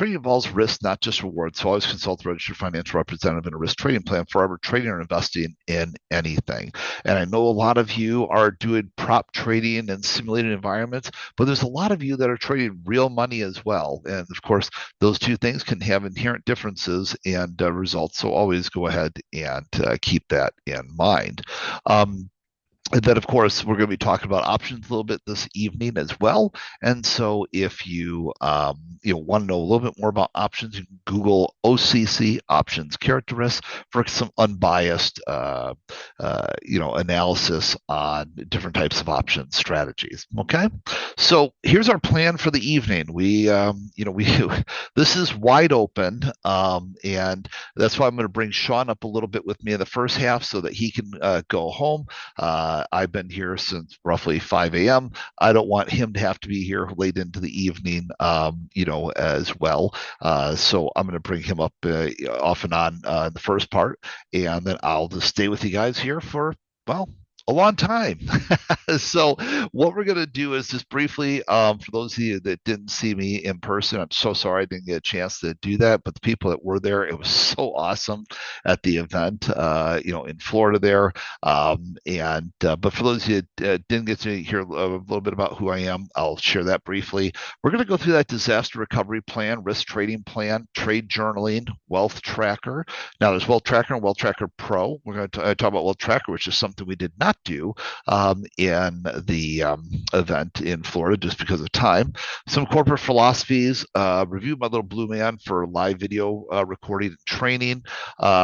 trading involves risk, not just reward. So always consult a registered financial representative in a risk trading plan forever trading or investing in anything. And I know a lot of you are doing prop trading and simulated environments, but there's a lot of you that are trading real money as well. And of course, those two things can have inherent differences and results. So always go ahead and keep that in mind. And then, of course, we're going to be talking about options a little bit this evening as well. And so, if you want to know a little bit more about options, you can Google OCC options characteristics for some unbiased analysis on different types of option strategies. Okay, so here's our plan for the evening. We this is wide open, and that's why I'm going to bring Sean up a little bit with me in the first half so that he can go home. I've been here since roughly 5 a.m. I don't want him to have to be here late into the evening, as well. So I'm going to bring him up off and on the first part, and then I'll just stay with you guys here for, well, a long time. So what we're going to do is just briefly, for those of you that didn't see me in person, I'm so sorry I didn't get a chance to do that, but the people that were there, it was so awesome at the event, in Florida there. But for those of you that didn't get to hear a little bit about who I am, I'll share that briefly. We're going to go through that disaster recovery plan, risk trading plan, trade journaling, wealth tracker. Now there's wealth tracker and wealth tracker pro. We're going to talk about wealth tracker, which is something we did not do in the event in Florida just because of time. Some corporate philosophies, review my little blue man for live video recording and training,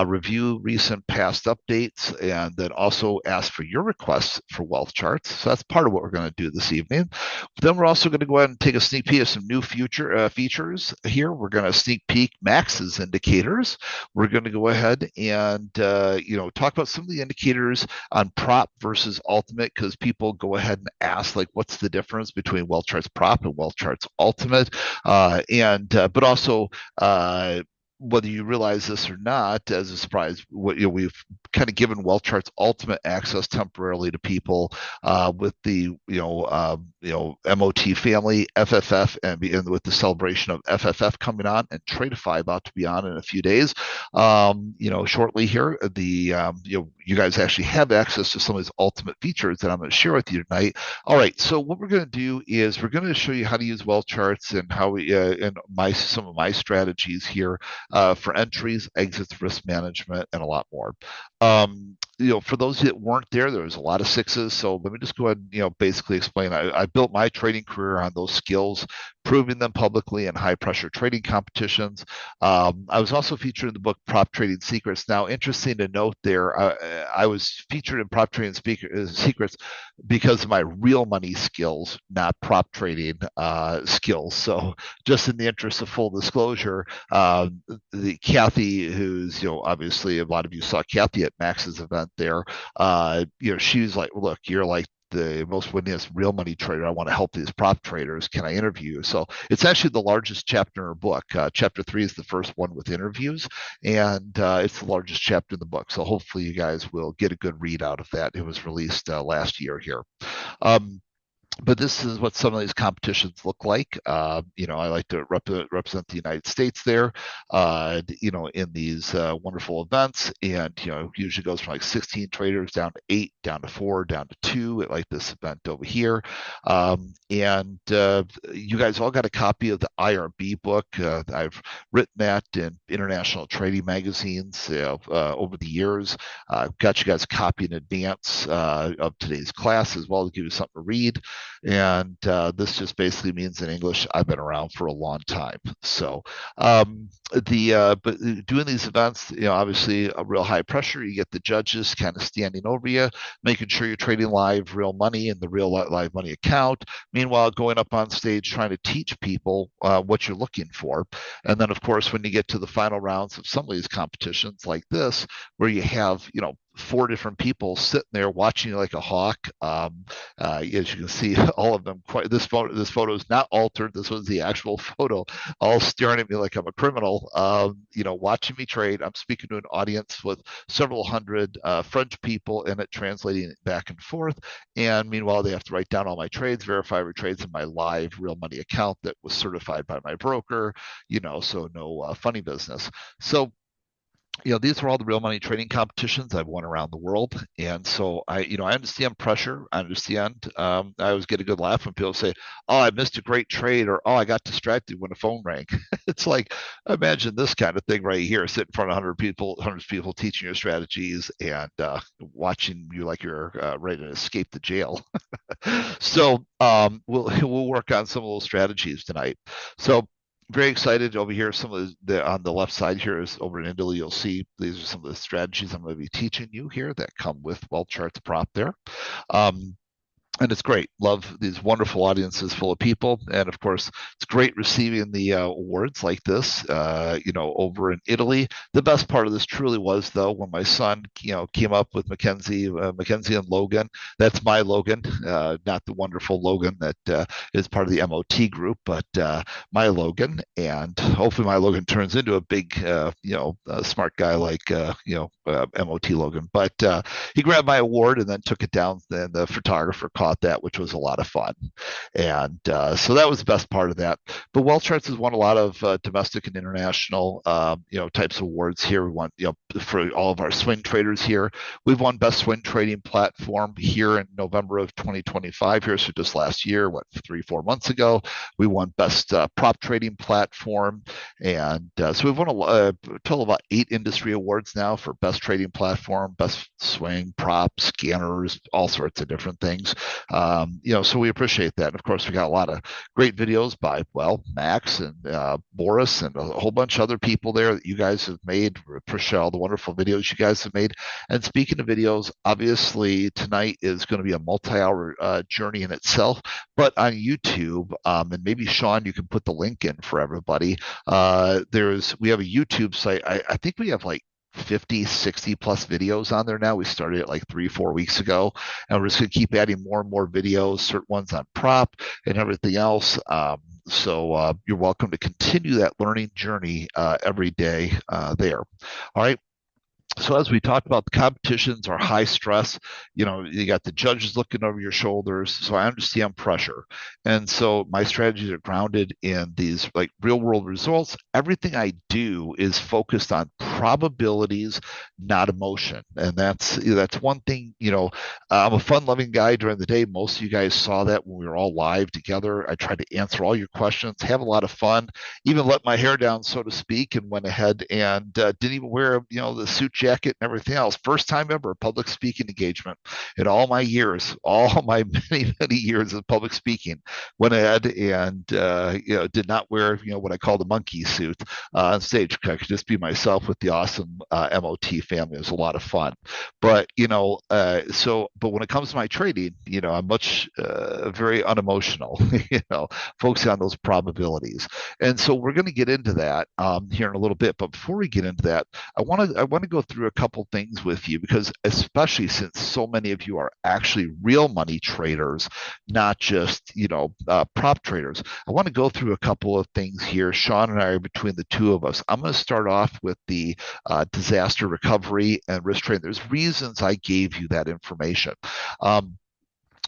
review recent past updates, and then also ask for your requests for wealth charts. So that's part of what we're going to do this evening. Then we're also going to go ahead and take a sneak peek of some new future features here. We're going to sneak peek Max's indicators. We're going to go ahead and talk about some of the indicators on prop versus ultimate, because people go ahead and ask, like, what's the difference between WealthCharts prop and WealthCharts ultimate, but also whether you realize this or not, as a surprise, we've kind of given WealthCharts Ultimate access temporarily to people with the MOT family, FFF, and with the celebration of FFF coming on and Tradeify about to be on in a few days. Shortly here, you guys actually have access to some of these ultimate features that I'm going to share with you tonight. All right, so what we're going to do is we're going to show you how to use WealthCharts and how we some of my strategies here for entries, exits, risk management, and a lot more. For those that weren't there, there was a lot of sixes. So let me just go ahead and, basically explain. I built my trading career on those skills, proving them publicly in high pressure trading competitions. I was also featured in the book Prop Trading Secrets. Now, interesting to note there, I was featured in Prop Trading Secrets because of my real money skills, not prop trading skills. So just in the interest of full disclosure, the Kathy, who's, obviously a lot of you saw Kathy at Max's event there, she was like, look, you're like the most winningest real money trader. I want to help these prop traders. Can I interview you? So it's actually the largest chapter in her book. Chapter 3 is the first one with interviews, and it's the largest chapter in the book. So hopefully you guys will get a good read out of that. It was released last year here. But this is what some of these competitions look like. I like to represent the United States there, in these wonderful events. And, usually goes from like 16 traders down to 8, down to 4, down to 2, like this event over here. You guys all got a copy of the IRB book. I've written that in international trading magazines over the years. Got you guys a copy in advance of today's class as well to give you something to read. And this just basically means in English, I've been around for a long time. So but doing these events, obviously a real high pressure. You get the judges kind of standing over you, making sure you're trading live real money in the real live money account. Meanwhile, going up on stage trying to teach people what you're looking for. And then, of course, when you get to the final rounds of some of these competitions like this, where you have, 4 different people sitting there watching you like a hawk. As you can see, all of them. This photo is not altered. This was the actual photo. All staring at me like I'm a criminal. Watching me trade. I'm speaking to an audience with several hundred French people in it, translating it back and forth. And meanwhile, they have to write down all my trades, verify every trades in my live real money account that was certified by my broker. So no funny business. So these are all the real money trading competitions I've won around the world. And so I understand pressure. I understand. I always get a good laugh when people say, "Oh, I missed a great trade," or "Oh, I got distracted when the phone rang." It's like, imagine this kind of thing right here, sit in front of hundreds of people teaching your strategies and watching you like you're ready to escape the jail. So we'll work on some of those strategies tonight. So very excited over here. Some of the on the left side here is over in Italy. You'll see these are some of the strategies I'm going to be teaching you here that come with WealthCharts prop there. Um, and it's great. Love these wonderful audiences full of people, and of course, it's great receiving the awards like this. Over in Italy, the best part of this truly was though when my son, came up with Mackenzie and Logan. That's my Logan, not the wonderful Logan that is part of the MOT group, but my Logan, and hopefully my Logan turns into a big, smart guy like MOT Logan. But he grabbed my award and then took it down, and the photographer caught that, which was a lot of fun. And so that was the best part of that. But WealthCharts has won a lot of domestic and international, types of awards here. We won, for all of our swing traders here. We've won best swing trading platform here in November of 2025 here. So just last year, 3-4 months ago, we won best prop trading platform. And so we've won a total of about 8 industry awards now for best trading platform, best swing, prop, scanners, all sorts of different things. So we appreciate that. And of course, we got a lot of great videos by, Max and Boris and a whole bunch of other people there that you guys have made. We appreciate all the wonderful videos you guys have made. And speaking of videos, obviously tonight is going to be a multi-hour journey in itself, but on YouTube, and maybe Sean, you can put the link in for everybody. We have a YouTube site. I think we have like 50, 60 plus videos on there now. We started it like 3-4 weeks ago, and we're just going to keep adding more and more videos, certain ones on prop and everything else. So you're welcome to continue that learning journey every day there. All right. So as we talked about, the competitions are high stress. You got the judges looking over your shoulders. So I understand pressure. And so my strategies are grounded in these like real world results. Everything I do is focused on probabilities, not emotion. And that's one thing, I'm a fun loving guy during the day. Most of you guys saw that when we were all live together. I tried to answer all your questions, have a lot of fun, even let my hair down, so to speak, and went ahead and didn't even wear, the suit jacket and everything else. First time ever public speaking engagement in all my years, all my many, many years of public speaking. Went ahead and did not wear what I call the monkey suit on stage. I could just be myself with the awesome MOT family. It was a lot of fun. But but when it comes to my trading, I'm much very unemotional. Focusing on those probabilities. And so we're going to get into that here in a little bit. But before we get into that, I want to go through a couple things with you, because especially since so many of you are actually real money traders, not just prop traders, I want to go through a couple of things here. Sean and I are between the two of us. I'm going to start off with the disaster recovery and risk trading. There's reasons I gave you that information.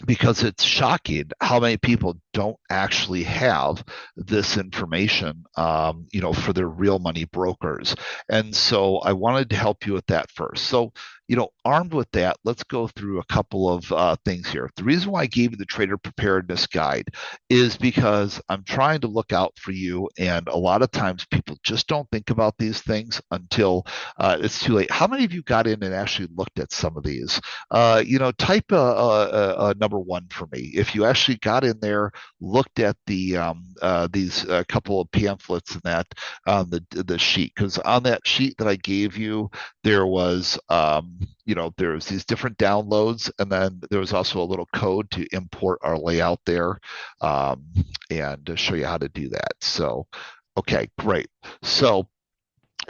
Because it's shocking how many people don't actually have this information, for their real money brokers. And so I wanted to help you with that first. So, armed with that, let's go through a couple of things here. The reason why I gave you the trader preparedness guide is because I'm trying to look out for you. And a lot of times people just don't think about these things until it's too late. How many of you got in and actually looked at some of these? Type a number one for me. If you actually got in there, looked at these couple of pamphlets and that on the sheet, because on that sheet that I gave you, there was there's these different downloads, and then there was also a little code to import our layout there, and to show you how to do that. So, okay, great. So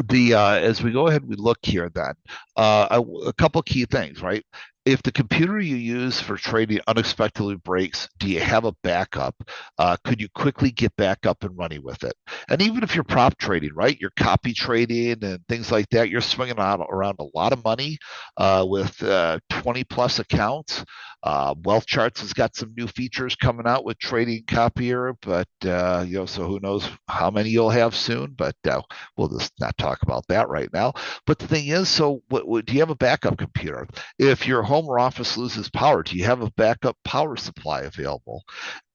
The as we go ahead and we look here, then a couple key things, right? If the computer you use for trading unexpectedly breaks, do you have a backup? Could you quickly get back up and running with it? And even if you're prop trading, right, you're copy trading and things like that, you're swinging around a lot of money with 20 plus accounts. WealthCharts has got some new features coming out with trading copier, but so who knows how many you'll have soon? But we'll just not talk about that right now. But the thing is, so do you have a backup computer? If your home or office loses power, do you have a backup power supply available?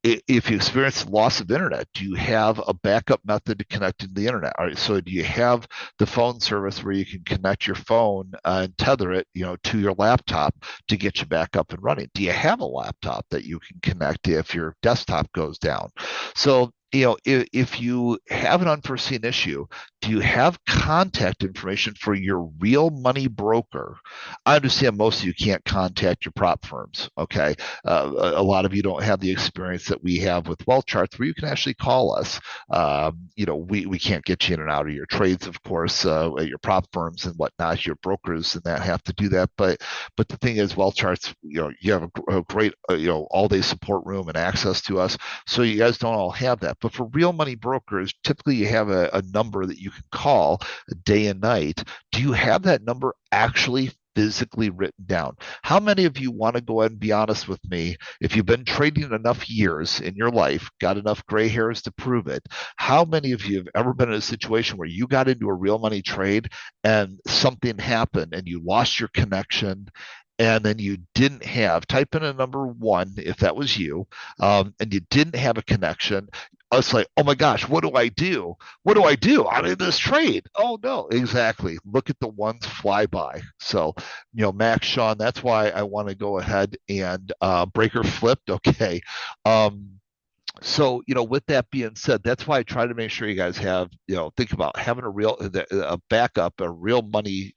If you experience loss of internet, do you have a backup method to connect to the internet? All right, so do you have the phone service where you can connect your phone and tether it, to your laptop to get you back up and running? Do you have a laptop that you can connect if your desktop goes down? So if you have an unforeseen issue, do you have contact information for your real money broker? I understand most of you can't contact your prop firms. Okay, a lot of you don't have the experience that we have with WealthCharts, where you can actually call us. We can't get you in and out of your trades, of course, at your prop firms and whatnot. Your brokers and that have to do that. But the thing is, WealthCharts, you have a great, all day support room and access to us. So you guys don't all have that. But for real money brokers, typically you have a number that you can call day and night. Do you have that number actually physically written down? How many of you want to go ahead and be honest with me? If you've been trading enough years in your life, got enough gray hairs to prove it, how many of you have ever been in a situation where you got into a real money trade and something happened and you lost your connection, and then you didn't have, type in a number one if that was you, and you didn't have a connection? It's like, oh my gosh, what do I do? What do I do? I'm in this trade. Oh no, exactly. Look at the ones fly by. So, Max, Sean, that's why I want to go ahead and breaker flipped. Okay. So, with that being said, that's why I try to make sure you guys have, think about having a backup, a real money,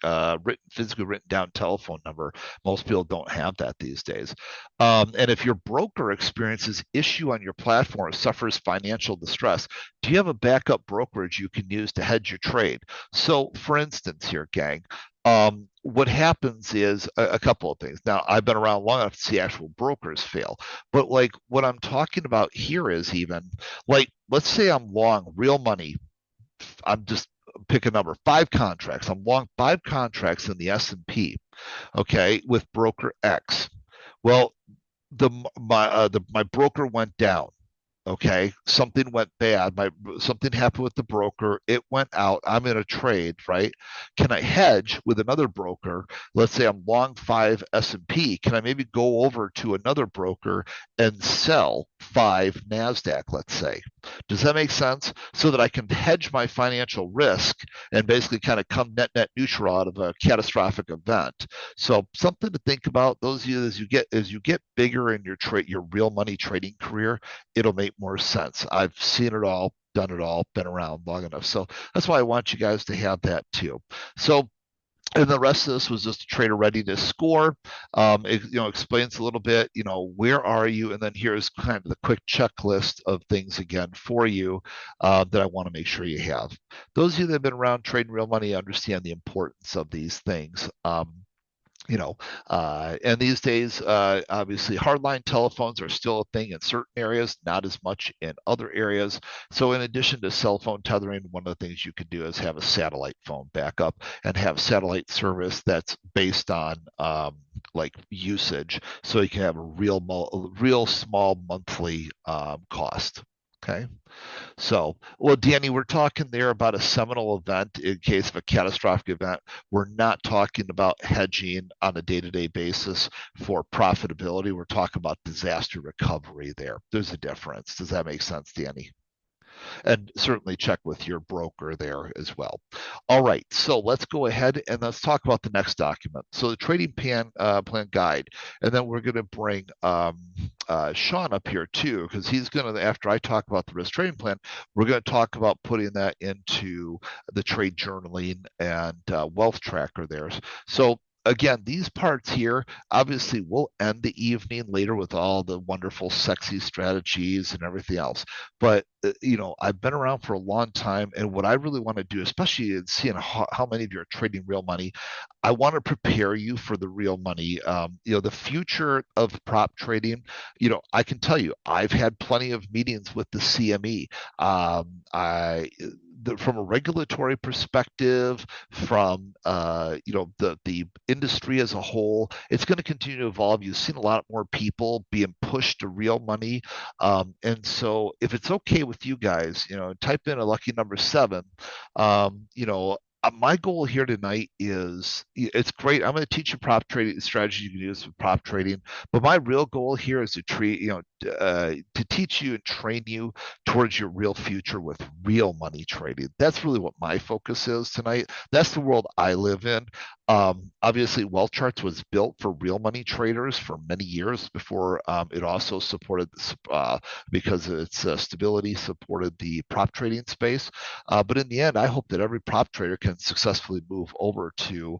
physically written down telephone number. Most people don't have that these days. And if your broker experiences issue on your platform or suffers financial distress, do you have a backup brokerage you can use to hedge your trade? So, for instance, here, gang, what happens is a couple of things. Now, I've been around long enough to see actual brokers fail, but like what I'm talking about here is even like, let's say I'm long real money. I'm just pick a number, 5 contracts. I'm long 5 contracts in the S&P, okay, with broker X. Well, my broker went down. Okay, something went bad. Something happened with the broker. It went out. I'm in a trade, right? Can I hedge with another broker? Let's say I'm long 5 S&P. Can I maybe go over to another broker and sell 5 NASDAQ, let's say? Does that make sense? So that I can hedge my financial risk and basically kind of come net neutral out of a catastrophic event. So something to think about. Those of you as you get bigger in your real money trading career, it'll make more sense. I've seen it all, done it all, been around long enough. So that's why I want you guys to have that too. So, and the rest of this was just a trader readiness score. It, explains a little bit, where are you? And then here's kind of the quick checklist of things again for you that I want to make sure you have. Those of you that have been around trading real money understand the importance of these things. And these days, obviously, hardline telephones are still a thing in certain areas, not as much in other areas. So, in addition to cell phone tethering, one of the things you can do is have a satellite phone backup and have satellite service that's based on like usage, so you can have a real small monthly cost. Okay. So, well, Danny, we're talking there about a seminal event in case of a catastrophic event. We're not talking about hedging on a day-to-day basis for profitability. We're talking about disaster recovery there. There's a difference. Does that make sense, Danny? And certainly check with your broker there as well. All right, so let's go ahead and let's talk about the next document. So the trading plan guide, and then we're going to bring Sean up here too, because he's going to, after I talk about the risk trading plan, we're going to talk about putting that into the trade journaling and wealth tracker there. So again, these parts here, obviously, we'll end the evening later with all the wonderful, sexy strategies and everything else. But, I've been around for a long time. And what I really want to do, especially in seeing how many of you are trading real money, I want to prepare you for the real money. The future of prop trading, I can tell you, I've had plenty of meetings with the CME. From a regulatory perspective, from the industry as a whole, it's going to continue to evolve. You've seen a lot more people being pushed to real money, and so if it's okay with you guys, type in a lucky number seven. My goal here tonight is it's great. I'm going to teach you prop trading strategy you can use for prop trading, but my real goal here is to treat to teach you and train you towards your real future with real money trading. That's really what my focus is tonight. That's the world I live in. Obviously, WealthCharts was built for real money traders for many years before it also supported, because of its stability, supported the prop trading space. But in the end, I hope that every prop trader can successfully move over to,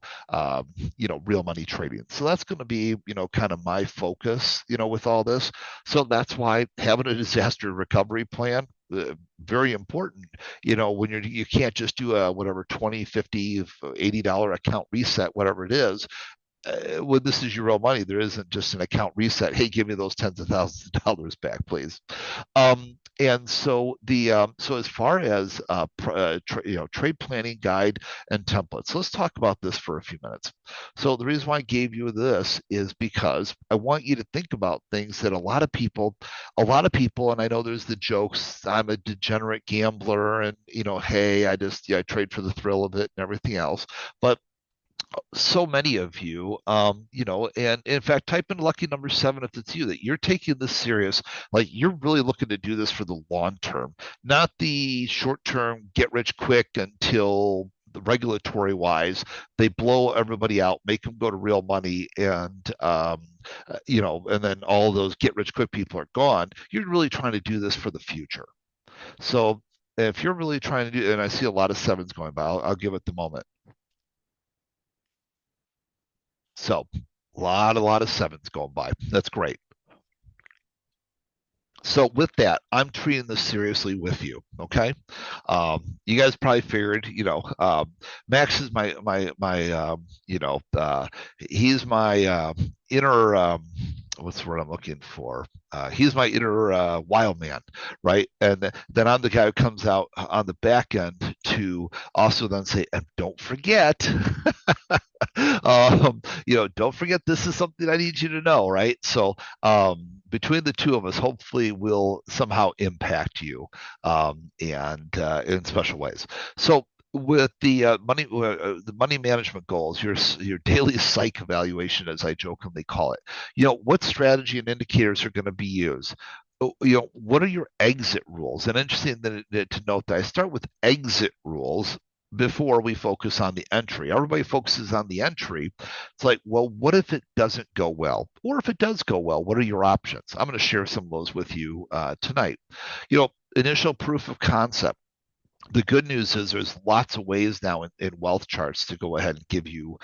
real money trading. So that's going to be, kind of my focus, with all this. So that's why having a disaster recovery plan, very important. When you can't just do a whatever 20, 50, $80 account reset, whatever it is. When this is your real money, there isn't just an account reset. Hey, give me those tens of thousands of dollars back, please. And so as far as trade planning guide and templates, let's talk about this for a few minutes. So the reason why I gave you this is because I want you to think about things that a lot of people, and I know there's the jokes, I'm a degenerate gambler, and hey, I trade for the thrill of it and everything else. But so many of you, and in fact, type in lucky number seven if it's you, that you're taking this serious. Like, you're really looking to do this for the long term, not the short term, get rich quick until the regulatory wise they blow everybody out, make them go to real money, and then all those get rich quick people are gone. You're really trying to do this for the future. So if you're really trying to do, and I see a lot of sevens going by, I'll give it the moment. So a lot of sevens going by. That's great. So with that, I'm treating this seriously with you. Okay. You guys probably figured, Max is he's my inner, what's the word I'm looking for? He's my inner wild man, right? And then I'm the guy who comes out on the back end to also then say, and don't forget, don't forget, this is something I need you to know, right? So between the two of us, hopefully, will somehow impact you, and in special ways. So with the money management goals, your daily psych evaluation, as I jokingly call it, what strategy and indicators are going to be used. What are your exit rules? And interesting to note that I start with exit rules before we focus on the entry. Everybody focuses on the entry. It's like, well, what if it doesn't go well? Or if it does go well, what are your options? I'm going to share some of those with you tonight. Initial proof of concept. The good news is there's lots of ways now in WealthCharts to go ahead and give you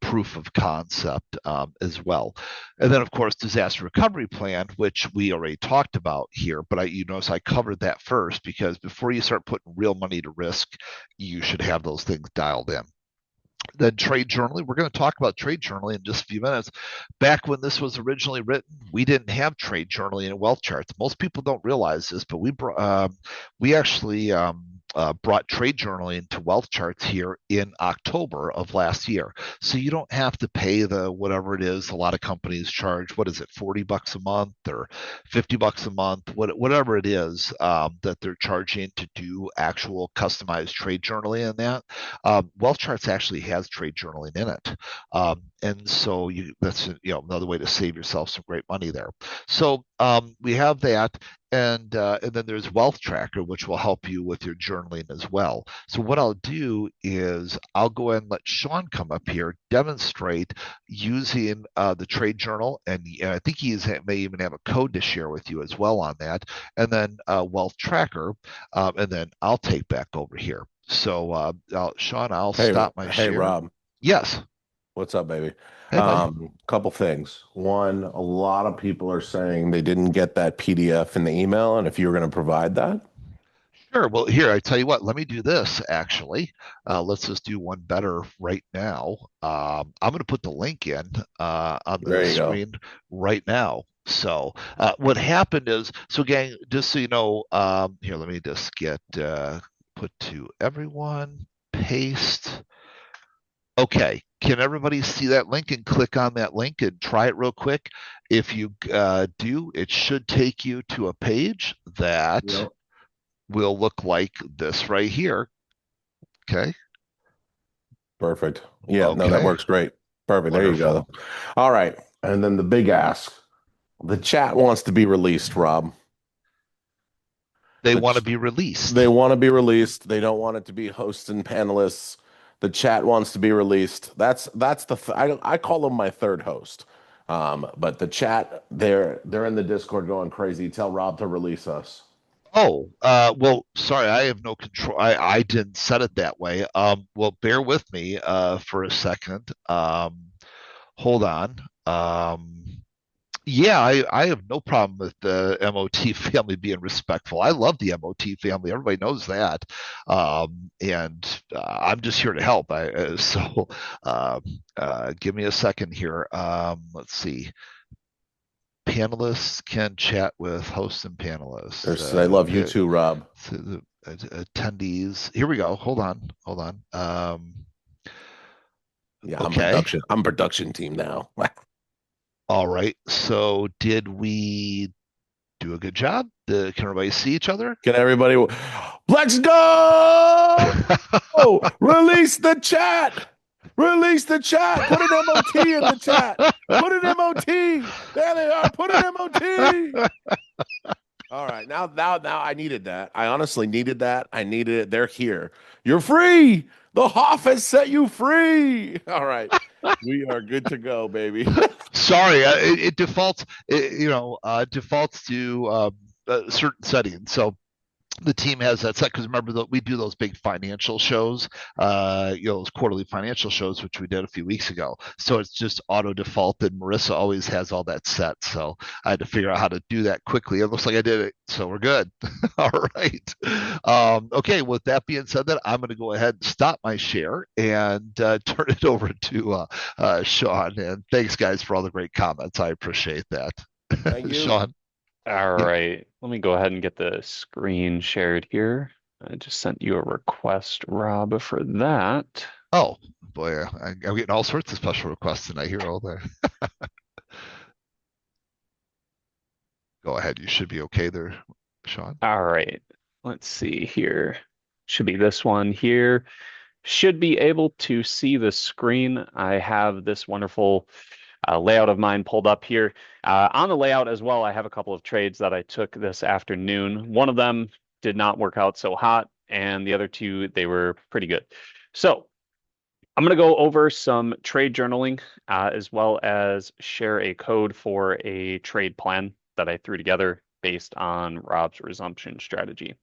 proof of concept, as well. And then, of course, disaster recovery plan, which we already talked about here. But you notice I covered that first, because before you start putting real money to risk, you should have those things dialed in. Then trade journaling. We're going to talk about trade journaling in just a few minutes. Back when this was originally written, we didn't have trade journaling in WealthCharts. Most people don't realize this, but we actually brought trade journaling to WealthCharts here in October of last year. So you don't have to pay the whatever it is. A lot of companies charge, what is it, $40 a month or $50 a month, whatever it is, that they're charging to do actual customized trade journaling in that. WealthCharts actually has trade journaling in it. And so that's another way to save yourself some great money there. So we have that. And then there's Wealth Tracker, which will help you with your journaling as well. So what I'll do is I'll go ahead and let Sean come up here, demonstrate using the trade journal, and I think he may even have a code to share with you as well on that, and then Wealth Tracker, and then I'll take back over here. So Sean, I'll Hey, stop my hey, share. Rob. Yes. What's up, baby? Hey, buddy. Couple things. One, a lot of people are saying they didn't get that PDF in the email, and if you were going to provide that, Sure. Well, here, I tell you what, let me do this actually. Let's just do one better right now. I'm going to put the link in on the there you go. screen right now. So, what happened is, so gang, just so you know, here, let me just get put to everyone, paste. Okay. Can everybody see that link and click on that link and try it real quick? If you do, it should take you to a page that Yep. will look like this right here. Okay. Perfect. Yeah, no, that Okay. works great. Perfect. There you go. Wonderful. All right. And then the big ask. The chat wants to be released, Rob. They The want to ch be They released. want to be released. They don't want it to be hosts and panelists. The chat wants to be released. That's the th I call them my third host. But the chat, they're in the Discord going crazy. Tell Rob to release us. Oh, well, sorry, I have no control. I didn't set it that way. Well, bear with me for a second. Hold on. Yeah, I have no problem with the MOT family being respectful. I love the MOT family. Everybody knows that. And I'm just here to help. So uh, give me a second here. Let's see. Panelists can chat with hosts and panelists. They love you too, Rob. So the attendees. Here we go. Hold on. Hold on. Yeah, I'm Okay. production. I'm production team now. All right. So did we do a good job? Can everybody see each other? Can everybody? Let's go! Release the chat. Release the chat. Put an MOT in the chat. Put an MOT. There they are. Put an MOT. All right. Now I needed that. I honestly needed that. I needed it. They're here. You're free. The Hoff has set you free. All right. We are good to go, baby. Sorry, it defaults. Defaults to certain settings. So the team has that set because remember that we do those big financial shows, those quarterly financial shows, which we did a few weeks ago. So it's just auto default, and Marissa always has all that set. So I had to figure out how to do that quickly. It looks like I did it, so we're good. All right. Okay. With that being said, that I'm going to go ahead and stop my share and turn it over to Sean. And thanks, guys, for all the great comments. I appreciate that. Thank you. Sean. All Yep. right, let me go ahead and get the screen shared here. I just sent you a request, Rob, for that. Oh boy, I'm getting all sorts of special requests tonight here all day. Go ahead, you should be okay there, Sean. All right, let's see here. Should be this one here. Should be able to see the screen. I have this wonderful layout of mine pulled up here. On the layout as well, I have a couple of trades that I took this afternoon. One of them did not work out so hot, and the other two, they were pretty good. So I'm going to go over some trade journaling as well as share a code for a trade plan that I threw together based on Rob's resumption strategy.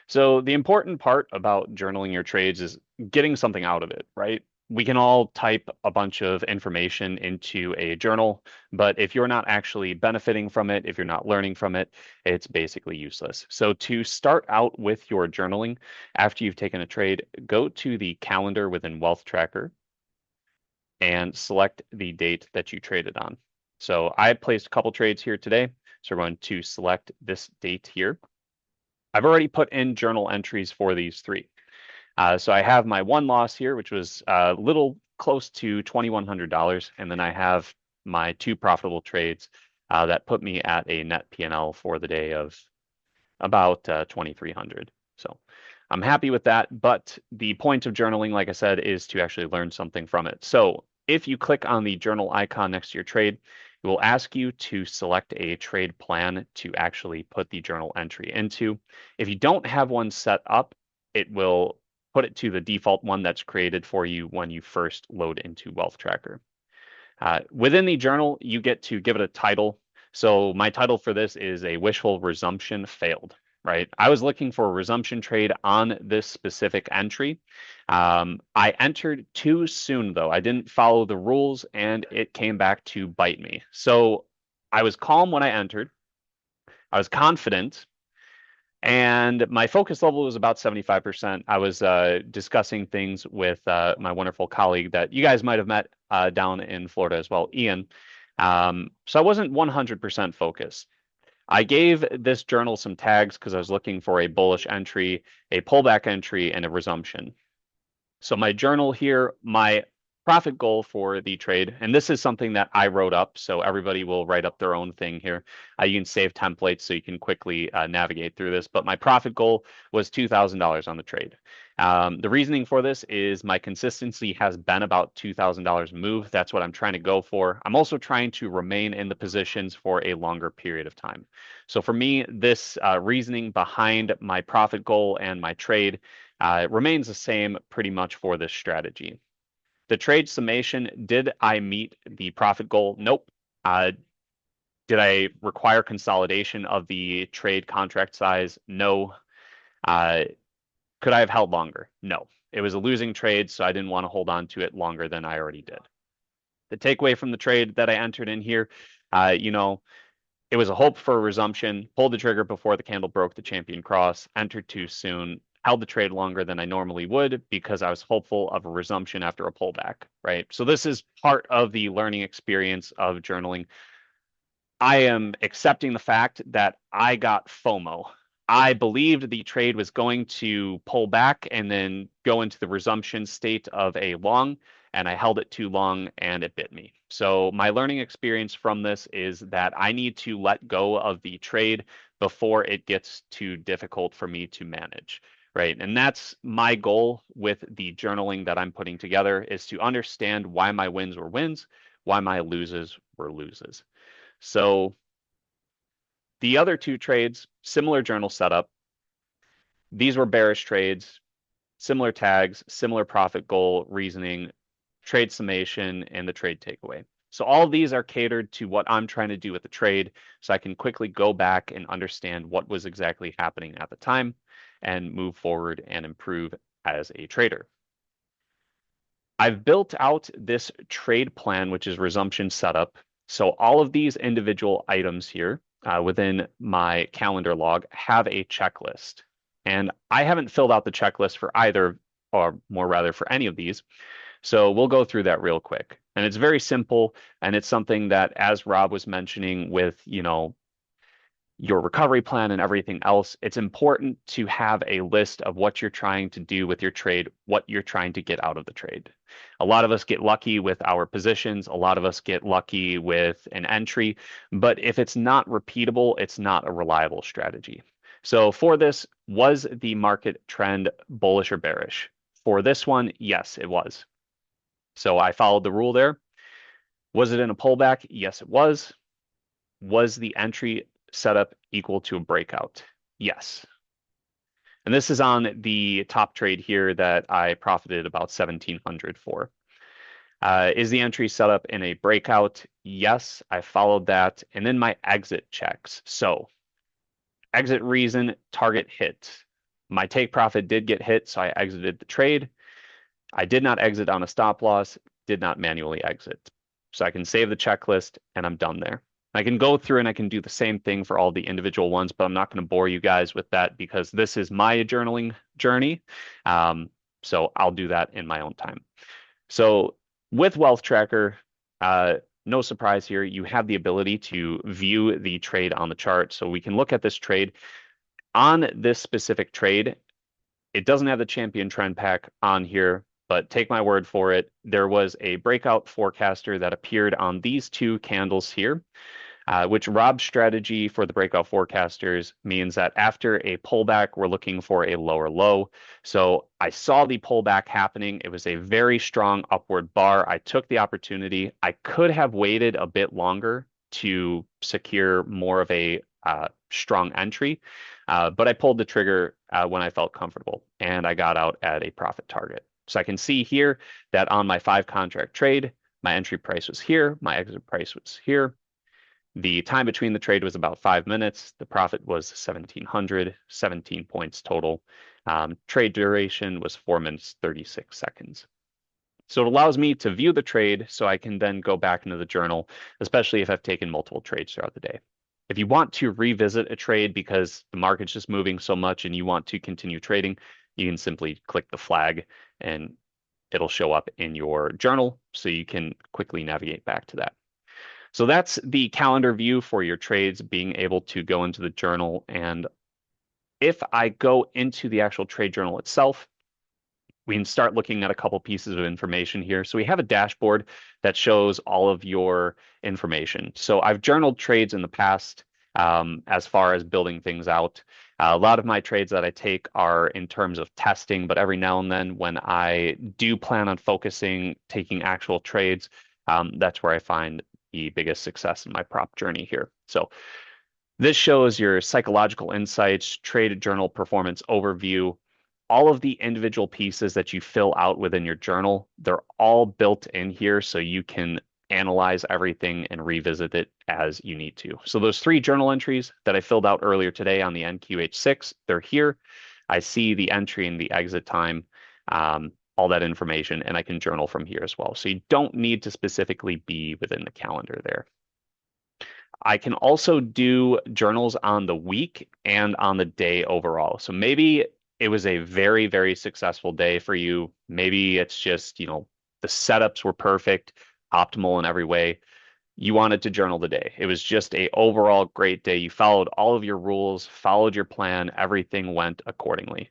So the important part about journaling your trades is getting something out of it, right? We can all type a bunch of information into a journal, but if you're not actually benefiting from it, if you're not learning from it, it's basically useless. So to start out with your journaling, after you've taken a trade, go to the calendar within Wealth Tracker and select the date that you traded on. So I placed a couple trades here today. So we're going to select this date here. I've already put in journal entries for these three. So I have my one loss here, which was a little close to $2,100. And then I have my two profitable trades that put me at a net P&L for the day of about 2,300. So I'm happy with that. But the point of journaling, like I said, is to actually learn something from it. So if you click on the journal icon next to your trade, it will ask you to select a trade plan to actually put the journal entry into. If you don't have one set up, it will put it to the default one that's created for you when you first load into Wealth Tracker. Within the journal, you get to give it a title. So my title for this is a wishful resumption failed. right? I was looking for a resumption trade on this specific entry. I entered too soon, though. I didn't follow the rules, and it came back to bite me. So I was calm when I entered. I was confident, and my focus level was about 75%. I was discussing things with my wonderful colleague that you guys might have met down in Florida as well, Ian. So I wasn't 100% focused. I gave this journal some tags because I was looking for a bullish entry, a pullback entry, and a resumption. So my journal here, my profit goal for the trade, and this is something that I wrote up, so everybody will write up their own thing here. You can save templates so you can quickly navigate through this, but my profit goal was $2,000 on the trade. The reasoning for this is my consistency has been about $2,000 move. That's what I'm trying to go for. I'm also trying to remain in the positions for a longer period of time. So for me, this reasoning behind my profit goal and my trade remains the same pretty much for this strategy. The trade summation, did I meet the profit goal? Nope. Did I require consolidation of the trade contract size? No. Could I have held longer? No. It was a losing trade, so I didn't want to hold on to it longer than I already did. The takeaway from the trade that I entered in here, it was a hope for a resumption, pulled the trigger before the candle broke the champion cross, entered too soon, held the trade longer than I normally would because I was hopeful of a resumption after a pullback, right? So this is part of the learning experience of journaling. I am accepting the fact that I got FOMO. I believed the trade was going to pull back and then go into the resumption state of a long, and I held it too long and it bit me. So my learning experience from this is that I need to let go of the trade before it gets too difficult for me to manage, right? And that's my goal with the journaling that I'm putting together, is to understand why my wins were wins, why my loses were loses. So the other two trades, similar journal setup. These were bearish trades, similar tags, similar profit goal, reasoning, trade summation, and the trade takeaway. So all of these are catered to what I'm trying to do with the trade, so I can quickly go back and understand what was exactly happening at the time and move forward and improve as a trader. I've built out this trade plan, which is resumption setup. So all of these individual items here within my calendar log have a checklist. And I haven't filled out the checklist for either, or more rather for any of these. So we'll go through that real quick. And it's very simple. And it's something that, as Rob was mentioning with, your recovery plan and everything else, it's important to have a list of what you're trying to do with your trade, what you're trying to get out of the trade. A lot of us get lucky with our positions. A lot of us get lucky with an entry, but if it's not repeatable, it's not a reliable strategy. So for this, was the market trend bullish or bearish? For this one, yes, it was. So I followed the rule there. Was it in a pullback? Yes, it was. Was the entry setup equal to a breakout? Yes. And this is on the top trade here that I profited about 1,700 for. Is the entry set up in a breakout? Yes, I followed that. And then my exit checks. So exit reason, target hit. My take profit did get hit, so I exited the trade. I did not exit on a stop loss, did not manually exit. So I can save the checklist and I'm done there. I can go through and I can do the same thing for all the individual ones, but I'm not going to bore you guys with that because this is my journaling journey. So I'll do that in my own time. So with Wealth Tracker, no surprise here, you have the ability to view the trade on the chart. So we can look at this trade. On this specific trade, it doesn't have the champion trend pack on here, but take my word for it. There was a breakout forecaster that appeared on these two candles here, which Rob's strategy for the breakout forecasters means that after a pullback, we're looking for a lower low. So I saw the pullback happening. It was a very strong upward bar. I took the opportunity. I could have waited a bit longer to secure more of a strong entry, but I pulled the trigger when I felt comfortable, and I got out at a profit target. So I can see here that on my 5 contract trade, my entry price was here, my exit price was here. The time between the trade was about 5 minutes. The profit was 1,700, 17 points total. Trade duration was 4 minutes, 36 seconds. So it allows me to view the trade so I can then go back into the journal, especially if I've taken multiple trades throughout the day. If you want to revisit a trade because the market's just moving so much and you want to continue trading, you can simply click the flag and it'll show up in your journal so you can quickly navigate back to that. So that's the calendar view for your trades, being able to go into the journal. And if I go into the actual trade journal itself, we can start looking at a couple pieces of information here. So we have a dashboard that shows all of your information. So I've journaled trades in the past as far as building things out. A lot of my trades that I take are in terms of testing, but every now and then when I do plan on focusing, taking actual trades, that's where I find the biggest success in my prop journey here. So this shows your psychological insights, trade journal performance overview, all of the individual pieces that you fill out within your journal. They're all built in here so you can analyze everything and revisit it as you need to. So those 3 journal entries that I filled out earlier today on the NQH6, they're here. I see the entry and the exit time, all that information, and I can journal from here as well. So you don't need to specifically be within the calendar there. I can also do journals on the week and on the day overall. So maybe it was a very, very successful day for you. Maybe it's just, the setups were perfect, optimal in every way. You wanted to journal the day. It was just a overall great day. You followed all of your rules, followed your plan, everything went accordingly.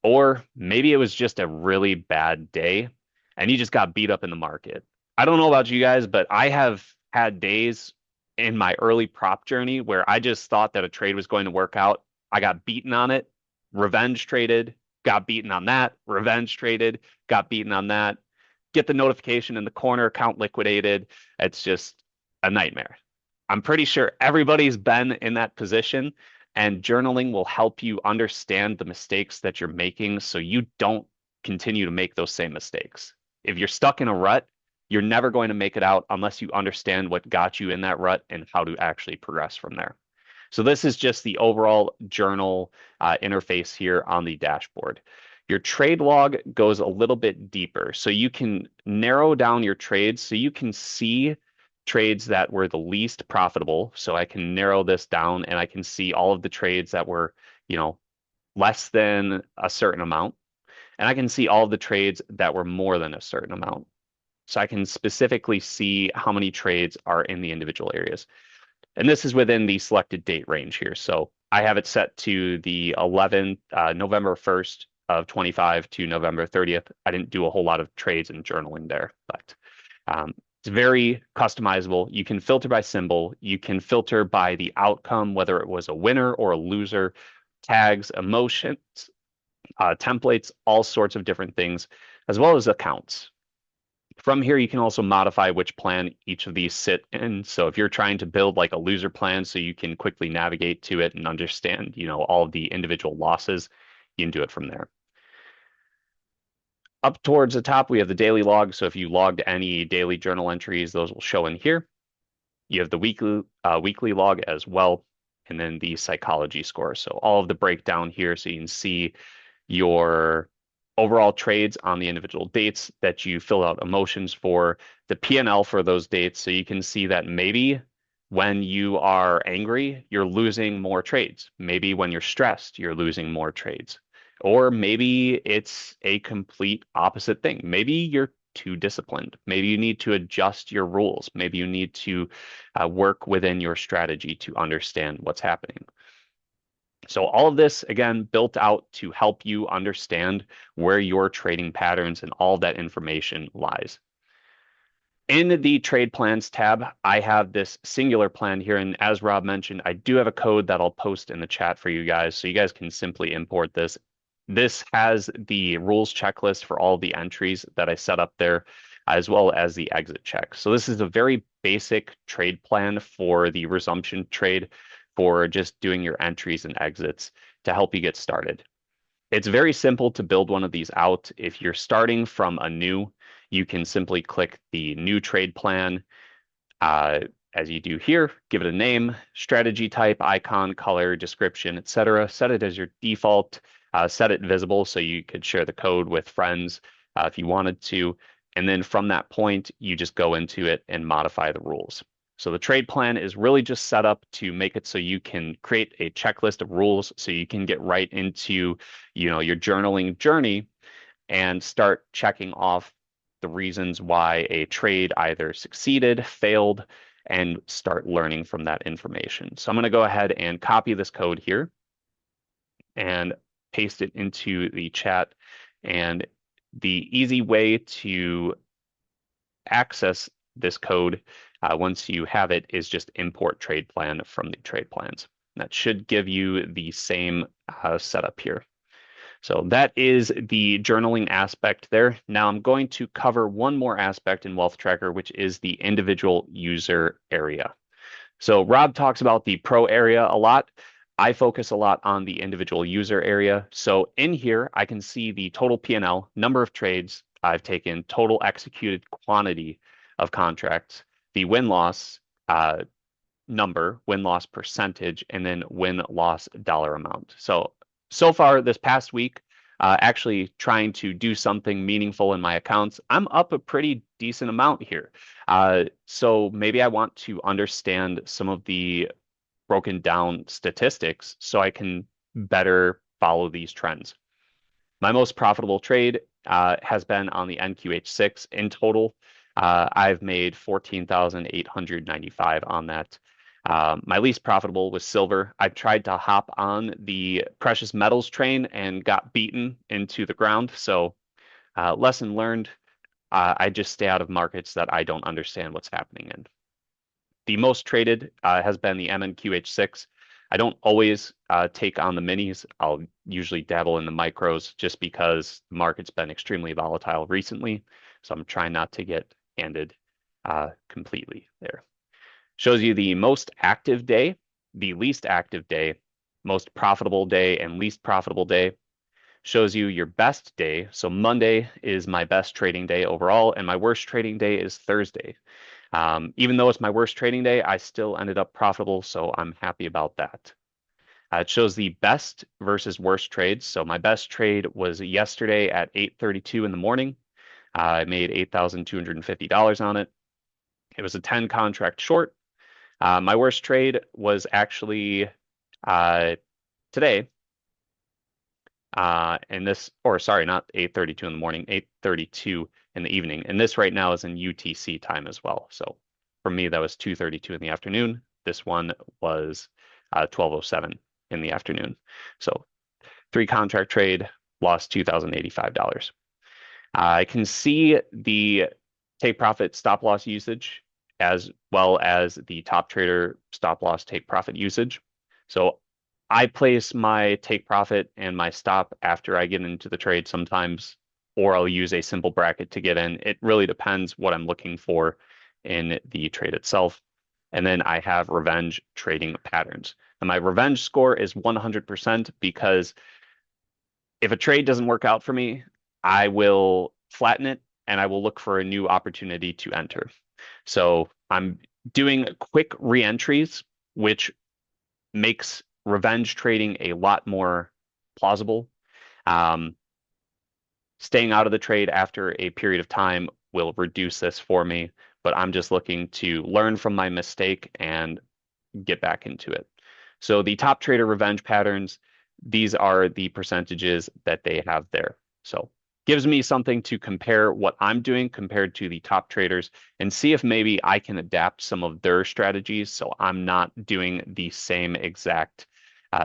Or maybe it was just a really bad day and you just got beat up in the market. I don't know about you guys, but I have had days in my early prop journey where I just thought that a trade was going to work out. I got beaten on it, revenge traded, got beaten on that, revenge traded, got beaten on that, get the notification in the corner, account liquidated. It's just a nightmare. I'm pretty sure everybody's been in that position, and journaling will help you understand the mistakes that you're making so you don't continue to make those same mistakes. If you're stuck in a rut, you're never going to make it out unless you understand what got you in that rut and how to actually progress from there. So this is just the overall journal interface here on the dashboard. Your trade log goes a little bit deeper. So you can narrow down your trades so you can see trades that were the least profitable. So I can narrow this down and I can see all of the trades that were, less than a certain amount. And I can see all of the trades that were more than a certain amount. So I can specifically see how many trades are in the individual areas. And this is within the selected date range here. So I have it set to the November 1st of 25 to November 30th. I didn't do a whole lot of trades and journaling there, but it's very customizable. You can filter by symbol. You can filter by the outcome, whether it was a winner or a loser, tags, emotions, templates, all sorts of different things, as well as accounts. From here, you can also modify which plan each of these sit in. So if you're trying to build like a loser plan so you can quickly navigate to it and understand, all of the individual losses, you can do it from there. Up towards the top, we have the daily log. So if you logged any daily journal entries, those will show in here. You have the weekly log as well, and then the psychology score. So all of the breakdown here, so you can see your overall trades on the individual dates that you fill out emotions for, the P&L for those dates. So you can see that maybe when you are angry, you're losing more trades. Maybe when you're stressed, you're losing more trades. Or maybe it's a complete opposite thing. Maybe you're too disciplined. Maybe you need to adjust your rules. Maybe you need to work within your strategy to understand what's happening. So all of this, again, built out to help you understand where your trading patterns and all that information lies. In the trade plans tab, I have this singular plan here. And as Rob mentioned, I do have a code that I'll post in the chat for you guys. So you guys can simply import this. This has the rules checklist for all the entries that I set up there, as well as the exit check. So this is a very basic trade plan for the resumption trade, for just doing your entries and exits to help you get started. It's very simple to build one of these out. If you're starting from a new, you can simply click the new trade plan, as you do here, give it a name, strategy type, icon, color, description, etc. Set it as your default, set it visible so you could share the code with friends if you wanted to. And then from that point, you just go into it and modify the rules. So the trade plan is really just set up to make it so you can create a checklist of rules so you can get right into, your journaling journey and start checking off the reasons why a trade either succeeded, failed, and start learning from that information. So I'm going to go ahead and copy this code here and paste it into the chat. And the easy way to access this code once you have it is just import trade plan from the trade plans. That should give you the same setup here. So that is the journaling aspect there. Now I'm going to cover one more aspect in Wealth Tracker, which is the individual user area. So Rob talks about the pro area a lot. I focus a lot on the individual user area. So in here, I can see the total P&L, number of trades I've taken, total executed quantity of contracts, the win-loss number, win-loss percentage, and then win-loss dollar amount. So far this past week, actually trying to do something meaningful in my accounts, I'm up a pretty decent amount here. So maybe I want to understand some of the broken down statistics so I can better follow these trends. My most profitable trade has been on the NQH6 in total. I've made 14,895 on that. My least profitable was silver. I tried to hop on the precious metals train and got beaten into the ground. So lesson learned, I just stay out of markets that I don't understand what's happening in. The most traded has been the MNQH6. I don't always take on the minis. I'll usually dabble in the micros just because the market's been extremely volatile recently. So I'm trying not to get handed completely there. Shows you the most active day, the least active day, most profitable day, and least profitable day. Shows you your best day. So Monday is my best trading day overall, and my worst trading day is Thursday. Even though it's my worst trading day, I still ended up profitable, so I'm happy about that. It shows the best versus worst trades. So my best trade was yesterday at 8:32 in the morning. I made $8,250 on it. It was a 10 contract short. My worst trade was actually today. And this, or sorry, not 8:32 in the morning, 8:32 in the evening. And this right now is in UTC time as well. So for me, that was 2:32 in the afternoon. This one was 12:07 in the afternoon. So 3 contract trade, lost $2,085. I can see the take profit stop loss usage as well as the top trader stop loss take profit usage. So I place my take profit and my stop after I get into the trade sometimes, or I'll use a simple bracket to get in. It really depends what I'm looking for in the trade itself. And then I have revenge trading patterns. And my revenge score is 100% because if a trade doesn't work out for me, I will flatten it and I will look for a new opportunity to enter. So I'm doing quick re-entries, which makes revenge trading a lot more plausible. Staying out of the trade after a period of time will reduce this for me, but I'm just looking to learn from my mistake and get back into it. So the top trader revenge patterns, these are the percentages that they have there. So gives me something to compare what I'm doing compared to the top traders and see if maybe I can adapt some of their strategies so I'm not doing the same exact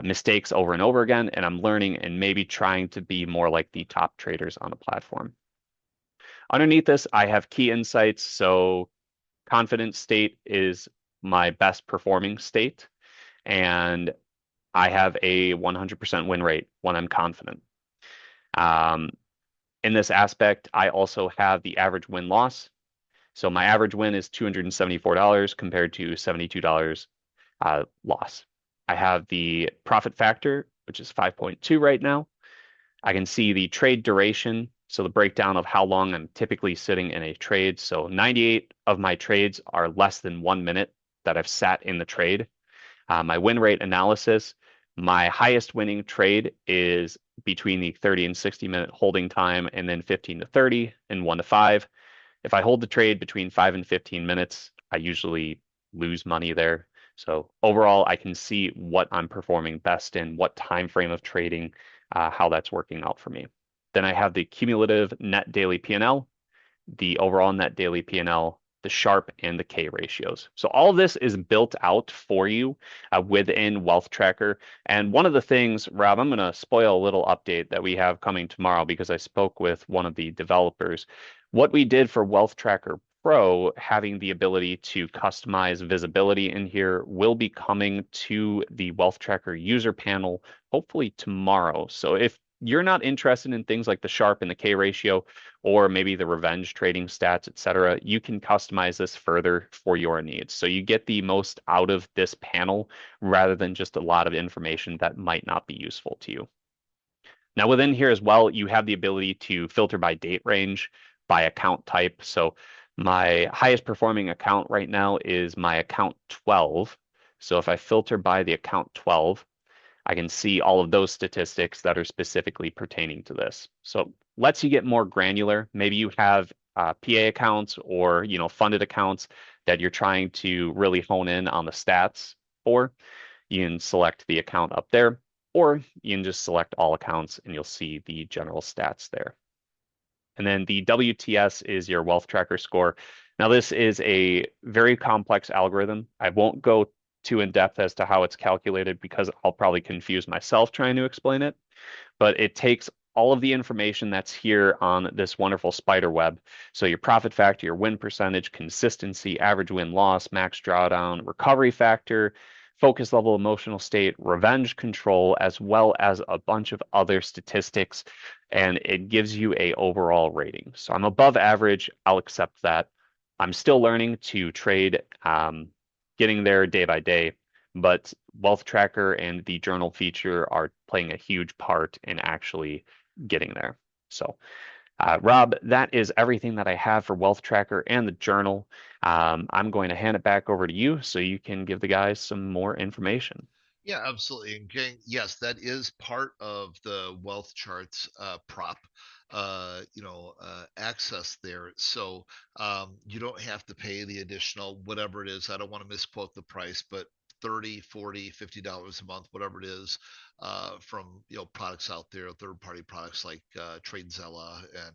mistakes over and over again, and I'm learning and maybe trying to be more like the top traders on the platform. Underneath this, I have key insights. So confident state is my best performing state, and I have a 100% win rate when I'm confident. In this aspect, I also have the average win-loss. So my average win is $274 compared to $72 loss. I have the profit factor, which is 5.2 right now. I can see the trade duration, so the breakdown of how long I'm typically sitting in a trade. So 98 of my trades are less than 1 minute. that I've sat in the trade. My win rate analysis, my highest winning trade is between the 30 and 60-minute holding time, and then 15 to 30 and 1 to 5. If I hold the trade between 5 and 15 minutes, I usually lose money there. So overall, I can see what I'm performing best in, what time frame of trading, how that's working out for me. Then I have the cumulative net daily P&L, the overall net daily P&L, the Sharpe, and the K ratios. So all of this is built out for you within Wealth Tracker. And one of the things, Rob, I'm going to spoil a little update that we have coming tomorrow because I spoke with one of the developers. What we did for Wealth Tracker Pro, having the ability to customize visibility in here, will be coming to the Wealth Tracker user panel hopefully tomorrow. So if you're not interested in things like the Sharpe and the K ratio, or maybe the revenge trading stats, etc., you can customize this further for your needs. So you get the most out of this panel rather than just a lot of information that might not be useful to you. Now within here as well, you have the ability to filter by date range, by account type. So my highest performing account right now is my account 12. So if I filter by the account 12, I can see all of those statistics that are specifically pertaining to this. So lets you get more granular. Maybe you have PA accounts or funded accounts that you're trying to really hone in on the stats for. You can select the account up there, or you can just select all accounts and you'll see the general stats there. And then the WTS is your wealth tracker score. Now this is a very complex algorithm. I won't go too in depth as to how it's calculated because I'll probably confuse myself trying to explain it. But it takes all of the information that's here on this wonderful spider web. So your profit factor, your win percentage, consistency, average win loss, max drawdown, recovery factor, focus level, emotional state, revenge control, as well as a bunch of other statistics. And it gives you a overall rating. So I'm above average. I'll accept that. I'm still learning to trade, getting there day by day, but Wealth Tracker and the journal feature are playing a huge part in actually getting there. So, Rob, that is everything that I have for Wealth Tracker and the journal. I'm going to hand it back over to you so you can give the guys some more information. Yeah, absolutely. And Gang, yes, that is part of the Wealth Charts prop, access there. So you don't have to pay the additional whatever it is. I don't want to misquote the price, but 30, 40, $50 a month, whatever it is, from products out there, third-party products like TradeZella, and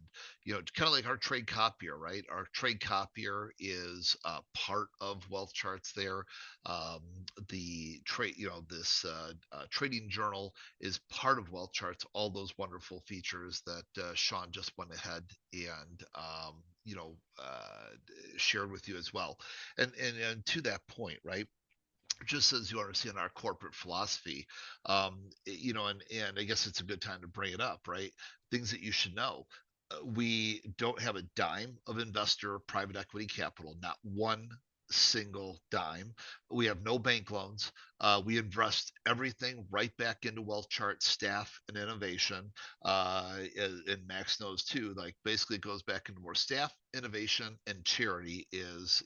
kind of like our trade copier, right? Our trade copier is part of Wealth Charts there. Um, the trade, this trading journal is part of Wealth Charts. All those wonderful features that Sean just went ahead and shared with you as well. And to that point, right? Just as you understand our corporate philosophy, and I guess it's a good time to bring it up, right? Things that you should know. We don't have a dime of investor private equity capital, not one single dime. We have no bank loans. We invest everything right back into Wealth Chart staff and innovation. And Max knows too, like basically it goes back into more staff, innovation, and charity is,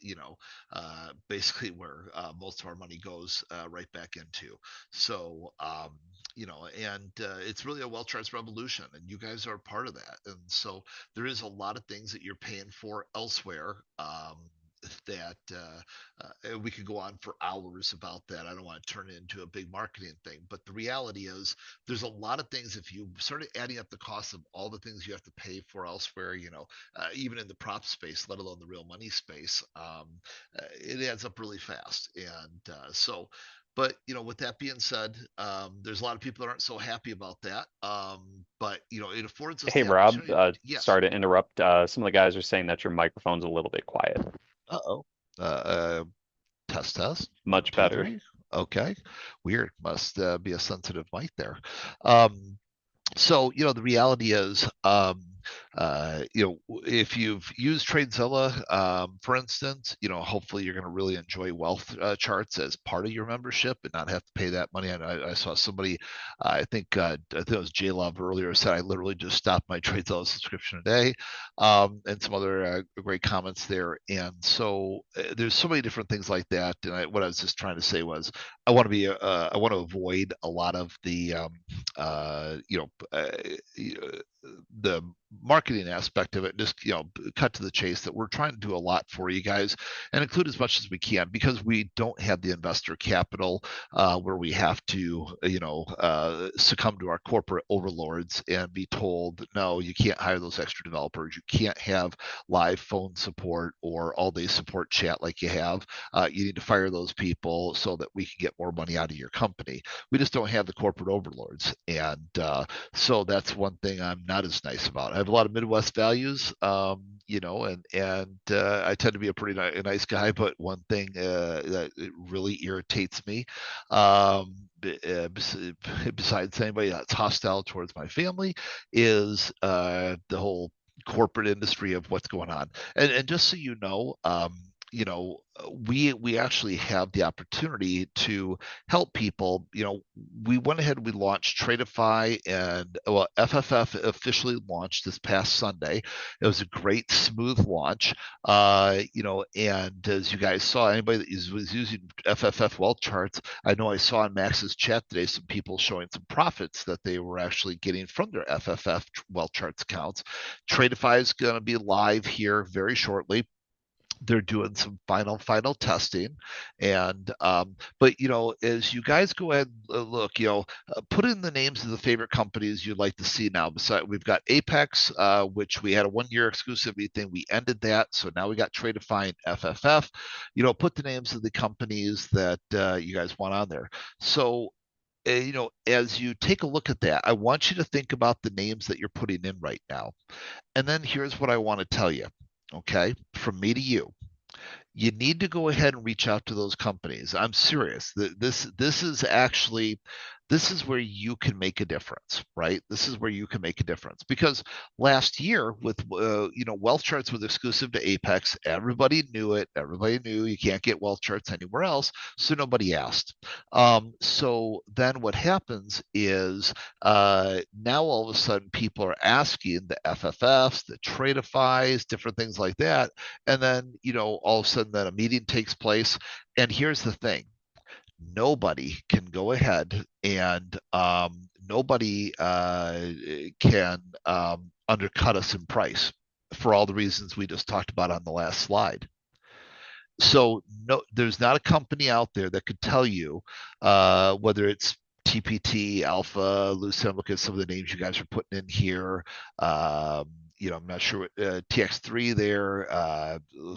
basically where most of our money goes right back into. So, and it's really a Wealth Charts revolution, and you guys are part of that. And so there is a lot of things that you're paying for elsewhere. That we could go on for hours about that. I don't want to turn it into a big marketing thing, but the reality is there's a lot of things. If you started adding up the cost of all the things you have to pay for elsewhere, even in the prop space, let alone the real money space, it adds up really fast. And but with that being said, there's a lot of people that aren't so happy about that. But it affords us Hey, the Rob, opportunity. Yes. sorry to interrupt. Some of the guys are saying that your microphone's a little bit quiet. Uh-oh. Uh, Test, test. One, Much two, better. three. Okay. Weird. Must be a sensitive mic there. So, the reality is, if you've used TradeZilla, for instance, hopefully you're going to really enjoy Wealth Charts as part of your membership and not have to pay that money. And I saw somebody, I think it was J Love earlier, said I literally just stopped my TradeZilla subscription today, and some other great comments there. And so there's so many different things like that. And what I was just trying to say was I want to avoid a lot of the the marketing aspect of it. Just cut to the chase that we're trying to do a lot for you guys and include as much as we can, because we don't have the investor capital where we have to succumb to our corporate overlords and be told, no, you can't hire those extra developers, you can't have live phone support or all day support chat like you have. You need to fire those people so that we can get more money out of your company. We just don't have the corporate overlords. And so that's one thing I'm not as nice about. I have a lot of Midwest values, and I tend to be a pretty nice guy. But one thing that it really irritates me, besides anybody that's hostile towards my family, is the whole corporate industry of what's going on. And just so you know, we actually have the opportunity to help people. We went ahead and we launched Tradeify, and FFF officially launched this past Sunday. It was a great, smooth launch. And as you guys saw, anybody that was using FFF Wealth Charts, I know I saw in Max's chat today some people showing some profits that they were actually getting from their FFF Wealth Charts accounts. Tradeify is going to be live here very shortly. They're doing some final testing, and but as you guys go ahead and look, put in the names of the favorite companies you'd like to see now. Besides, we've got Apex, which we had a 1 year exclusivity thing, we ended that, so now we got Tradeify and FFF. Put the names of the companies that you guys want on there. So as you take a look at that, I want you to think about the names that you're putting in right now. And then here's what I want to tell you, okay, from me to you. You need to go ahead and reach out to those companies. I'm serious. This is where you can make a difference, right? This is where you can make a difference, because last year with Wealth Charts was exclusive to Apex. Everybody knew it. Everybody knew you can't get Wealth Charts anywhere else, so nobody asked. So then what happens is now all of a sudden people are asking the FFFs, the Tradeifys, different things like that, and then all of a sudden then a meeting takes place. And here's the thing: nobody can go ahead and nobody can undercut us in price for all the reasons we just talked about on the last slide. So no, there's not a company out there that could tell you whether it's TPT, Alpha, Lucid. Look at some of the names you guys are putting in here. I'm not sure what TX3 there.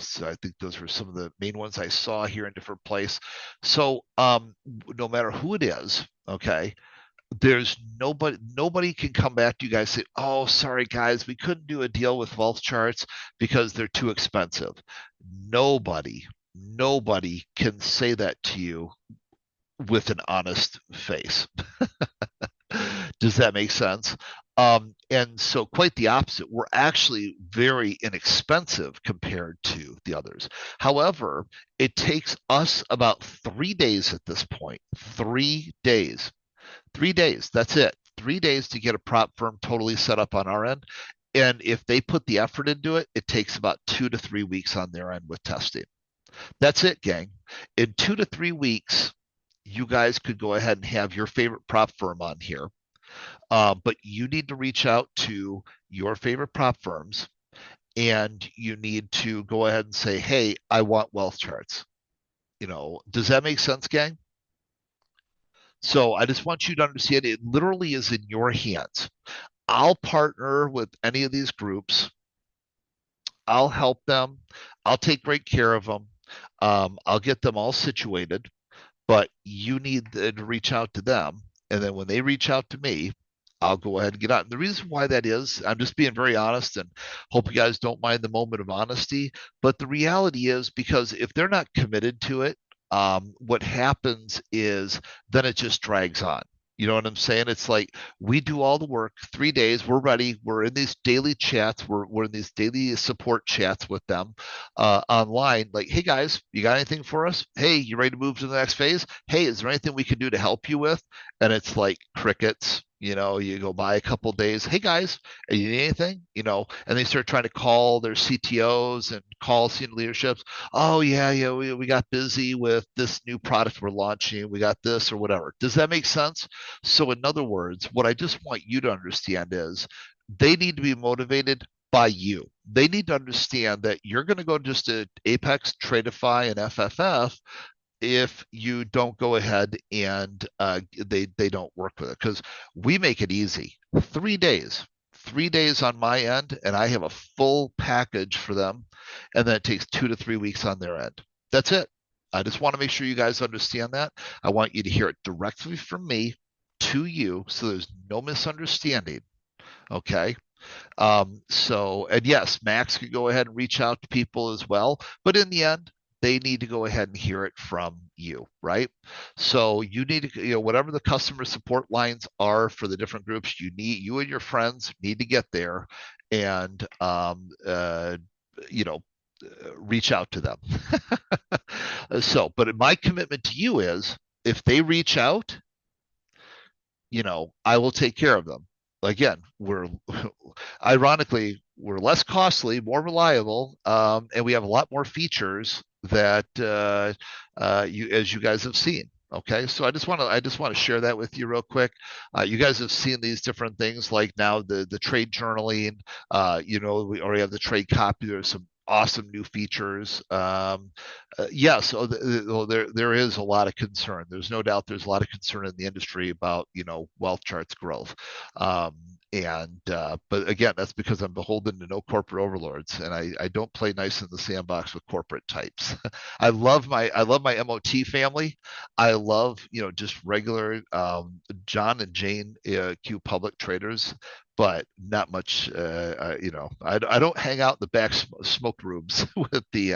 So I think those were some of the main ones I saw here in different place. So no matter who it is, okay, there's nobody can come back to you guys and say, oh, sorry guys, we couldn't do a deal with Wealth Charts because they're too expensive. Nobody can say that to you with an honest face. Does that make sense? And so quite the opposite. We're actually very inexpensive compared to the others. However, it takes us about 3 days at this point. 3 days. 3 days. That's it. 3 days to get a prop firm totally set up on our end. And if they put the effort into it, it takes about 2 to 3 weeks on their end with testing. That's it, gang. In 2 to 3 weeks, you guys could go ahead and have your favorite prop firm on here. But you need to reach out to your favorite prop firms, and you need to go ahead and say, hey, I want Wealth Charts. Does that make sense, gang? So I just want you to understand it literally is in your hands. I'll partner with any of these groups. I'll help them. I'll take great care of them. I'll get them all situated, but you need to reach out to them. And then when they reach out to me, I'll go ahead and get out. And the reason why that is, I'm just being very honest, and hope you guys don't mind the moment of honesty. But the reality is, because if they're not committed to it, what happens is then it just drags on. You know what I'm saying? It's like we do all the work, 3 days, we're ready. We're in these daily chats, we're in these daily support chats with them online. Like, hey guys, you got anything for us? Hey, you ready to move to the next phase? Hey, is there anything we can do to help you with? And it's like crickets. You know, you go by a couple days. Hey guys, you need anything? You know, and they start trying to call their CTOs and call senior leaderships. Oh yeah, we got busy with this new product we're launching. We got this or whatever. Does that make sense? So, in other words, what I just want you to understand is they need to be motivated by you. They need to understand that you're going to go just to Apex, Tradeify, and FFF if you don't go ahead and they don't work with it, because we make it easy. 3 days. 3 days on my end, and I have a full package for them, and then it takes 2 to 3 weeks on their end. That's it. I just want to make sure you guys understand that. I want you to hear it directly from me to you, so there's no misunderstanding. Okay. So, and yes, Max could go ahead and reach out to people as well, but in the end, they need to go ahead and hear it from you, right? So you need to, whatever the customer support lines are for the different groups, you and your friends need to get there and, you know, reach out to them. So, but my commitment to you is if they reach out, I will take care of them. Again, we're ironically we're less costly, more reliable, and we have a lot more features that you guys have seen. Okay, so I just want to share that with you real quick. You guys have seen these different things like now the trade journaling. We already have the trade copy. There's some awesome new features. Yes, there is a lot of concern. There's no doubt there's a lot of concern in the industry about WealthCharts growth. But again, that's because I'm beholden to no corporate overlords, and I don't play nice in the sandbox with corporate types. I love my MOT family. I love just regular John and Jane Q public traders, but not much. I don't hang out in the back smoke rooms with the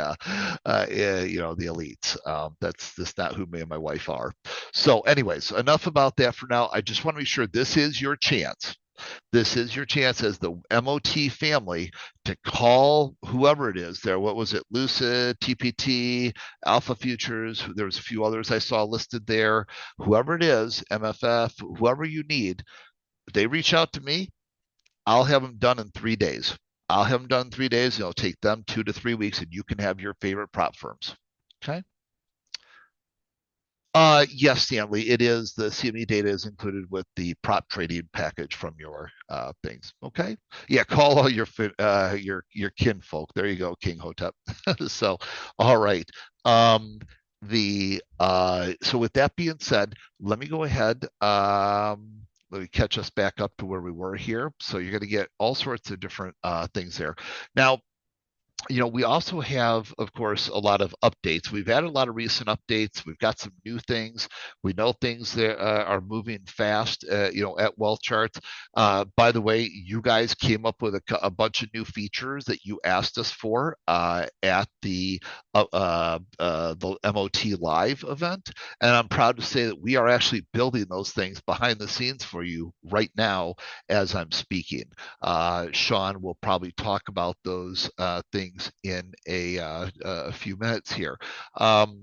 elites. That's just not who me and my wife are. So, anyways, enough about that for now. I just want to make sure this is your chance. This is your chance as the MOT family to call whoever it is there. What was it? Lucid, TPT, Alpha Futures. There was a few others I saw listed there. Whoever it is, MFF, whoever you need, they reach out to me. I'll have them done in 3 days. I'll have them done in 3 days. It'll take them 2 to 3 weeks, and you can have your favorite prop firms. Okay. Yes, Stanley, it is. The CME data is included with the prop trading package from your things. Okay. Yeah, call all your kinfolk. There you go, King Hotep. So, all right. So with that being said, let me go ahead. Let me catch us back up to where we were here. So you're going to get all sorts of different things there. Now, we also have, of course, a lot of updates. We've had a lot of recent updates. We've got some new things. We know things that are moving fast, at WealthCharts. By the way, you guys came up with a bunch of new features that you asked us for at the MOT Live event. And I'm proud to say that we are actually building those things behind the scenes for you right now as I'm speaking. Sean will probably talk about those things in a few minutes here. So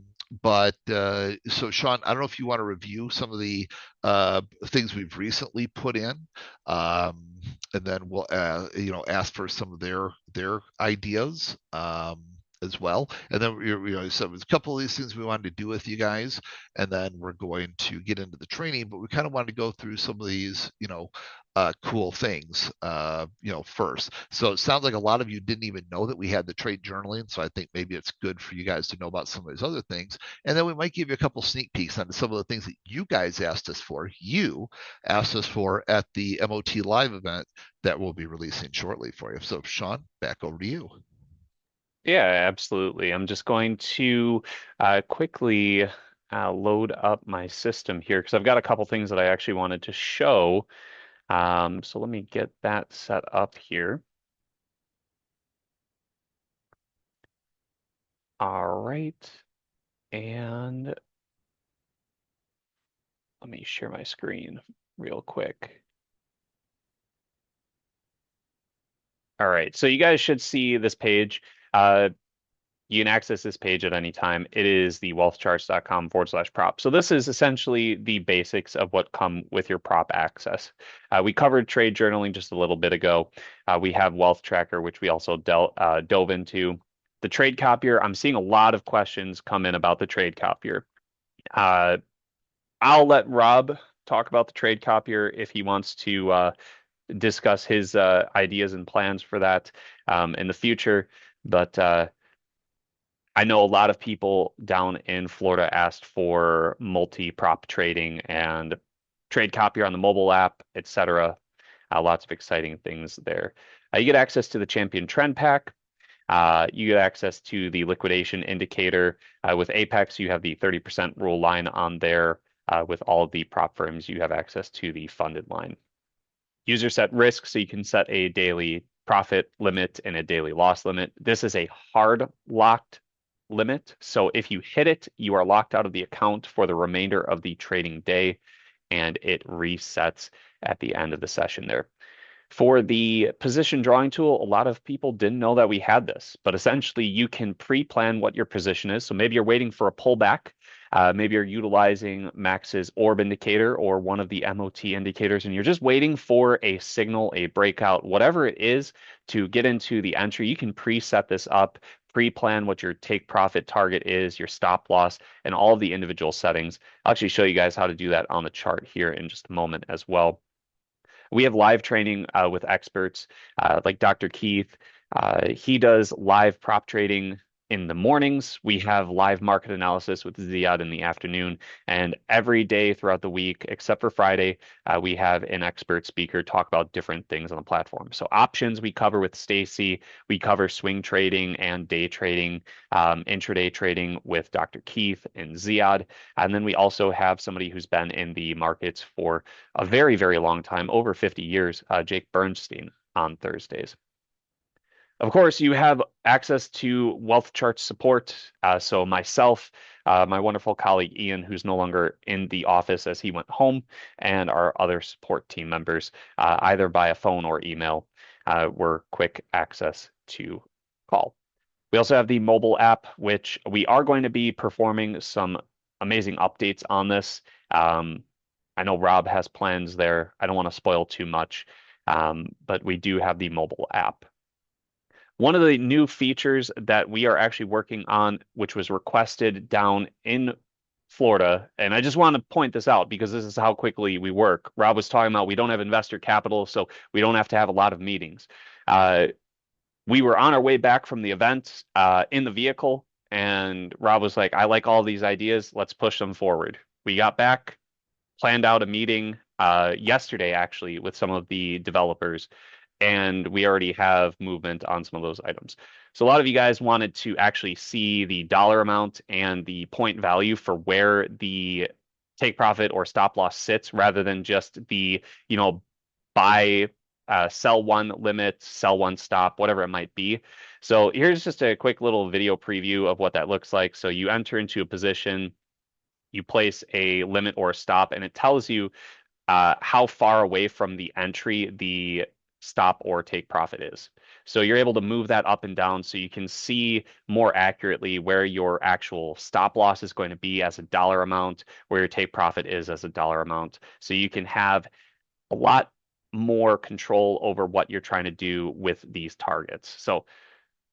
Sean, I don't know if you want to review some of the things we've recently put in, and then we'll ask for some of their ideas. As well, and then so there's a couple of these things we wanted to do with you guys, and then we're going to get into the training. But we kind of wanted to go through some of these, cool things, first. So it sounds like a lot of you didn't even know that we had the trade journaling. So I think maybe it's good for you guys to know about some of these other things. And then we might give you a couple sneak peeks on some of the things that you guys asked us for. You asked us for at the MOT Live event that we'll be releasing shortly for you. So Sean, back over to you. Yeah, absolutely. I'm just going to quickly load up my system here because I've got a couple things that I actually wanted to show. So let me get that set up here. All right. And Let me share my screen real quick. All right, so you guys should see this page. You can access this page at any time. It is the wealthcharts.com/prop. So this is essentially the basics of what come with your prop access. We covered trade journaling just a little bit ago. We have Wealth Tracker, which we also dove into. The trade copier, I'm seeing a lot of questions come in about the trade copier. I'll let Rob talk about the trade copier if he wants to discuss his ideas and plans for that in the future. But I know a lot of people down in Florida asked for multi-prop trading and trade copier on the mobile app, etc. Lots of exciting things there. You get access to the Champion Trend Pack. You get access to the liquidation indicator. With Apex, you have the 30% rule line on there. With all of the prop firms, you have access to the funded line. User set risk, so you can set a daily profit limit and a daily loss limit. This is a hard locked limit. So if you hit it, you are locked out of the account for the remainder of the trading day, and it resets at the end of the session there. For the position drawing tool, a lot of people didn't know that we had this, but essentially you can pre-plan what your position is. So maybe you're waiting for a pullback. Maybe you're utilizing Max's orb indicator or one of the MOT indicators, and you're just waiting for a signal, a breakout, whatever it is to get into the entry. You can preset this up, pre-plan what your take profit target is, your stop loss, and all of the individual settings. I'll actually show you guys how to do that on the chart here in just a moment as well. We have live training with experts like Dr. Keith. He does live prop trading in the mornings. We have live market analysis with Ziad in the afternoon. And every day throughout the week, except for Friday, we have an expert speaker talk about different things on the platform. So options we cover with Stacy. We cover swing trading and day trading, intraday trading with Dr. Keith and Ziad. And then we also have somebody who's been in the markets for a very, very long time, over 50 years, Jake Bernstein, on Thursdays. Of course, you have access to WealthCharts support. So myself, my wonderful colleague Ian, who's no longer in the office as he went home, and our other support team members, either by phone or email, were quick access to call. We also have the mobile app, which we are going to be performing some amazing updates on this. I know Rob has plans there. I don't want to spoil too much, but we do have the mobile app. One of the new features that we are actually working on, which was requested down in Florida, and I just want to point this out because this is how quickly we work. Rob was talking about we don't have investor capital, so we don't have to have a lot of meetings. We were on our way back from the event in the vehicle, and Rob was like, I like all these ideas. Let's push them forward. We got back, planned out a meeting yesterday, actually, with some of the developers, and we already have movement on some of those items. So a lot of you guys wanted to actually see the dollar amount and the point value for where the take profit or stop loss sits rather than just the, buy, sell one limit, sell one stop, whatever it might be. So here's just a quick little video preview of what that looks like. So you enter into a position, you place a limit or a stop, and it tells you how far away from the entry the stop or take profit is. So you're able to move that up and down so you can see more accurately where your actual stop loss is going to be as a dollar amount, where your take profit is as a dollar amount. So you can have a lot more control over what you're trying to do with these targets. So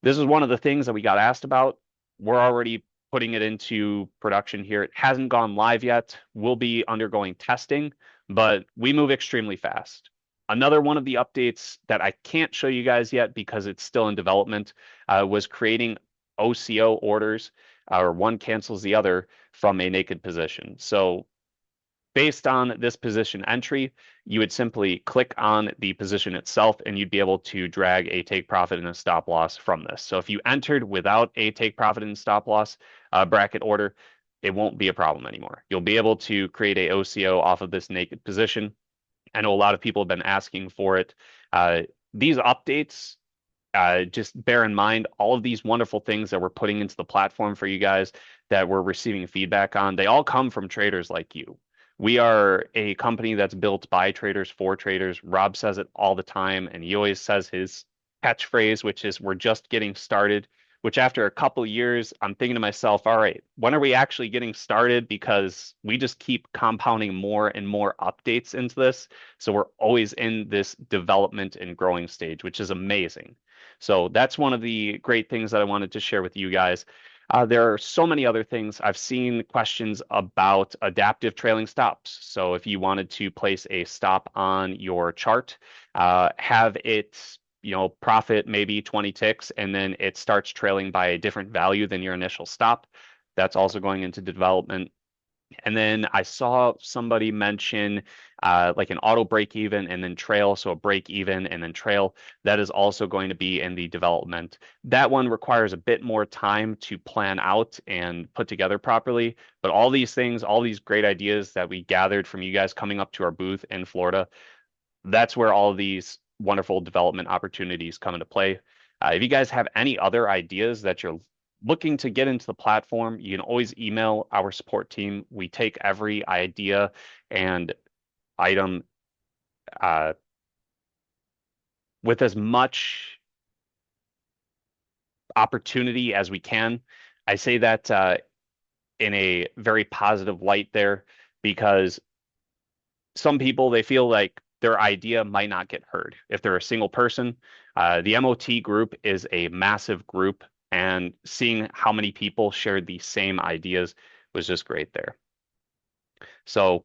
this is one of the things that we got asked about. We're already putting it into production here. It hasn't gone live yet. We'll be undergoing testing, but we move extremely fast. Another one of the updates that I can't show you guys yet because it's still in development was creating OCO orders, or one cancels the other from a naked position. So based on this position entry, you would simply click on the position itself and you'd be able to drag a take profit and a stop loss from this. So if you entered without a take profit and stop loss bracket order, it won't be a problem anymore. You'll be able to create a OCO off of this naked position. I know a lot of people have been asking for it. These updates, just bear in mind all of these wonderful things that we're putting into the platform for you guys that we're receiving feedback on. They all come from traders like you. We are a company that's built by traders for traders. Rob says it all the time, and he always says his catchphrase, which is "We're just getting started." Which after a couple years, I'm thinking to myself, all right, when are we actually getting started? Because we just keep compounding more and more updates into this. So we're always in this development and growing stage, which is amazing. So that's one of the great things that I wanted to share with you guys. There are so many other things. I've seen questions about adaptive trailing stops. So if you wanted to place a stop on your chart, have it, profit maybe 20 ticks, and then it starts trailing by a different value than your initial stop. That's also going into development. And then I saw somebody mention like an auto break even and then trail. So a break even and then trail. That is also going to be in the development. That one requires a bit more time to plan out and put together properly. But all these things, all these great ideas that we gathered from you guys coming up to our booth in Florida, that's where all of these wonderful development opportunities come into play. If you guys have any other ideas that you're looking to get into the platform, you can always email our support team. We take every idea and item uh, with as much opportunity as we can. I say that in a very positive light there, because some people, they feel like their idea might not get heard if they're a single person. The MOT group is a massive group, and seeing how many people shared the same ideas was just great there. So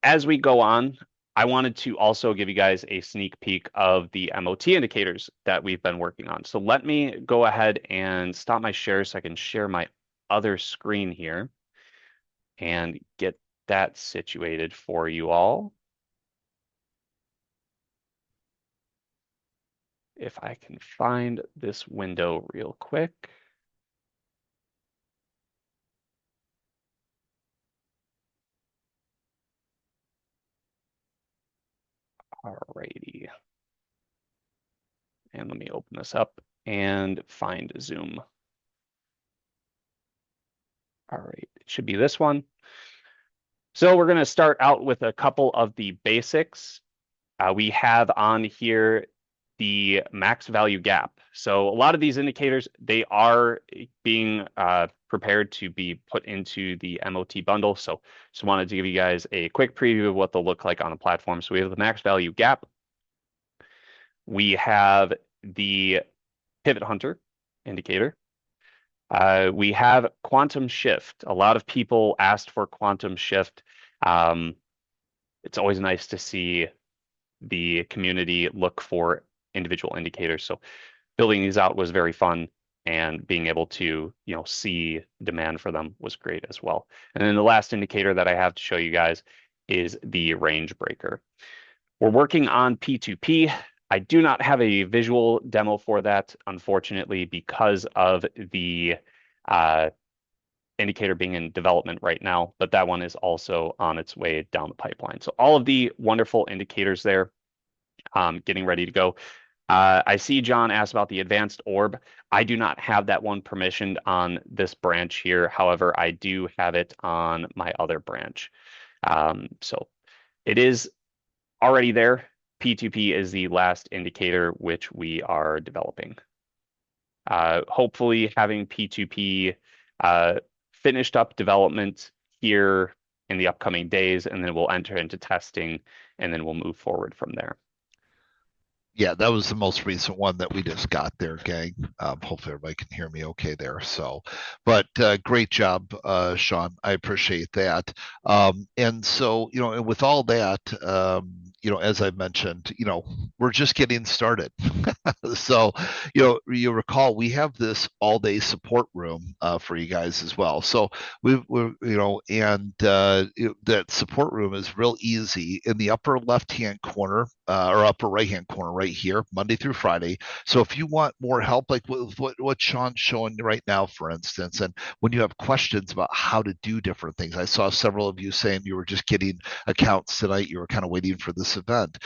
as we go on, I wanted to also give you guys a sneak peek of the MOT indicators that we've been working on. So let me go ahead and stop my share so I can share my other screen here and get that situated for you all. If I can find this window real quick. Alrighty. And let me open this up and find Zoom. All right, it should be this one. So we're going to start out with a couple of the basics. We have on here the max value gap. So a lot of these indicators, they are being prepared to be put into the MOT bundle. So just wanted to give you guys a quick preview of what they'll look like on the platform. So we have the max value gap. We have the pivot hunter indicator. We have quantum shift. A lot of people asked for quantum shift. It's always nice to see the community look for individual indicators. So building these out was very fun, and being able to, see demand for them was great as well. And then the last indicator that I have to show you guys is the range breaker. We're working on P2P. I do not have a visual demo for that, unfortunately, because of the indicator being in development right now, but that one is also on its way down the pipeline. So all of the wonderful indicators there, getting ready to go. I see John asked about the advanced orb. I do not have that one permissioned on this branch here. However, I do have it on my other branch. So it is already there. P2P is the last indicator which we are developing. Hopefully having P2P finished up development here in the upcoming days, and then we'll enter into testing, and then we'll move forward from there. Yeah, that was the most recent one that we just got there, gang. Hopefully everybody can hear me okay there. So, but great job, Sean. I appreciate that. And so, and with all that, as I mentioned, we're just getting started. So, you recall we have this all-day support room for you guys as well. So that support room is real easy. In the upper left-hand corner, or upper right hand corner right here, Monday through Friday. So if you want more help, like what Sean's showing right now, for instance, and when you have questions about how to do different things, I saw several of you saying you were just getting accounts tonight, you were kind of waiting for this event.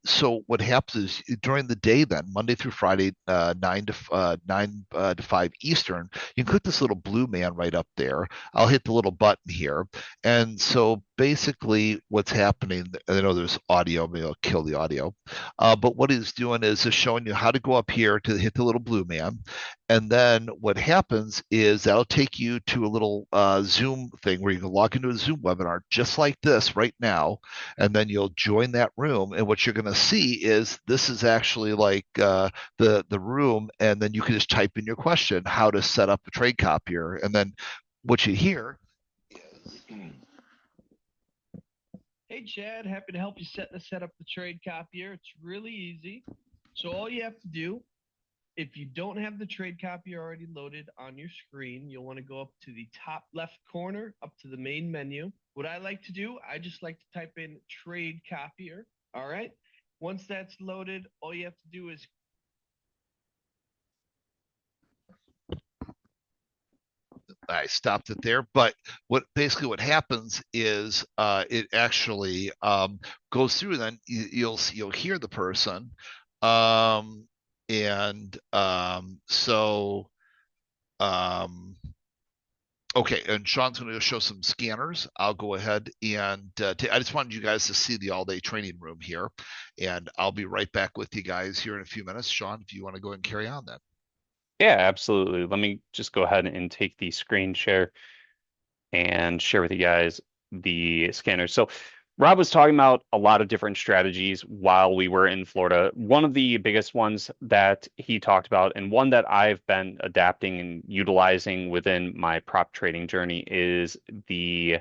So what happens is during the day, then Monday through Friday, 9 to 5 Eastern, you can click this little blue man right up there. I'll hit the little button here, and so basically what's happening, I know there's audio, maybe I'll kill the audio, but what it's doing is just showing you how to go up here to hit the little blue man. And then what happens is that'll take you to a little Zoom thing where you can log into a Zoom webinar just like this right now. And then you'll join that room. And what you're going to see is this is actually like the room. And then you can just type in your question, how to set up a trade copier. And then what you hear is, hey, Chad, happy to help you set up the trade copier. It's really easy. So all you have to do, if you don't have the trade copier already loaded on your screen, you'll want to go up to the top left corner, up to the main menu. What I like to do, I just like to type in trade copier. All right. Once that's loaded, all you have to do is I stopped it there. But what happens is it actually goes through. And then you'll hear the person, and so okay. And Sean's going to show some scanners. I'll go ahead and I just wanted you guys to see the all-day training room here, and I'll be right back with you guys here in a few minutes. Sean, if you want to go ahead and carry on then. Yeah, absolutely. Let me just go ahead and take the screen share and share with you guys the scanner. So Rob was talking about a lot of different strategies while we were in Florida. One of the biggest ones that he talked about, and one that I've been adapting and utilizing within my prop trading journey, is the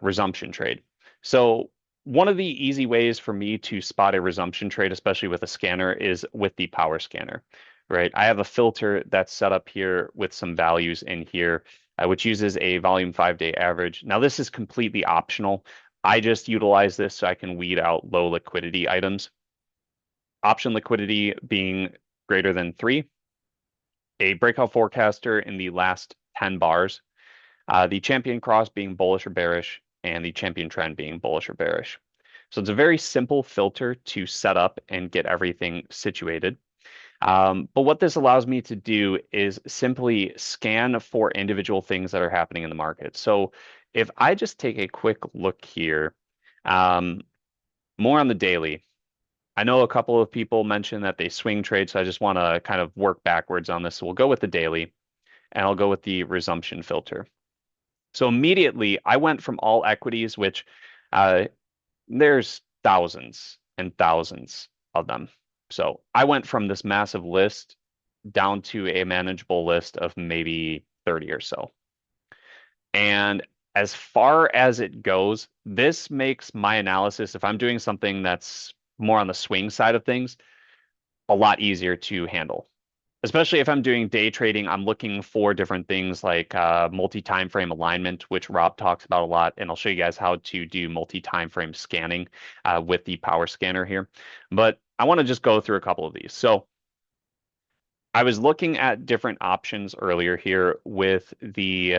resumption trade. So one of the easy ways for me to spot a resumption trade, especially with a scanner, is with the power scanner, right? I have a filter that's set up here with some values in here, which uses a volume 5-day average. Now, this is completely optional. I just utilize this so I can weed out low liquidity items. Option liquidity being greater than 3, a breakout forecaster in the last 10 bars, the champion cross being bullish or bearish, and the champion trend being bullish or bearish. So it's a very simple filter to set up and get everything situated. But what this allows me to do is simply scan for individual things that are happening in the market. So if I just take a quick look here, more on the daily, I know a couple of people mentioned that they swing trade, so I just want to kind of work backwards on this. So we'll go with the daily, and I'll go with the resumption filter. So immediately I went from all equities, which there's thousands and thousands of them. So I went from this massive list down to a manageable list of maybe 30 or so. And as far as it goes, this makes my analysis, if I'm doing something that's more on the swing side of things, a lot easier to handle. Especially if I'm doing day trading, I'm looking for different things like multi-timeframe alignment, which Rob talks about a lot, and I'll show you guys how to do multi-timeframe scanning with the power scanner here. But I want to just go through a couple of these. So I was looking at different options earlier here with the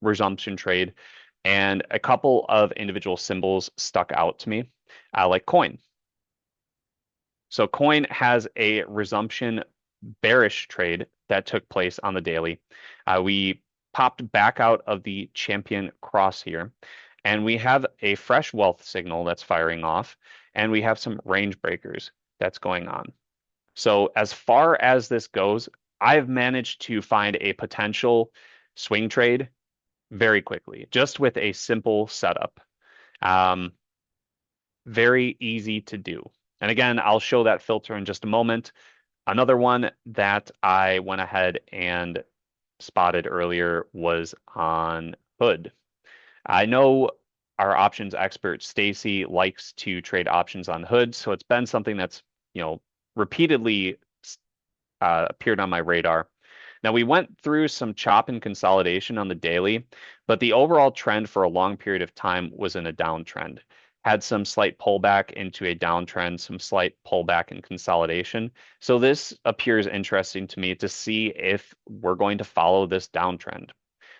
resumption trade, and a couple of individual symbols stuck out to me, like coin. So coin has a resumption bearish trade that took place on the daily. We popped back out of the champion cross here, and we have a fresh wealth signal that's firing off, and we have some range breakers that's going on. So as far as this goes, I've managed to find a potential swing trade very quickly, just with a simple setup. Very easy to do. And again, I'll show that filter in just a moment. Another one that I went ahead and spotted earlier was on Hood. I know our options expert, Stacy, likes to trade options on Hood, so it's been something that's, repeatedly appeared on my radar. Now, we went through some chop and consolidation on the daily, but the overall trend for a long period of time was in a downtrend. had some slight pullback into a downtrend, some slight pullback and consolidation. So this appears interesting to me to see if we're going to follow this downtrend.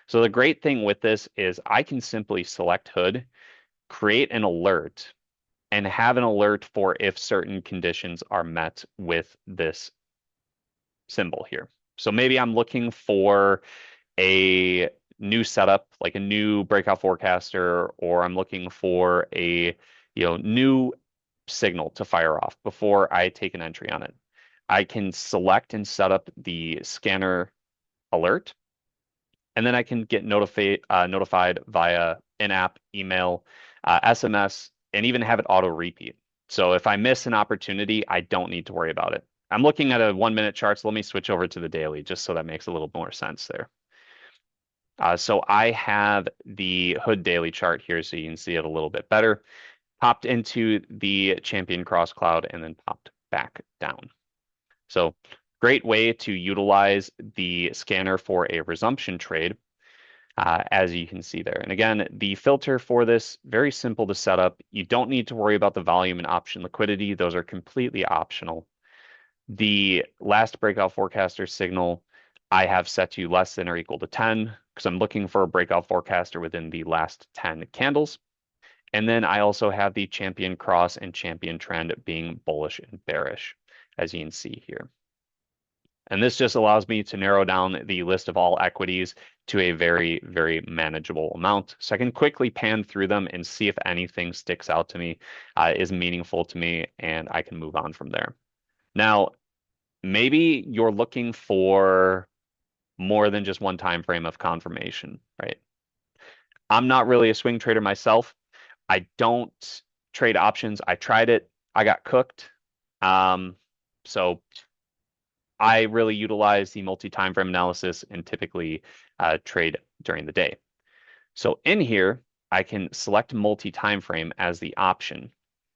So the great thing with this is I can simply select hood, create an alert, and have an alert for if certain conditions are met with this symbol here. So maybe I'm looking for a new setup, like a new breakout forecaster, or I'm looking for a new signal to fire off before I take an entry on it. I can select and set up the scanner alert, and then I can get notified via in-app, email, SMS, and even have it auto repeat. So if I miss an opportunity, I don't need to worry about it. I'm looking at a 1-minute chart, so let me switch over to the daily just so that makes a little more sense there. So I have the hood daily chart here so you can see it a little bit better. Popped into the champion cross cloud and then popped back down. So great way to utilize the scanner for a resumption trade, as you can see there. And again, the filter for this, very simple to set up. You don't need to worry about the volume and option liquidity. Those are completely optional. The last breakout forecaster signal I have set to less than or equal to 10 because I'm looking for a breakout forecaster within the last 10 candles. And then I also have the champion cross and champion trend being bullish and bearish, as you can see here. And this just allows me to narrow down the list of all equities to a very, very manageable amount. So I can quickly pan through them and see if anything sticks out to me, is meaningful to me, and I can move on from there. Now, maybe you're looking for more than just one time frame of confirmation, right? I'm not really a swing trader myself. I don't trade options. I tried it. I got cooked. So I really utilize the multi-time frame analysis and typically trade during the day. So in here, I can select multi-time frame as the option.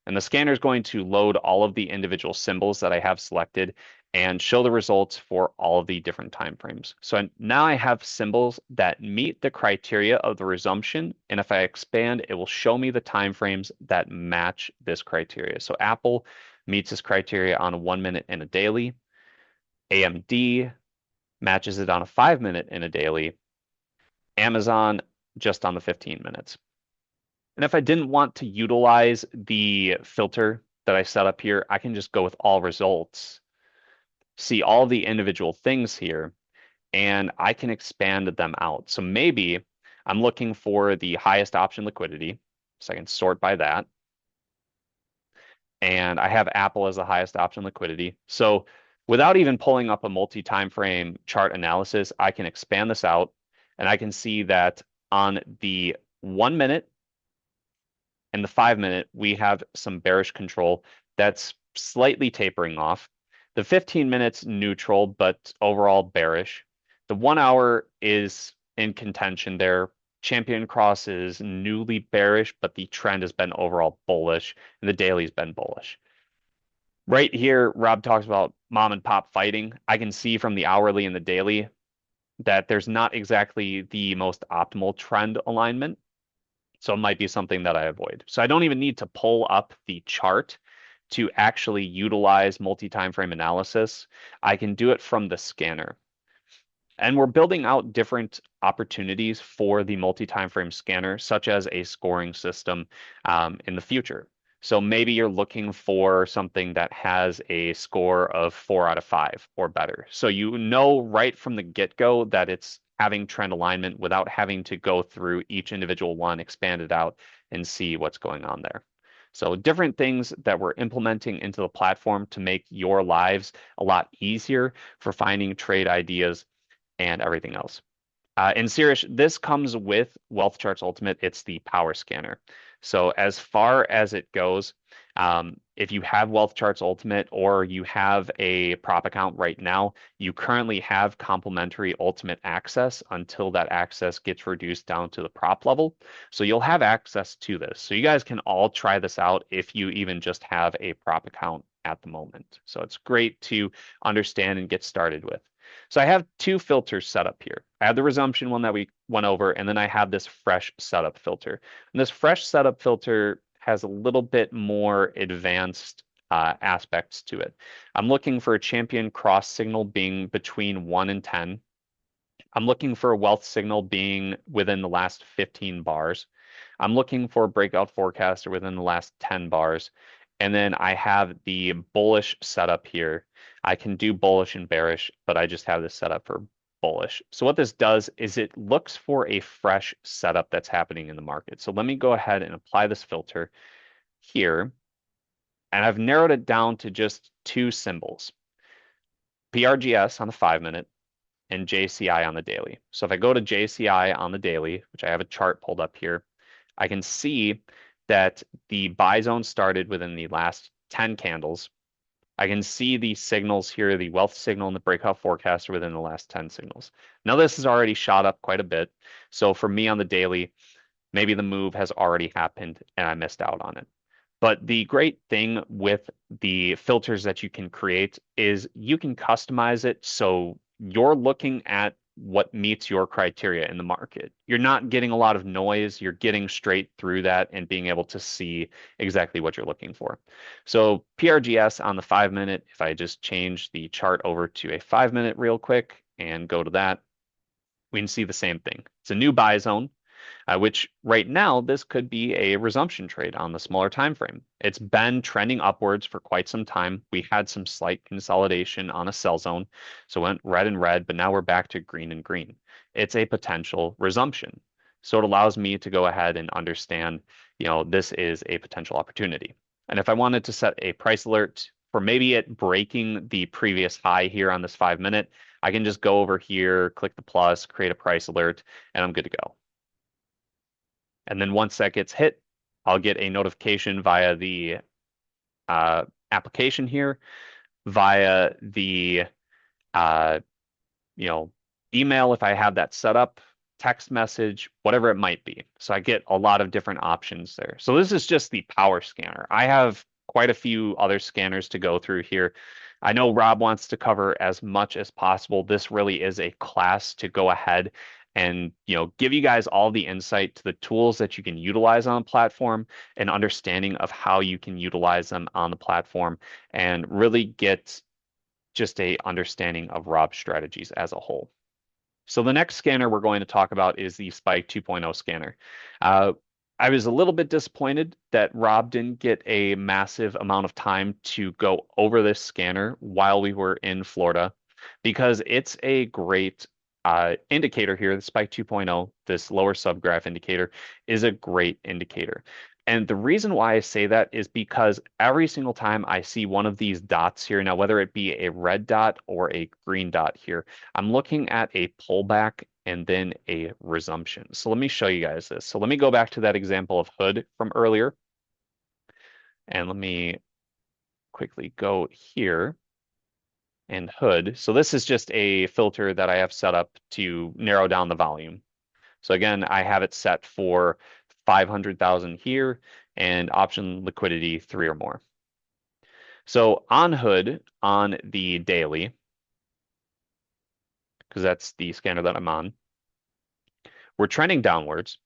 And the scanner is going to load all of the individual symbols that I have selected and show the results for all of the different time frames. So now I have symbols that meet the criteria of the resumption. And if I expand, it will show me the time frames that match this criteria. So Apple meets this criteria on a 1-minute and a daily. AMD matches it on a 5-minute and a daily. Amazon just on the 15 minutes. And if I didn't want to utilize the filter that I set up here, I can just go with all results, see all the individual things here, and I can expand them out. So maybe I'm looking for the highest option liquidity, so I can sort by that. And I have Apple as the highest option liquidity. So without even pulling up a multi-time frame chart analysis, I can expand this out, and I can see that on the 1-minute and the 5-minute, we have some bearish control that's slightly tapering off. The 15 minutes neutral, but overall bearish. The 1 hour is in contention there. Champion cross is newly bearish, but the trend has been overall bullish, and the daily's been bullish. Right here, Rob talks about mom and pop fighting. I can see from the hourly and the daily that there's not exactly the most optimal trend alignment. So it might be something that I avoid. So I don't even need to pull up the chart to actually utilize multi-time frame analysis. I can do it from the scanner. And we're building out different opportunities for the multi-time frame scanner, such as a scoring system in the future. So maybe you're looking for something that has a score of 4 out of 5 or better. So you know right from the get-go that it's having trend alignment without having to go through each individual one, expand it out, and see what's going on there. So different things that we're implementing into the platform to make your lives a lot easier for finding trade ideas and everything else. And Sirish, this comes with WealthCharts Ultimate. It's the power scanner. So as far as it goes, if you have WealthCharts Ultimate or you have a prop account right now, you currently have complimentary Ultimate access until that access gets reduced down to the prop level. So you'll have access to this. So you guys can all try this out if you even just have a prop account at the moment. So it's great to understand and get started with. So I have 2 filters set up here. I have the resumption one that we went over, and then I have this fresh setup filter. And this fresh setup filter has a little bit more advanced aspects to it. I'm looking for a champion cross signal being between 1 and 10. I'm looking for a wealth signal being within the last 15 bars. I'm looking for a breakout forecaster within the last 10 bars. And then I have the bullish setup here. I can do bullish and bearish, but I just have this set up for bullish. So what this does is it looks for a fresh setup that's happening in the market. So let me go ahead and apply this filter here. And I've narrowed it down to just two symbols, PRGS on the 5-minute and JCI on the daily. So if I go to JCI on the daily, which I have a chart pulled up here, I can see that the buy zone started within the last 10 candles. I can see the signals here, the wealth signal and the breakout forecast are within the last 10 signals. Now this has already shot up quite a bit. So for me on the daily, maybe the move has already happened and I missed out on it. But the great thing with the filters that you can create is you can customize it so you're looking at what meets your criteria in the market. You're not getting a lot of noise. You're getting straight through that and being able to see exactly what you're looking for. So PRGS on the 5-minute, if I just change the chart over to a 5-minute real quick and go to that, we can see the same thing. It's a new buy zone. Which right now, this could be a resumption trade on the smaller time frame. It's been trending upwards for quite some time. We had some slight consolidation on a sell zone, so went red and red, but now we're back to green and green. It's a potential resumption. So it allows me to go ahead and understand, this is a potential opportunity. And if I wanted to set a price alert for maybe it breaking the previous high here on this 5-minute, I can just go over here, click the plus, create a price alert, and I'm good to go. And then once that gets hit, I'll get a notification via the application here, via the email if I have that set up, text message, whatever it might be. So I get a lot of different options there. So this is just the power scanner. I have quite a few other scanners to go through here. I know Rob wants to cover as much as possible. This really is a class to go ahead and give you guys all the insight to the tools that you can utilize on the platform and understanding of how you can utilize them on the platform and really get just a understanding of Rob's strategies as a whole. So the next scanner we're going to talk about is the Spike 2.0 scanner. I was a little bit disappointed that Rob didn't get a massive amount of time to go over this scanner while we were in Florida, because it's a great indicator here. The Spike 2.0, this lower subgraph indicator, is a great indicator. And the reason why I say that is because every single time I see one of these dots here, now whether it be a red dot or a green dot here, I'm looking at a pullback and then a resumption. So let me show you guys this. So let me go back to that example of hood from earlier. And let me quickly go here and hood. So this is just a filter that I have set up to narrow down the volume. So again, I have it set for 500,000 here and option liquidity 3 or more. So on hood, on the daily, because that's the scanner that I'm on, we're trending downwards.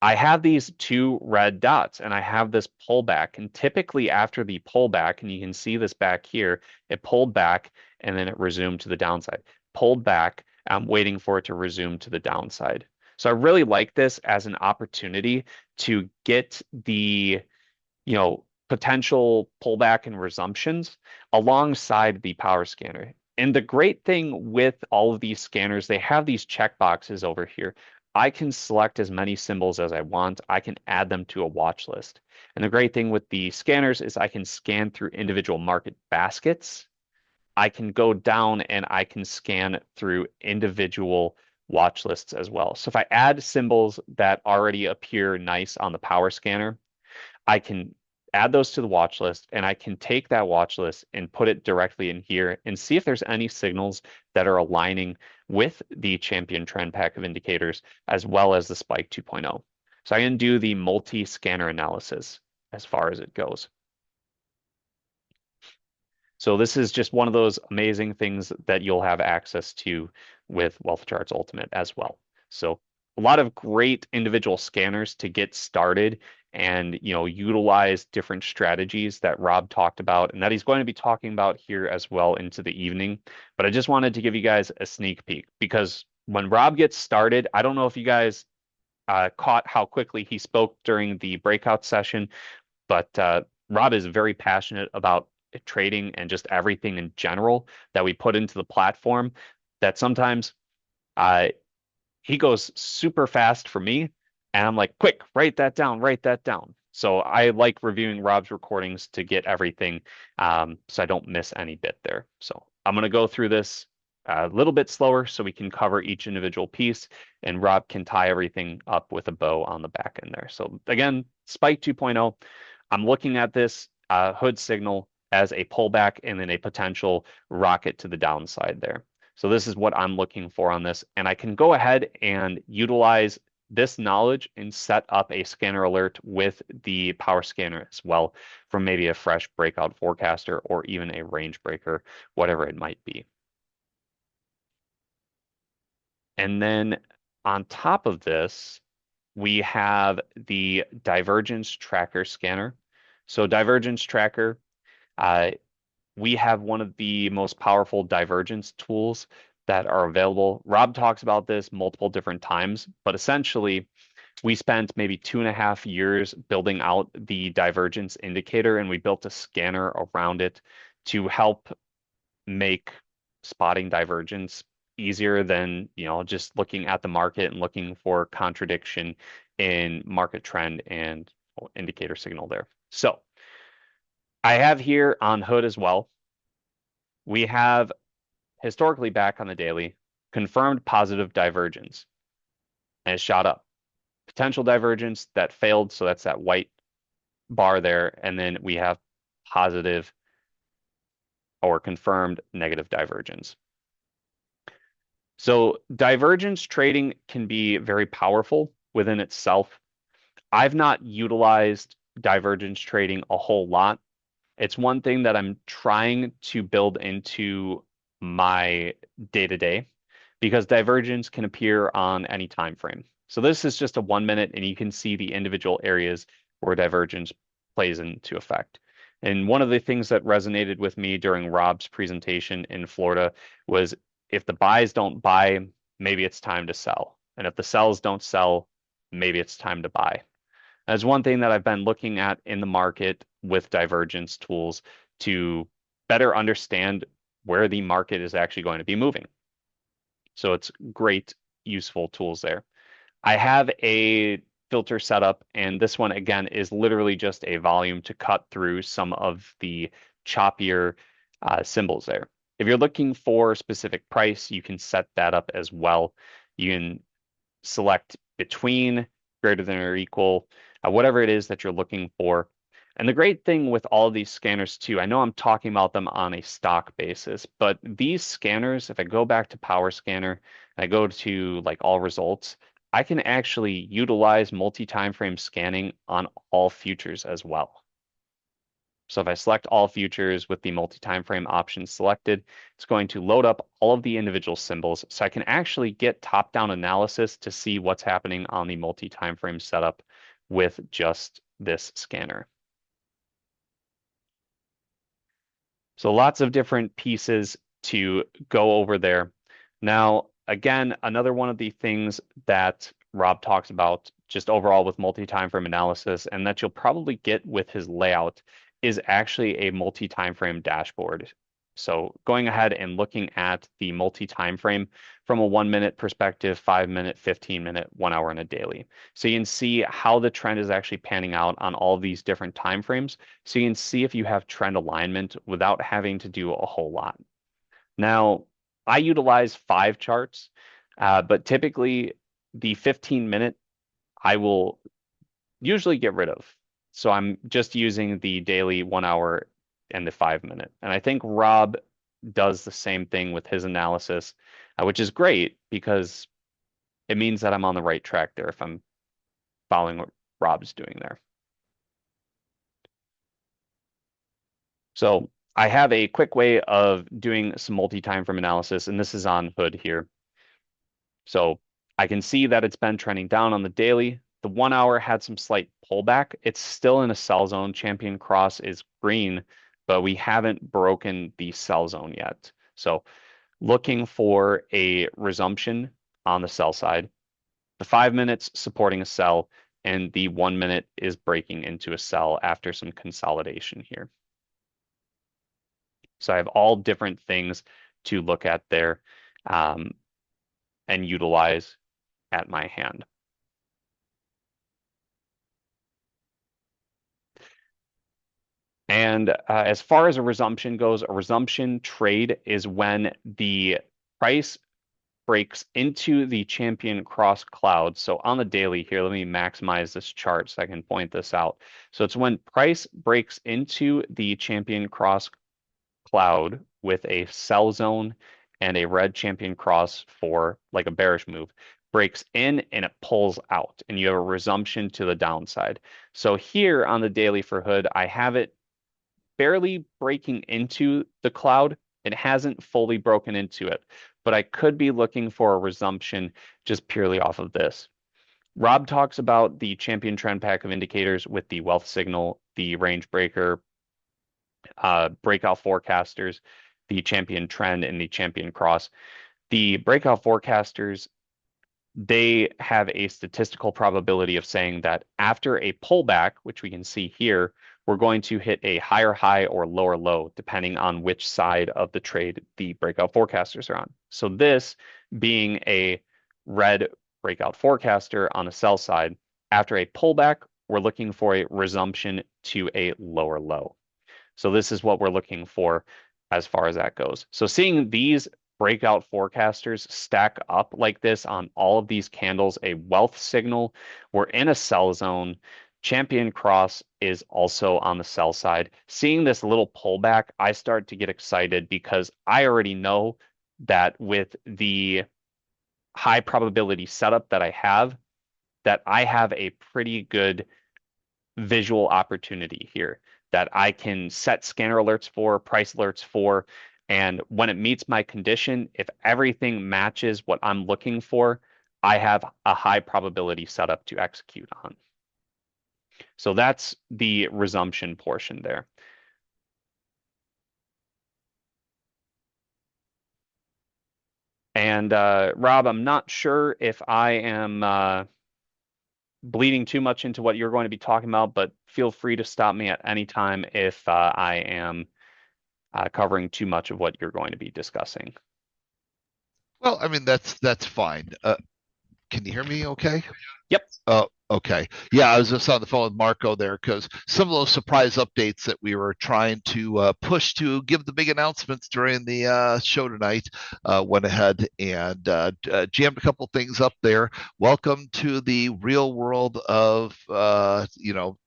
I have these 2 red dots and I have this pullback, and typically after the pullback, and you can see this back here, it pulled back and then it resumed to the downside. Pulled back, I'm waiting for it to resume to the downside. So I really like this as an opportunity to get the, potential pullback and resumptions alongside the power scanner. And the great thing with all of these scanners, they have these check boxes over here. I can select as many symbols as I want. I can add them to a watch list. And the great thing with the scanners is I can scan through individual market baskets. I can go down and I can scan through individual watch lists as well. So if I add symbols that already appear nice on the power scanner, I can add those to the watch list, and I can take that watch list and put it directly in here and see if there's any signals that are aligning with the champion trend pack of indicators as well as the Spike 2.0. So I can do the multi-scanner analysis as far as it goes. So this is just one of those amazing things that you'll have access to with WealthCharts Ultimate as well. So a lot of great individual scanners to get started and utilize different strategies that Rob talked about and that he's going to be talking about here as well into the evening. But I just wanted to give you guys a sneak peek, because when Rob gets started, I don't know if you guys caught how quickly he spoke during the breakout session, but Rob is very passionate about trading and just everything in general that we put into the platform, that sometimes uh, he goes super fast for me, and I'm like, quick, write that down, write that down. So I like reviewing Rob's recordings to get everything, so I don't miss any bit there. So I'm going to go through this a little bit slower so we can cover each individual piece, and Rob can tie everything up with a bow on the back end there. So again, Spike 2.0, I'm looking at this hood signal as a pullback and then a potential rocket to the downside there. So this is what I'm looking for on this. And I can go ahead and utilize this knowledge and set up a scanner alert with the power scanner as well, from maybe a fresh breakout forecaster or even a range breaker, whatever it might be. And then on top of this, we have the divergence tracker scanner. So divergence tracker, we have one of the most powerful divergence tools that are available. Rob talks about this multiple different times, but essentially we spent maybe 2.5 years building out the divergence indicator, and we built a scanner around it to help make spotting divergence easier than just looking at the market and looking for contradiction in market trend and indicator signal there. So I have here on hood as well, we have historically back on the daily confirmed positive divergence, and it shot up. Potential divergence that failed, so that's that white bar there, and then we have positive or confirmed negative divergence. So divergence trading can be very powerful within itself. I've not utilized divergence trading a whole lot. It's one thing that I'm trying to build into my day-to-day, because divergence can appear on any time frame. So this is just a 1 minute, and you can see the individual areas where divergence plays into effect. And one of the things that resonated with me during Rob's presentation in Florida was, if the buys don't buy, maybe it's time to sell. And if the sells don't sell, maybe it's time to buy. That's one thing that I've been looking at in the market with divergence tools to better understand where the market is actually going to be moving. So it's great, useful tools there. I have a filter set up, and this one again is literally just a volume to cut through some of the choppier symbols there. If you're looking for a specific price, you can set that up as well. You can select between, greater than or equal, whatever it is that you're looking for. And the great thing with all of these scanners too, I know I'm talking about them on a stock basis, but these scanners, if I go back to Power Scanner, and I go to like all results, I can actually utilize multi-time frame scanning on all futures as well. So if I select all futures with the multi-time frame option selected, it's going to load up all of the individual symbols. So I can actually get top-down analysis to see what's happening on the multi-time frame setup with just this scanner. So lots of different pieces to go over there. Now, again, another one of the things that Rob talks about just overall with multi-time frame analysis, and that you'll probably get with his layout, is actually a multi-time frame dashboard. So going ahead and looking at the multi-time frame from a 1 minute perspective, 5 minute, 15 minute, 1 hour, and a daily. So you can see how the trend is actually panning out on all these different time frames. So you can see if you have trend alignment without having to do a whole lot. Now, I utilize 5 charts, but typically the 15 minute I will usually get rid of. So I'm just using the daily 1 hour and the 5 minute. And I think Rob does the same thing with his analysis, which is great because it means that I'm on the right track there if I'm following what Rob's doing there. So I have a quick way of doing some multi-time frame analysis, and this is on hood here. So I can see that it's been trending down on the daily. The 1 hour had some slight pullback. It's still in a sell zone. Champion cross is green, but we haven't broken the sell zone yet. So looking for a resumption on the sell side. The 5 minutes supporting a sell, and the 1 minute is breaking into a sell after some consolidation here. So I have all different things to look at there and utilize at my hand. And as far as a resumption goes, a resumption trade is when the price breaks into the champion cross cloud. So on the daily here, let me maximize this chart so I can point this out. So it's when price breaks into the champion cross cloud with a sell zone and a red champion cross for like a bearish move, breaks in and it pulls out, and you have a resumption to the downside. So here on the daily for Hood, I have it barely breaking into the cloud. It hasn't fully broken into it, but I could be looking for a resumption just purely off of this. Rob talks about the champion trend pack of indicators with the wealth signal, the range breaker, breakout forecasters, the champion trend, and the champion cross. The breakout forecasters, they have a statistical probability of saying that after a pullback, which we can see here, we're going to hit a higher high or lower low, depending on which side of the trade the breakout forecasters are on. So this being a red breakout forecaster on the sell side, after a pullback, we're looking for a resumption to a lower low. So this is what we're looking for as far as that goes. So seeing these breakout forecasters stack up like this on all of these candles, a wealth signal, we're in a sell zone. Champion cross is also on the sell side. Seeing this little pullback, I start to get excited because I already know that with the high probability setup that I have a pretty good visual opportunity here that I can set scanner alerts for, price alerts for, and when it meets my condition, if everything matches what I'm looking for, I have a high probability setup to execute on. So that's the resumption portion there. And Rob, I'm not sure if I am bleeding too much into what you're going to be talking about, but feel free to stop me at any time if I am covering too much of what you're going to be discussing. Well, I mean, that's fine. Can you hear me okay? Yep. Oh, okay. Yeah, I was just on the phone with Marco there because some of those surprise updates that we were trying to push to give the big announcements during the show tonight went ahead and jammed a couple things up there. Welcome to the real world of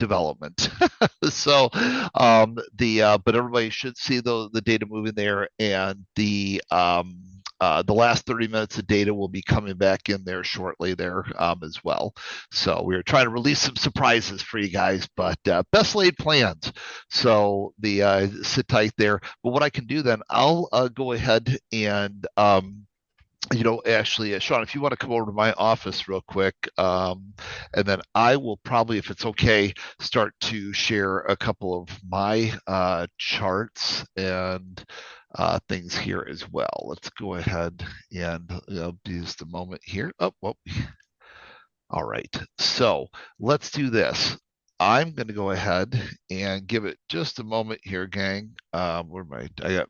development. So but everybody should see the data moving there, and the last 30 minutes of data will be coming back in there shortly there as well. So we were trying to release some surprises for you guys, but best laid plans. So sit tight there. But what I can do then, I'll go ahead and actually, Sean, if you want to come over to my office real quick, and then I will probably, if it's okay, start to share a couple of my charts and things here as well. Let's go ahead and just a moment here. Oh, well, all right. So let's do this. I'm going to go ahead and give it just a moment here, gang. I got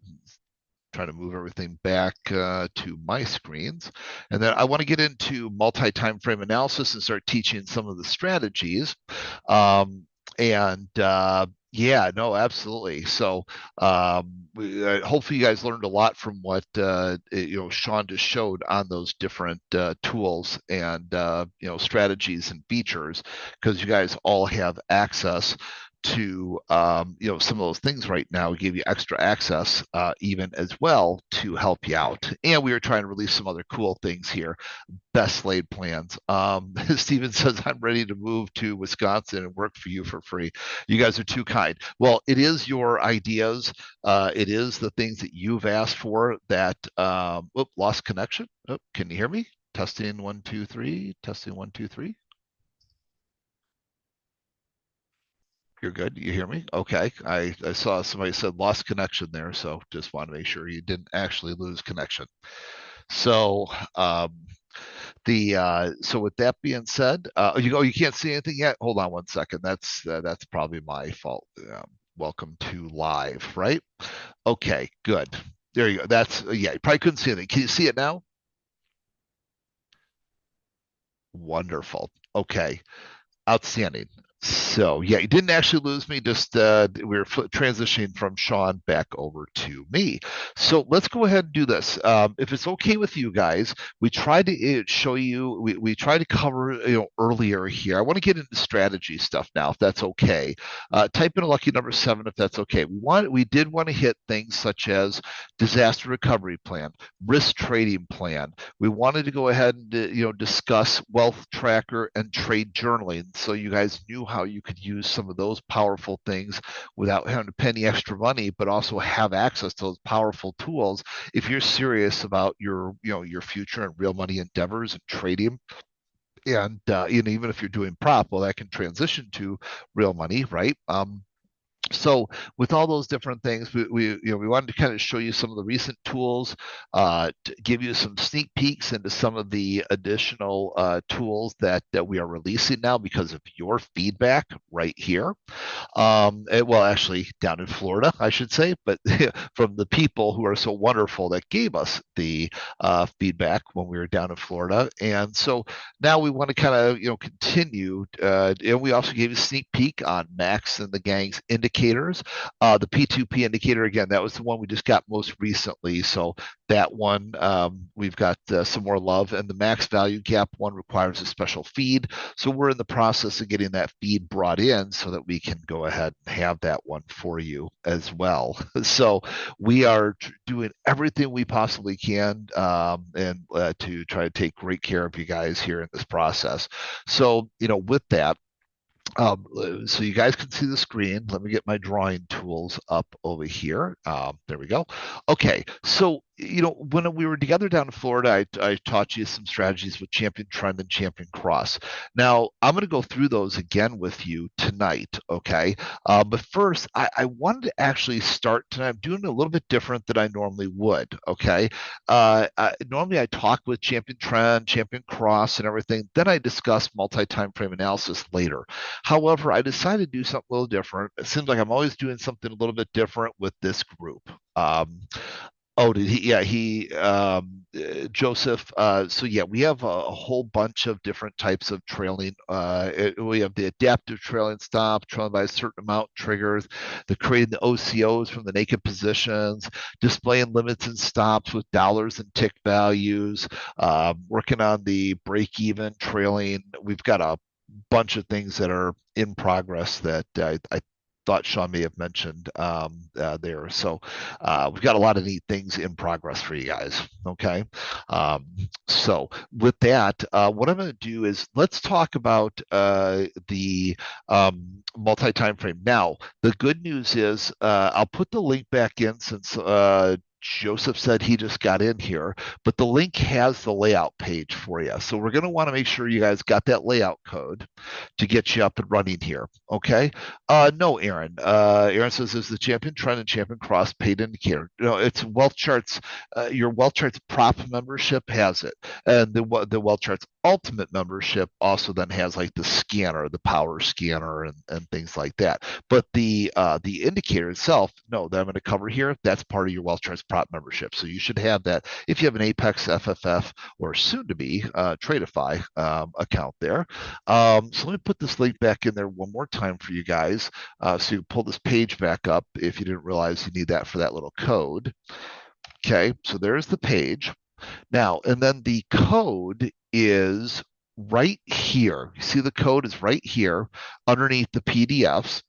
trying to move everything back to my screens. And then I want to get into multi-time frame analysis and start teaching some of the strategies. Yeah, no, absolutely. So hopefully you guys learned a lot from what Sean just showed on those different tools and strategies and features, because you guys all have access to some of those things right now. We give you extra access even as well to help you out. And we are trying to release some other cool things here. Best laid plans. Steven says, I'm ready to move to Wisconsin and work for you for free. You guys are too kind. Well, it is your ideas. It is the things that you've asked for that, lost connection. Oh, can you hear me? Testing 1, 2, 3, testing 1, 2, 3. You're good. You hear me? Okay. I saw somebody said lost connection there, so just want to make sure you didn't actually lose connection. So so with that being said, you can't see anything yet. Hold on one second. That's probably my fault. Welcome to live, right? Okay, good. There you go. That's yeah. You probably couldn't see anything. Can you see it now? Wonderful. Okay. Outstanding. So yeah, you didn't actually lose me. Just we're transitioning from Sean back over to me. So let's go ahead and do this. If it's okay with you guys, we tried to show you. We tried to cover earlier here. I want to get into strategy stuff now, if that's okay. Type in a lucky number 7 if that's okay. We did want to hit things such as disaster recovery plan, risk trading plan. We wanted to go ahead and discuss wealth tracker and trade journaling, so you guys knew how you could use some of those powerful things without having to pay any extra money, but also have access to those powerful tools if you're serious about your future and real money endeavors and trading. And even if you're doing prop, well, that can transition to real money, right? So with all those different things, we wanted to kind of show you some of the recent tools, to give you some sneak peeks into some of the additional tools that we are releasing now because of your feedback right here. Well, actually, down in Florida, I should say, but from the people who are so wonderful that gave us the feedback when we were down in Florida. And so now we want to kind of continue, and we also gave you a sneak peek on Max and the gang's indicators. The P2P indicator, again, that was the one we just got most recently. So that one, we've got some more love, and the max value gap one requires a special feed. So we're in the process of getting that feed brought in so that we can go ahead and have that one for you as well. So we are doing everything we possibly can, and to try to take great care of you guys here in this process. So, with that, so you guys can see the screen. Let me get my drawing tools up over here. There we go. Okay, so when we were together down in Florida, I taught you some strategies with Champion Trend and Champion Cross. Now I'm going to go through those again with you tonight. Okay, but first I wanted to actually start tonight. I'm doing a little bit different than I normally would. Okay, normally I talk with Champion Trend, Champion Cross, and everything. Then I discuss multi-time frame analysis later. However, I decided to do something a little different. It seems like I'm always doing something a little bit different with this group. Oh, did he? Yeah, Joseph. So yeah, we have a whole bunch of different types of trailing. We have the adaptive trailing stop, trailing by a certain amount triggers, the creating the OCOs from the naked positions, displaying limits and stops with dollars and tick values, working on the break even trailing. We've got a bunch of things that are in progress that I thought Sean may have mentioned there. So we've got a lot of neat things in progress for you guys. Okay. So with that, what I'm going to do is let's talk about the multi-time frame. Now, the good news is I'll put the link back in since Joseph said he just got in here, but the link has the layout page for you. So we're going to want to make sure you guys got that layout code to get you up and running here. Okay. No, Aaron. Aaron says, is the Champion Trend and Champion Cross paid indicator? No, it's WealthCharts. Your WealthCharts prop membership has it. And the WealthCharts Ultimate membership also then has like the scanner, the power scanner, and things like that. But the indicator itself, no, that I'm going to cover here, that's part of your WealthCharts prop membership. So you should have that if you have an Apex FFF or soon to be Tradeify account there. So let me put this link back in there one more time for you guys, so you can pull this page back up if you didn't realize you need that for that little code. Okay, so there's the page. Now, and then the code is right here. You see the code is right here underneath the PDFs.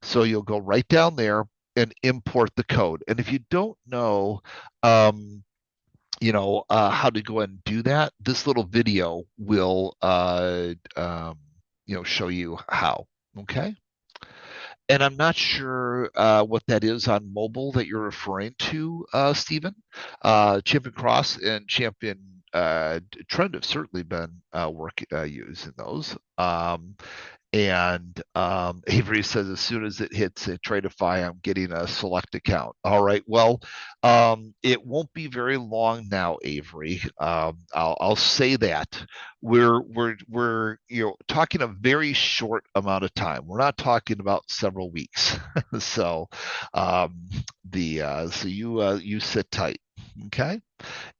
So you'll go right down there and import the code. And if you don't know, how to go ahead and do that, this little video will, show you how. Okay. And I'm not sure what that is on mobile that you're referring to, Stephen. Champion Cross and Champion Trend have certainly been using those. And Avery says, as soon as it hits a Tradeify, I'm getting a select account. All right. Well, it won't be very long now, Avery. I'll say that we're talking a very short amount of time. We're not talking about several weeks. So so you sit tight, okay?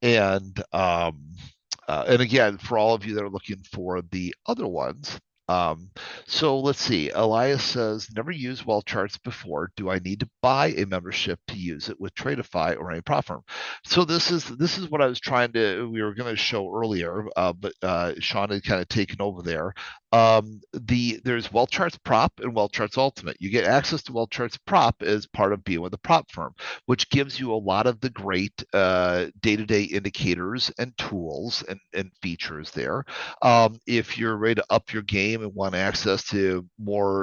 And and again, for all of you that are looking for the other ones, um, so let's see. Elias says, never used WealthCharts before. Do I need to buy a membership to use it with Tradeify or any prop firm? So this is what I was trying to we were going to show earlier, but Sean had kind of taken over there. There's WealthCharts Prop and WealthCharts Ultimate. You get access to WealthCharts Prop as part of being with a prop firm, which gives you a lot of the great day-to-day indicators and tools and features there. If you're ready to up your game and want access to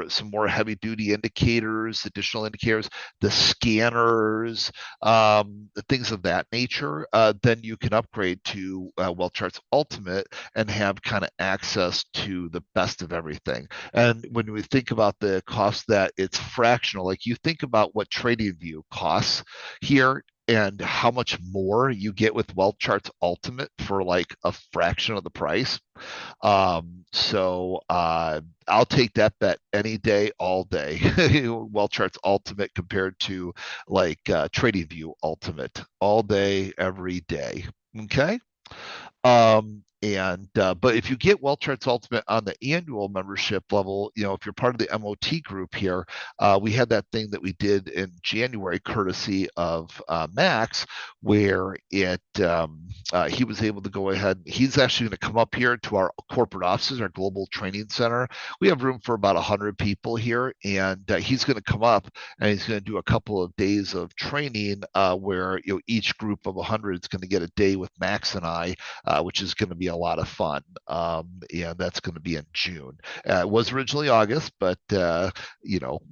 some more heavy-duty indicators, additional indicators, the scanners, the things of that nature, then you can upgrade to WealthCharts Ultimate and have kind of access to the best of everything. And when we think about the cost, that it's fractional, like you think about what TradingView costs here and how much more you get with WealthCharts Ultimate for like a fraction of the price. I'll take that bet any day, all day. WealthCharts Ultimate compared to like TradingView Ultimate, all day, every day. Okay. But if you get WealthCharts Ultimate on the annual membership level, if you're part of the MOT group here, we had that thing that we did in January, courtesy of Max, where he was able to go ahead. He's actually going to come up here to our corporate offices, our global training center. We have room for about 100 people here, and he's going to come up and he's going to do a couple of days of training where each group of 100 is going to get a day with Max and I, which is going to be a lot of fun. And that's going to be in June. It was originally August, but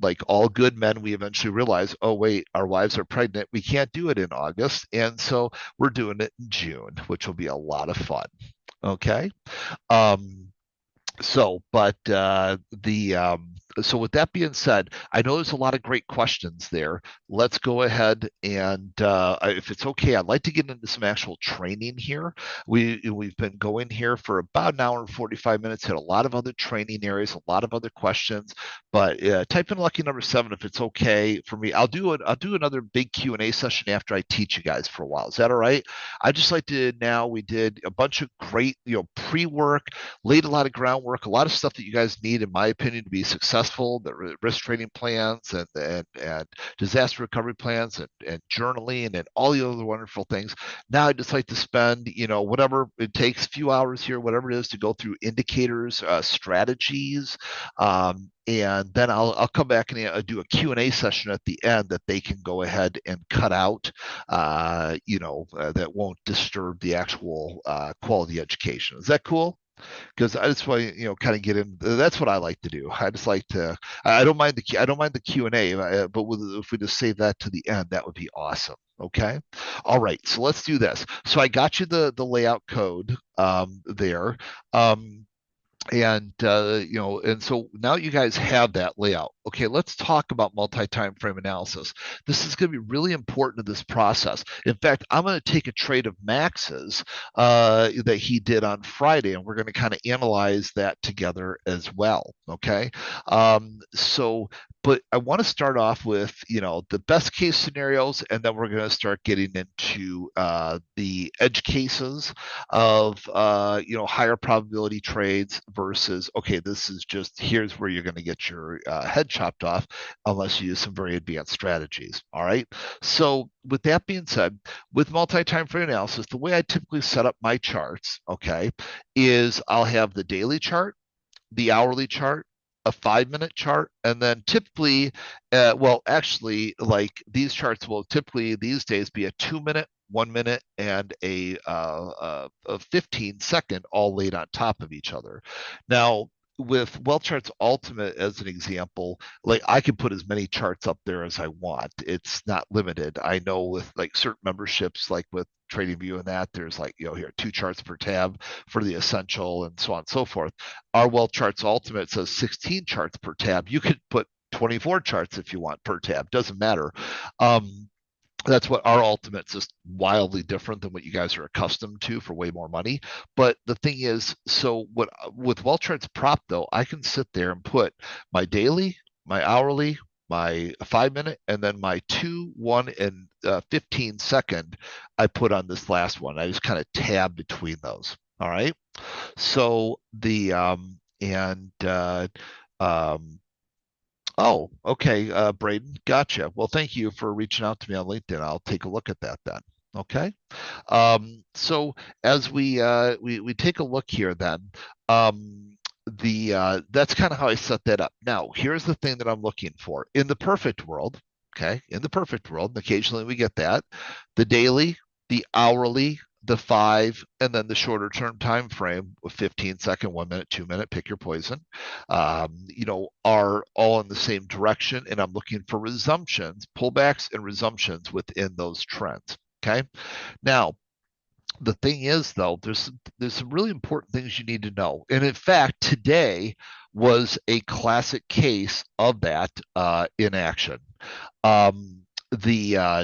like all good men, we eventually realized, oh wait, our wives are pregnant. We can't do it in August, and so we're doing it in June, which will be a lot of fun. Okay. Um, so with that being said, I know there's a lot of great questions there. Let's go ahead and if it's okay, I'd like to get into some actual training here. We've been going here for about an hour and 45 minutes, had a lot of other training areas, a lot of other questions, but type in lucky number 7 if it's okay for me. I'll do another big Q&A session after I teach you guys for a while. Is that all right? I just like to now, we did a bunch of great pre-work, laid a lot of groundwork, a lot of stuff that you guys need, in my opinion, to be successful. The risk trading plans and disaster recovery plans and journaling and all the other wonderful things. Now I just like to spend whatever it takes, a few hours here, whatever it is, to go through indicators, strategies, and then I'll come back and do a Q&A session at the end that they can go ahead and cut out, that won't disturb the actual quality education. Is that cool? Because I just want to kind of get in. That's what I like to do. I just like to. I don't mind the Q&A, but if we just save that to the end, that would be awesome. Okay. All right. So let's do this. So I got you the layout code there. And so now you guys have that layout. Okay, let's talk about multi-time frame analysis. This is going to be really important to this process. In fact, I'm going to take a trade of Max's that he did on Friday, and we're going to kind of analyze that together as well. Okay, but I want to start off with the best case scenarios, and then we're going to start getting into the edge cases of higher probability trades versus, okay, this is just, here's where you're going to get your head chopped off unless you use some very advanced strategies. All right. So with that being said, with multi-time frame analysis, the way I typically set up my charts, okay, is I'll have the daily chart, the hourly chart, a 5-minute chart, and then typically, actually, like these charts will typically these days be a 2-minute, 1 minute, and a 15-second, all laid on top of each other. Now, with WealthCharts Ultimate as an example, like I can put as many charts up there as I want. It's not limited. I know with like certain memberships, like with TradingView and that, there's like, here, 2 charts per tab for the essential and so on and so forth. Our WealthCharts Ultimate says 16 charts per tab. You could put 24 charts if you want per tab, doesn't matter. That's what our ultimate's just wildly different than what you guys are accustomed to for way more money. But the thing is, so what with WealthCharts Prop though, I can sit there and put my daily, my hourly, my 5 minute, and then my 2, 1, and 15 second. I put on this last one. I just kind of tab between those. All right. So the and um, Oh, okay, Braden, gotcha. Well, thank you for reaching out to me on LinkedIn. I'll take a look at that then. Okay. So as we take a look here, then that's kind of how I set that up. Now, here's the thing that I'm looking for in the perfect world. Okay, in the perfect world, and occasionally we get that, the daily, the hourly, the 5, and then the shorter term time frame of 15 second, 1 minute, 2 minute, pick your poison, are all in the same direction. And I'm looking for resumptions, pullbacks, and resumptions within those trends. Okay. Now, the thing is, though, there's some really important things you need to know. And in fact, today was a classic case of that in action. Um, the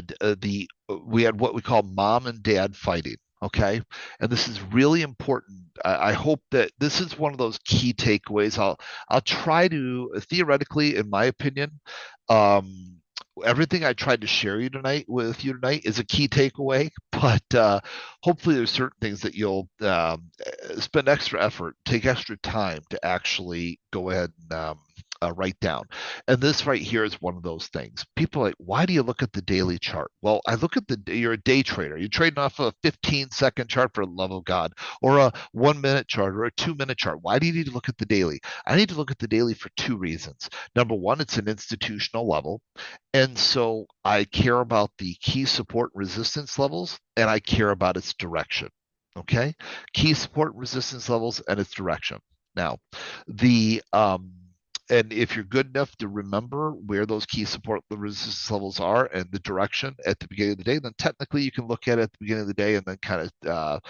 we had what we call mom and dad fighting. Okay, and this is really important. I hope that this is one of those key takeaways. I'll try to theoretically, in my opinion, um, everything I tried to share with you tonight is a key takeaway. But hopefully, there's certain things that you'll spend extra effort, take extra time to actually go ahead and write down. And this right here is one of those things. People are like, why do you look at the daily chart? Well, I look at you're a day trader. You're trading off a 15-second chart, for the love of God, or a 1 minute chart or a 2 minute chart. Why do you need to look at the daily? I need to look at the daily for 2 reasons. Number one, it's an institutional level. And so I care about the key support resistance levels, and I care about its direction. Okay. Key support resistance levels and its direction. Now, and if you're good enough to remember where those key support resistance levels are and the direction at the beginning of the day, then technically you can look at it at the beginning of the day and then kind of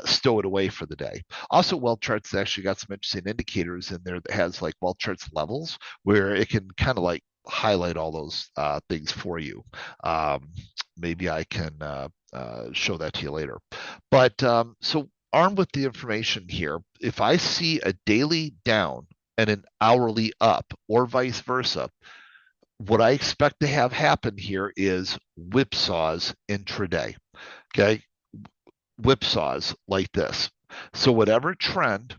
stow it away for the day. Also, WealthCharts actually got some interesting indicators in there that has like WealthCharts levels, where it can kind of like highlight all those things for you. Maybe I can show that to you later. But so armed with the information here, if I see a daily down and an hourly up, or vice versa, what I expect to have happen here is whipsaws intraday. Okay, whipsaws like this. So whatever trend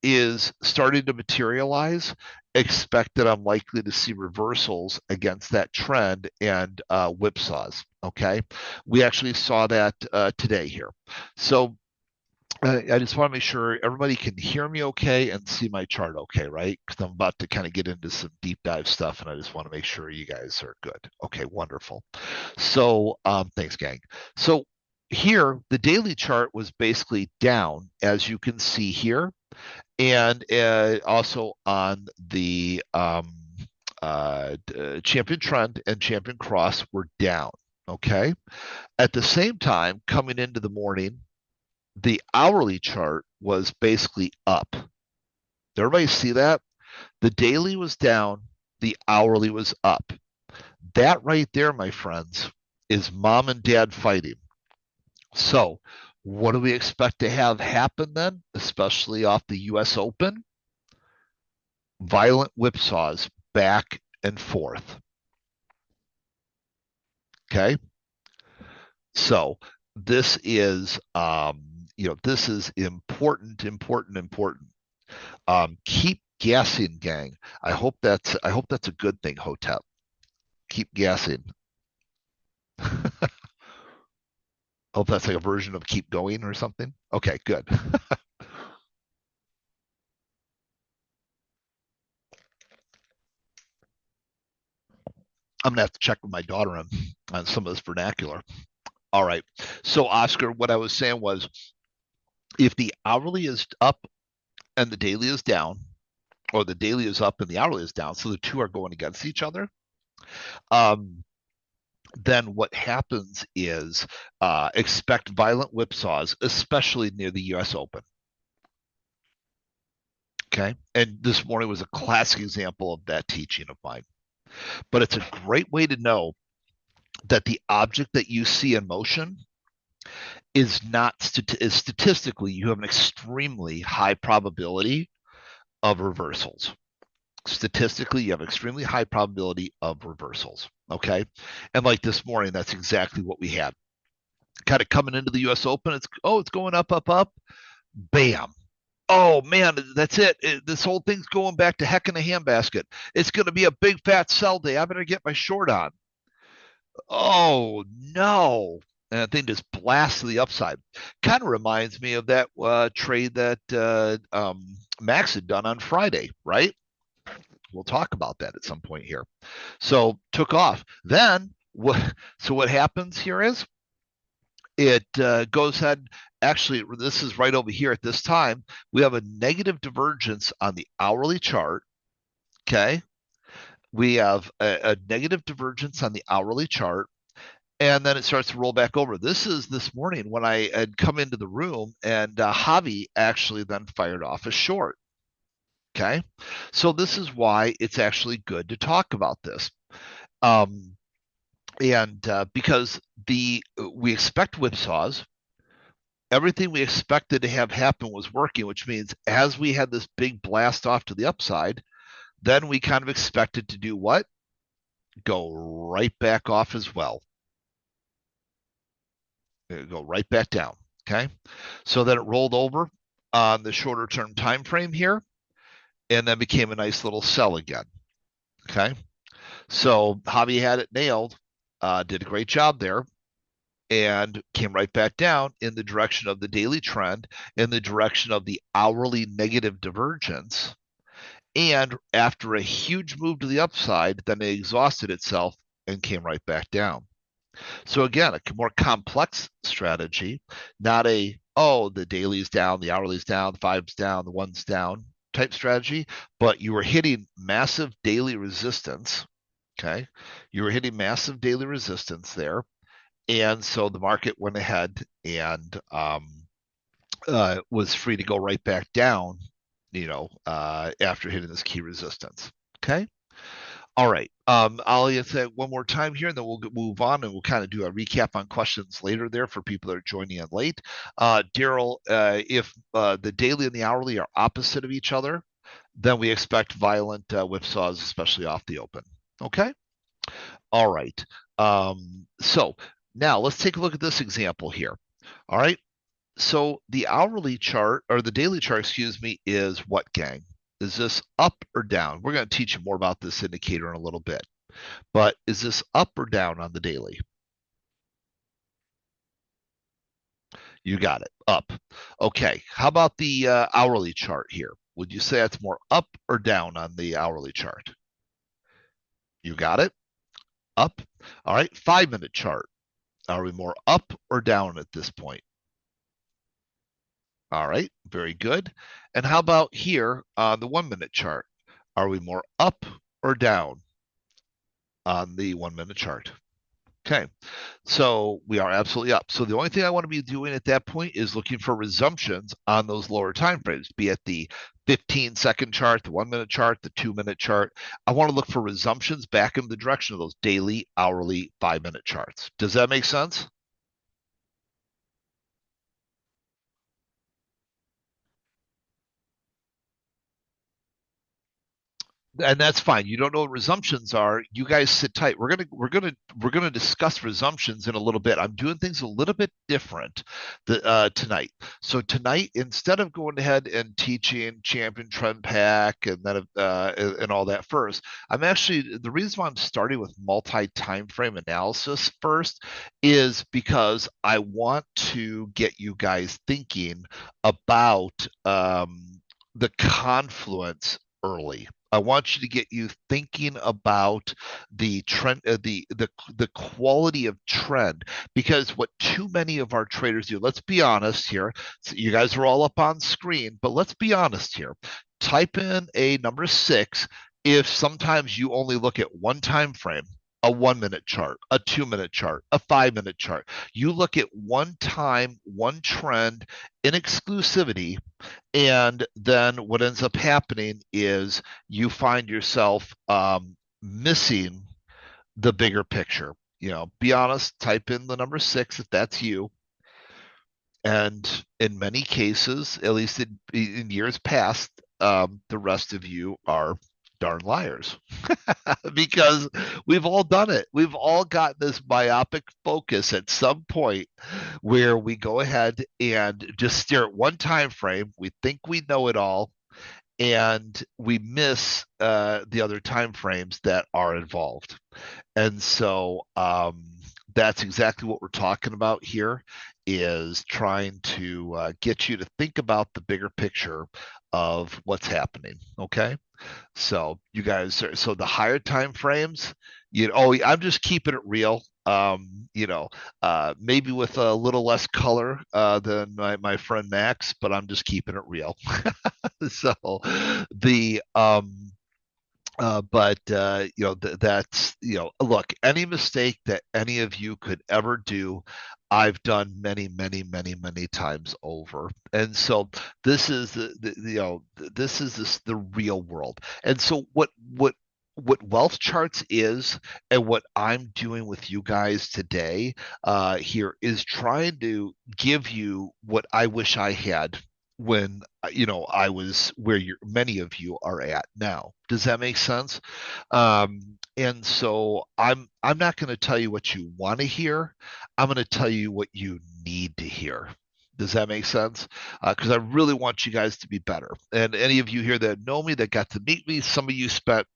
is starting to materialize, expect that I'm likely to see reversals against that trend and whipsaws. Okay, we actually saw that today here. So I just want to make sure everybody can hear me okay and see my chart okay, right? Because I'm about to kind of get into some deep dive stuff, and I just want to make sure you guys are good. Okay, wonderful. So thanks, gang. So here, the daily chart was basically down, as you can see here, and also on the champion trend and champion cross were down. Okay. At the same time, coming into the morning, the hourly chart was basically up. Did everybody see that? The daily was down, the hourly was up. That right there, my friends, is mom and dad fighting. So, what do we expect to have happen then, especially off the US Open? Violent whipsaws back and forth. Okay? So, this is this is important. Keep gassing, gang. I hope that's a good thing, Hotep. Keep gassing. Hope that's like a version of keep going or something. Okay, good. I'm gonna have to check with my daughter on some of this vernacular. All right. So Oscar, what I was saying was, if the hourly is up and the daily is down, or the daily is up and the hourly is down, so the two are going against each other, um, then what happens is expect violent whipsaws, especially near the US Open. Okay. And this morning was a classic example of that teaching of mine. But it's a great way to know that the object that you see in motion is not is statistically, you have an extremely high probability of reversals. Statistically, you have extremely high probability of reversals. Okay. And like this morning, that's exactly what we had. Kind of coming into the US Open, it's going up, up, up. Bam. Oh man, that's it. This whole thing's going back to heck in a handbasket. It's going to be a big fat sell day. I better get my short on. Oh no. And the thing just blasts to the upside. Kind of reminds me of that trade that Max had done on Friday, right? We'll talk about that at some point here. So took off. Then what happens here is it goes ahead. Actually, this is right over here at this time. We have a negative divergence on the hourly chart. Okay. We have a negative divergence on the hourly chart. And then it starts to roll back over. This is this morning when I had come into the room, and Javi actually then fired off a short. Okay. So this is why it's actually good to talk about this. Because we expect whipsaws, everything we expected to have happen was working, which means as we had this big blast off to the upside, then we kind of expected to do what? Go right back off as well. Go right back down. Okay. So then it rolled over on the shorter term time frame here, and then became a nice little sell again. Okay. So Javi had it nailed, did a great job there, and came right back down in the direction of the daily trend, in the direction of the hourly negative divergence. And after a huge move to the upside, then it exhausted itself and came right back down. So again, a more complex strategy, not the daily's down, the hourly's down, the 5's down, the 1's down type strategy, but you were hitting massive daily resistance. Okay. You were hitting massive daily resistance there. And so the market went ahead and was free to go right back down, after hitting this key resistance. Okay. All right. I'll say it one more time here, and then we'll move on, and we'll kind of do a recap on questions later there for people that are joining in late. Daryl, if the daily and the hourly are opposite of each other, then we expect violent whipsaws, especially off the open. Okay. All right. So now let's take a look at this example here. All right. So the hourly chart, or the daily chart, excuse me, is what, gang? Is this up or down? We're going to teach you more about this indicator in a little bit. But is this up or down on the daily? You got it. Up. Okay. How about the hourly chart here? Would you say that's more up or down on the hourly chart? You got it. Up. All right. 5-minute chart. Are we more up or down at this point? All right, very good. And how about here on the 1-minute chart? Are we more up or down on the 1-minute chart? Okay, so we are absolutely up. So the only thing I want to be doing at that point is looking for resumptions on those lower time frames, be it the 15-second chart, the 1-minute chart, the 2-minute chart. I want to look for resumptions back in the direction of those daily, hourly, 5-minute charts. Does that make sense? And that's fine. You don't know what resumptions are. You guys sit tight. We're gonna discuss resumptions in a little bit. I'm doing things a little bit different tonight. So tonight, instead of going ahead and teaching champion trend pack and then and all that first, the reason why I'm starting with multi-time frame analysis first is because I want to get you guys thinking about the confluence early. I want you to get you thinking about the trend, the quality of trend, because what too many of our traders do. Let's be honest here. So you guys are all up on screen, but let's be honest here. type in a number 6 if sometimes you only look at one time frame, a 1 minute chart, a 2 minute chart, a 5 minute chart. You look at one time, one trend in exclusivity, and then what ends up happening is you find yourself missing the bigger picture. Be honest, type in the number 6 if that's you. And in many cases, at least in years past, the rest of you are darn liars because we've all done it. We've all got this myopic focus at some point where we go ahead and just stare at one time frame. We think we know it all, and we miss the other time frames that are involved. And so that's exactly what we're talking about here, is trying to get you to think about the bigger picture of what's happening. Okay. So you guys so the higher time frames, I'm just keeping it real. Maybe with a little less color than my friend Max, but I'm just keeping it real. So the but that's look, any mistake that any of you could ever do, I've done many, many, many, many times over. And so this is the real world. And so what wealth charts is, and what I'm doing with you guys today here, is trying to give you what I wish I had when I was where many of you are at now. Does that make sense? And so I'm not going to tell you what you want to hear. I'm going to tell you what you need to hear. Does that make sense? Because I really want you guys to be better. And any of you here that know me, that got to meet me, some of you spent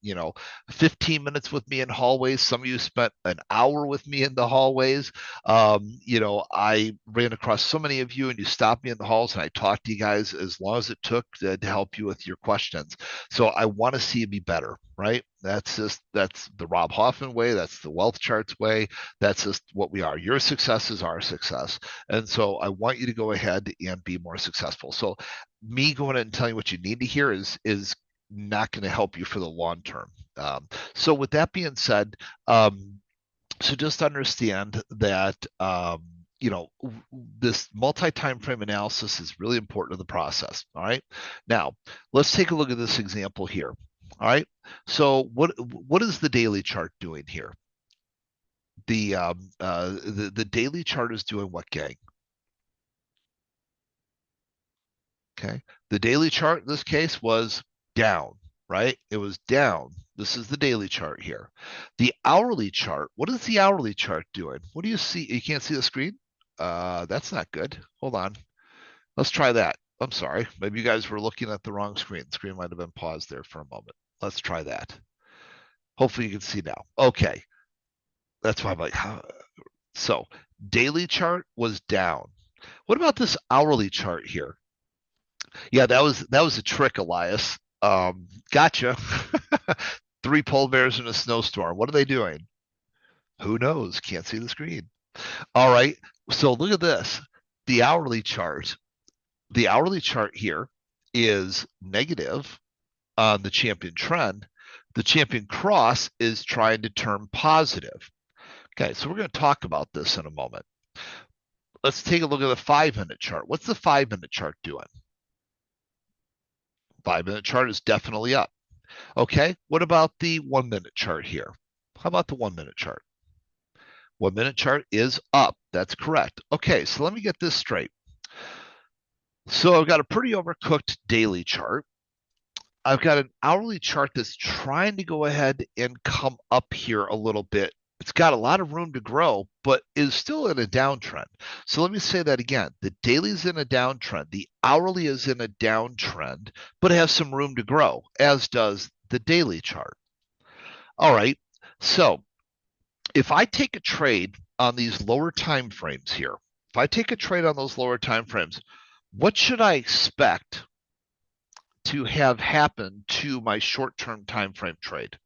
15 minutes with me in hallways. Some of you spent an hour with me in the hallways. I ran across so many of you, and you stopped me in the halls, and I talked to you guys as long as it took to help you with your questions. So I want to see you be better, right? That's the Rob Hoffman way. That's the Wealth Charts way. That's just what we are. Your success is our success. And so I want you to go ahead and be more successful. So me going in and telling you what you need to hear is not going to help you for the long term. So with that being said, so just understand that this multi-time frame analysis is really important to the process. All right. Now let's take a look at this example here. All right. So what is the daily chart doing here? The daily chart is doing what, gang? Okay. The daily chart in this case was down, right? It was down. This is the daily chart here. The hourly chart, what is the hourly chart doing? What do you see? You can't see the screen? That's not good. Hold on. Let's try that. I'm sorry. Maybe you guys were looking at the wrong screen. The screen might have been paused there for a moment. Let's try that. Hopefully you can see now. Okay. That's why I'm like, how? So daily chart was down. What about this hourly chart here? Yeah, that was a trick, Elias. Gotcha. 3 polar bears in a snowstorm. What are they doing? Who knows? Can't see the screen. All right. So look at this. The hourly chart. The hourly chart here is negative on the champion trend. The champion cross is trying to turn positive. Okay, so we're going to talk about this in a moment. Let's take a look at the 5-minute chart. What's the 5-minute chart doing? 5-minute chart is definitely up. Okay, what about the 1-minute chart here? How about the 1-minute chart? 1-minute chart is up. That's correct. Okay, so let me get this straight. So I've got a pretty overcooked daily chart. I've got an hourly chart that's trying to go ahead and come up here a little bit. It's got a lot of room to grow, but is still in a downtrend. So let me say that again. The daily is in a downtrend. The hourly is in a downtrend, but it has some room to grow, as does the daily chart. All right. So if I take a trade on these lower time frames here, if I take a trade on those lower time frames, what should I expect to have happen to my short-term time frame trade?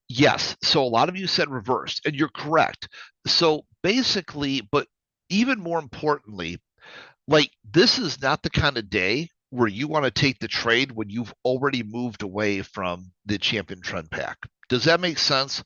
Yes. So a lot of you said reversed, and you're correct. So basically, but even more importantly, like this is not the kind of day where you want to take the trade when you've already moved away from the champion trend pack. Does that make sense?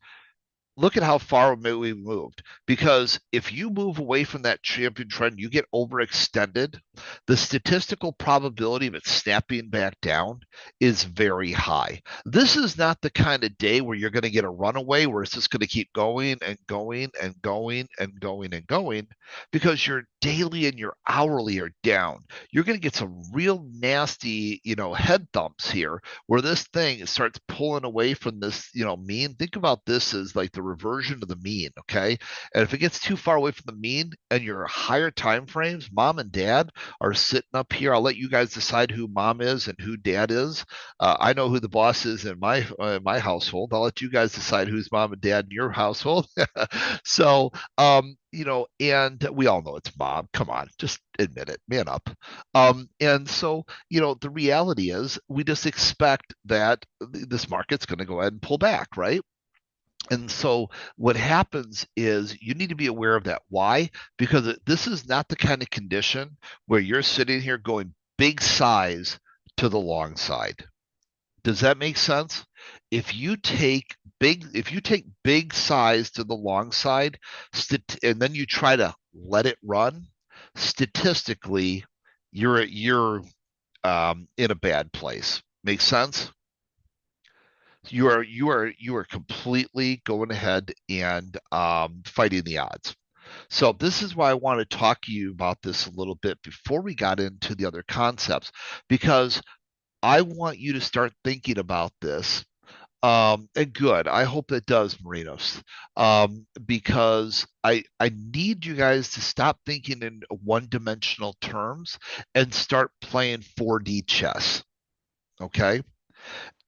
Look at how far we moved. Because if you move away from that champion trend, you get overextended. The statistical probability of it snapping back down is very high. This is not the kind of day where you're going to get a runaway where it's just going to keep going and going and going and going and going because your daily and your hourly are down. You're going to get some real nasty, head thumps here where this thing starts pulling away from this, mean. Think about this as like the reversion of the mean, okay? And if it gets too far away from the mean and your higher time frames, mom and dad are sitting up here. I'll let you guys decide who mom is and who dad is. I know who the boss is in my household. I'll let you guys decide who's mom and dad in your household. So, and we all know it's mom. Come on, just admit it, man up. And so, the reality is we just expect that this market's going to go ahead and pull back, right? And so what happens is you need to be aware of that. Why? Because this is not the kind of condition where you're sitting here going big size to the long side. Does that make sense? If you take big size to the long side, and then you try to let it run, statistically, you're in a bad place. Make sense? You are completely going ahead and fighting the odds. So this is why I want to talk to you about this a little bit before we got into the other concepts, because I want you to start thinking about this. And good. I hope it does, Marinos, because I need you guys to stop thinking in one-dimensional terms and start playing 4D chess. Okay?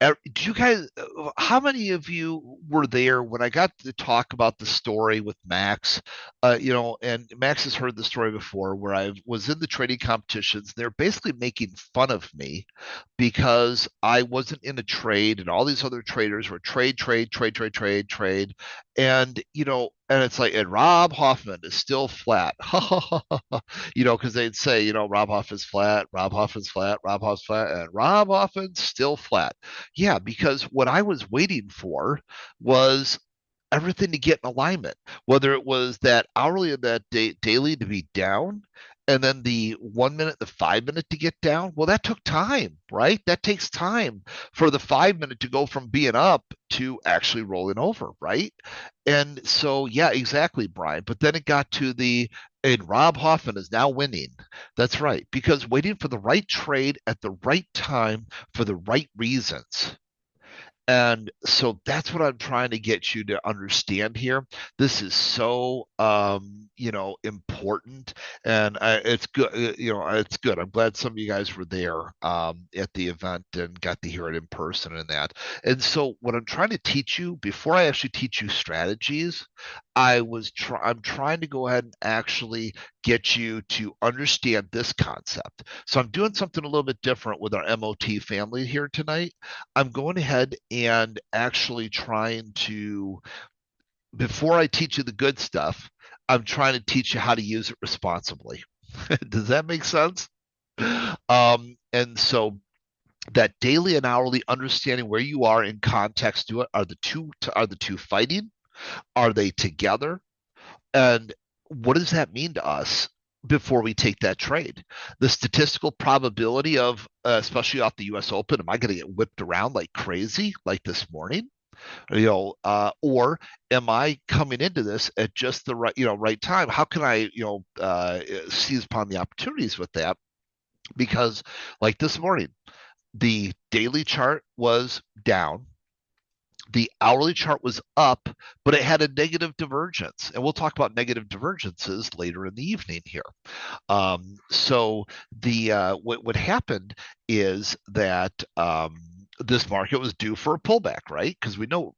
Do you guys, how many of you were there when I got to talk about the story with Max? And Max has heard the story before where I was in the trading competitions. They're basically making fun of me because I wasn't in a trade and all these other traders were trade, trade, trade, trade, trade, trade. And it's like, and Rob Hoffman is still flat. Because they'd say, Rob Hoffman's flat, Rob Hoffman's flat, Rob Hoffman's flat, and Rob Hoffman's still flat. Yeah, because what I was waiting for was everything to get in alignment, whether it was that hourly and that daily to be down, and then the 1 minute, the 5 minute to get down. Well, that took time, right? That takes time for the 5 minute to go from being up to actually rolling over, right? And so, yeah, exactly, Brian. But then it got to and Rob Hoffman is now winning. That's right, because waiting for the right trade at the right time for the right reasons. And so that's what I'm trying to get you to understand here. This is so, important, and it's good. It's good. I'm glad some of you guys were there at the event and got to hear it in person and that. And so, what I'm trying to teach you before I actually teach you strategies, I'm trying to go ahead and actually get you to understand this concept. So I'm doing something a little bit different with our MOT family here tonight. I'm going ahead and actually trying to, before I teach you the good stuff, I'm trying to teach you how to use it responsibly. Does that make sense? And so that daily and hourly understanding where you are in context to it, are the two fighting? Are they together? And what does that mean to us before we take that trade? The statistical probability of, especially off the U.S. Open, am I going to get whipped around like crazy, like this morning? Or am I coming into this at just the right time? How can I, seize upon the opportunities with that? Because like this morning, the daily chart was down. The hourly chart was up, but it had a negative divergence. And we'll talk about negative divergences later in the evening here. So what happened is that this market was due for a pullback, right? Because we know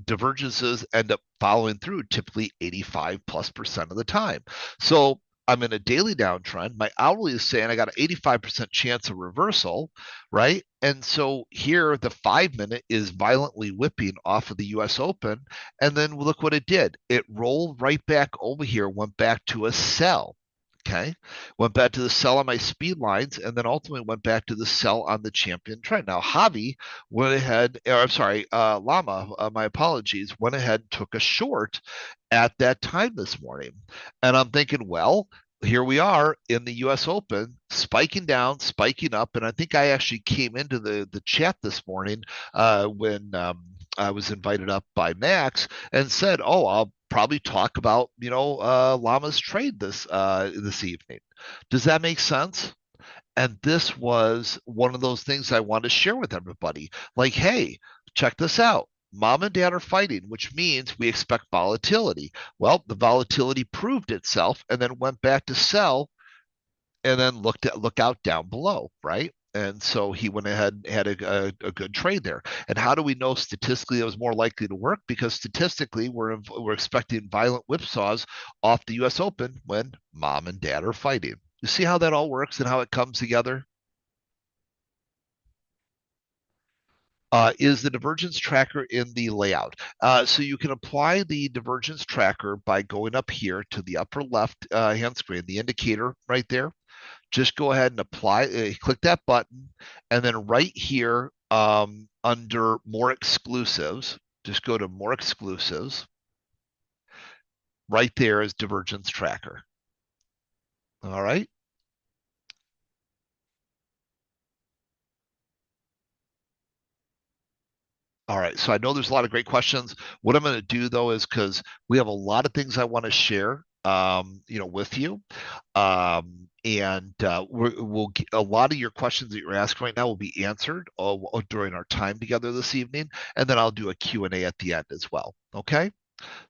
divergences end up following through typically 85+% of the time. So I'm in a daily downtrend. My hourly is saying I got an 85% chance of reversal, right? And so here the 5 minute is violently whipping off of the US Open. And then look what it did. It rolled right back over here, went back to a sell. Okay. Went back to the sell on my speed lines and then ultimately went back to the sell on the champion trend. Now, Javi went ahead, or I'm sorry, Lama, my apologies, went ahead and took a short at that time this morning. And I'm thinking, well, here we are in the US Open, spiking down, spiking up. And I think I actually came into the chat this morning when I was invited up by Max and said, oh, I'll probably talk about, Llama's trade this evening. Does that make sense? And this was one of those things I want to share with everybody. Like, hey, check this out. Mom and dad are fighting, which means we expect volatility. Well, the volatility proved itself and then went back to sell and then look out down below, right? And so he went ahead and had a good trade there. And how do we know statistically it was more likely to work? Because statistically, we're expecting violent whipsaws off the U.S. Open when mom and dad are fighting. You see how that all works and how it comes together? Is the divergence tracker in the layout. So you can apply the divergence tracker by going up here to the upper left hand screen, the indicator right there. Just go ahead and apply, click that button, and then right here under more exclusives, just go to more exclusives. Right there is divergence tracker. All right. All right, so I know there's a lot of great questions. What I'm going to do though is because we have a lot of things I want to share, with you, and we'll get, a lot of your questions that you're asking right now will be answered during our time together this evening, and then I'll do a Q&A at the end as well. Okay,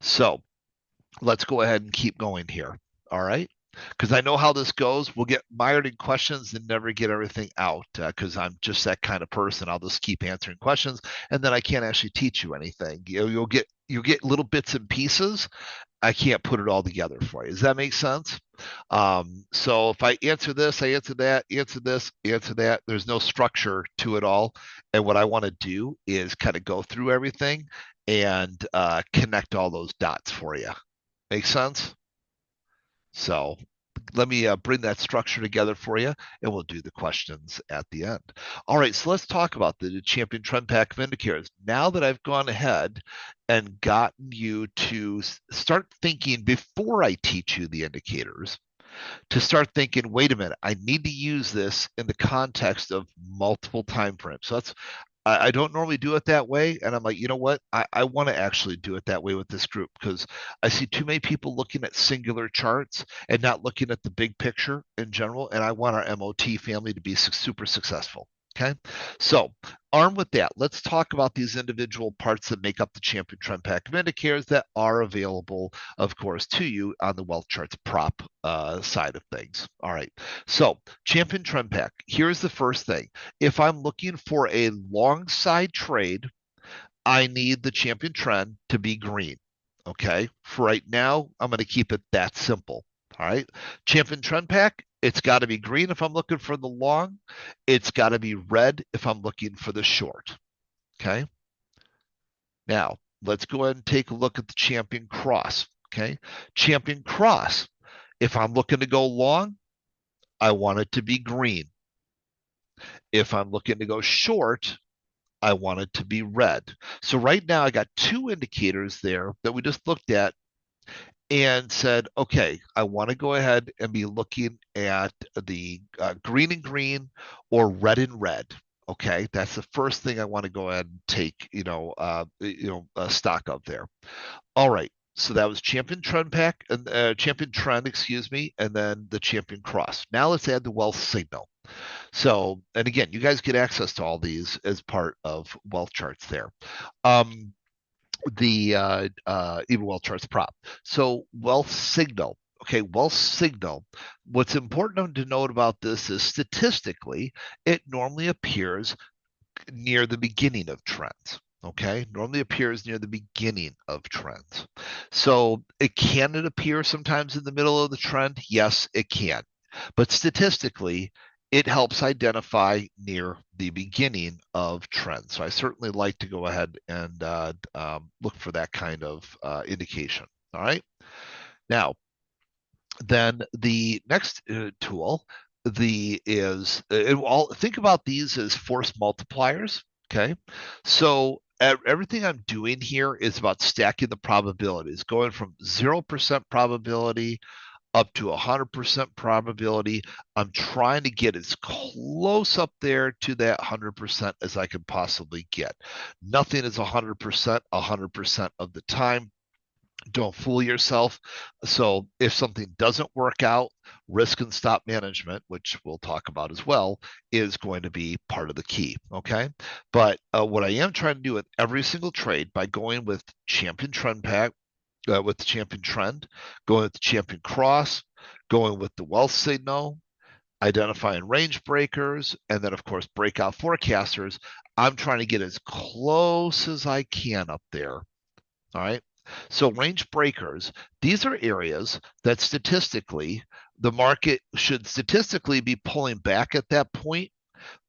so let's go ahead and keep going here. All right. Because I know how this goes. We'll get mired in questions and never get everything out because I'm just that kind of person. I'll just keep answering questions and then I can't actually teach you anything. You'll get little bits and pieces. I can't put it all together for you. Does that make sense? So if I answer this, I answer that, answer this, answer that. There's no structure to it all. And what I want to do is kind of go through everything and connect all those dots for you. Make sense? So let me bring that structure together for you, and we'll do the questions at the end. All right, so let's talk about the champion trend pack of indicators. Now that I've gone ahead and gotten you to start thinking before I teach you the indicators, to start thinking, wait a minute, I need to use this in the context of multiple time frames. So I don't normally do it that way. And I'm like, you know what? I want to actually do it that way with this group because I see too many people looking at singular charts and not looking at the big picture in general. And I want our MOT family to be super successful. Okay. So armed with that, let's talk about these individual parts that make up the champion trend pack of indicators that are available, of course, to you on the WealthCharts prop side of things. All right. So champion trend pack, here's the first thing. If I'm looking for a long side trade, I need the champion trend to be green. Okay. For right now, I'm going to keep it that simple. All right. Champion trend pack, it's got to be green if I'm looking for the long. It's got to be red if I'm looking for the short. Okay. Now, let's go ahead and take a look at the champion cross. Okay. Champion cross. If I'm looking to go long, I want it to be green. If I'm looking to go short, I want it to be red. So right now I got two indicators there that we just looked at and said, okay, I want to go ahead and be looking at the green and green or red and red. Okay, that's the first thing I want to go ahead and take, stock of there. All right, so that was champion trend pack and champion trend, excuse me, and then the champion cross. Now let's add the wealth signal. So, and again, you guys get access to all these as part of WealthCharts there. The even WealthCharts prop. So wealth signal. Okay, wealth signal. What's important to note about this is statistically, it normally appears near the beginning of trends. Okay, normally appears near the beginning of trends. So can it appear sometimes in the middle of the trend? Yes, it can. But statistically, it helps identify near the beginning of trends. So I certainly like to go ahead and look for that kind of indication. All right. Now, then the next tool think about these as force multipliers. Okay, so everything I'm doing here is about stacking the probabilities, going from 0% probability up to 100% probability. I'm trying to get as close up there to that 100% as I can possibly get. Nothing is 100% of the time. Don't fool yourself. So if something doesn't work out, risk and stop management, which we'll talk about as well, is going to be part of the key. Okay. But what I am trying to do with every single trade by going with champion trend pack, with the champion trend, going with the champion cross, going with the wealth signal, identifying range breakers, and then of course breakout forecasters. I'm trying to get as close as I can up there. All right. So range breakers, these are areas that statistically, the market should statistically be pulling back at that point,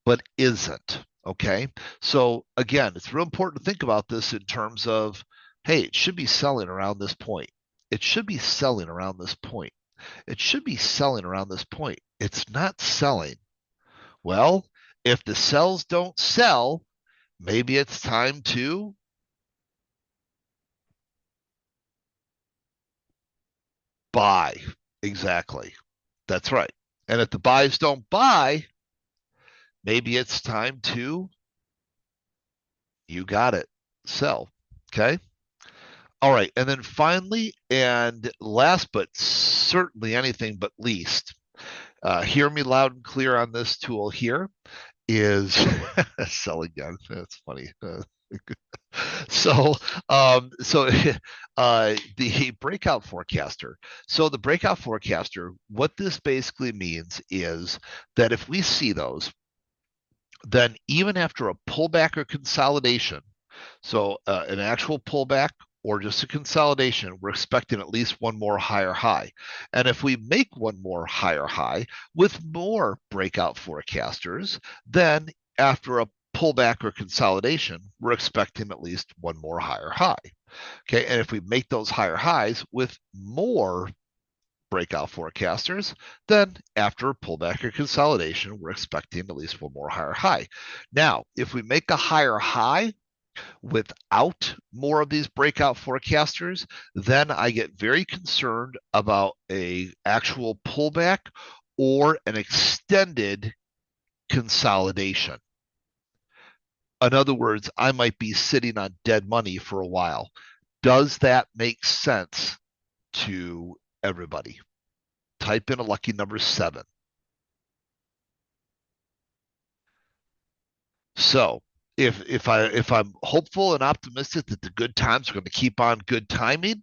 but isn't. Okay. So again, it's real important to think about this in terms of, hey, it should be selling around this point. It should be selling around this point. It should be selling around this point. It's not selling. Well, if the sells don't sell, maybe it's time to buy. Exactly. That's right. And if the buys don't buy, maybe it's time to, you got it, sell. Okay. All right. And then finally, and last but certainly anything but least, hear me loud and clear on this tool here is sell again. That's funny. So, the breakout forecaster. So the breakout forecaster, what this basically means is that if we see those, then even after a pullback or consolidation, so an actual pullback or just a consolidation, we're expecting at least one more higher high. And if we make one more higher high with more breakout forecasters, then after a pullback or consolidation, we're expecting at least one more higher high. Okay, and if we make those higher highs with more breakout forecasters, then after a pullback or consolidation, we're expecting at least one more higher high. Now, if we make a higher high without more of these breakout forecasters, then I get very concerned about a actual pullback or an extended consolidation. In other words, I might be sitting on dead money for a while. Does that make sense to everybody? Type in a lucky number 7. So if I'm hopeful and optimistic that the good times are going to keep on good timing,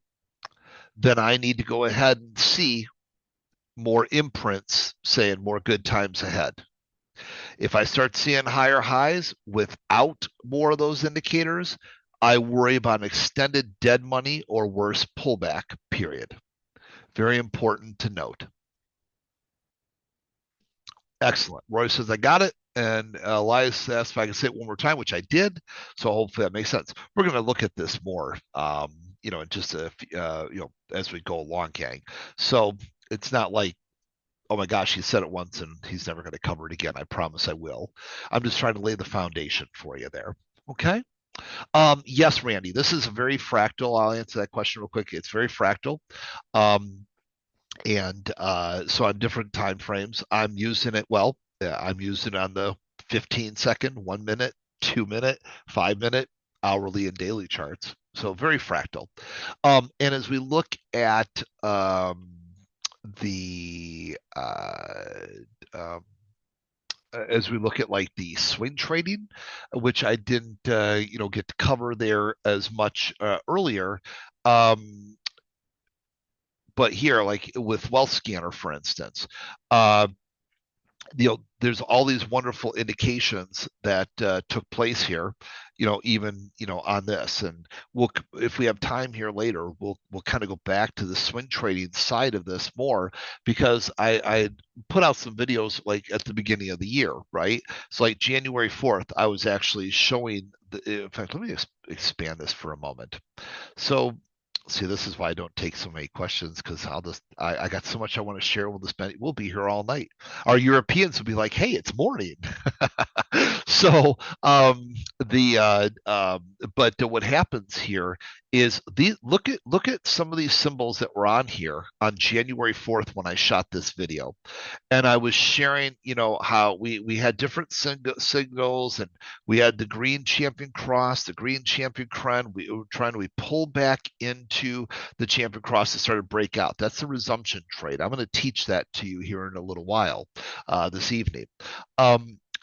then I need to go ahead and see more imprints saying more good times ahead. If I start seeing higher highs without more of those indicators, I worry about an extended dead money or worse pullback period. Very important to note. Excellent. Roy says, I got it. And Elias asked if I can say it one more time, which I did. So hopefully that makes sense. We're going to look at this more, in just as we go along, gang. So it's not like, oh my gosh, he said it once and he's never going to cover it again. I promise I will. I'm just trying to lay the foundation for you there. Okay. Yes, Randy, this is a very fractal. I'll answer that question real quick. It's very fractal. So on different time frames, I'm using it. Well, I'm using it on the 15-second, 1 minute, 2 minute, 5 minute, hourly, and daily charts. So very fractal. And as we look at as we look at like the swing trading, which I didn't get to cover there as much earlier. But here, like with Wealth Scanner, for instance, there's all these wonderful indications that took place here. even on this. And we'll, if we have time here later, we'll kind of go back to the swing trading side of this more, because I put out some videos like at the beginning of the year, right? So like January 4th, I was actually showing in fact, let me expand this for a moment. So see, this is why I don't take so many questions, because I got so much I want to share. We'll be here all night. Our Europeans will be like, hey, it's morning. So the but what happens here is these, look at some of these symbols that were on here on January 4th when I shot this video, and I was sharing, how we had different signals, and we had the green champion cross, the green champion crown. We pulled back into the champion cross to start to break out. That's the resumption trade. I'm going to teach that to you here in a little while, this evening.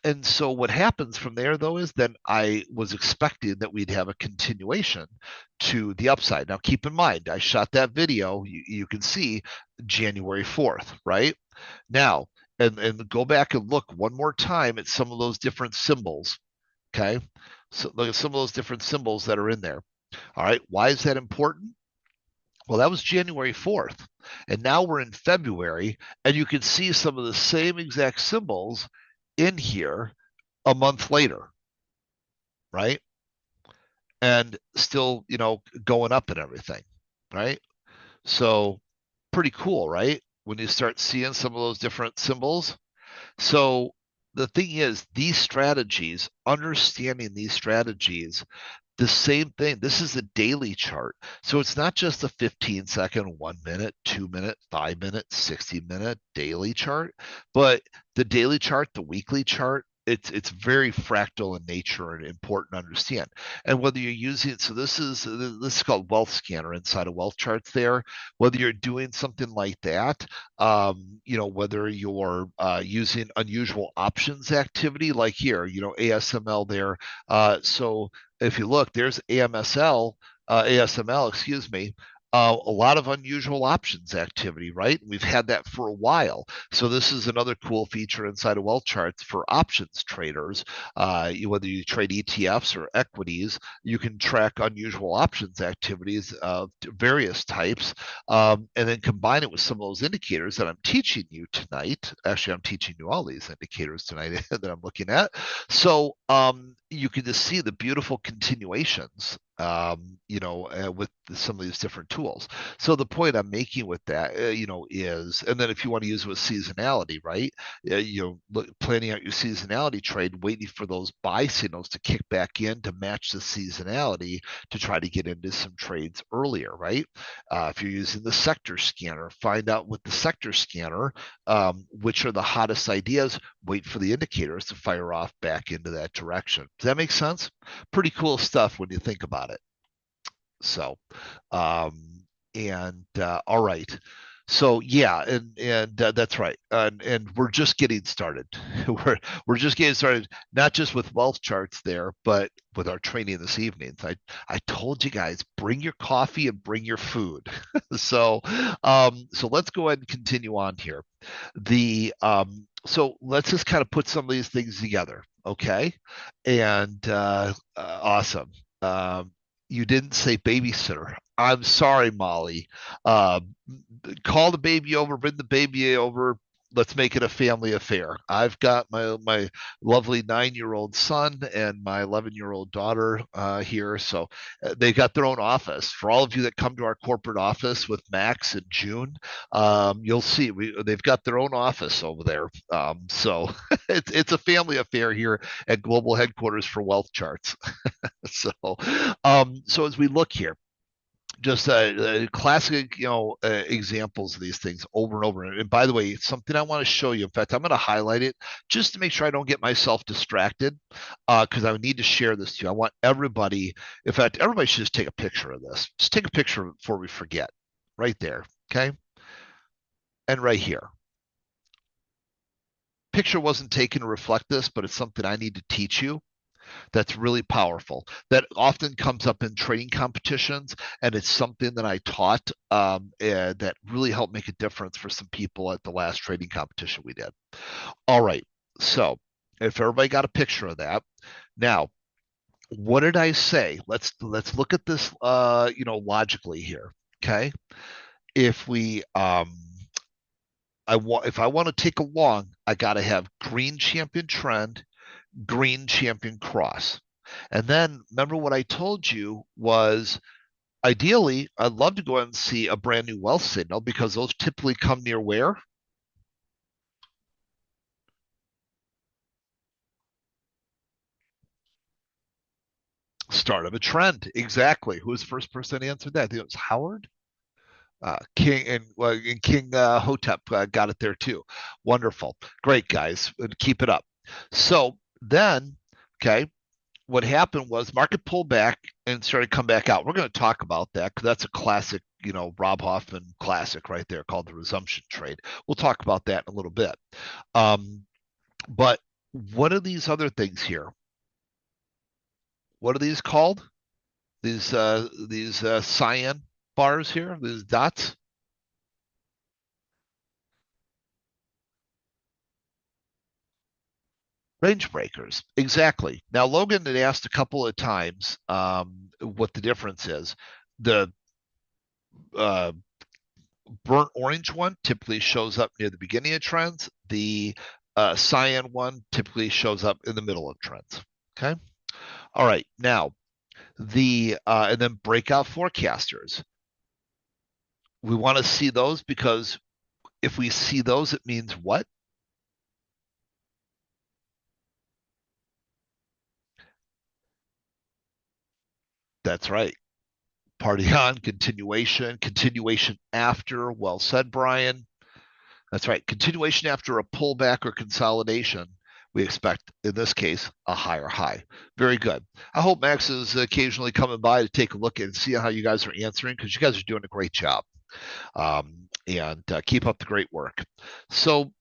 And so what happens from there, though, is then I was expecting that we'd have a continuation to the upside. Now, keep in mind, I shot that video. You can see January 4th, right? Now, and go back and look one more time at some of those different symbols, okay? So look at some of those different symbols that are in there. All right, why is that important? Well, that was January 4th. And now we're in February, and you can see some of the same exact symbols in here a month later, right? And still, going up and everything, right? So pretty cool, right? When you start seeing some of those different symbols. So the thing is, these strategies, understanding these strategies, the same thing. This is a daily chart. So it's not just a 15-second, 1 minute, 2 minute, 5 minute, 60-minute daily chart, but the daily chart, the weekly chart, it's very fractal in nature and important to understand. And whether you're using it, so this is called Wealth Scanner inside of WealthCharts there. Whether you're doing something like that, whether you're using unusual options activity like here, ASML there. So if you look, there's ASML, excuse me, a lot of unusual options activity, right? We've had that for a while. So this is another cool feature inside of WealthCharts for options traders. Whether you trade ETFs or equities, you can track unusual options activities of various types, and then combine it with some of those indicators that I'm teaching you tonight. Actually, I'm teaching you all these indicators tonight that I'm looking at. So you can just see the beautiful continuations, with some of these different tools. So the point I'm making with that, is, and then if you want to use it with seasonality, right? Planning out your seasonality trade, waiting for those buy signals to kick back in to match the seasonality to try to get into some trades earlier, right? If you're using the sector scanner, find out with the sector scanner, which are the hottest ideas, wait for the indicators to fire off back into that direction. Does that make sense? Pretty cool stuff when you think about it. So, all right. So yeah, and that's right, and we're just getting started. we're just getting started, not just with WealthCharts there, but with our training this evening. I told you guys, bring your coffee and bring your food. So let's go ahead and continue on here. So let's just kind of put some of these things together, okay? And awesome. You didn't say babysitter. I'm sorry, Molly. Uh, Call the baby over, bring the baby over. Let's make it a family affair. I've got my lovely 9-year-old son and my 11-year-old daughter here, so they've got their own office. For all of you that come to our corporate office with Max in June, you'll see they've got their own office over there. So it's a family affair here at global headquarters for WealthCharts. So as we look here, just classic, examples of these things over and over. And by the way, it's something I want to show you. In fact, I'm going to highlight it just to make sure I don't get myself distracted, because I need to share this to you. I want everybody, in fact, everybody should just take a picture of this. Just take a picture before we forget. Right there, okay? And right here. Picture wasn't taken to reflect this, but it's something I need to teach you. That's really powerful. That often comes up in trading competitions, and it's something that I taught that really helped make a difference for some people at the last trading competition we did. All right, so if everybody got a picture of that, now what did I say? Let's look at this logically here. Okay. If we if I want to take a long, I gotta have green champion trend, green champion cross. And then remember what I told you was ideally I'd love to go ahead and see a brand new wealth signal because those typically come near where? Start of a trend. Exactly. Who was the first person to answer that? I think it was Howard. King Hotep got it there too. Wonderful. Great, guys. Keep it up. So then, okay, what happened was market pulled back and started to come back out. We're going to talk about that because that's a classic, Rob Hoffman classic right there called the resumption trade. We'll talk about that in a little bit. But what are these other things here? What are these called? These cyan bars here, these dots. Range breakers, exactly. Now, Logan had asked a couple of times what the difference is. The uh, burnt orange one typically shows up near the beginning of trends. The cyan one typically shows up in the middle of trends. Okay. All right. Now, and then breakout forecasters. We want to see those because if we see those, it means what? That's right. Party on, continuation after. Well said, Brian. That's right. Continuation after a pullback or consolidation. We expect, in this case, a higher high. Very good. I hope Max is occasionally coming by to take a look and see how you guys are answering because you guys are doing a great job. And keep up the great work. So,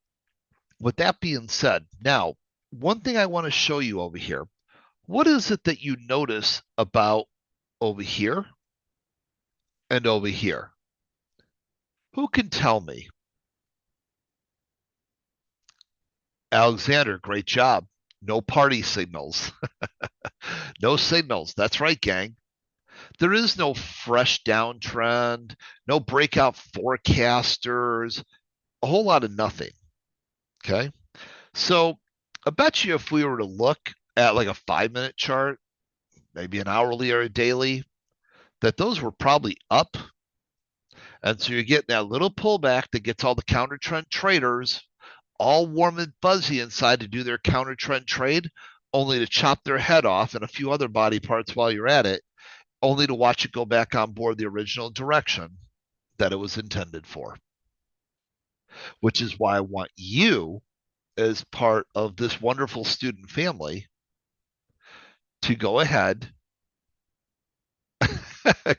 with that being said, now, one thing I want to show you over here. What is it that you notice about over here and over here? Who can tell me? Alexander, great job. No party signals. No signals. That's right, gang. There is no fresh downtrend, no breakout forecasters, a whole lot of nothing. Okay. So I bet you if we were to look at like a 5-minute chart, maybe an hourly or a daily, that those were probably up. And so you're getting that little pullback that gets all the counter trend traders all warm and fuzzy inside to do their counter trend trade, only to chop their head off and a few other body parts while you're at it, only to watch it go back on board the original direction that it was intended for. Which is why I want you, as part of this wonderful student family, to go ahead.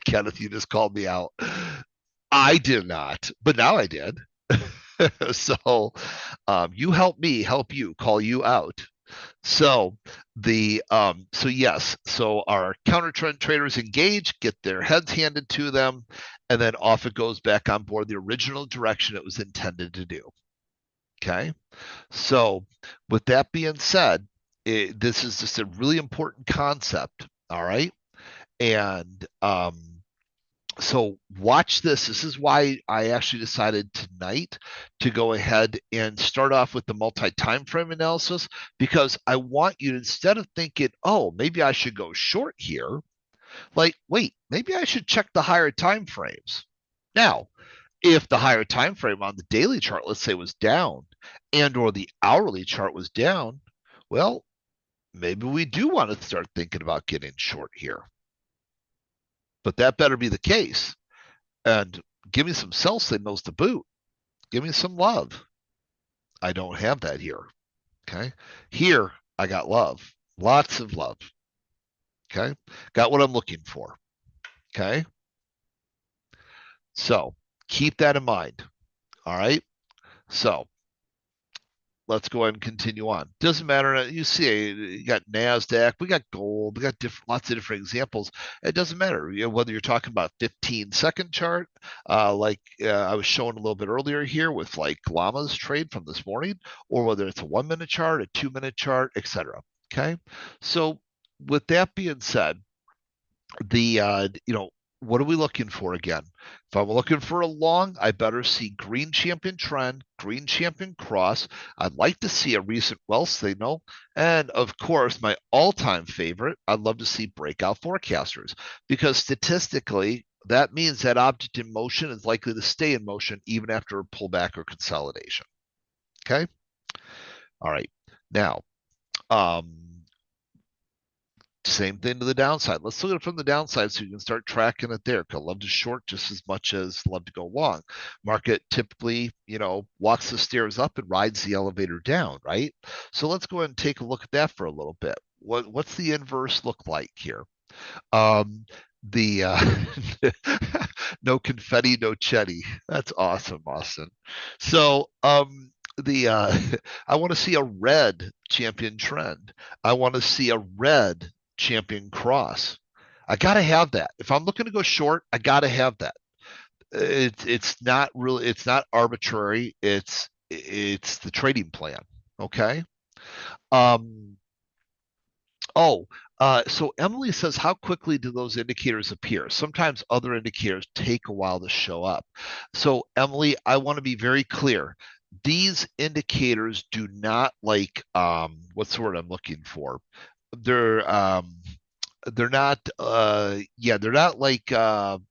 Kenneth, you just called me out. I did not, but now I did. So you help me help you, call you out. So so our counter trend traders engage, get their heads handed to them, and then off it goes back on board the original direction it was intended to do. Okay. So with that being said, this is just a really important concept. All right. And so watch this. This is why I actually decided tonight to go ahead and start off with the multi-time frame analysis, because I want you to, instead of thinking, oh, maybe I should go short here, like, wait, maybe I should check the higher time frames. Now, if the higher time frame on the daily chart, let's say, was down and or the hourly chart was down, well, maybe we do want to start thinking about getting short here. But that better be the case. And give me some sell signals to boot. Give me some love. I don't have that here. Okay. Here, I got love. Lots of love. Okay. Got what I'm looking for. Okay. So keep that in mind. All right. So let's go ahead and continue on. Doesn't matter. You see, you got NASDAQ, we got gold, we got lots of different examples. It doesn't matter whether you're talking about 15-second chart, like I was showing a little bit earlier here with like Lama's trade from this morning, or whether it's a 1-minute chart, a 2-minute chart, etc. Okay. So with that being said, what are we looking for again? If I'm looking for a long, I better see green champion trend, green champion cross. I'd like to see a recent wealth signal. And of course, my all-time favorite, I'd love to see breakout forecasters because statistically, that means that object in motion is likely to stay in motion even after a pullback or consolidation. Okay. All right. Now, same thing to the downside. Let's look at it from the downside so you can start tracking it there. Because I love to short just as much as love to go long. Market typically, walks the stairs up and rides the elevator down, right? So let's go ahead and take a look at that for a little bit. What's the inverse look like here? The no confetti, no chetty. That's awesome, Austin. So I want to see a red champion trend. I want to see a red champion cross. I gotta have that. If I'm looking to go short, I gotta have that. It's not really, it's not arbitrary. It's the trading plan. Okay. Um, Oh, so Emily says, how quickly do those indicators appear? Sometimes other indicators take a while to show up. So, Emily, I want to be very clear. These indicators do not like, what's the word I'm looking for? They're they're not like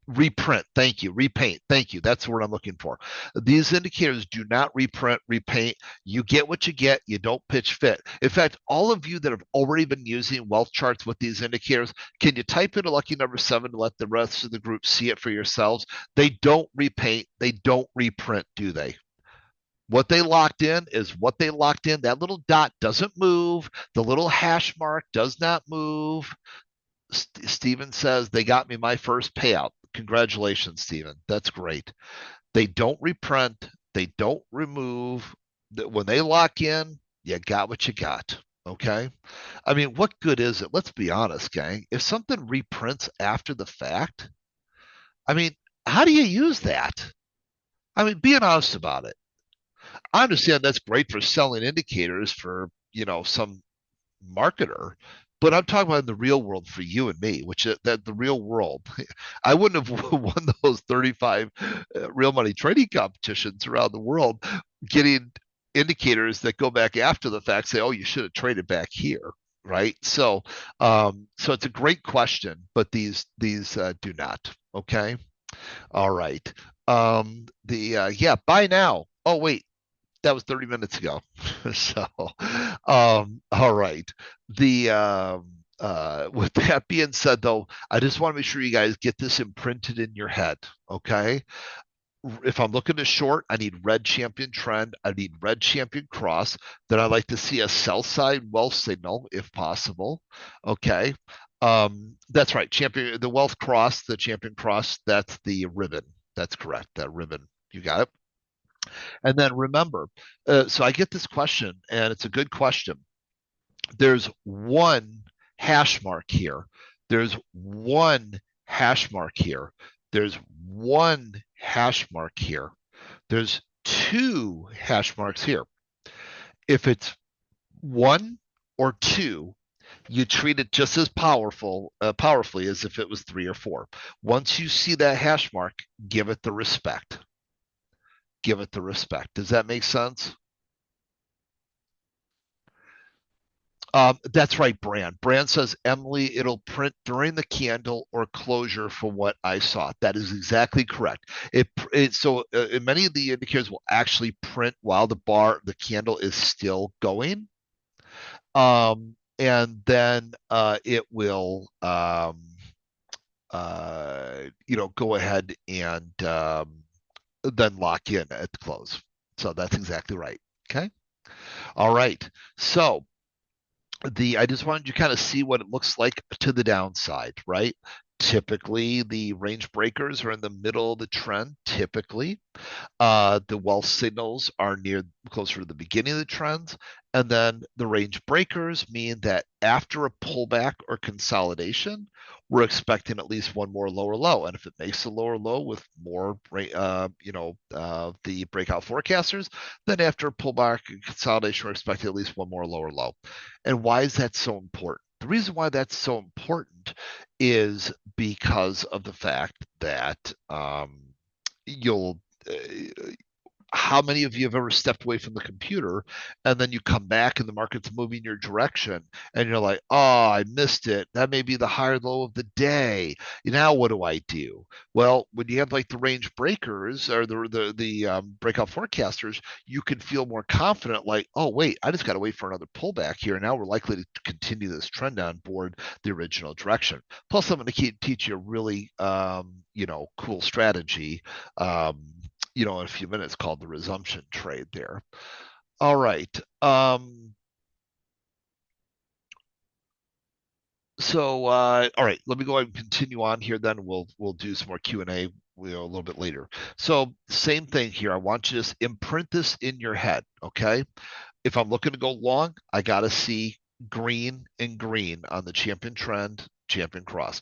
reprint. Thank you. Repaint. Thank you. That's the word I'm looking for. These indicators do not reprint, repaint. You get what you get. You don't pitch fit. In fact, all of you that have already been using wealth charts with these indicators, can you type in a lucky number 7 to let the rest of the group see it for yourselves? They don't repaint. They don't reprint, do they? What they locked in is what they locked in. That little dot doesn't move. The little hash mark does not move. Steven says, they got me my first payout. Congratulations, Steven. That's great. They don't reprint. They don't remove. When they lock in, you got what you got. Okay. I mean, what good is it? Let's be honest, gang. If something reprints after the fact, I mean, how do you use that? I mean, being honest about it. I understand that's great for selling indicators for, some marketer, but I'm talking about in the real world for you and me, which that the real world, I wouldn't have won those 35 real money trading competitions around the world getting indicators that go back after the fact, say, oh, you should have traded back here. Right. So it's a great question, but these do not. Okay. All right. Yeah, buy now. Oh, wait, that was 30 minutes ago. So, all right. With that being said, though, I just want to make sure you guys get this imprinted in your head. Okay. If I'm looking to short, I need red champion trend. I need red champion cross. Then I like to see a sell side wealth signal if possible. Okay. That's right. The wealth cross, the champion cross, that's the ribbon. That's correct. That ribbon. You got it. And then remember, so I get this question, and it's a good question. There's one hash mark here. There's one hash mark here. There's one hash mark here. There's two hash marks here. If it's one or two, you treat it just as powerfully as if it was 3 or 4. Once you see that hash mark, give it the respect. Give it the respect. Does that make sense? That's right, Brand. Brand says, Emily, it'll print during the candle or closure from what I saw. That is exactly correct. So many of the indicators will actually print while the candle is still going. And then it will, go ahead and then lock in at the close. So that's exactly right. Okay. All right. So I just wanted you to kind of see what it looks like to the downside, right? Typically, the range breakers are in the middle of the trend. Typically, the wealth signals are closer to the beginning of the trends, and then the range breakers mean that after a pullback or consolidation, we're expecting at least one more lower low. And if it makes a lower low with more, the breakout forecasters, then after a pullback and consolidation, we're expecting at least one more lower low. And why is that so important? The reason why that's so important is because of the fact that you'll how many of you have ever stepped away from the computer and then you come back and the market's moving your direction and you're like, oh, I missed it. That may be the high or low of the day. Now what do I do? Well, when you have like the range breakers or the breakout forecasters, you can feel more confident. Like, oh wait, I just got to wait for another pullback here. Now we're likely to continue this trend on board the original direction. Plus, I'm going to teach you a really cool strategy. In a few minutes called the resumption trade there. All right. All right, let me go ahead and continue on here. Then we'll do some more Q&A a little bit later. So same thing here. I want you to just imprint this in your head, okay? If I'm looking to go long, I got to see green and green on the champion trend, champion cross.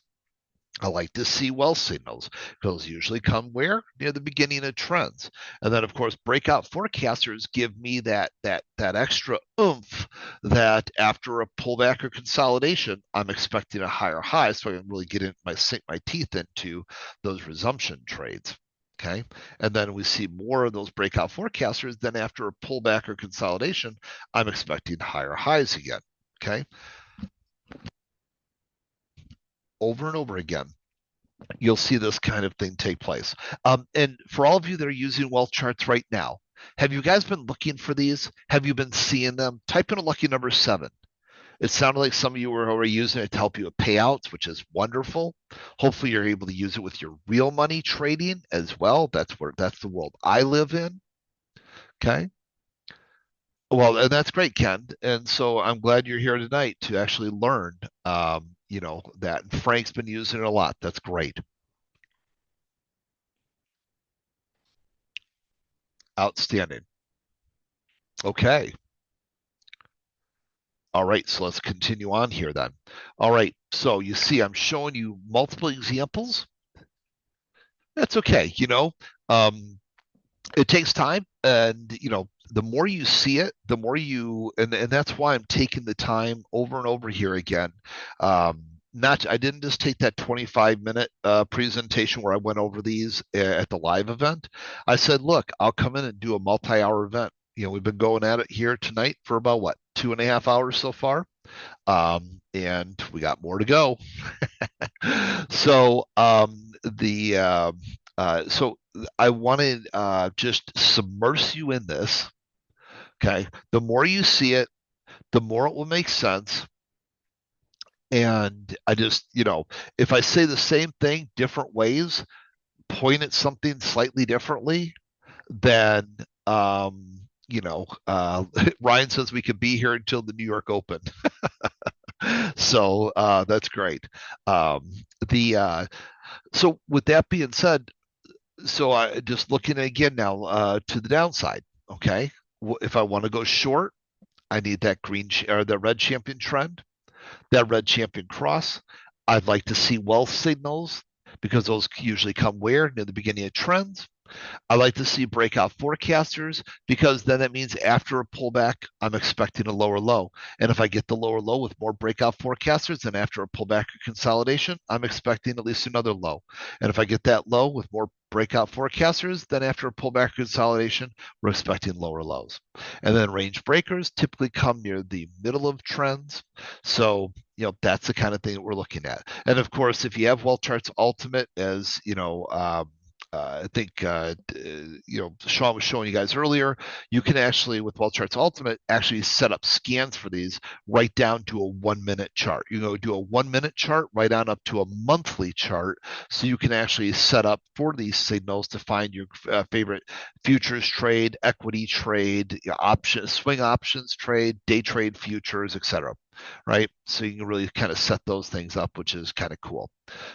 I like to see wealth signals. Those usually come where? Near the beginning of trends. And then of course, breakout forecasters give me that extra oomph that after a pullback or consolidation, I'm expecting a higher high. So I can really sink my teeth into those resumption trades. Okay. And then we see more of those breakout forecasters. Then after a pullback or consolidation, I'm expecting higher highs again. Okay. Over and over again, you'll see this kind of thing take place. And for all of you that are using WealthCharts right now, have you guys been looking for these? Have you been seeing them? Type in a lucky number 7. It sounded like some of you were already using it to help you with payouts, which is wonderful. Hopefully you're able to use it with your real money trading as well. That's the world I live in. Okay. Well, and that's great, Ken. And so I'm glad you're here tonight to actually learn, that. And Frank's been using it a lot. That's great. Outstanding. Okay. All right. So let's continue on here then. All right. So you see, I'm showing you multiple examples. That's okay. It takes time, and the more you see it, the more and that's why I'm taking the time over and over here again. I didn't just take that 25-minute presentation where I went over these at the live event. I said, look, I'll come in and do a multi-hour event. We've been going at it here tonight for about 2.5 hours so far. And we got more to go. So so I want to just submerge you in this. Okay. The more you see it, the more it will make sense. And I just, if I say the same thing different ways, point at something slightly differently, then, Ryan says we could be here until the New York Open. So that's great. So with that being said, so I just looking again now to the downside. Okay, if I want to go short, I need that green or the red champion trend, that red champion cross. I'd like to see wealth signals because those usually come where near the beginning of trends. I like to see breakout forecasters because then it means after a pullback, I'm expecting a lower low. And if I get the lower low with more breakout forecasters, then after a pullback or consolidation, I'm expecting at least another low. And if I get that low with more breakout forecasters, then after a pullback or consolidation, we're expecting lower lows. And then range breakers typically come near the middle of trends. So, that's the kind of thing that we're looking at. And of course, if you have WealthCharts Ultimate, as I think Sean was showing you guys earlier, you can actually with WealthCharts Ultimate actually set up scans for these right down to a 1-minute chart. Do a 1-minute chart right on up to a monthly chart, so you can actually set up for these signals to find your favorite futures trade, equity trade, swing options trade, day trade futures, etc. Right? So you can really kind of set those things up, which is kind of cool.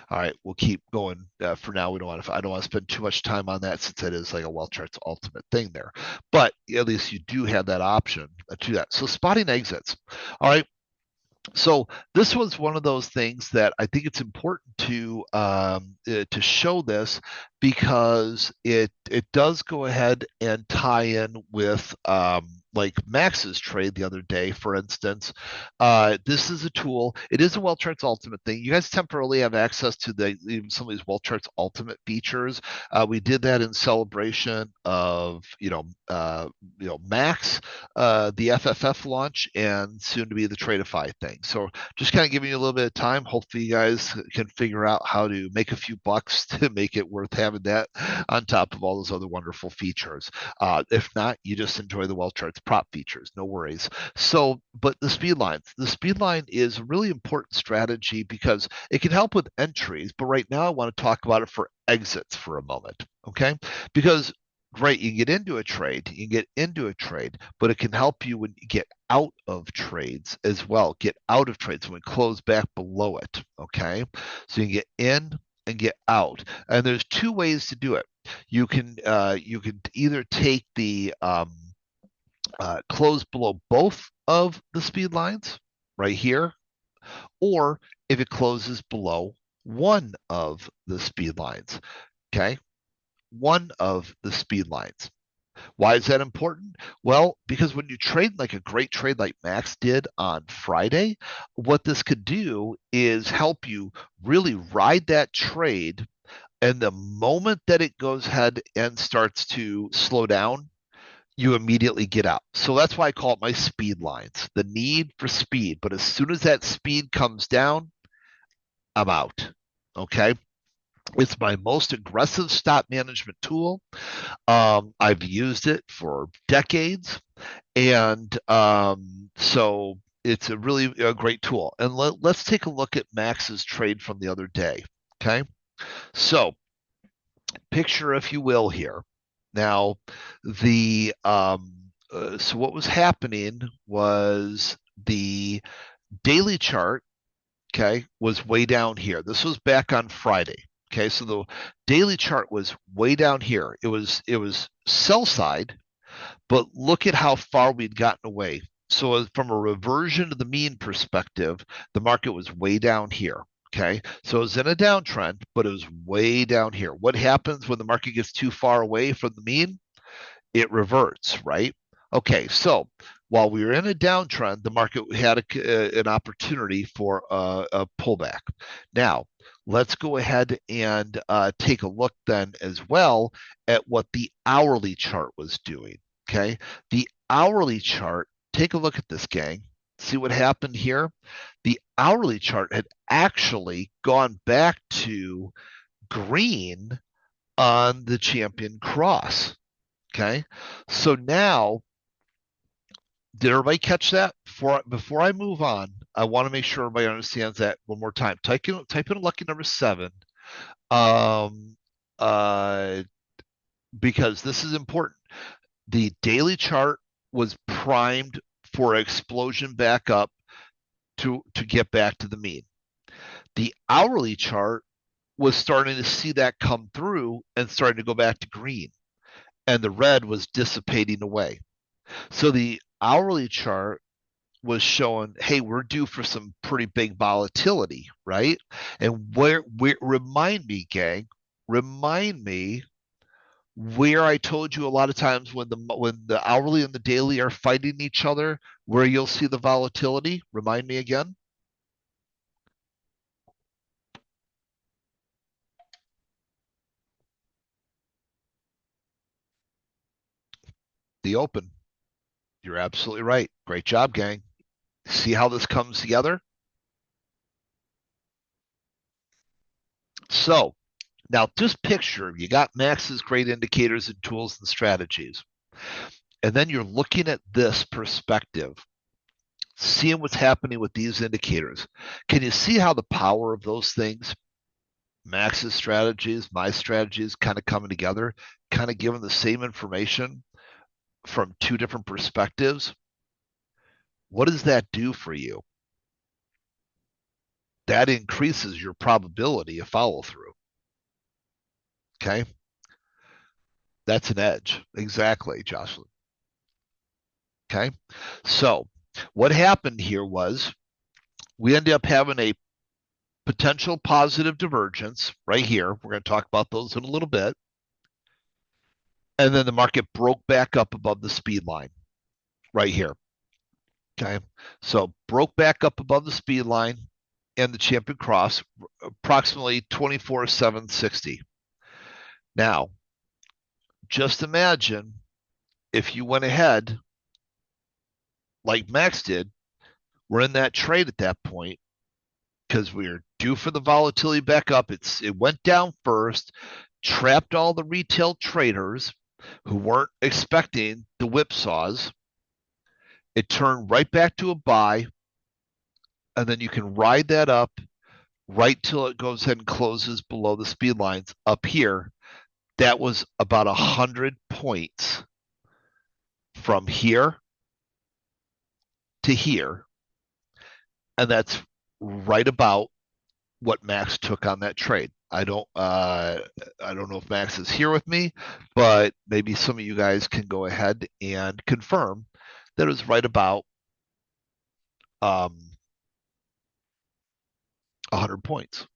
All right, we'll keep going. For now, I don't want to spend too much time on that since it is like a WealthCharts Ultimate thing there. But at least you do have that option to that. So spotting exits. All right. So this was one of those things that I think it's important to show this because it does go ahead and tie in with like Max's trade the other day, for instance. This is a tool. It is a WealthCharts Ultimate thing. You guys temporarily have access to some of these WealthCharts Ultimate features. We did that in celebration of Max, the FFF launch, and soon to be the Tradeify thing. So just kind of giving you a little bit of time. Hopefully, you guys can figure out how to make a few bucks to make it worth having that on top of all those other wonderful features. If not, you just enjoy the WealthCharts prop features, no worries. So, but the speed line is a really important strategy because it can help with entries. But right now, I want to talk about it for exits for a moment, okay? Because great, you can get into a trade, but it can help you when you get out of trades as well. Get out of trades when we close back below it, okay? So you can get in and get out, and there's two ways to do it. You can either take the close below both of the speed lines right here, or if it closes below one of the speed lines, okay? One of the speed lines. Why is that important? Well, because when you trade like a great trade like Max did on Friday, what this could do is help you really ride that trade. And the moment that it goes ahead and starts to slow down, you immediately get out. So that's why I call it my speed lines, the need for speed. But as soon as that speed comes down, I'm out. Okay. It's my most aggressive stop management tool. I've used it for decades, and so it's a really great tool. And let's take a look at Max's trade from the other day. Okay, so picture, if you will, here. Now, so what was happening was the daily chart, okay, was way down here. This was back on Friday. Okay, so the daily chart was way down here. It was sell side, but look at how far we'd gotten away. So from a reversion to the mean perspective, the market was way down here. Okay, so it was in a downtrend, but it was way down here. What happens when the market gets too far away from the mean? It reverts, right? Okay, so while we were in a downtrend, the market had an opportunity for a pullback. Now, let's go ahead and take a look then as well at what the hourly chart was doing. Okay, the hourly chart, take a look at this, gang. See what happened here? The hourly chart had actually gone back to green on the champion cross. Okay, so now, did everybody catch that? Before I move on, I want to make sure everybody understands that one more time. Type in lucky number 7, um, uh, because this is important. The daily chart was primed for an explosion back up to get back to the mean. The hourly chart was starting to see that come through and starting to go back to green, and the red was dissipating away. So the hourly chart was showing, hey, we're due for some pretty big volatility, right? And where remind me, gang, remind me where I told you a lot of times when the hourly and the daily are fighting each other, where you'll see the volatility. Remind me again. The open. You're absolutely right. Great job, gang. See how this comes together? So now just picture you got Max's great indicators and tools and strategies. And then you're looking at this perspective, seeing what's happening with these indicators. Can you see how the power of those things, Max's strategies, my strategies, kind of coming together, kind of giving the same information from two different perspectives? What does that do for you? That increases your probability of follow through. Okay. That's an edge. Exactly, Jocelyn. Okay. So what happened here was we ended up having a potential positive divergence right here. We're going to talk about those in a little bit. And then the market broke back up above the speed line right here. Okay. So broke back up above the speed line and the champion cross, approximately 24,760. Now, just imagine if you went ahead like Max did, we're in that trade at that point because we are due for the volatility back up. It went down first, trapped all the retail traders who weren't expecting the whipsaws. It turned right back to a buy, and then you can ride that up right till it goes ahead and closes below the speed lines up here. That was about 100 points from here to here, and that's right about what Max took on that trade. I don't know if Max is here with me, but maybe some of you guys can go ahead and confirm that it was right about 100 points.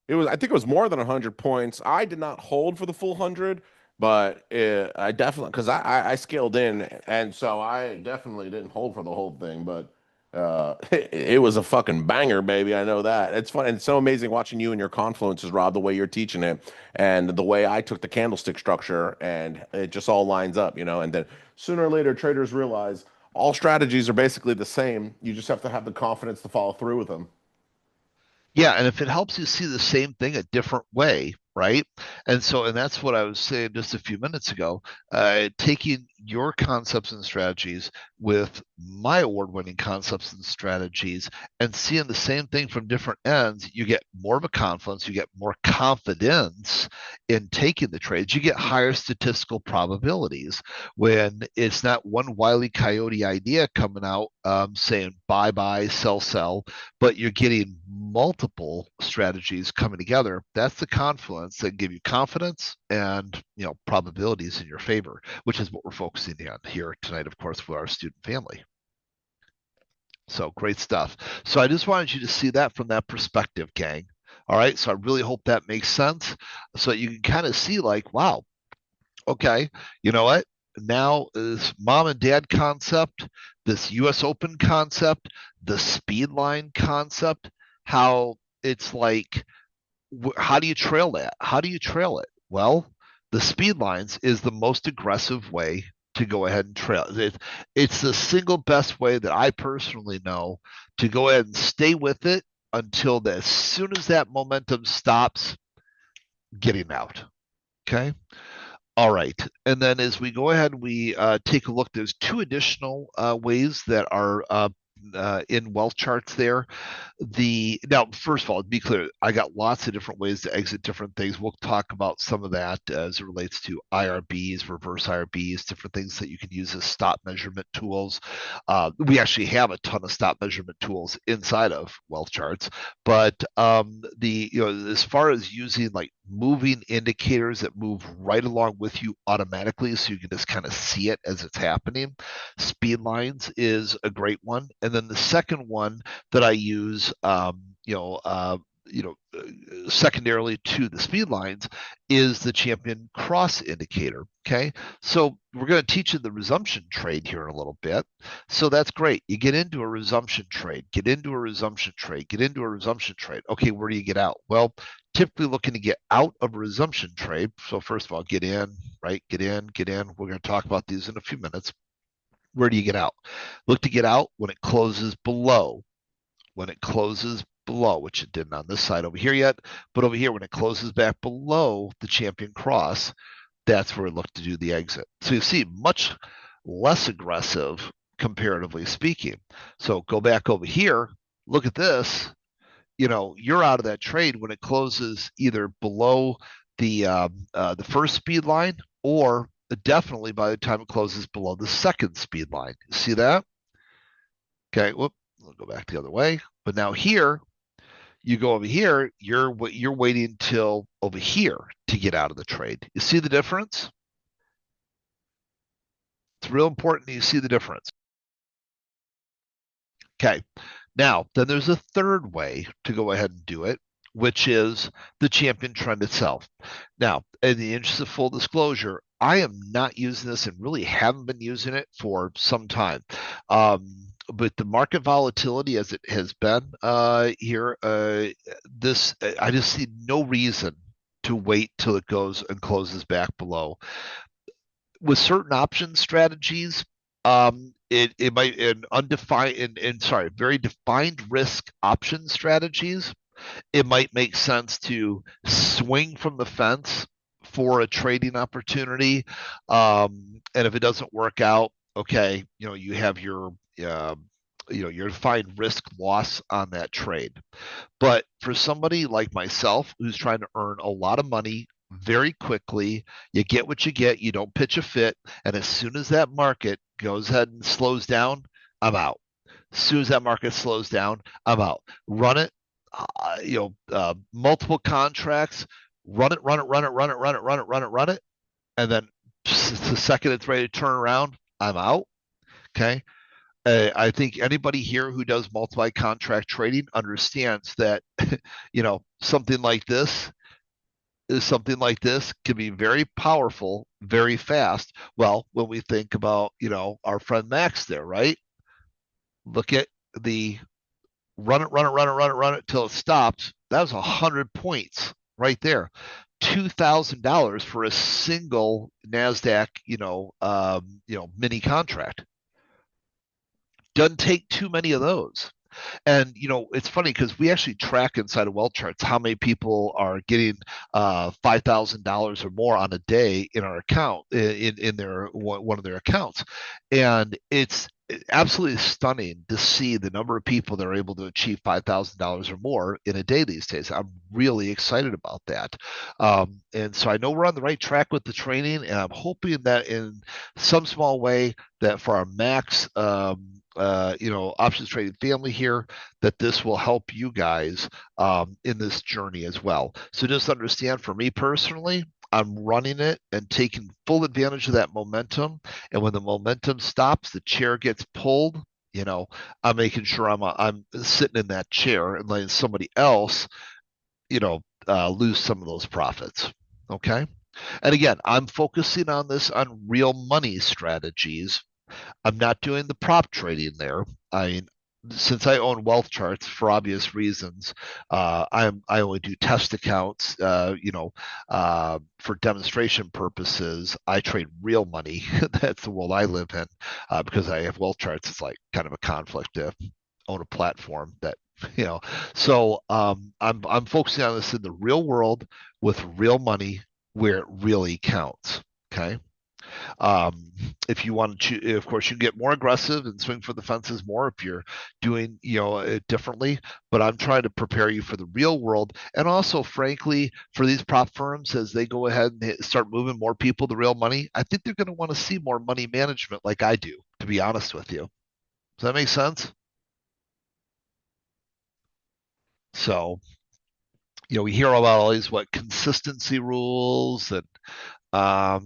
I think it was more than 100 points. I did not hold for the full 100, but I definitely, because I scaled in, and so I definitely didn't hold for the whole thing, but it was a fucking banger, baby. I know that. It's fun. And it's so amazing watching you and your confluences, Rob, the way you're teaching it and the way I took the candlestick structure, and it just all lines up, and then sooner or later, traders realize all strategies are basically the same. You just have to have the confidence to follow through with them. Yeah, and if it helps you see the same thing a different way, right? And that's what I was saying just a few minutes ago. Taking your concepts and strategies with my award-winning concepts and strategies and seeing the same thing from different ends, you get more of a confluence, you get more confidence in taking the trades, you get higher statistical probabilities when it's not one wily coyote idea coming out saying buy, sell, but you're getting multiple strategies coming together. That's the confluence that give you confidence and probabilities in your favor, which is what we're focusing on here tonight, of course, for our student family. So great stuff. So I just wanted you to see that from that perspective, gang. All right. So I really hope that makes sense. So you can kind of see like, wow, okay, you know what? Now this mom and dad concept, this US Open concept, the speed line concept, how it's like, how do you trail that? How do you trail it? Well, the speed lines is the most aggressive way to go ahead and trail. It's the single best way that I personally know to go ahead and stay with it until as soon as that momentum stops, getting out. Okay. All right. And then as we go ahead, we take a look, there's two additional ways that are in WealthCharts there. Now, first of all, to be clear, I got lots of different ways to exit different things. We'll talk about some of that as it relates to IRBs, reverse IRBs, different things that you can use as stop measurement tools. We actually have a ton of stop measurement tools inside of WealthCharts, but as far as using like moving indicators that move right along with you automatically, so you can just kind of see it as it's happening, speed lines is a great one. And then the second one that I use, secondarily to the speed lines is the champion cross indicator. Okay. So we're going to teach you the resumption trade here in a little bit. So that's great. You get into a resumption trade, get into a resumption trade, get into a resumption trade. Okay. Where do you get out? Well, typically looking to get out of a resumption trade. So first of all, get in, right? Get in. We're going to talk about these in a few minutes. Where do you get out? Look to get out when it closes below. When it closes below, which it didn't on this side over here yet, but over here, when it closes back below the champion cross, that's where we look to do the exit. So you see much less aggressive, comparatively speaking. So go back over here, look at this. You're out of that trade when it closes either below the first speed line or definitely by the time it closes below the second speed line. See that? Okay, whoop, we'll go back the other way. But now here, you go over here, you're waiting till over here to get out of the trade. You see the difference? It's real important that you see the difference. Okay, now then there's a third way to go ahead and do it. which is the champion trend itself. Now, in the interest of full disclosure, I am not using this and really haven't been using it for some time. But the market volatility as it has been here, this I just see no reason to wait till it goes and closes back below. With certain option strategies, it might an undefined and sorry, very defined risk option strategies, it might make sense to swing from the fence for a trading opportunity. And if it doesn't work out, okay, you have your defined risk loss on that trade. But for somebody like myself who's trying to earn a lot of money very quickly, you get what you get, you don't pitch a fit, and as soon as that market goes ahead and slows down, I'm out. As soon as that market slows down, I'm out. Run it, multiple contracts, run it, run it, run it, run it, run it, run it, run it, run it, and then the second it's ready to turn around, I'm out. Okay. I think anybody here who does multi-contract trading understands that, something like this can be very powerful, very fast. Well, when we think about, our friend Max there, right? Look at the run it, run it, run it, run it, run it till it stops. That was 100 points right there. $2,000 for a single Nasdaq, mini contract. Doesn't take too many of those. And it's funny because we actually track inside of WealthCharts how many people are getting $5,000 or more on a day in our account in their one of their accounts, and it's absolutely stunning to see the number of people that are able to achieve $5,000 or more in a day these days. I'm really excited about that, and so I know we're on the right track with the training, and I'm hoping that in some small way that for our max options trading family here, that this will help you guys in this journey as well. So just understand, for me personally, I'm running it and taking full advantage of that momentum. And when the momentum stops, the chair gets pulled. I'm making sure I'm sitting in that chair and letting somebody else, lose some of those profits. Okay. And again, I'm focusing on this on real money strategies. I'm not doing the prop trading there. I mean, since I own WealthCharts for obvious reasons, I only do test accounts. For demonstration purposes, I trade real money. That's the world I live in, because I have WealthCharts. It's like kind of a conflict to own a platform that So I'm focusing on this in the real world with real money where it really counts. Okay. If you want to, of course, you can get more aggressive and swing for the fences more if you're doing, it differently. But I'm trying to prepare you for the real world, and also, frankly, for these prop firms as they go ahead and start moving more people to real money. I think they're going to want to see more money management, like I do. To be honest with you, does that make sense? So, we hear about all these consistency rules and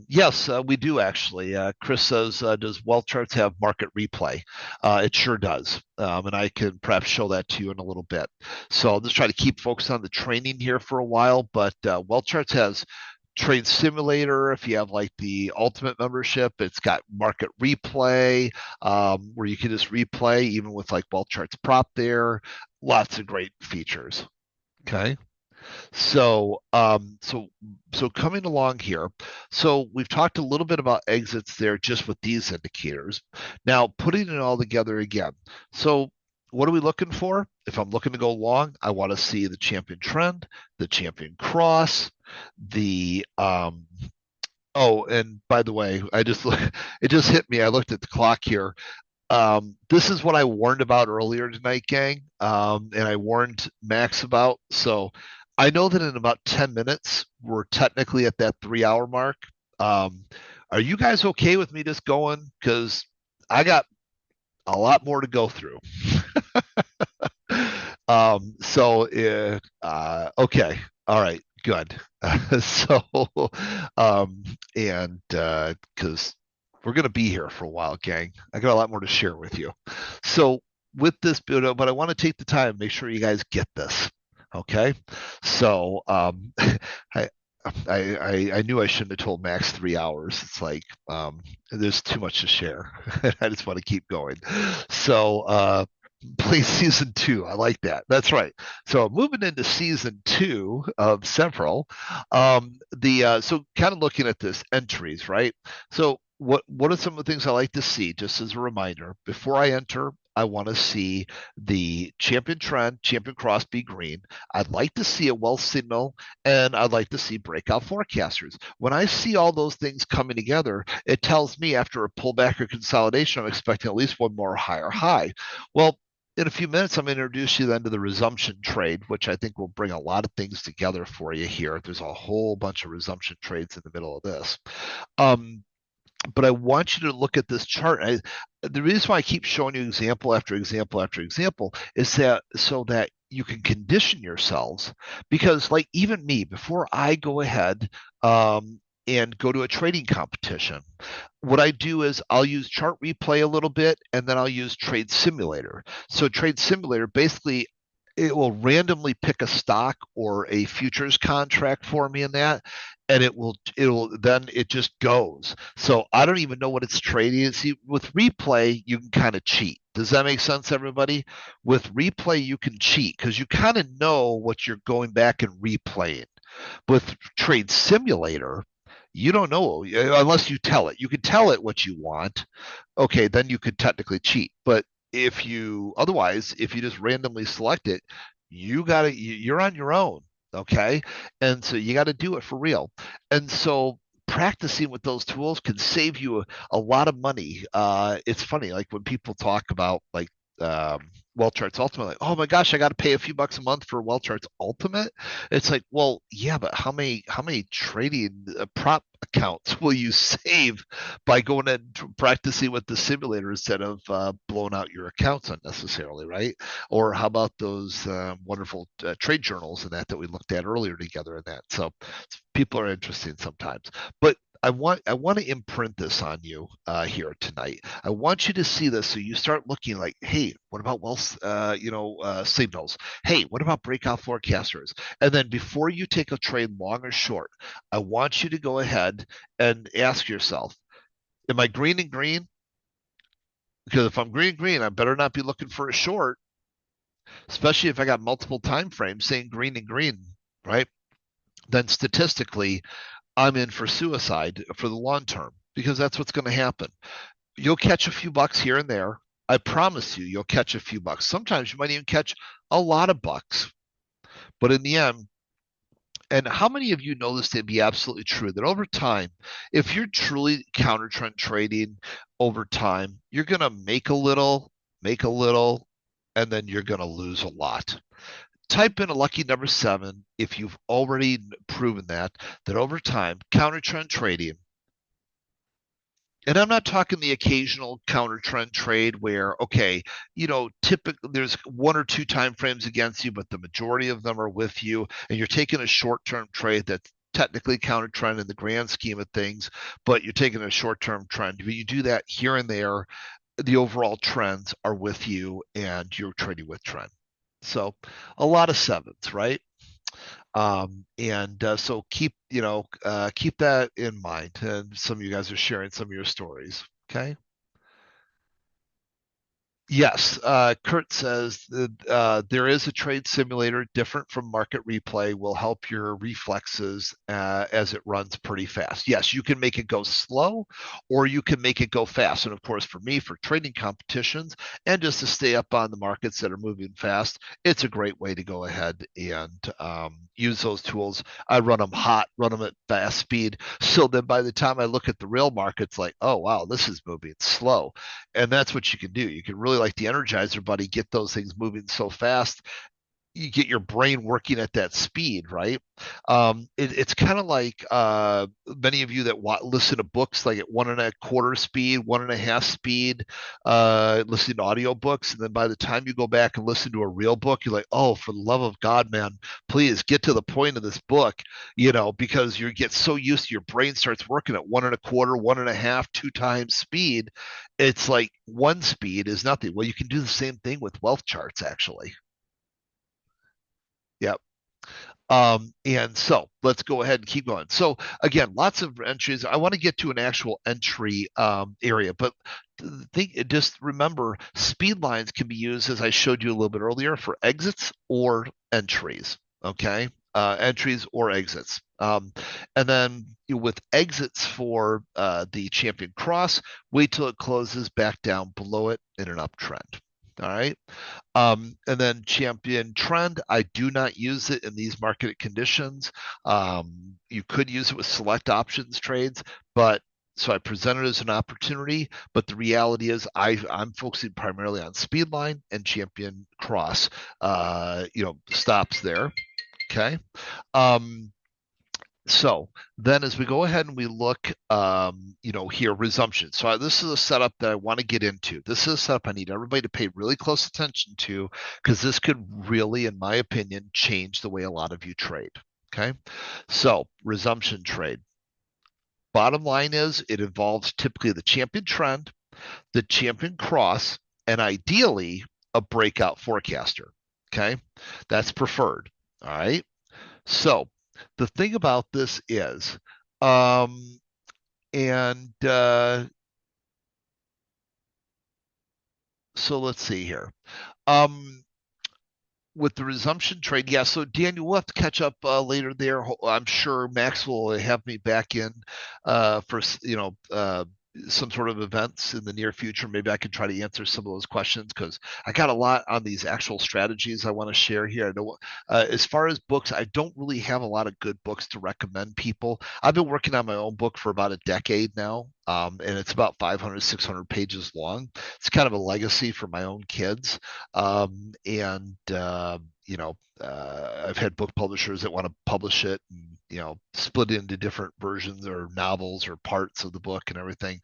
yes, we do actually. Chris says, does WealthCharts have market replay? It sure does. And I can perhaps show that to you in a little bit. So I'll just try to keep focused on the training here for a while, but WealthCharts has Trade Simulator. If you have like the ultimate membership, it's got market replay, where you can just replay even with like WealthCharts prop there. Lots of great features. Okay. So coming along here, so we've talked a little bit about exits there just with these indicators. Now putting it all together again. So what are we looking for? If I'm looking to go long, I want to see the champion trend, the champion cross, the oh, and by the way, it just hit me. I looked at the clock here. This is what I warned about earlier tonight, gang, and I warned Max about. So I know that in about 10 minutes, we're technically at that 3 hour mark. Are you guys okay with me just going? Because I got a lot more to go through. Okay. All right. Good. And because we're going to be here for a while, gang. I got a lot more to share with you. So with this, but I want to take the time, make sure you guys get this. Okay, so I, I knew I shouldn't have told Max 3 hours. It's like there's too much to share. I just want to keep going. So play season two. I like that. That's right. So moving into season two of several. The so kind of looking at this entries, right? So what are some of the things I like to see? Just as a reminder, before I enter, I want to see the champion trend, champion cross be green. I'd like to see a wealth signal, and I'd like to see breakout forecasters. When I see all those things coming together, it tells me after a pullback or consolidation, I'm expecting at least one more higher high. Well, in a few minutes, I'm going to introduce you then to the resumption trade, which I think will bring a lot of things together for you here. There's a whole bunch of resumption trades in the middle of this. But I want you to look at this chart. The reason why I keep showing you example after example after example is that so that you can condition yourselves, because like even me, before I go ahead and go to a trading competition, what I do is I'll use chart replay a little bit, and then I'll use trade simulator. So trade simulator basically, it will randomly pick a stock or a futures contract for me in that, and it'll then it just goes. So I don't even know what it's trading. See, with replay you can kind of cheat. Does that make sense, everybody? With replay you can cheat because you kind of know what you're going back and replaying. With trade simulator, you don't know unless you tell it. You can tell it what you want. Okay, then you could technically cheat. But if you otherwise, if you just randomly select it, you're on your own. Okay, and so you got to do it for real. And so practicing with those tools can save you a lot of money. It's funny, like when people talk about like WealthCharts Ultimate, like, oh my gosh, I got to pay a few bucks a month for WealthCharts Ultimate. It's like, well, yeah, but how many trading prop accounts will you save by going and practicing with the simulator instead of blowing out your accounts unnecessarily, right? Or how about those wonderful trade journals and that we looked at earlier together in that. So people are interesting sometimes, but I want to imprint this on you here tonight. I want you to see this so you start looking like, hey, what about wealth signals? Hey, what about breakout forecasters? And then before you take a trade long or short, I want you to go ahead and ask yourself, am I green and green? Because if I'm green and green, I better not be looking for a short, especially if I got multiple time frames saying green and green, right? Then statistically, I'm in for suicide for the long term because that's what's going to happen. You'll catch a few bucks here and there. I promise you'll catch a few bucks. Sometimes you might even catch a lot of bucks. But in the end, and how many of you know this to be absolutely true that over time, if you're truly counter trend trading over time, you're going to make a little, and then you're going to lose a lot. Type in a lucky number 7 if you've already proven that over time, counter trend trading, and I'm not talking the occasional counter trend trade where, okay, typically there's 1 or 2 time frames against you, but the majority of them are with you, and you're taking a short-term trade that's technically counter trend in the grand scheme of things, but you're taking a short-term trend. But you do that here and there, the overall trends are with you, and you're trading with trend. So a lot of 7s, right? And so keep that in mind. And some of you guys are sharing some of your stories. Okay. Yes, Kurt says that there is a trade simulator different from market replay, will help your reflexes as it runs pretty fast. Yes, you can make it go slow or you can make it go fast. And of course, for me, for trading competitions and just to stay up on the markets that are moving fast, it's a great way to go ahead and use those tools. I run them hot, run them at fast speed. So then by the time I look at the real markets, like, oh, wow, this is moving slow. And that's what you can do. You can really, like the Energizer Buddy, get those things moving so fast. You get your brain working at that speed, right? It's kind of like many of you that listen to books like at 1.25 speed, 1.5 speed, listening to audiobooks. And then by the time you go back and listen to a real book, you're like, oh, for the love of God, man, please get to the point of this book, because you get so used to your brain starts working at 1.25, 1.5, 2 times speed. It's like 1 speed is nothing. Well, you can do the same thing with wealth charts, actually. Yep. And so let's go ahead and keep going. So again, lots of entries. I want to get to an actual entry area, but just remember speed lines can be used, as I showed you a little bit earlier, for exits or entries. Okay. Entries or exits. And then with exits for the champion cross, wait till it closes back down below it in an uptrend. All right. And then champion trend, I do not use it in these market conditions. You could use it with select options trades, but so I present it as an opportunity, but the reality is I'm focusing primarily on speed line and champion cross, stops there. Okay. So then as we go ahead and we look, here, resumption. So this is a setup that I want to get into. This is a setup I need everybody to pay really close attention to, because this could really, in my opinion, change the way a lot of you trade. Okay. So resumption trade. Bottom line is it involves typically the champion trend, the champion cross, and ideally a breakout forecaster. Okay. That's preferred. All right. So the thing about this is, so let's see here. With the resumption trade, yeah. So Daniel, we'll have to catch up later there. I'm sure Max will have me back in for some sort of events in the near future. Maybe I can try to answer some of those questions, because I got a lot on these actual strategies I want to share here. I know as far as books, I don't really have a lot of good books to recommend people. I've been working on my own book for about a decade now, and it's about 500, 600 pages long. It's kind of a legacy for my own kids. I've had book publishers that want to publish it and split it into different versions or novels or parts of the book and everything.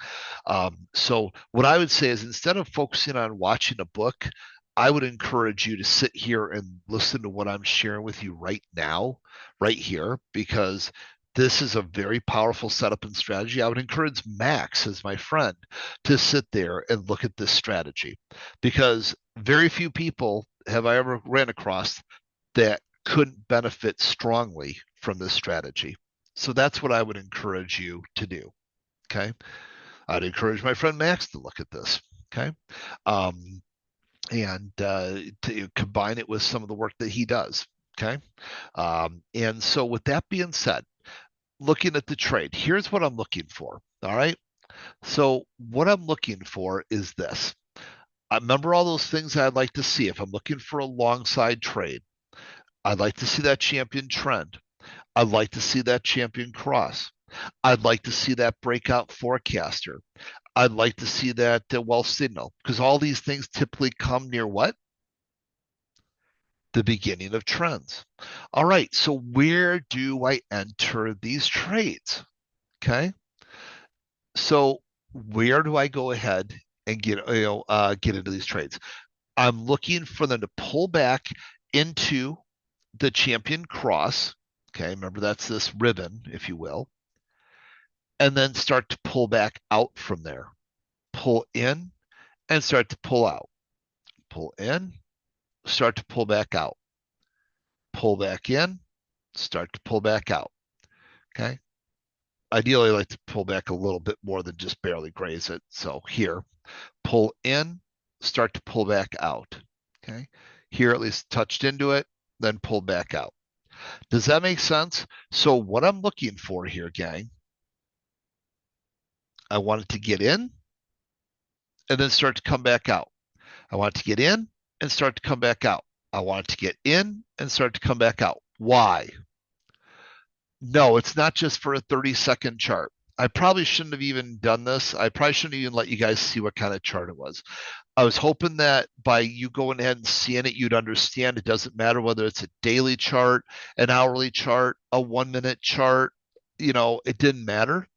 So what I would say is, instead of focusing on watching a book, I would encourage you to sit here and listen to what I'm sharing with you right now, right here, because this is a very powerful setup and strategy. I would encourage Max, as my friend, to sit there and look at this strategy, because very few people have I ever ran across that couldn't benefit strongly from this strategy. So that's what I would encourage you to do. Okay. I'd encourage my friend Max to look at this. Okay. And to combine it with some of the work that he does. Okay. And so with that being said, looking at the trade, here's what I'm looking for. All right. So what I'm looking for is this. I remember all those things I'd like to see. If I'm looking for a long side trade, I'd like to see that champion trend. I'd like to see that champion cross. I'd like to see that breakout forecaster. I'd like to see that wealth signal, because all these things typically come near what? The beginning of trends. All right, so where do I enter these trades? Okay, so where do I go ahead and get into these trades? I'm looking for them to pull back into the champion cross. Okay, remember that's this ribbon, if you will, and then start to pull back out from there. Pull in and start to pull out. Pull in, start to pull back out. Pull back in, start to pull back out. Okay. Ideally, I like to pull back a little bit more than just barely graze it. So here, pull in, start to pull back out. Okay. Here, at least touched into it, then pull back out. Does that make sense? So what I'm looking for here, gang, I want it to get in and then start to come back out. I want it to get in and start to come back out. I want it to get in and start to come back out. Why? No, it's not just for a 30-second chart. I probably shouldn't have even done this. I probably shouldn't even let you guys see what kind of chart it was. I was hoping that by you going ahead and seeing it, you'd understand it doesn't matter whether it's a daily chart, an hourly chart, a 1-minute chart, it didn't matter.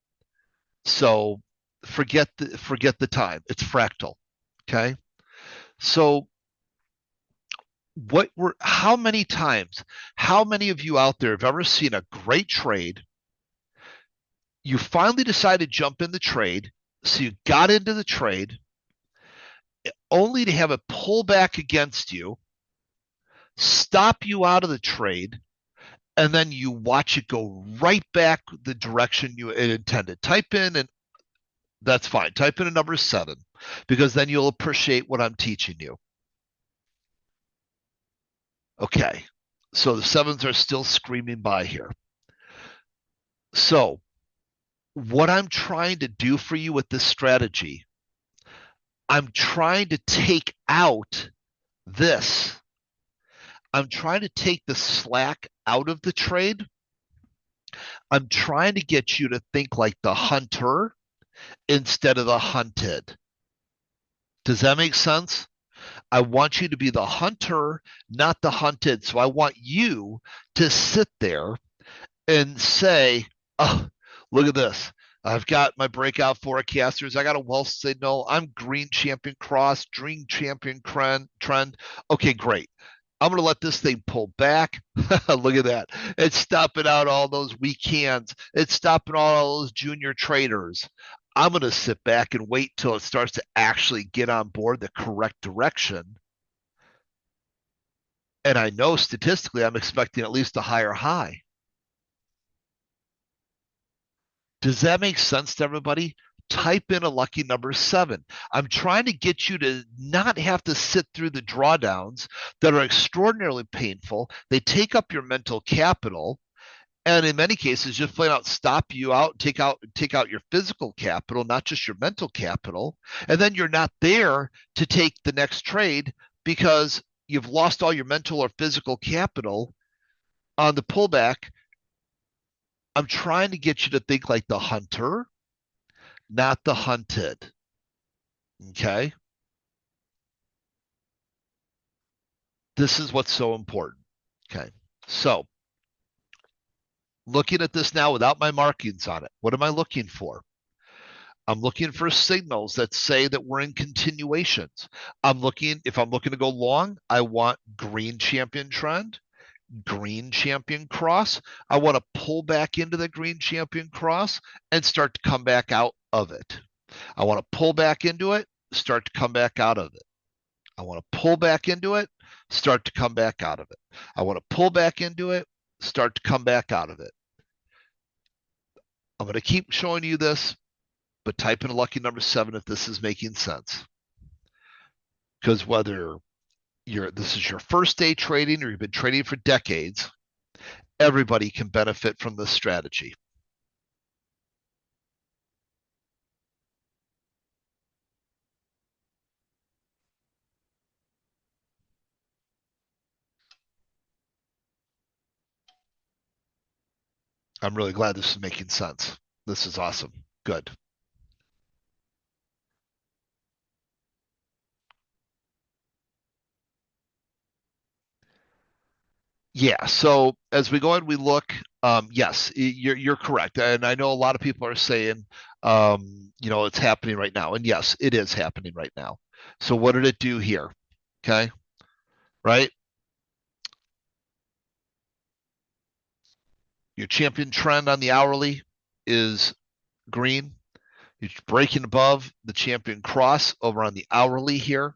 So forget the time. It's fractal. Okay. So how many of you out there have ever seen a great trade? You finally decided to jump in the trade, so you got into the trade only to have it pull back against you, stop you out of the trade, and then you watch it go right back the direction you intended. Type in, and that's fine. Type in a number 7, because then you'll appreciate what I'm teaching you. Okay, so the 7s are still screaming by here. So what I'm trying to do for you with this strategy, I'm trying to take out this. I'm trying to take the slack out of the trade. I'm trying to get you to think like the hunter instead of the hunted. Does that make sense? I want you to be the hunter, not the hunted. So I want you to sit there and say, oh, look at this. I've got my breakout forecasters. I got a wealth signal. I'm green champion cross, green champion trend. Okay, great. I'm going to let this thing pull back. Look at that. It's stopping out all those weak hands. It's stopping all those junior traders. I'm going to sit back and wait till it starts to actually get on board the correct direction. And I know statistically I'm expecting at least a higher high. Does that make sense to everybody? Type in a lucky number 7. I'm trying to get you to not have to sit through the drawdowns that are extraordinarily painful. They take up your mental capital, and in many cases just plain out stop you out, take out your physical capital, not just your mental capital. And then you're not there to take the next trade because you've lost all your mental or physical capital on the pullback. I'm trying to get you to think like the hunter, not the hunted. Okay? This is what's so important. Okay. So, looking at this now without my markings on it, what am I looking for? I'm looking for signals that say that we're in continuations. If I'm looking to go long, I want green champion trend, green champion cross. I want to pull back into the green champion cross and start to come back out of it. I want to pull back into it, start to come back out of it. I want to pull back into it, start to come back out of it. I want to pull back into it, start to come back out of it. I'm going to keep showing you this, but type in a lucky number 7 if this is making sense. Because whether this is your first day trading or you've been trading for decades, everybody can benefit from this strategy. I'm really glad this is making sense. This is awesome. Good. Yeah. So as we go and we look, yes, you're correct, and I know a lot of people are saying, it's happening right now, and yes, it is happening right now. So what did it do here? Okay, right? Your champion trend on the hourly is green. You're breaking above the champion cross over on the hourly here.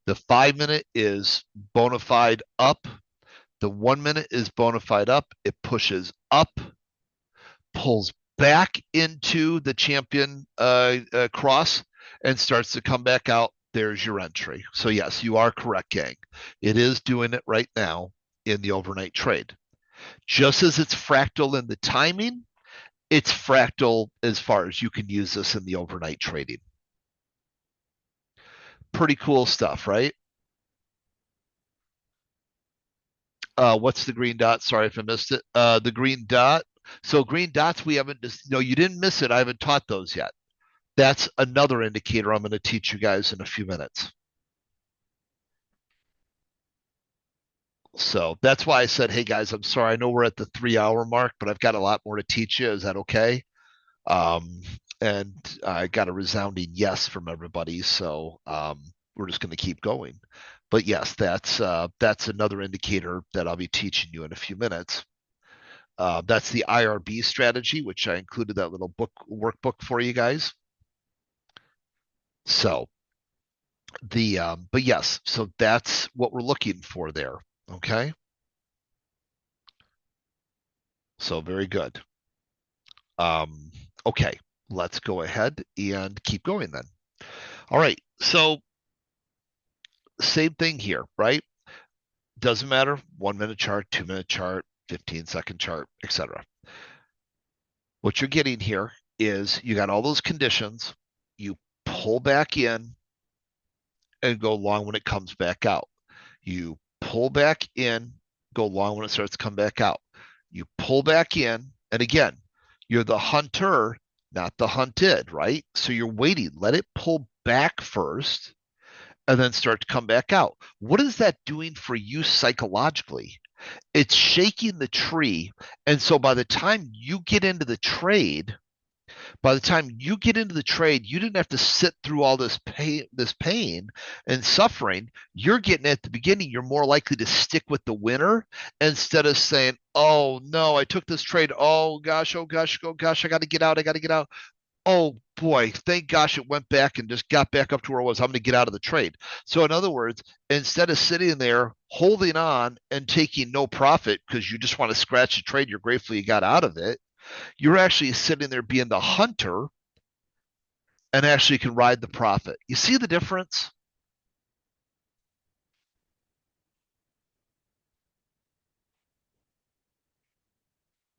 The 5-minute is bona fide up. The 1-minute is bona fide up. It pushes up, pulls back into the champion cross, and starts to come back out. There's your entry. So yes, you are correct, gang. It is doing it right now in the overnight trade. Just as it's fractal in the timing, it's fractal as far as you can use this in the overnight trading. Pretty cool stuff, right? What's the green dot? Sorry if I missed it. The green dot. So green dots, we haven't, you didn't miss it. I haven't taught those yet. That's another indicator I'm going to teach you guys in a few minutes. So that's why I said, hey guys, I'm sorry. I know we're at the 3-hour mark, but I've got a lot more to teach you. Is that okay? And I got a resounding yes from everybody. So we're just going to keep going. But yes, that's another indicator that I'll be teaching you in a few minutes. That's the IRB strategy, which I included that little workbook for you guys. So but yes, so that's what we're looking for there. Okay. So very good. Um, okay, let's go ahead and keep going then. All right. So same thing here, right? Doesn't matter. 1 minute chart, 2 minute chart, 15-second chart, etc. What you're getting here is you got all those conditions. You pull back in and go long when it comes back out. You pull back in, go long when it starts to come back out. You pull back in, and again, you're the hunter, not the hunted, right? So you're waiting. Let it pull back first and then start to come back out. What is that doing for you psychologically? It's shaking the tree. And so by the time you get into the trade, you didn't have to sit through all this pain and suffering. You're getting at the beginning, you're more likely to stick with the winner instead of saying, "Oh no, I took this trade. Oh gosh, oh gosh, oh gosh, I got to get out. I got to get out. Oh boy, thank gosh it went back and just got back up to where it was. I'm going to get out of the trade." So, in other words, instead of sitting there holding on and taking no profit because you just want to scratch the trade, you're grateful you got out of it. You're actually sitting there being the hunter and actually can ride the profit. You see the difference?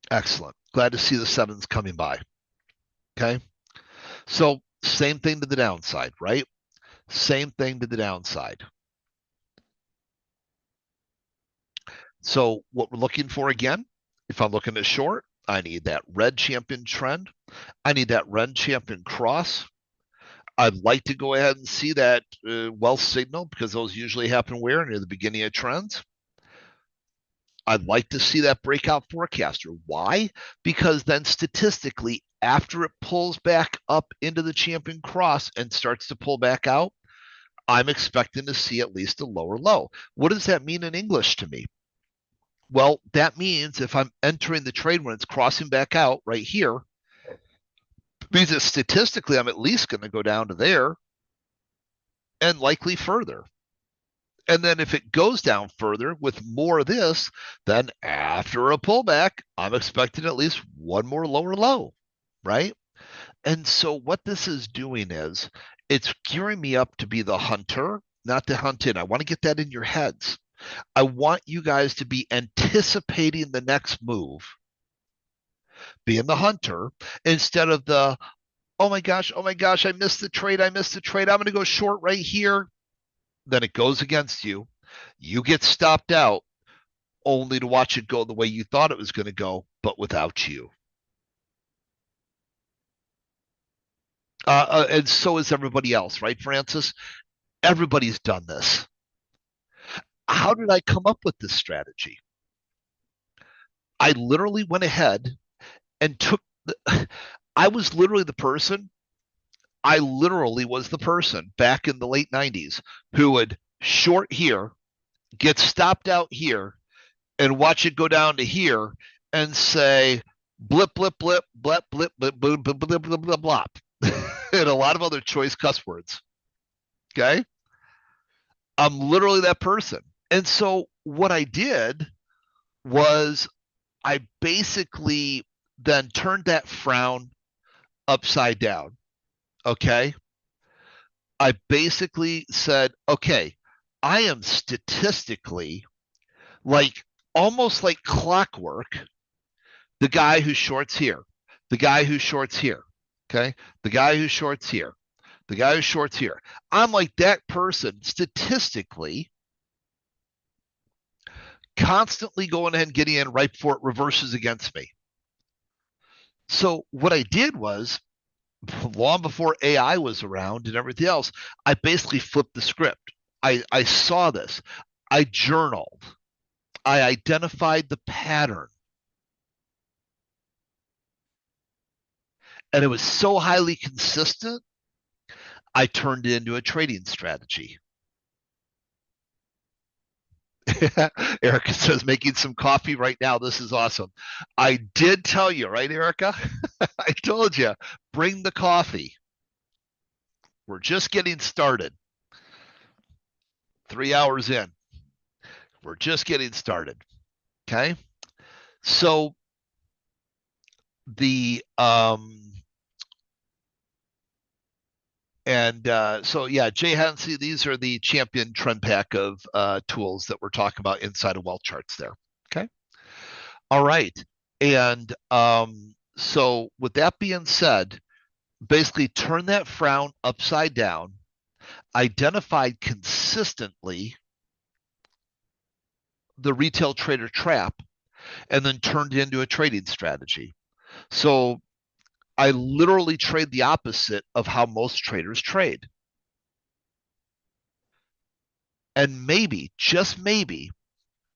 Excellent. Glad to see the sevens coming by. Okay. So, same thing to the downside, right? Same thing to the downside. So, what we're looking for again, if I'm looking at short, I need that red champion trend. I need that red champion cross. I'd like to go ahead and see that wealth signal because those usually happen where? Near the beginning of trends. I'd like to see that breakout forecaster. Why? Because then statistically, after it pulls back up into the champion cross and starts to pull back out, I'm expecting to see at least a lower low. What does that mean in English to me? Well, that means if I'm entering the trade when it's crossing back out right here, means that statistically I'm at least going to go down to there and likely further. And then if it goes down further with more of this, then after a pullback, I'm expecting at least one more lower low, right? And so what this is doing is it's gearing me up to be the hunter, not the hunted. I want to get that in your heads. I want you guys to be anticipating the next move, being the hunter, instead of the, oh my gosh, I missed the trade. I missed the trade. I'm going to go short right here. Then it goes against you. You get stopped out only to watch it go the way you thought it was going to go, but without you. And so is everybody else, right, Francis? Everybody's done this. How did I come up with this strategy? I literally went ahead and I was literally the person. I literally was the person back in the late 90s who would short here, get stopped out here, and watch it go down to here and say blip, blip, blip, blip, blip, blip, blip, blip, blip, blip, blip, blop. And a lot of other choice cuss words. Okay. I'm literally that person. And so what I did was I basically then turned that frown upside down. Okay. I basically said, okay, I am statistically like almost like clockwork, the guy who shorts here, the guy who shorts here. Okay. The guy who shorts here, the guy who shorts here. I'm like that person statistically constantly going ahead and getting in right before it reverses against me. So what I did was, long before AI was around and everything else, I basically flipped the script. I saw this. I journaled. I identified the pattern. And it was so highly consistent, I turned it into a trading strategy. Erica says, making some coffee right now. This is awesome. I did tell you, right, Erica? I told you, bring the coffee. We're just getting started. 3 hours in. We're just getting started. Okay. So the so yeah, Jay Hansen, these are the champion trend pack of tools that we're talking about inside of WealthCharts there. Okay. All right. And so with that being said, basically turn that frown upside down, identified consistently the retail trader trap, and then turned it into a trading strategy. So I literally trade the opposite of how most traders trade. And maybe, just maybe,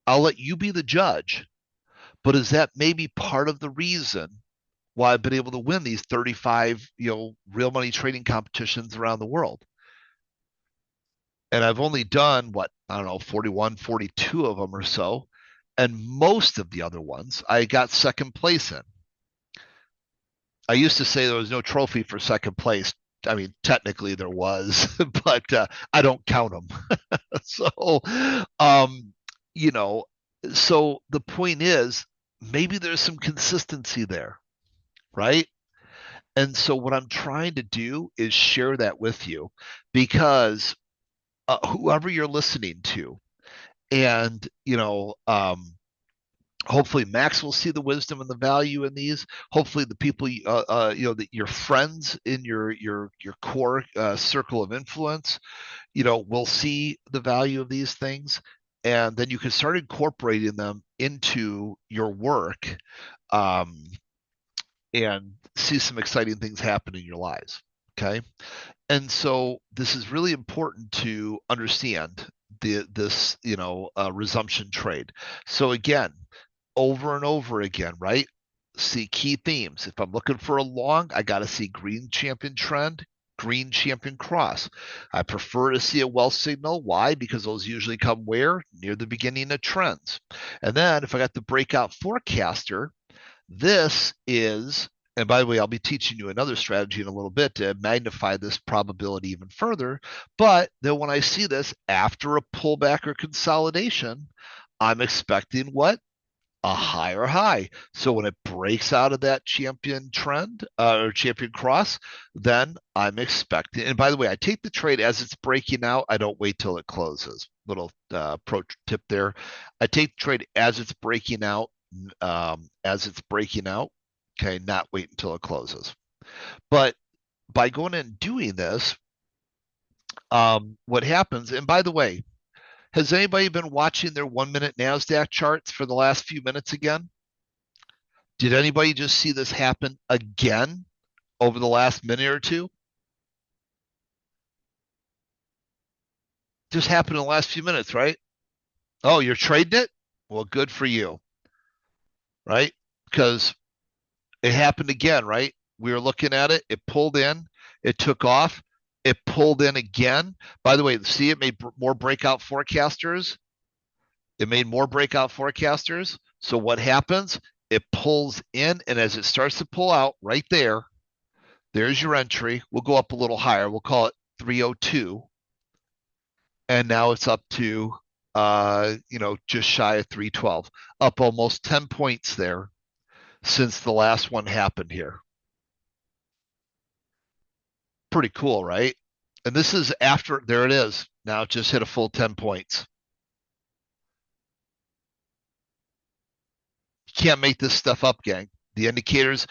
I'll let you be the judge, but is that maybe part of the reason why I've been able to win these 35, real money trading competitions around the world? And I've only done what, I don't know, 41, 42 of them or so. And most of the other ones I got second place in. I used to say there was no trophy for second place. I mean, technically there was, but I don't count them. So, you know, so the point is maybe there's some consistency there, right? And so what I'm trying to do is share that with you because whoever you're listening to, and hopefully Max will see the wisdom and the value in these. Hopefully the people that your friends in your core circle of influence will see the value of these things, and then you can start incorporating them into your work, and see some exciting things happen in your lives. Okay. And so this is really important to understand this resumption trade. So again, over and over again, right? See key themes. If I'm looking for a long, I got to see green champion trend, green champion cross. I prefer to see a wealth signal. Why? Because those usually come where? Near the beginning of trends. And then if I got the breakout forecaster, this is, and by the way, I'll be teaching you another strategy in a little bit to magnify this probability even further. But then when I see this after a pullback or consolidation, I'm expecting what? A higher high. So when it breaks out of that champion trend or champion cross, then I'm expecting. And by the way, I take the trade as it's breaking out. I don't wait till it closes. Little pro tip there. I take the trade as it's breaking out. Okay, not wait until it closes. But by going and doing this, what happens? And by the way, has anybody been watching their 1-minute NASDAQ charts for the last few minutes again? Did anybody just see this happen again over the last minute or two? Just happened in the last few minutes, right? Oh, you're trading it? Well, good for you, right? Because it happened again, right? We were looking at it. It pulled in. It took off. It pulled in again. By the way, see, it made more breakout forecasters. So what happens? It pulls in, and as it starts to pull out right there, there's your entry. We'll go up a little higher. We'll call it 302. And now it's up to, just shy of 312, up almost 10 points there since the last one happened here. Pretty cool, right? And this is after, there it is. Now it just hit a full 10 points. You can't make this stuff up, gang. The indicators,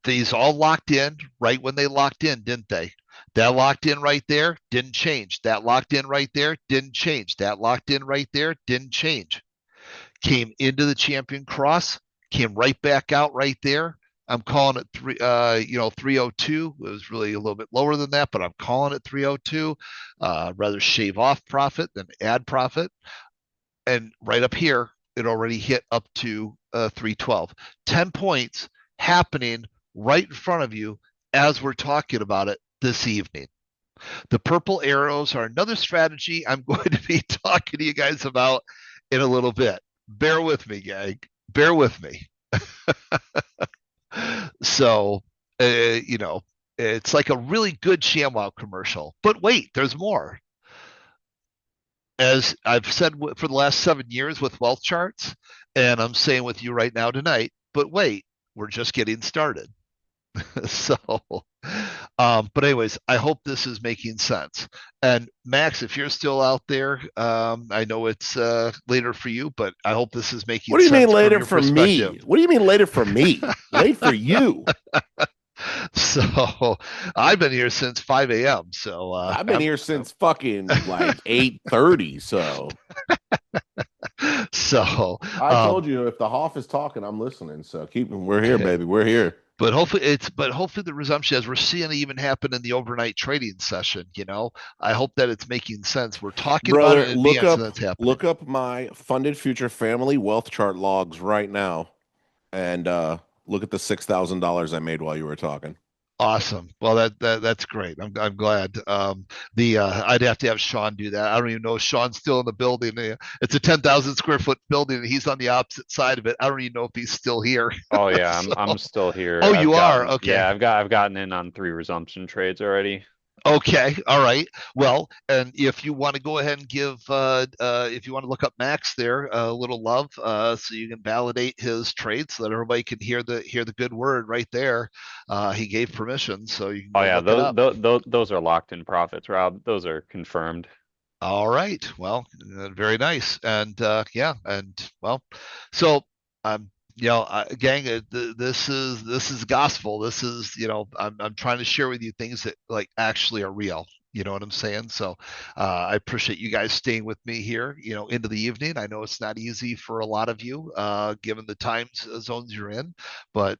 these all locked in right when they locked in, didn't they? That locked in right there, didn't change. That locked in right there, didn't change. That locked in right there, didn't change. Came into the champion cross, came right back out right there. I'm calling it 302. It was really a little bit lower than that, but I'm calling it 302. Rather shave off profit than add profit. And right up here, it already hit up to 312. 10 points happening right in front of you as we're talking about it this evening. The purple arrows are another strategy I'm going to be talking to you guys about in a little bit. Bear with me, gang. Bear with me. So, it's like a really good ShamWow commercial. But wait, there's more. as I've said for the last 7 years with wealth charts, and I'm saying with you right now tonight, but wait, we're just getting started. So, but anyways, I hope this is making sense. And Max, if you're still out there, I know it's later for you, but I hope this is making What do you mean sense from later your for perspective. me? What do you mean later for me? Late for you. So I've been here since 5 a.m. So I've been here since fucking like 8:30. So so I told you if the Hoff is talking, I'm listening. So we're here, okay. baby. We're here. But hopefully the resumption, as we're seeing it even happen in the overnight trading session, I hope that it's making sense. We're talking about it Brother, in advance and that's happening. look up my funded future family wealth chart logs right now and look at the $6,000 I made while you were talking. Awesome. Well, that's great. I'm glad. The I'd have to have Sean do that. I don't even know if Sean's still in the building. It's a 10,000 square foot building, and he's on the opposite side of it. I don't even know if he's still here. Oh yeah, So, I'm still here. oh, you are okay. I've gotten in on 3 resumption trades already. Okay, all right. Well, and if you want to go ahead and if you want to look up Max there, a little love, so you can validate his trade, so that everybody can hear the good word right there. He gave permission, so you can Oh go yeah, look it up. those are locked in profits, Rob. Those are confirmed. All right. Well, very nice. And yeah, and well, so gang, this is gospel. This is I'm trying to share with you things that like actually are real. You know what I'm saying? So I appreciate you guys staying with me here, into the evening. I know it's not easy for a lot of you, given the time zones you're in, but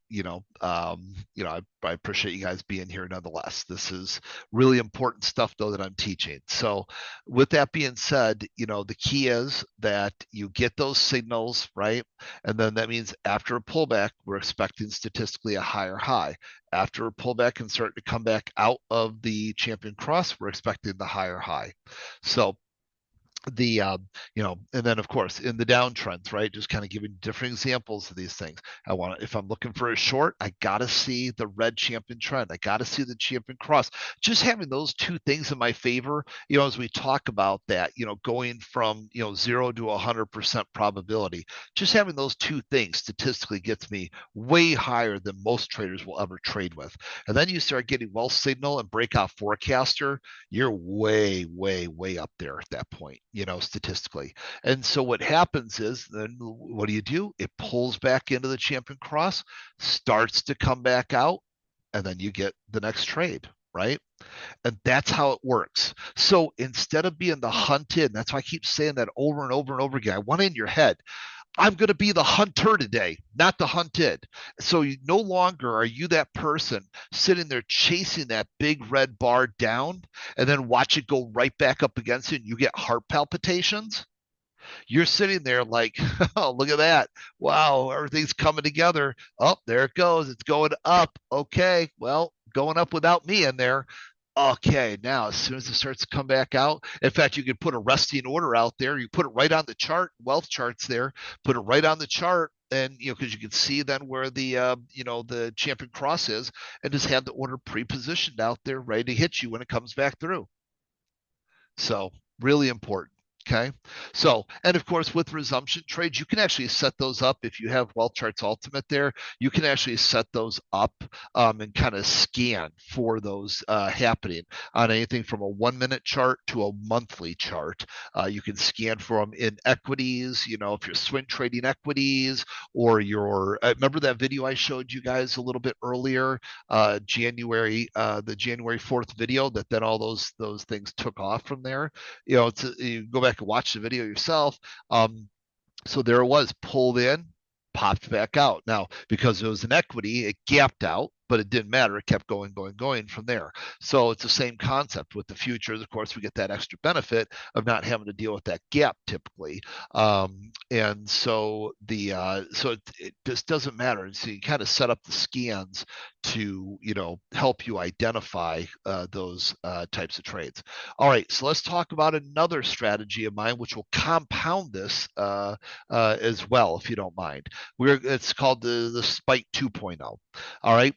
I appreciate you guys being here nonetheless. This is really important stuff though that I'm teaching. So with that being said, the key is that you get those signals, right? And then that means after a pullback, we're expecting statistically a higher high. After a pullback and start to come back out of the champion cross, we're expecting the higher high. So and then of course in the downtrends, right, just kind of giving different examples of these things. If I'm looking for a short, I gotta see the red champion trend, I gotta see the champion cross. Just having those two things in my favor, as we talk about that, going from 0 to 100% probability, just having those two things statistically gets me way higher than most traders will ever trade with. And then you start getting wealth signal and breakout forecaster, you're way, way, way up there at that point, statistically. And so what happens is then what do? It pulls back into the champion cross, starts to come back out, and then you get the next trade, right? And that's how it works. So instead of being the hunted, that's why I keep saying that over and over and over again. I want it in your head. I'm going to be the hunter today, not the hunted. So no longer are you that person sitting there chasing that big red bar down and then watch it go right back up against you and you get heart palpitations. You're sitting there like, oh, look at that. Wow, everything's coming together. Oh, there it goes. It's going up. Okay, well, going up without me in there. Okay, now as soon as it starts to come back out, in fact, you can put a resting order out there. You put it right on the chart, wealth charts there, put it right on the chart, and because you can see then where the champion cross is, and just have the order pre-positioned out there, ready to hit you when it comes back through. So really important. Okay. So, and of course, with resumption trades, you can actually set those up. If you have WealthCharts Ultimate there, you can actually set those up and kind of scan for those happening on anything from a 1 minute chart to a monthly chart. You can scan for them in equities, if you're swing trading equities or remember that video I showed you guys a little bit earlier, the January 4th video that then all those things took off from there. You go back and watch the video yourself. So there it was, pulled in, popped back out. Now, because it was an equity, it gapped out, but it didn't matter. It kept going from there. So it's the same concept with the futures. Of course, we get that extra benefit of not having to deal with that gap typically. And so it just doesn't matter. And so you kind of set up the scans to help you identify those types of trades. All right, so let's talk about another strategy of mine, which will compound this as well, if you don't mind. It's called the Spike 2.0. All right.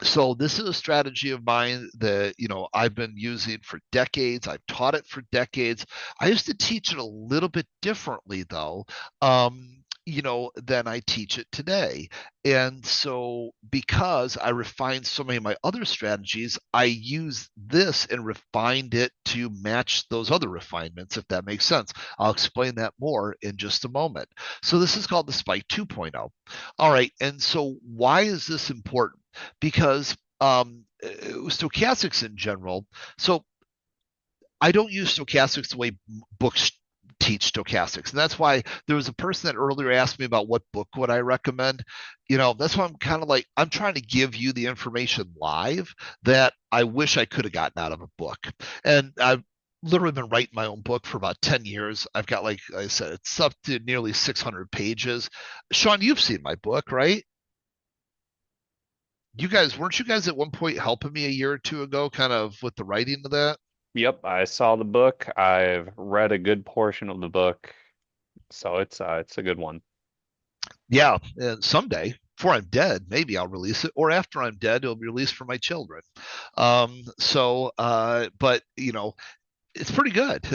So this is a strategy of mine that I've been using for decades. I've taught it for decades. I used to teach it a little bit differently though, than I teach it today. And so because I refined so many of my other strategies, I use this and refined it to match those other refinements, if that makes sense. I'll explain that more in just a moment. So this is called the Spike 2.0. All right, and so why is this important? Because stochastics in general. So I don't use stochastics the way books teach stochastics, and that's why there was a person that earlier asked me about what book would I recommend. That's why I'm kind of like I'm trying to give you the information live that I wish I could have gotten out of a book, and I've literally been writing my own book for about 10 years. I've got, like I said, it's up to nearly 600 pages. Sean, you've seen my book, right? Weren't you guys at one point helping me a year or two ago, kind of with the writing of that? Yep, I saw the book. I've read a good portion of the book, so it's a good one. Yeah, and someday, before I'm dead, maybe I'll release it, or after I'm dead, it'll be released for my children. But it's pretty good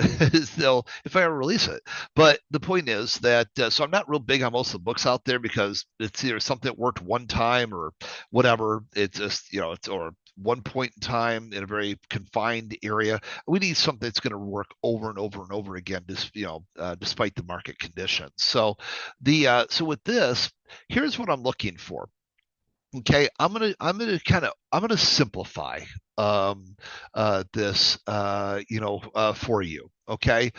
still if I ever release it. But the point is that so I'm not real big on most of the books out there because it's either something that worked one time or whatever. It's just it's or one point in time in a very confined area. We need something that's going to work over and over and over again, just despite the market conditions. So with this, here's what I'm looking for. Okay, I'm gonna simplify this for you. Okay,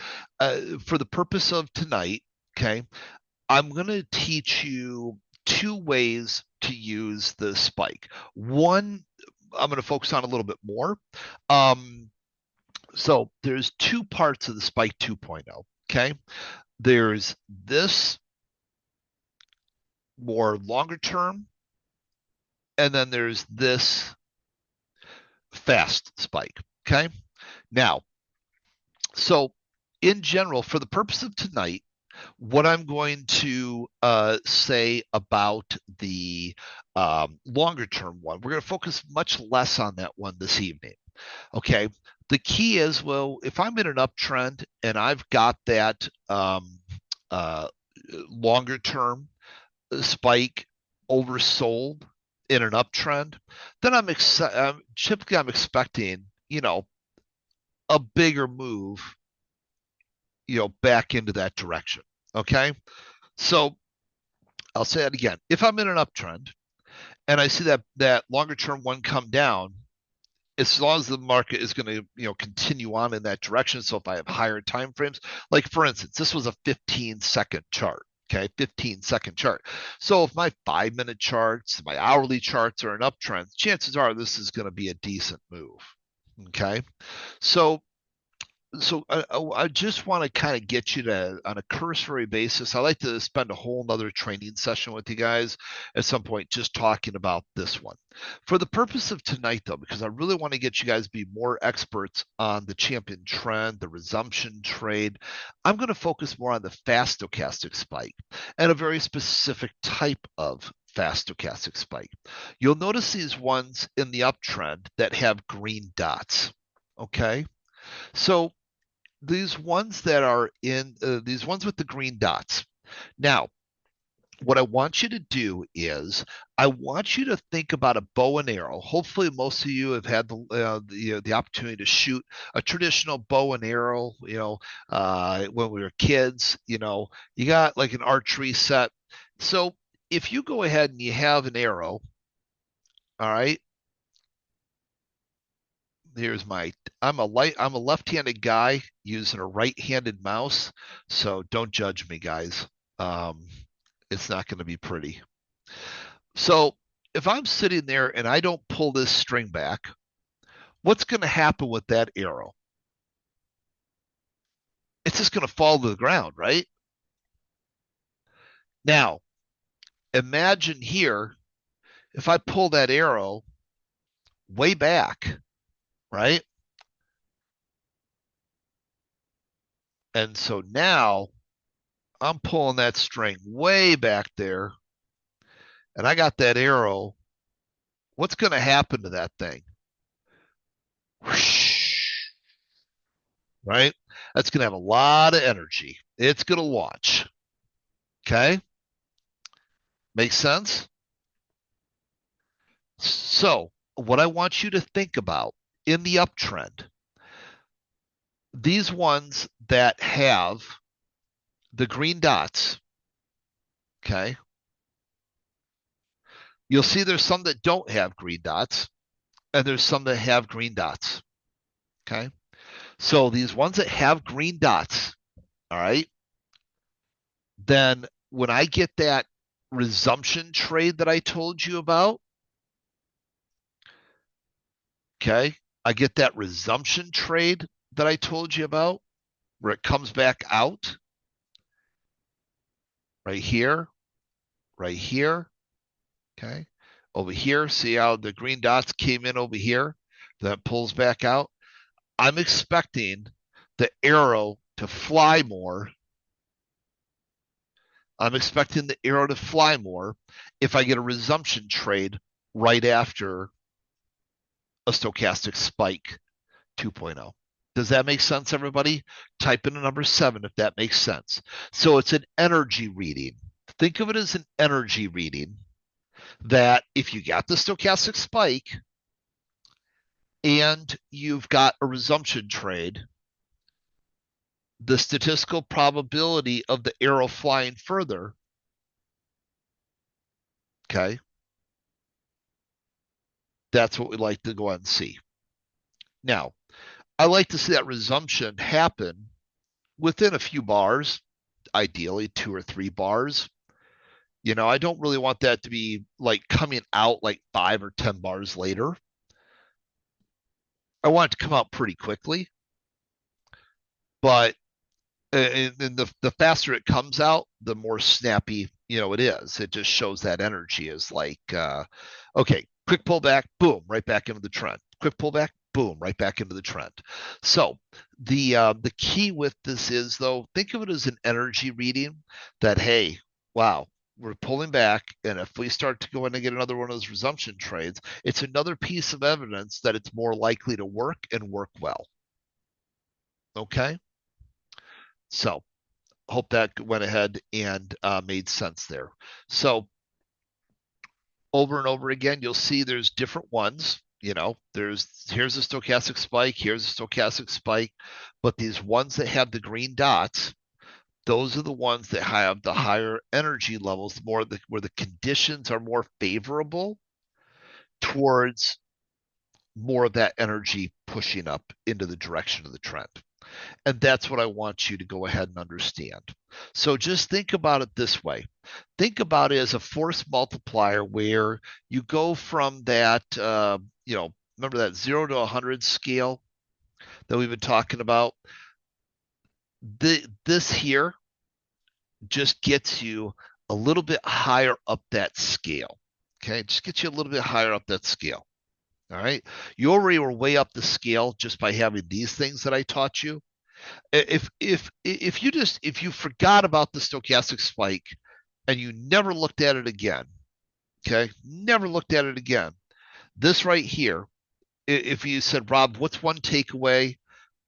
for the purpose of tonight. Okay, I'm gonna teach you two ways to use the spike. One, I'm gonna focus on a little bit more. Um, so there's two parts of the spike 2.0. Okay, there's this more longer term, and then there's this fast spike. Okay. Now, so in general, for the purpose of tonight, what I'm going to say about the longer term one, we're going to focus much less on that one this evening. Okay. The key is, well, if I'm in an uptrend and I've got that uh, longer term spike oversold in an uptrend, then typically I'm expecting a bigger move back into that direction. Okay, so I'll say it again. If I'm in an uptrend and I see that longer term one come down, as long as the market is going to continue on in that direction. So if I have higher time frames, like for instance, this was a 15-second chart. Okay, 15-second chart. So if my 5-minute charts, my hourly charts are an uptrend, chances are this is going to be a decent move. Okay, so I just want to kind of get you to, on a cursory basis, I like to spend a whole nother training session with you guys at some point just talking about this one. For the purpose of tonight, though, because I really want to get you guys to be more experts on the champion trend, the resumption trade, I'm going to focus more on the fast stochastic spike and a very specific type of fast stochastic spike. You'll notice these ones in the uptrend that have green dots. Okay. So these ones that are in these ones with the green dots. Now, what I want you to do is I want you to think about a bow and arrow. Hopefully, most of you have had the opportunity to shoot a traditional bow and arrow. When we were kids, you got like an archery set. So if you go ahead and you have an arrow, all right, here's my I'm a left-handed guy using a right-handed mouse, so don't judge me, guys. um it's not going to be pretty. So if I'm sitting there and I don't pull this string back, what's going to happen with that arrow? It's just going to fall to the ground, right? Now imagine here, if I pull that arrow way back, right? And so now I'm pulling that string way back there, and I got that arrow what's going to happen to that thing? Right? That's going to have a lot of energy. It's going to launch. Okay? Makes sense? So, what I want you to think about in the uptrend, these ones that have the green dots, okay? You'll see there's some that don't have green dots, and there's some that have green dots, okay? So these ones that have green dots, all right, then when I get that resumption trade that I told you about, okay, I get that resumption trade that I told you about where it comes back out right here, okay, over here. See how the green dots came in over here? That pulls back out. I'm expecting the arrow to fly more. I'm expecting the arrow to fly more if I get a resumption trade right after a stochastic spike 2.0. Does that make sense, everybody? Type in a number 7 if that makes sense. So it's an energy reading. Think of it as an energy reading that if you got the stochastic spike and you've got a resumption trade, the statistical probability of the arrow flying further, okay, that's what we like to go out and see. Now, I like to see that resumption happen within a few bars, ideally 2 or 3 bars. You know, I don't really want that to be like coming out like 5 or 10 bars later. I want it to come out pretty quickly, but and the faster it comes out, the more snappy, you know, it is. It just shows that energy is like, okay, quick pullback, boom, right back into the trend. Quick pullback, boom, right back into the trend. So the key with this is though, think of it as an energy reading that, hey, wow, we're pulling back, and if we start to go in and get another one of those resumption trades, it's another piece of evidence that it's more likely to work and work well. Okay, so hope that went ahead and made sense there. So over and over again, you'll see there's different ones. You know, here's a stochastic spike, here's a stochastic spike, but these ones that have the green dots, those are the ones that have the higher energy levels, where the conditions are more favorable towards more of that energy pushing up into the direction of the trend. And that's what I want you to go ahead and understand. So just think about it this way. Think about it as a force multiplier where you go from that, you know, remember that 0 to 100 scale that we've been talking about? This here just gets you a little bit higher up that scale. Okay, just gets you a little bit higher up that scale. All right, you already were way up the scale just by having these things that I taught you. If you forgot about the stochastic spike and you never looked at it again, okay, never looked at it again, this right here, if you said, Rob, what's one takeaway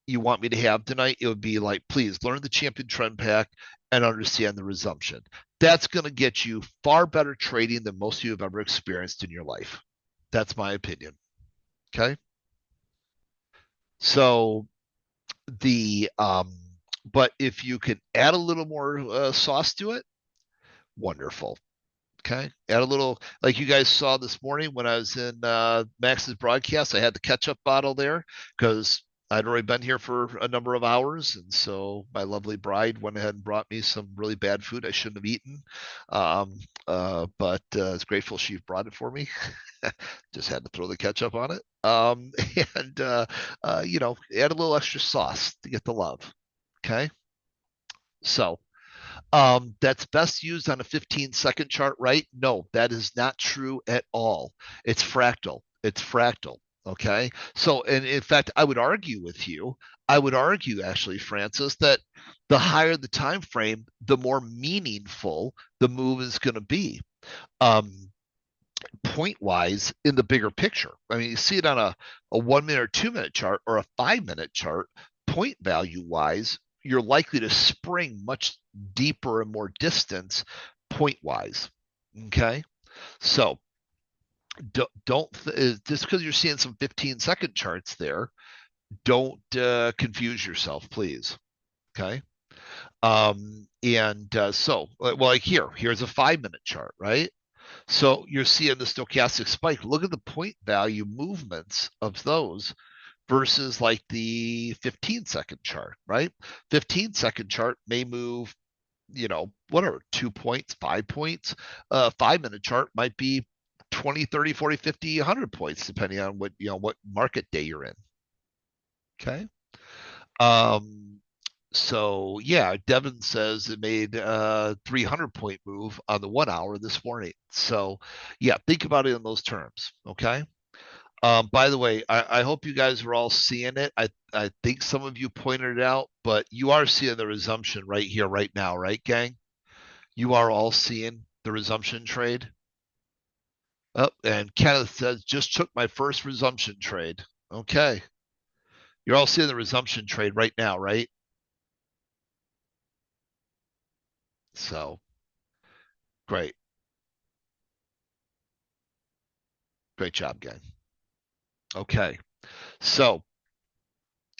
you want me to have tonight? It would be like, please learn the champion trend pack and understand the resumption. That's going to get you far better trading than most of you have ever experienced in your life. That's my opinion. Okay. So but if you can add a little more sauce to it, wonderful. Okay, add a little, like you guys saw this morning when I was in Max's broadcast, I had the ketchup bottle there because I'd already been here for a number of hours, and so my lovely bride went ahead and brought me some really bad food I shouldn't have eaten, but I was grateful she brought it for me. Just had to throw the ketchup on it, and you know, add a little extra sauce to get the love. Okay, so that's best used on a 15-second chart, right? No, that is not true at all. It's fractal. It's fractal. Okay. So, and in fact, I would argue with you. I would argue, actually, Francis, that the higher the time frame, the more meaningful the move is going to be. point wise in the bigger picture. I mean, you see it on a 1 minute or 2 minute chart or a 5 minute chart, point value wise, you're likely to spring much deeper and more distance point wise. Okay. So don't just because you're seeing some 15-second charts there, don't confuse yourself, please. Okay. So, well, like here's a 5 minute chart, right? So you're seeing the stochastic spike. Look at the point value movements of those versus like the 15-second chart, right? 15-second chart may move, whatever, 2 points, 5 points. 5 minute chart might be 20, 30, 40, 50, 100 points, depending on what market day you're in. Okay. So yeah, Devin says it made a 300-point move on the 1 hour this morning. So yeah, think about it in those terms. Okay. By the way, I hope you guys are all seeing it. I think some of you pointed it out, but you are seeing the resumption right here, right now, right, gang? You are all seeing the resumption trade. Oh, and Kenneth says, just took my first resumption trade. Okay. You're all seeing the resumption trade right now, right? So great. Great job, gang. Okay. So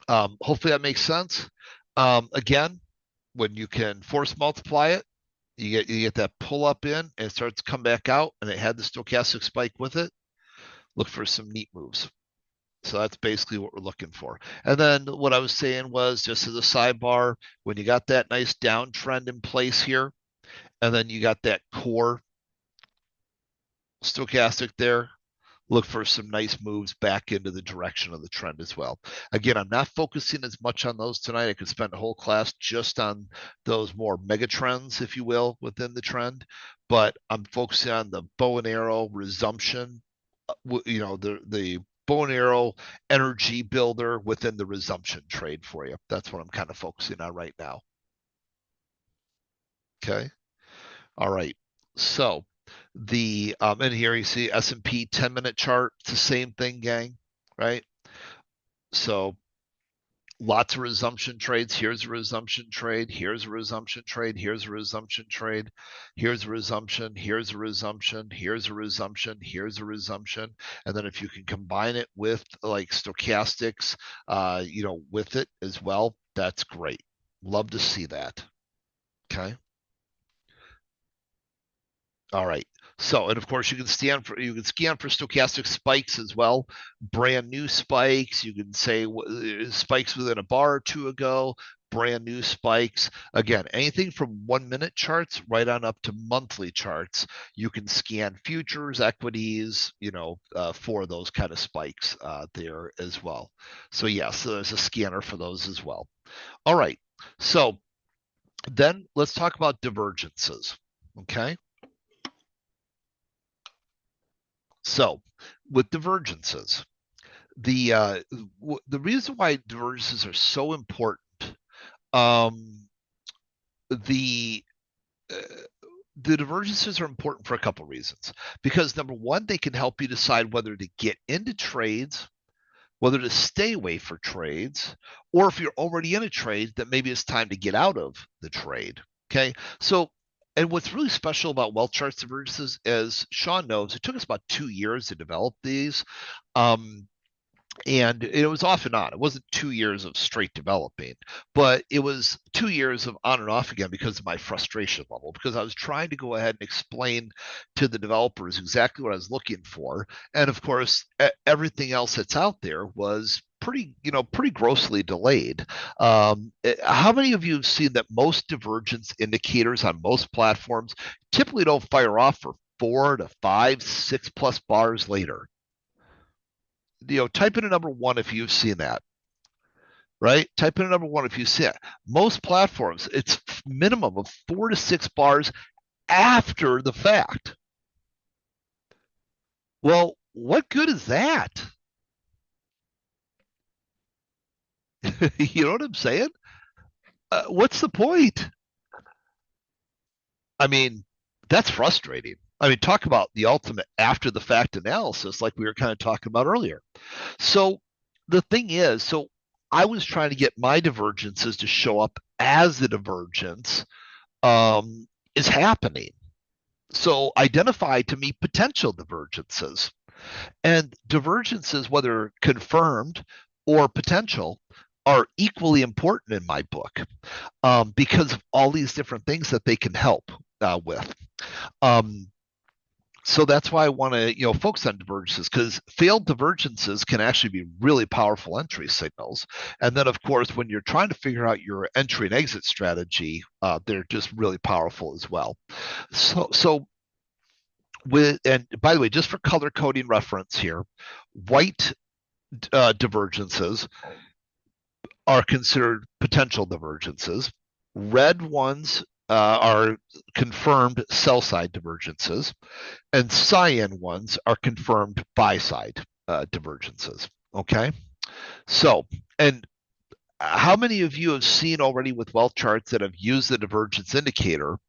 hopefully that makes sense. Again, when you can force multiply it, you get that pull up in and it starts to come back out, and it had the stochastic spike with it. Look for some neat moves. So that's basically what we're looking for. And then what I was saying was, just as a sidebar, when you got that nice downtrend in place here, and then you got that core stochastic there, look for some nice moves back into the direction of the trend as well. Again, I'm not focusing as much on those tonight. I could spend a whole class just on those more mega trends, if you will, within the trend, but I'm focusing on the bow and arrow resumption, the bow and arrow energy builder within the resumption trade for you. That's what I'm kind of focusing on right now. Okay. All right. So and here you see S&P 10-minute chart. It's the same thing, gang, right? So lots of resumption trades. Here's a resumption trade. Here's a resumption trade. Here's a resumption trade. Here's a resumption. Here's a resumption. Here's a resumption. Here's a resumption. And then if you can combine it with like stochastics, with it as well, that's great. Love to see that. Okay. All right. So, and of course, you can scan for stochastic spikes as well, brand new spikes. You can say spikes within a bar or two ago, brand new spikes. Again, anything from 1 minute charts right on up to monthly charts. You can scan futures, equities, for those kind of spikes there as well. So yes, so there's a scanner for those as well. All right. So then let's talk about divergences. Okay. So with divergences, the reason why divergences are so important, the divergences are important for a couple reasons. Because number one, they can help you decide whether to get into trades, whether to stay away for trades, or if you're already in a trade, that maybe it's time to get out of the trade. Okay, so. And what's really special about WealthCharts divergences, as Sean knows, it took us about 2 years to develop these. And it was off and on. It wasn't 2 years of straight developing, but it was 2 years of on and off again because of my frustration level, because I was trying to go ahead and explain to the developers exactly what I was looking for. And of course, everything else that's out there was pretty grossly delayed. How many of you have seen that most divergence indicators on most platforms typically don't fire off for 4 to 5, 6+ bars later? Type in a number one if you've seen that, right? Type in a number one if you see it. Most platforms, it's minimum of 4 to 6 bars after the fact. Well, what good is that? You know what I'm saying? What's the point? I mean, that's frustrating. I mean, talk about the ultimate after the fact analysis, like we were kind of talking about earlier. So the thing is, so I was trying to get my divergences to show up as the divergence is happening. So identify to me potential divergences. And divergences, whether confirmed or potential, are equally important in my book because of all these different things that they can help with. So that's why I want to, focus on divergences, because failed divergences can actually be really powerful entry signals. And then, of course, when you're trying to figure out your entry and exit strategy, they're just really powerful as well. So and by the way, just for color coding reference here, white divergences are considered potential divergences. Red ones are confirmed sell side divergences, and cyan ones are confirmed buy side divergences. Okay, so and how many of you have seen already with WealthCharts that have used the divergence indicator?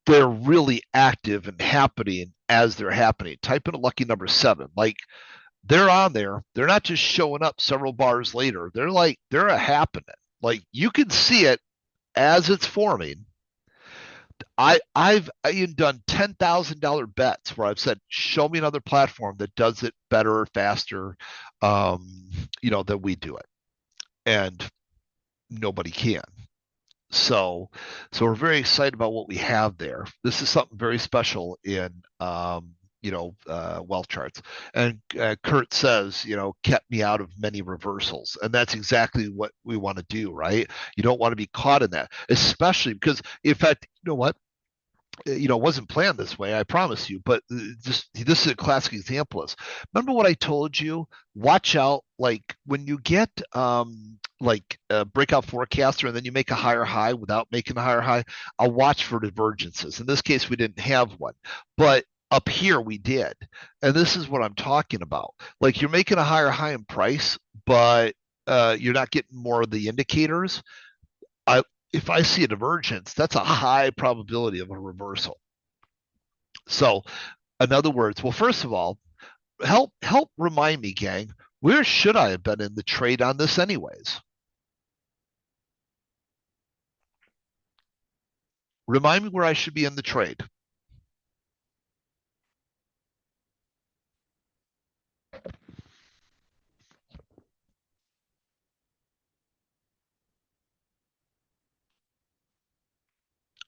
They're really active and happening as they're happening. Type in a lucky number 7. Like they're on there. They're not just showing up several bars later. They're a happening. Like you can see it as it's forming. I've done $10,000 bets where I've said, show me another platform that does it better, faster, than we do it, and nobody can. So we're very excited about what we have there. This is something very special in WealthCharts. And Kurt says, kept me out of many reversals. And that's exactly what we want to do, right? You don't want to be caught in that, especially because, in fact, you know what? It wasn't planned this way, I promise you, but this is a classic example of this. Remember what I told you? Watch out, like when you get like a breakout forecaster and then you make a higher high without making a higher high, I'll watch for divergences. In this case, we didn't have one, but up here we did. And this is what I'm talking about. Like you're making a higher high in price, but you're not getting more of the indicators. If I see a divergence, that's a high probability of a reversal. So, in other words, well, first of all, help remind me, gang, where should I have been in the trade on this anyways? Remind me where I should be in the trade.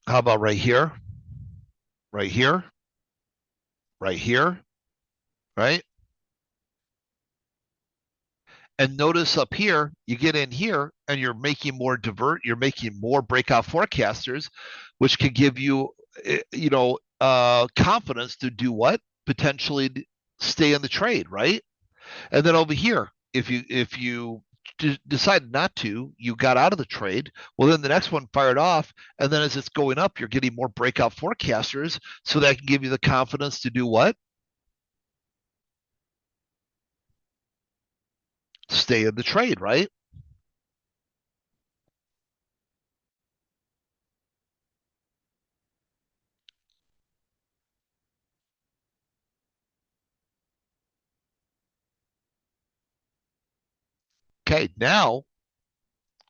How about right here? Right here? Right here? Right? And notice up here, you get in here and you're making more breakout forecasters, which can give you, confidence to do what? Potentially stay in the trade, right? And then over here, if you decided not to, you got out of the trade. Well, then the next one fired off, and then as it's going up, you're getting more breakout forecasters, so that can give you the confidence to do what? Stay in the trade, right? Okay, now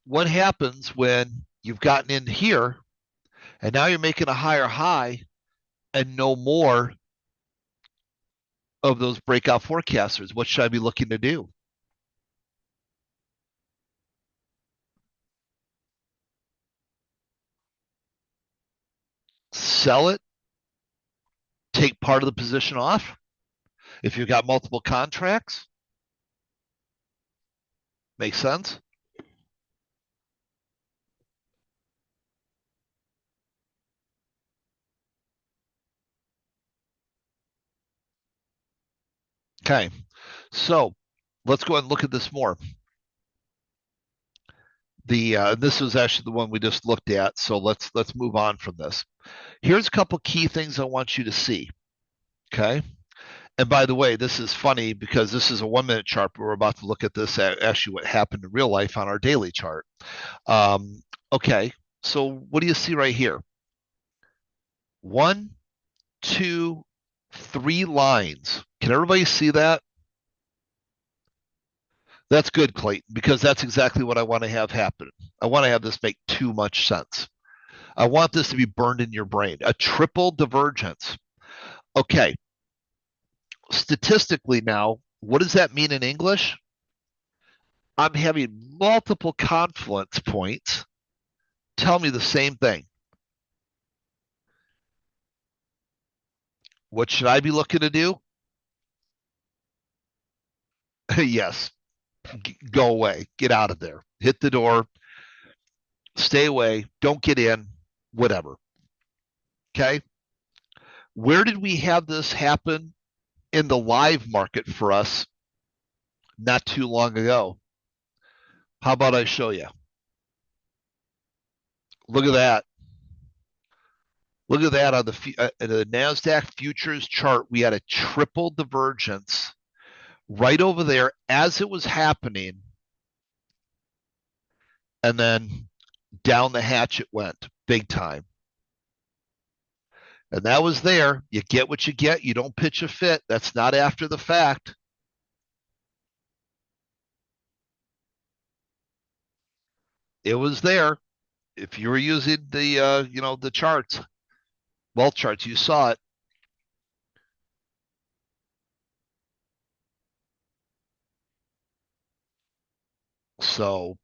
what happens when you've gotten in here and now you're making a higher high and no more of those breakout forecasters? What should I be looking to do? Sell it, take part of the position off if you've got multiple contracts. Makes sense? Okay, so let's go ahead and look at this more. This was actually the one we just looked at, so let's move on from this. Here's a couple key things I want you to see. Okay, and by the way, this is funny because this is a 1-minute chart, but we're about to look at this actually what happened in real life on our daily chart. Okay, so what do you see right here? 1, 2, 3 lines. Can everybody see that? That's good, Clayton, because that's exactly what I want to have happen. I want to have this make too much sense. I want this to be burned in your brain. A triple divergence. Okay. Statistically now, what does that mean in English? I'm having multiple confluence points tell me the same thing. What should I be looking to do? Yes, go away, get out of there, hit the door, stay away, don't get in, whatever. Okay. Where did we have this happen in the live market for us not too long ago? How about I show you? Look at that. Look at that on the NASDAQ futures chart. We had a triple divergence right over there as it was happening. And then down the hatch it went big time. And that was there. You get what you get. You don't pitch a fit. That's not after the fact. It was there. If you were using the charts, WealthCharts, you saw it. So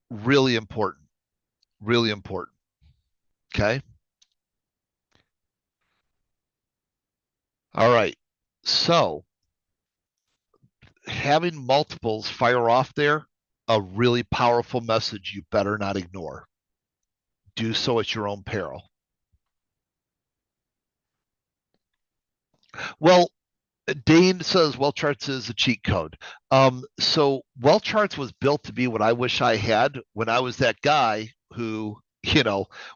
really important. Really important. Okay. All right. So having multiples fire off there, a really powerful message you better not ignore. Do so at your own peril. Well, Dane says WealthCharts is a cheat code. So WealthCharts was built to be what I wish I had when I was that guy who,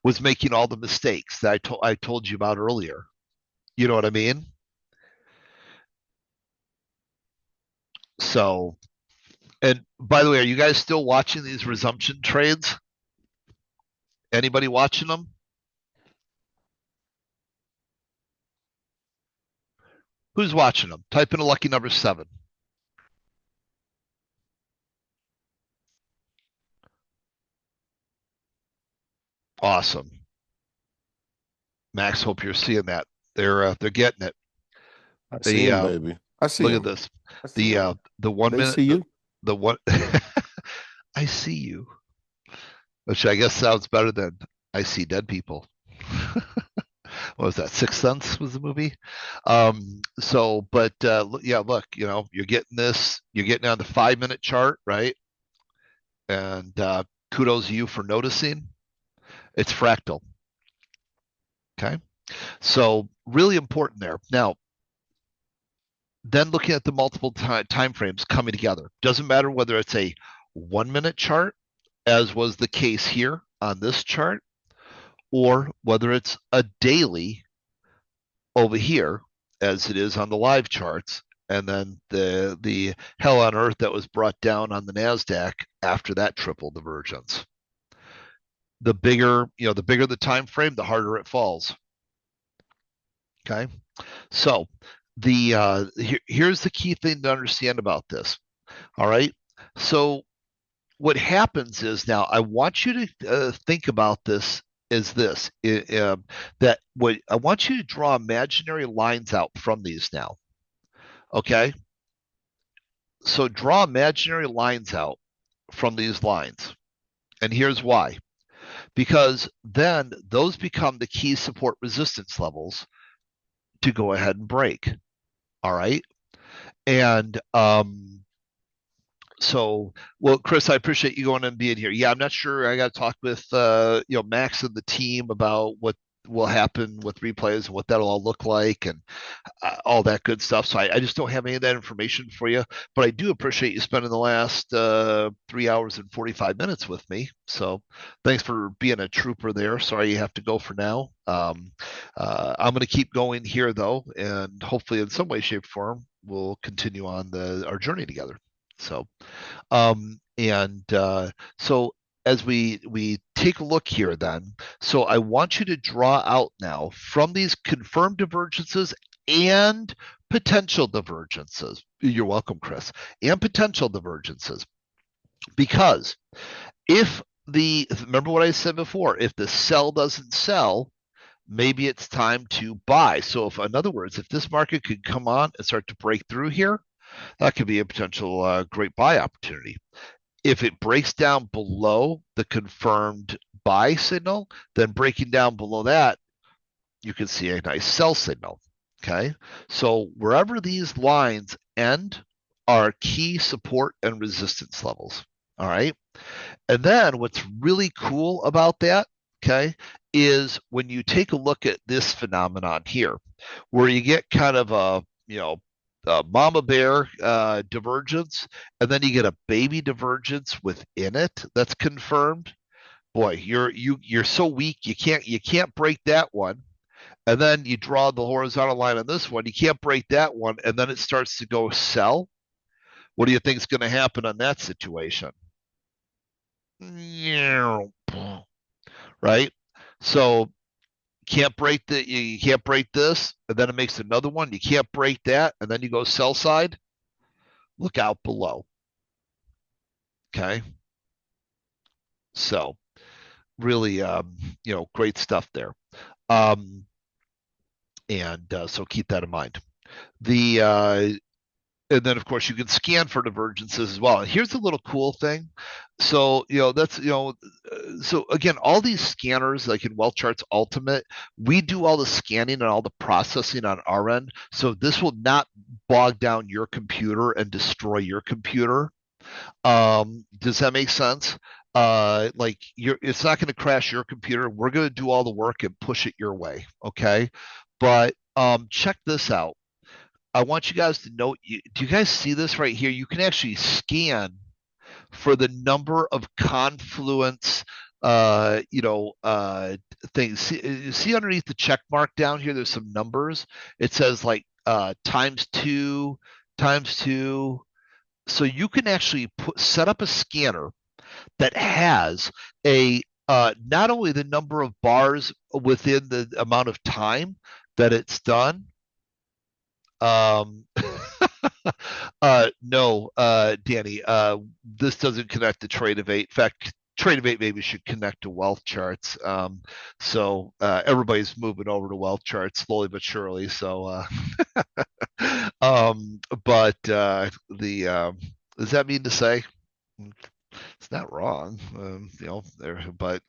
was making all the mistakes that I told you about earlier. You know what I mean? So, and by the way, are you guys still watching these resumption trades? Anybody watching them? Who's watching them? Type in a lucky number 7. Awesome. Max, hope you're seeing that. They're getting it. I see him, baby. I see look him. at this. The 1 They minute. see you. The one. I see you, which I guess sounds better than I see dead people. What was that? Sixth Sense was the movie. But yeah, look, you're getting this. You're getting on the 5-minute chart, right? And kudos to you for noticing. It's fractal. Okay. So really important there. Now, then looking at the multiple time frames coming together. Doesn't matter whether it's a 1-minute chart, as was the case here on this chart, or whether it's a daily over here, as it is on the live charts, and then the hell on earth that was brought down on the NASDAQ after that triple divergence. The bigger the time frame, the harder it falls. Okay. So here's the key thing to understand about this. All right. So what happens is, now I want you to think about this as this, that what I want you to draw imaginary lines out from these now. Okay. So draw imaginary lines out from these lines. And here's why. Because then those become the key support resistance levels to go ahead and break. All right. And so, well, Chris, I appreciate you going and being here. Yeah, I'm not sure. I got to talk with Max and the team about what will happen with replays and what that'll all look like, and all that good stuff. So I just don't have any of that information for you, but I do appreciate you spending the last 3 hours and 45 minutes with me. So thanks for being a trooper there. Sorry you have to go for now. I'm going to keep going here though, and hopefully in some way, shape, or form, we'll continue on our journey together. So, so as we take a look here then, so I want you to draw out now from these confirmed divergences and potential divergences. You're welcome, Chris. And potential divergences. Because remember what I said before, if the sell doesn't sell, maybe it's time to buy. So in other words, if this market could come on and start to break through here, that could be a potential great buy opportunity. If it breaks down below the confirmed buy signal, then breaking down below that, you can see a nice sell signal. Okay. So wherever these lines end are key support and resistance levels. All right. And then what's really cool about that, okay, is when you take a look at this phenomenon here, where you get kind of a mama bear divergence, and then you get a baby divergence within it that's confirmed. Boy, you're so weak you can't break that one. And then you draw the horizontal line on this one. You can't break that one, and then it starts to go sell. What do you think is going to happen on that situation? Right? So you can't break this, and then it makes another one. You can't break that, and then you go sell side. Look out below. Okay. So really, great stuff there. So keep that in mind. And then of course you can scan for divergences as well. And here's a little cool thing. So so again, all these scanners, like in WealthCharts Ultimate, we do all the scanning and all the processing on our end. So this will not bog down your computer and destroy your computer. Does that make sense? It's not going to crash your computer. We're going to do all the work and push it your way. Okay. But check this out. I want you guys to know, do you guys see this right here? You can actually scan for the number of confluence, things. See underneath the check mark down here, there's some numbers. It says like times two. So you can actually set up a scanner that has not only the number of bars within the amount of time that it's done. No, Danny, this doesn't connect to Trade-Evate. In fact, Trade-Evate maybe should connect to WealthCharts. So everybody's moving over to WealthCharts slowly but surely. So, but does that mean to say? It's not wrong, but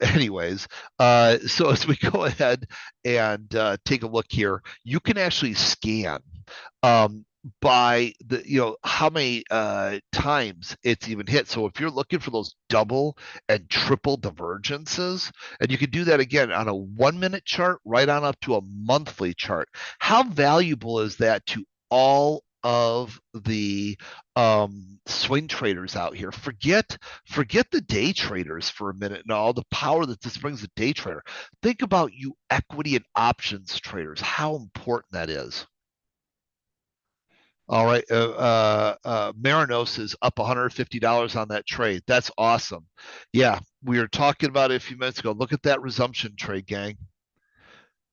anyways, so as we go ahead and take a look here, you can actually scan by how many times it's even hit. So if you're looking for those double and triple divergences, and you can do that again on a 1 minute chart right on up to a monthly chart, how valuable is that to all of the swing traders out here? Forget the day traders for a minute and all the power that this brings a day trader. Think about you equity and options traders, how important that is. All right, Marinos is up $150 on that trade. That's awesome. Yeah, we were talking about it a few minutes ago. Look at that resumption trade, gang.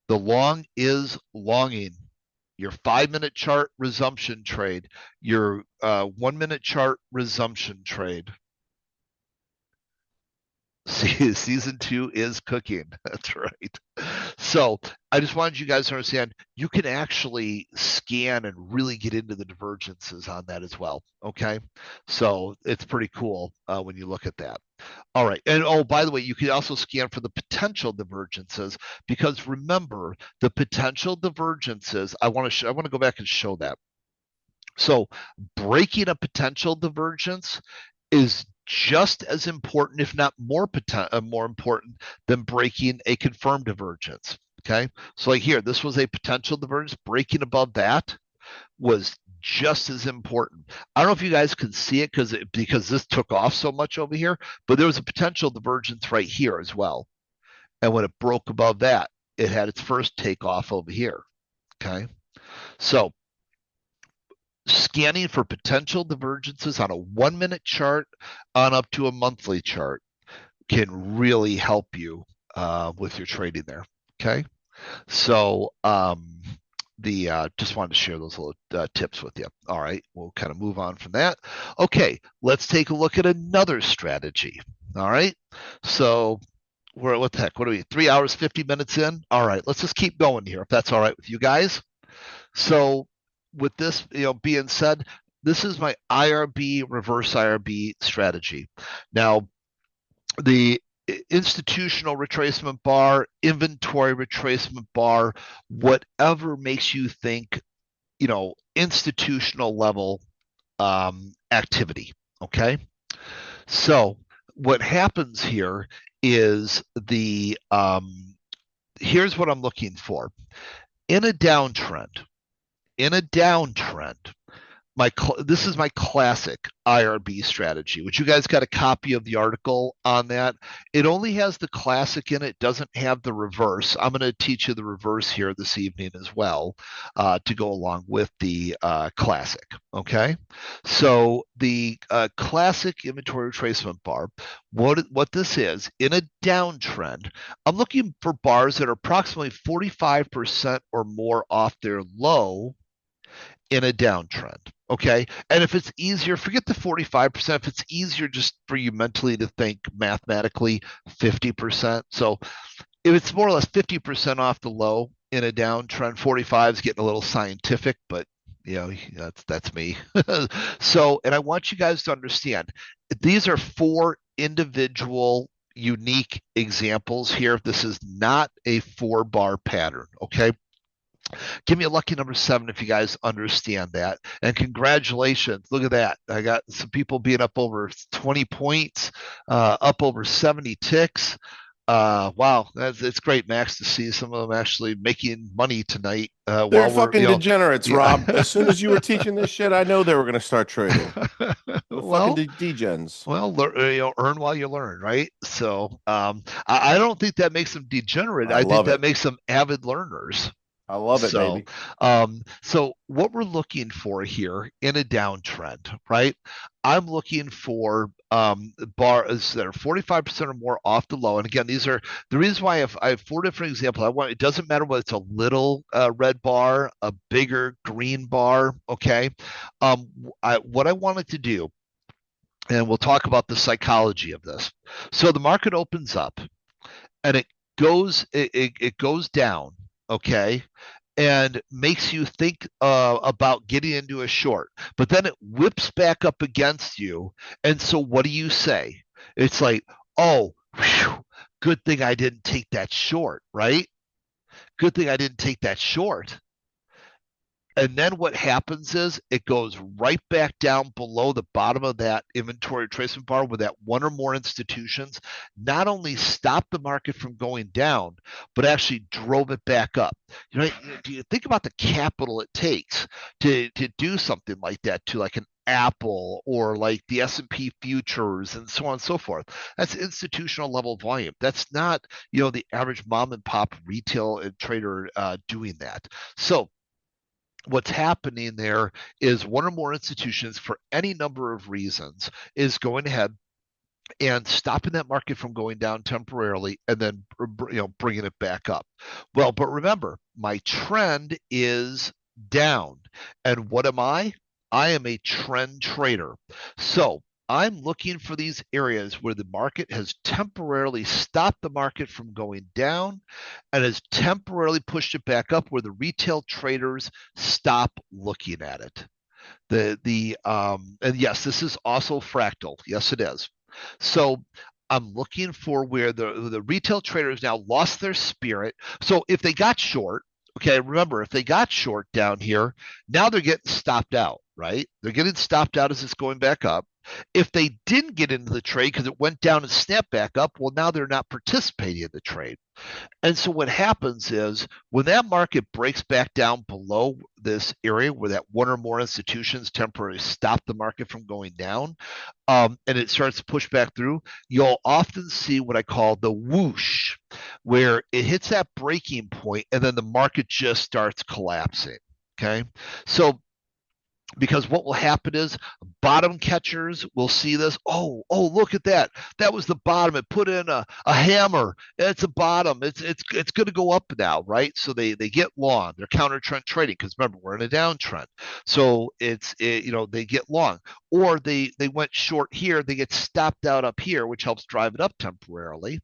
The long is longing. Your 5 minute chart resumption trade, your 1 minute chart resumption trade. Season 2 is cooking. That's right. So I just wanted you guys to understand you can actually scan and really get into the divergences on that as well. Okay. So it's pretty cool when you look at that. All right. And by the way, you can also scan for the potential divergences, because remember the potential divergences. I want to go back and show that. So breaking a potential divergence is just as important, if not more important than breaking a confirmed divergence. Okay. So like here, this was a potential divergence. Breaking above that was just as important. I don't know if you guys can see it because this took off so much over here, but there was a potential divergence right here as well. And when it broke above that, it had its first takeoff over here. Okay. So scanning for potential divergences on a 1 minute chart on up to a monthly chart can really help you with your trading there. Okay. So just wanted to share those little tips with you. All right, we'll kind of move on from that. Okay, let's take a look at another strategy. All right, so what the heck? What are we? 3 hours, 50 minutes in. All right, let's just keep going here, if that's all right with you guys. So with this, being said, this is my IRB reverse IRB strategy. Now, the institutional retracement bar, inventory retracement bar, whatever makes you think, institutional level activity. Okay. So what happens here is here's what I'm looking for in a downtrend. This is my classic IRB strategy, which you guys got a copy of the article on that. It only has the classic in it, doesn't have the reverse. I'm going to teach you the reverse here this evening as well to go along with the classic. Okay, so the classic inventory retracement bar, what this is, in a downtrend, I'm looking for bars that are approximately 45% or more off their low in a downtrend. Okay. And if it's easier, forget the 45%. If it's easier just for you mentally to think mathematically, 50%. So if it's more or less 50% off the low in a downtrend, 45 is getting a little scientific, but that's me. So, and I want you guys to understand, these are 4 individual unique examples here. This is not a 4-bar pattern. Okay. Give me a lucky number 7 if you guys understand that. And congratulations. Look at that. I got some people being up over 20 points, up over 70 ticks. Wow, it's great, Max, to see some of them actually making money tonight. They're while fucking degenerates, yeah. Rob. As soon as you were teaching this shit, I know they were going to start trading. Well, fucking degens. Well, earn while you learn, right? So I don't think that makes them degenerate. I think that makes them avid learners. I love it, baby. So what we're looking for here in a downtrend, right? I'm looking for bars that are 45% or more off the low. And again, these are the reason why I have 4 different examples. It doesn't matter whether it's a little red bar, a bigger green bar. Okay. What I wanted to do, and we'll talk about the psychology of this. So the market opens up and it goes down. Okay, and makes you think about getting into a short, but then it whips back up against you. And so what do you say? It's like, oh, whew, good thing I didn't take that short, right? Good thing I didn't take that short. And then what happens is it goes right back down below the bottom of that inventory retracement bar where that 1 or more institutions not only stopped the market from going down, but actually drove it back up. Do you think about the capital it takes to do something like that to like an Apple or like the S&P futures and so on and so forth? That's institutional level volume. That's not, the average mom and pop retail trader doing that. So what's happening there is 1 or more institutions, for any number of reasons, is going ahead and stopping that market from going down temporarily and then bringing it back up. Well, but remember, my trend is down. And what am I? I am a trend trader. So I'm looking for these areas where the market has temporarily stopped the market from going down and has temporarily pushed it back up, where the retail traders stop looking at it. And yes, this is also fractal. Yes, it is. So I'm looking for where the retail traders now lost their spirit. So if they got short, okay, remember, if they got short down here, now they're getting stopped out, right? They're getting stopped out as it's going back up. If they didn't get into the trade because it went down and snapped back up, well, now they're not participating in the trade. And so what happens is when that market breaks back down below this area where that 1 or more institutions temporarily stop the market from going down, and it starts to push back through, you'll often see what I call the whoosh, where it hits that breaking point and then the market just starts collapsing. Okay. So Because what will happen is bottom catchers will see this. Oh, look at that. That was the bottom. It put in a hammer. It's a bottom. It's going to go up now, right? So they get long. They're counter trend trading because remember we're in a downtrend. So they get long, or they went short here. They get stopped out up here, which helps drive it up temporarily.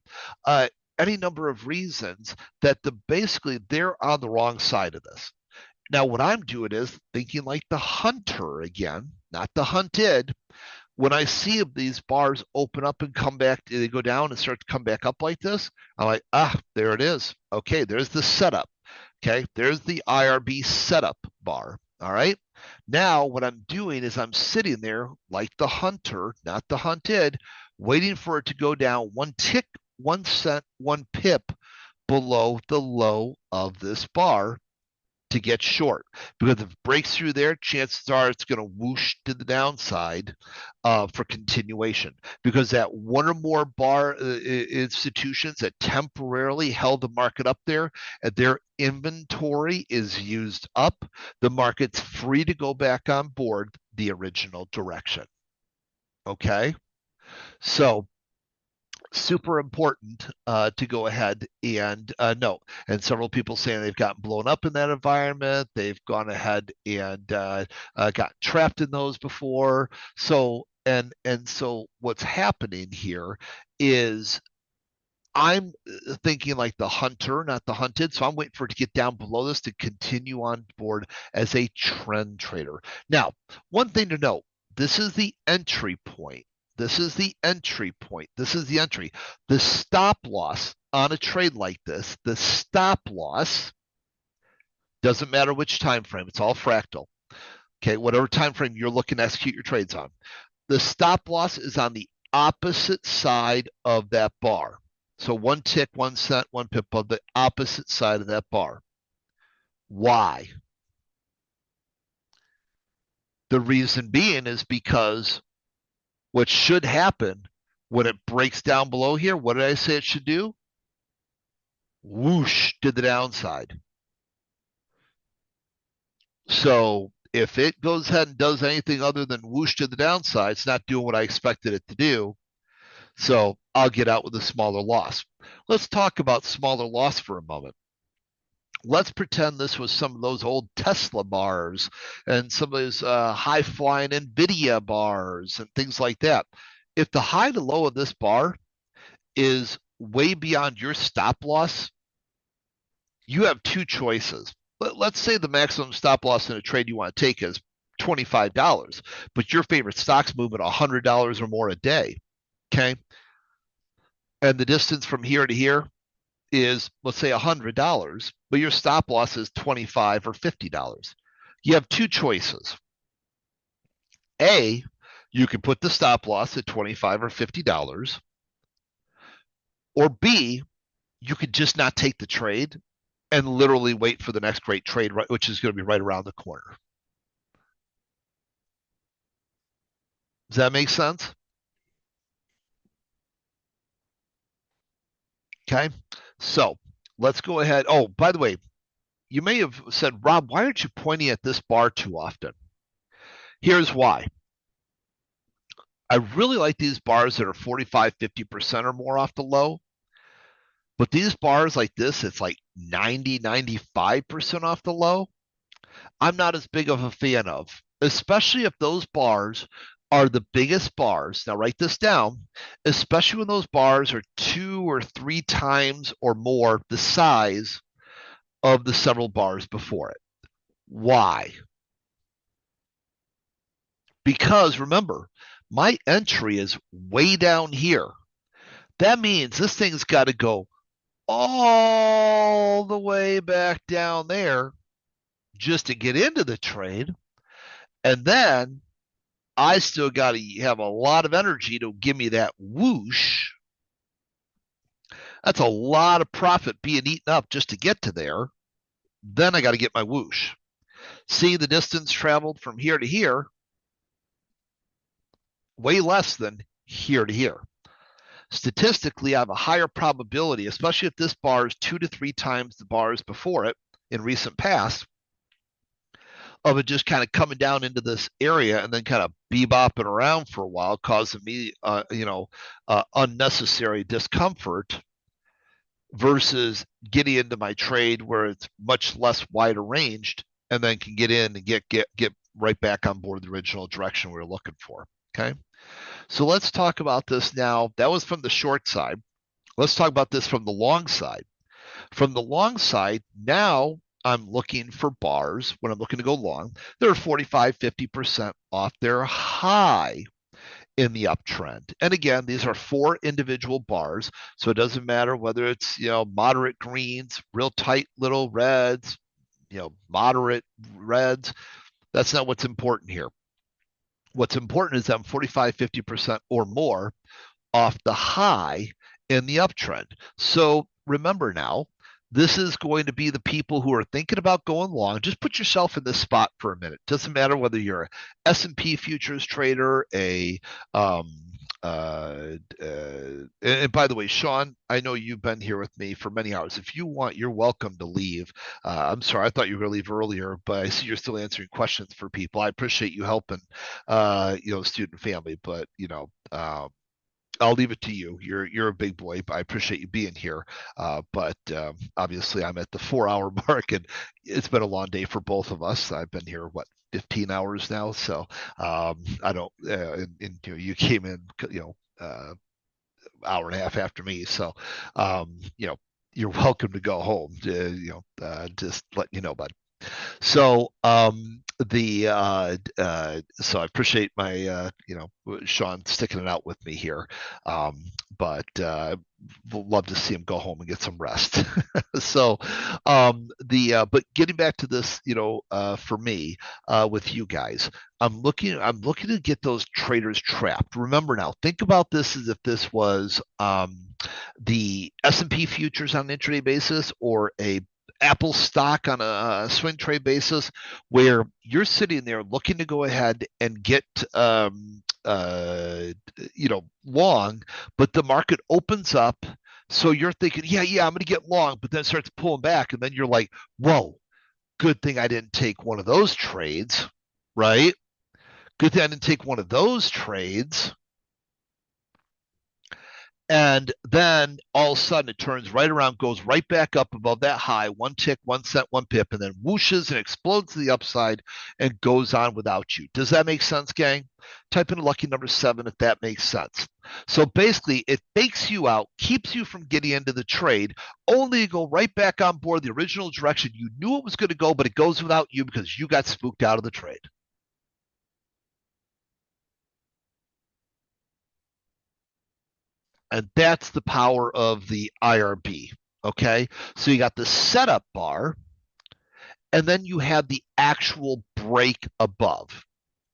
Any number of reasons that basically they're on the wrong side of this. Now, what I'm doing is thinking like the hunter again, not the hunted. When I see these bars open up and come back, they go down and start to come back up like this, I'm like, there it is. Okay, there's the setup. Okay, there's the IRB setup bar. All right. Now, what I'm doing is I'm sitting there like the hunter, not the hunted, waiting for it to go down 1 tick, 1 cent, 1 pip below the low of this bar to get short, because if it breaks through there, chances are it's going to whoosh to the downside for continuation, because that one or more bar institutions that temporarily held the market up there, and their inventory is used up, the market's free to go back on board the original direction. Okay, so super important to go ahead and note. And several people saying they've gotten blown up in that environment. They've gone ahead and got trapped in those before. So so what's happening here is I'm thinking like the hunter, not the hunted. So I'm waiting for it to get down below this to continue on board as a trend trader. Now, one thing to note, this is the entry point. This is the entry point. This is the entry. The stop loss on a trade like this, the stop loss, doesn't matter which time frame. It's all fractal. Okay, whatever time frame you're looking to execute your trades on. The stop loss is on the opposite side of that bar. So 1 tick, 1 cent, 1 pip on the opposite side of that bar. Why? The reason being is because what should happen when it breaks down below here, what did I say it should do? Whoosh to the downside. So if it goes ahead and does anything other than whoosh to the downside, it's not doing what I expected it to do. So I'll get out with a smaller loss. Let's talk about smaller loss for a moment. Let's pretend this was some of those old Tesla bars and some of those high-flying NVIDIA bars and things like that. If the high to low of this bar is way beyond your stop loss, you have two choices. Let's say the maximum stop loss in a trade you want to take is $25, but your favorite stock's moving $100 or more a day, okay? And the distance from here to here is, let's say, $100, but your stop loss is $25 or $50. You have two choices. A, you can put the stop loss at $25 or $50, or B, you could just not take the trade and literally wait for the next great trade, which is going to be right around the corner. Does that make sense? Okay, so let's go ahead. Oh, by the way, you may have said, Rob, why aren't you pointing at this bar too often? Here's why. I really like these bars that are 45, 50% or more off the low. But these bars like this, it's like 90, 95% off the low. I'm not as big of a fan of, especially if those bars are the biggest bars. Now write this down, especially when those bars are 2 or 3 times or more the size of the several bars before it. Why? Because remember, my entry is way down here. That means this thing's got to go all the way back down there just to get into the trade. And then I still got to have a lot of energy to give me that whoosh. That's a lot of profit being eaten up just to get to there. Then I got to get my whoosh. See the distance traveled from here to here, way less than here to here. Statistically, I have a higher probability, especially if this bar is 2 to 3 times the bars before it in recent past, of it just kind of coming down into this area and then kind of bebopping around for a while, causing me, unnecessary discomfort versus getting into my trade where it's much less wide arranged and then can get in and get right back on board the original direction we were looking for. Okay. So let's talk about this now. That was from the short side. Let's talk about this from the long side. From the long side, now I'm looking for bars when I'm looking to go long. They're 45, 50% off their high in the uptrend. And again, these are 4 individual bars. So it doesn't matter whether it's, moderate greens, real tight little reds, moderate reds. That's not what's important here. What's important is that I'm 45, 50% or more off the high in the uptrend. So remember now, this is going to be the people who are thinking about going long. Just put yourself in this spot for a minute. Doesn't matter whether you're a S&P futures trader, and by the way, Sean, I know you've been here with me for many hours. If you want, you're welcome to leave. I'm sorry, I thought you were going to leave earlier, but I see you're still answering questions for people. I appreciate you helping, student family, but I'll leave it to you. You're a big boy. I appreciate you being here. But obviously, I'm at the 4-hour mark, and it's been a long day for both of us. I've been here 15 hours now, so I don't. You came in, hour and a half after me, so you're welcome to go home. Just letting you know, bud. So so I appreciate my Sean sticking it out with me here, but love to see him go home and get some rest. So but getting back to this, for me, with you guys, I'm looking to get those traders trapped. Remember now, think about this as if this was the S&P futures on an intraday basis or a Apple stock on a swing trade basis, where you're sitting there looking to go ahead and get long, but the market opens up, so you're thinking, yeah, I'm going to get long, but then it starts pulling back, and then you're like, whoa, good thing I didn't take one of those trades, right? Good thing I didn't take one of those trades. And then all of a sudden it turns right around, goes right back up above that high, 1 tick, 1 cent, 1 pip, and then whooshes and explodes to the upside and goes on without you. Does that make sense, gang? Type in lucky number 7 if that makes sense. So basically, it fakes you out, keeps you from getting into the trade, only to go right back on board the original direction you knew it was going to go, but it goes without you because you got spooked out of the trade. And that's the power of the IRB. Okay. So you got the setup bar, and then you have the actual break above.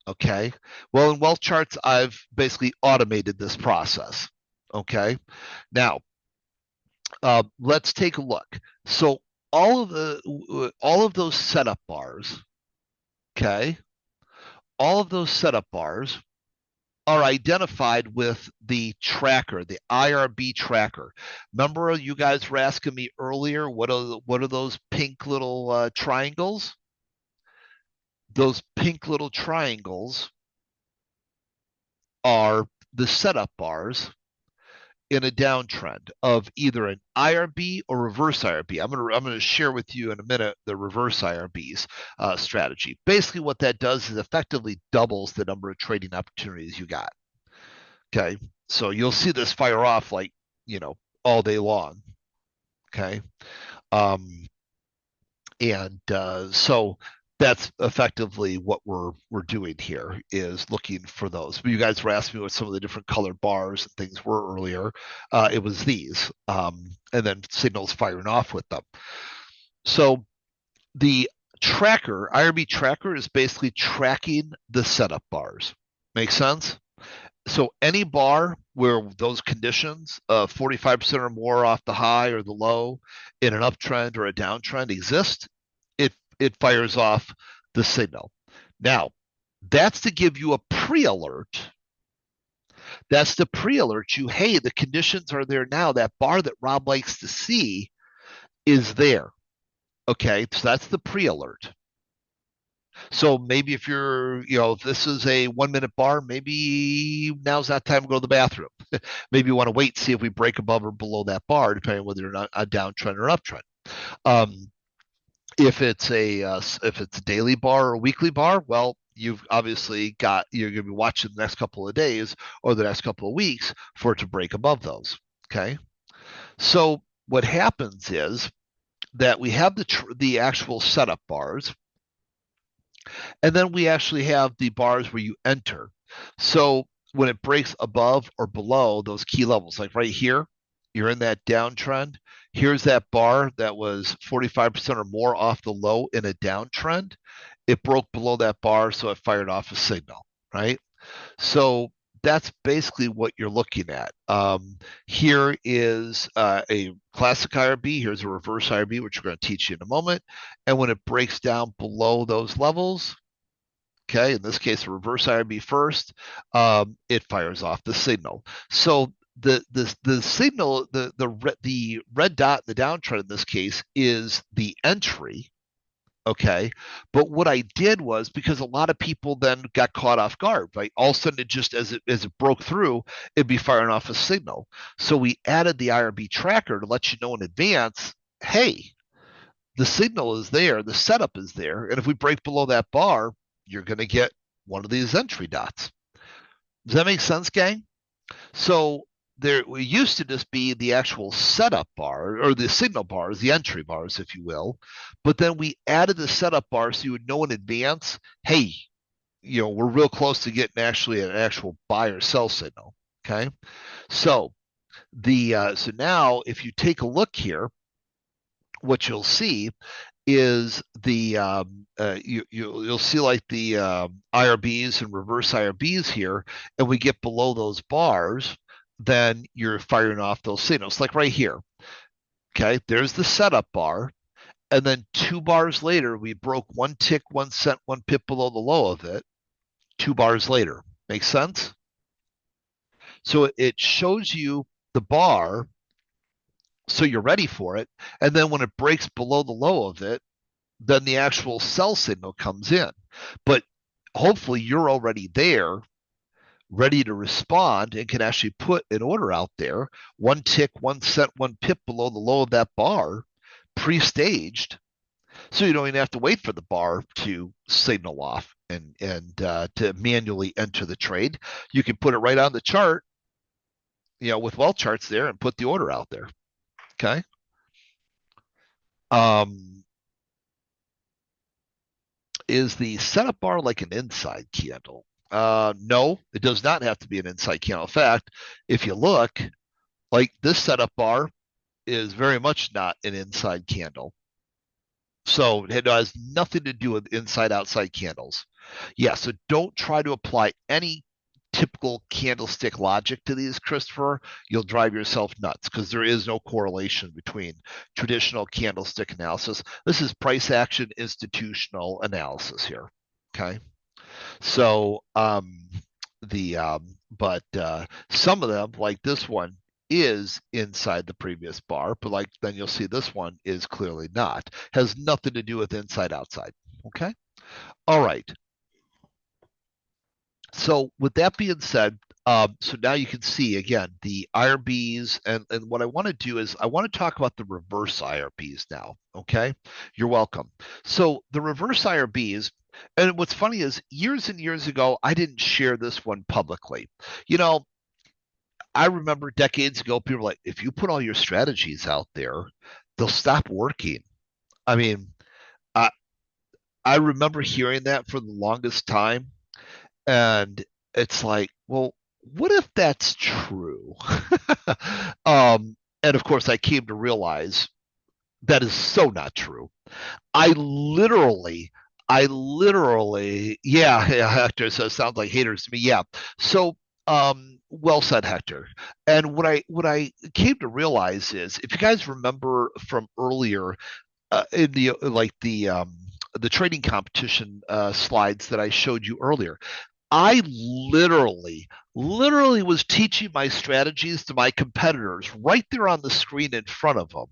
Okay. Well, in WealthCharts, I've basically automated this process. Okay. Now, let's take a look. So all of those setup bars, okay, all of those setup bars are identified with the tracker, the IRB tracker. Remember, you guys were asking me earlier, what are those pink little triangles? Those pink little triangles are the setup bars in a downtrend of either an IRB or reverse IRB. I'm gonna share with you in a minute the reverse IRB's strategy. Basically, what that does is effectively doubles the number of trading opportunities you got. Okay, so you'll see this fire off like all day long. Okay, so that's effectively what we're doing here, is looking for those. You guys were asking me what some of the different colored bars and things were earlier. It was these, and then signals firing off with them. So the tracker, IRB tracker, is basically tracking the setup bars. Make sense? So any bar where those conditions, 45% or more off the high or the low in an uptrend or a downtrend exist, it fires off the signal. Now, that's to give you a pre-alert. That's to pre-alert you, hey, the conditions are there now. That bar that Rob likes to see is there. Okay, so that's the pre-alert. So maybe if if this is a 1 minute bar, maybe now's that time to go to the bathroom. Maybe you want to wait, see if we break above or below that bar, depending on whether or not a downtrend or uptrend. Um, if it's a daily bar or a weekly bar, well, you've obviously you're going to be watching the next couple of days or the next couple of weeks for it to break above those. Okay, so what happens is that we have the actual setup bars, and then we actually have the bars where you enter. So when it breaks above or below those key levels, like right here, you're in that downtrend. Here's that bar that was 45% or more off the low in a downtrend. It broke below that bar, so it fired off a signal, right? So that's basically what you're looking at. Here is a classic IRB. Here's a reverse IRB, which we're going to teach you in a moment. And when it breaks down below those levels, okay, in this case, a reverse IRB first, it fires off the signal. So the signal, the red dot in the downtrend in this case is the entry. Okay. But what I did was, because a lot of people then got caught off guard, right? All of a sudden, it just, as it broke through, it'd be firing off a signal. So we added the IRB tracker to let you know in advance, hey, the signal is there, the setup is there. And if we break below that bar, you're going to get one of these entry dots. Does that make sense, gang? So there we used to just be the actual setup bar, or the signal bars, the entry bars, if you will. But then we added the setup bar so you would know in advance, hey, we're real close to getting actually an actual buy or sell signal. Okay. So so now if you take a look here, what you'll see is you'll see like the IRBs and reverse IRBs here, and we get below those bars, then you're firing off those signals. Like right here, okay, there's the setup bar, and then 2 bars later, we broke 1 tick, 1 cent, 1 pip below the low of it. 2 bars later, makes sense? So it shows you the bar, so you're ready for it, and then when it breaks below the low of it, then the actual sell signal comes in. But hopefully you're already there, ready to respond, and can actually put an order out there, 1 tick, 1 cent, 1 pip below the low of that bar, pre-staged, so you don't even have to wait for the bar to signal off and to manually enter the trade. You can put it right on the chart, with WealthCharts there, and put the order out there. Okay. Is the setup bar like an inside candle? No, it does not have to be an inside candle. In fact, if you look, like this setup bar is very much not an inside candle. So it has nothing to do with inside outside candles. Yeah, so don't try to apply any typical candlestick logic to these, Christopher. You'll drive yourself nuts, because there is no correlation between traditional candlestick analysis. This is price action institutional analysis here. Okay. So but some of them, like this one, is inside the previous bar, but like then you'll see this one is clearly not. Has nothing to do with inside outside. Okay. All right. So with that being said, so now you can see again the IRBs, and what I want to do is I want to talk about the reverse IRBs now. Okay, you're welcome. So the reverse IRBs, and what's funny is years and years ago I didn't share this one publicly. I remember decades ago people were like, if you put all your strategies out there, they'll stop working. I mean, I remember hearing that for the longest time. And it's like, well, what if that's true? And of course, I came to realize that is so not true. I literally, yeah, Hector says sounds like haters to me. Yeah. So, well said, Hector. And what I came to realize is, if you guys remember from earlier, in the trading competition slides that I showed you earlier, I literally was teaching my strategies to my competitors right there on the screen in front of them.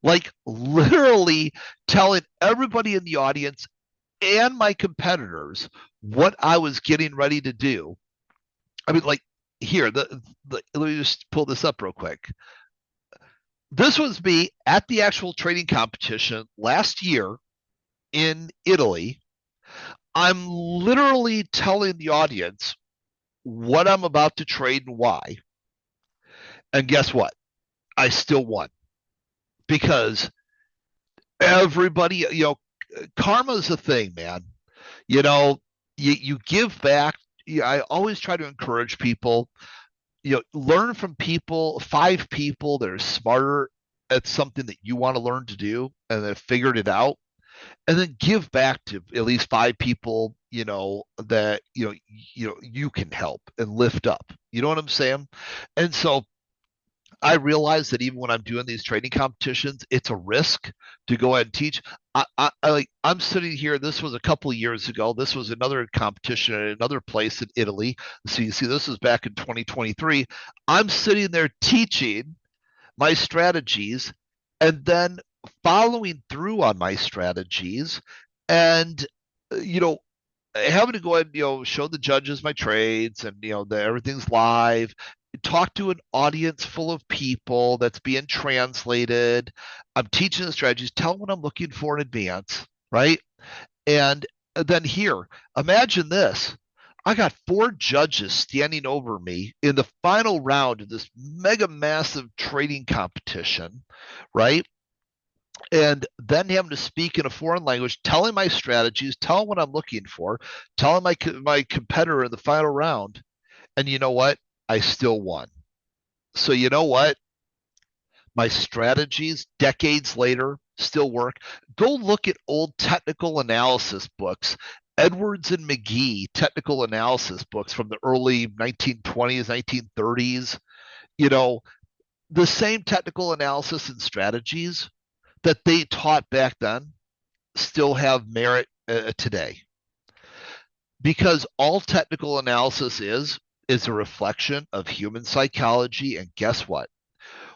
Like literally telling everybody in the audience, and my competitors what I was getting ready to do. I mean, like here, let me just pull this up real quick. This was me at the actual trading competition last year in Italy. I'm literally telling the audience what I'm about to trade and why. And guess what? I still won because everybody, karma's a thing, man. You give back. I always try to encourage people, learn from people, 5 people that are smarter at something that you want to learn to do and have figured it out, and then give back to at least 5 people, that you can help and lift up. You know what I'm saying? And so I realize that even when I'm doing these trading competitions, it's a risk to go ahead and teach. I'm sitting here. This was a couple of years ago. This was another competition at another place in Italy. So you see, this was back in 2023. I'm sitting there teaching my strategies and then following through on my strategies, and you know having to go ahead and show the judges my trades, and that everything's live, talk to an audience full of people that's being translated. I'm teaching the strategies, tell them what I'm looking for in advance, right? And then here, imagine this. I got 4 judges standing over me in the final round of this mega massive trading competition, right? And then having to speak in a foreign language, telling my strategies, telling what I'm looking for, telling my competitor in the final round. And you know what? I still won. So you know what? My strategies decades later still work. Go look at old technical analysis books, Edwards and McGee technical analysis books from the early 1920s, 1930s. You know, the same technical analysis and strategies that they taught back then still have merit today. Because all technical analysis is a reflection of human psychology. And guess what?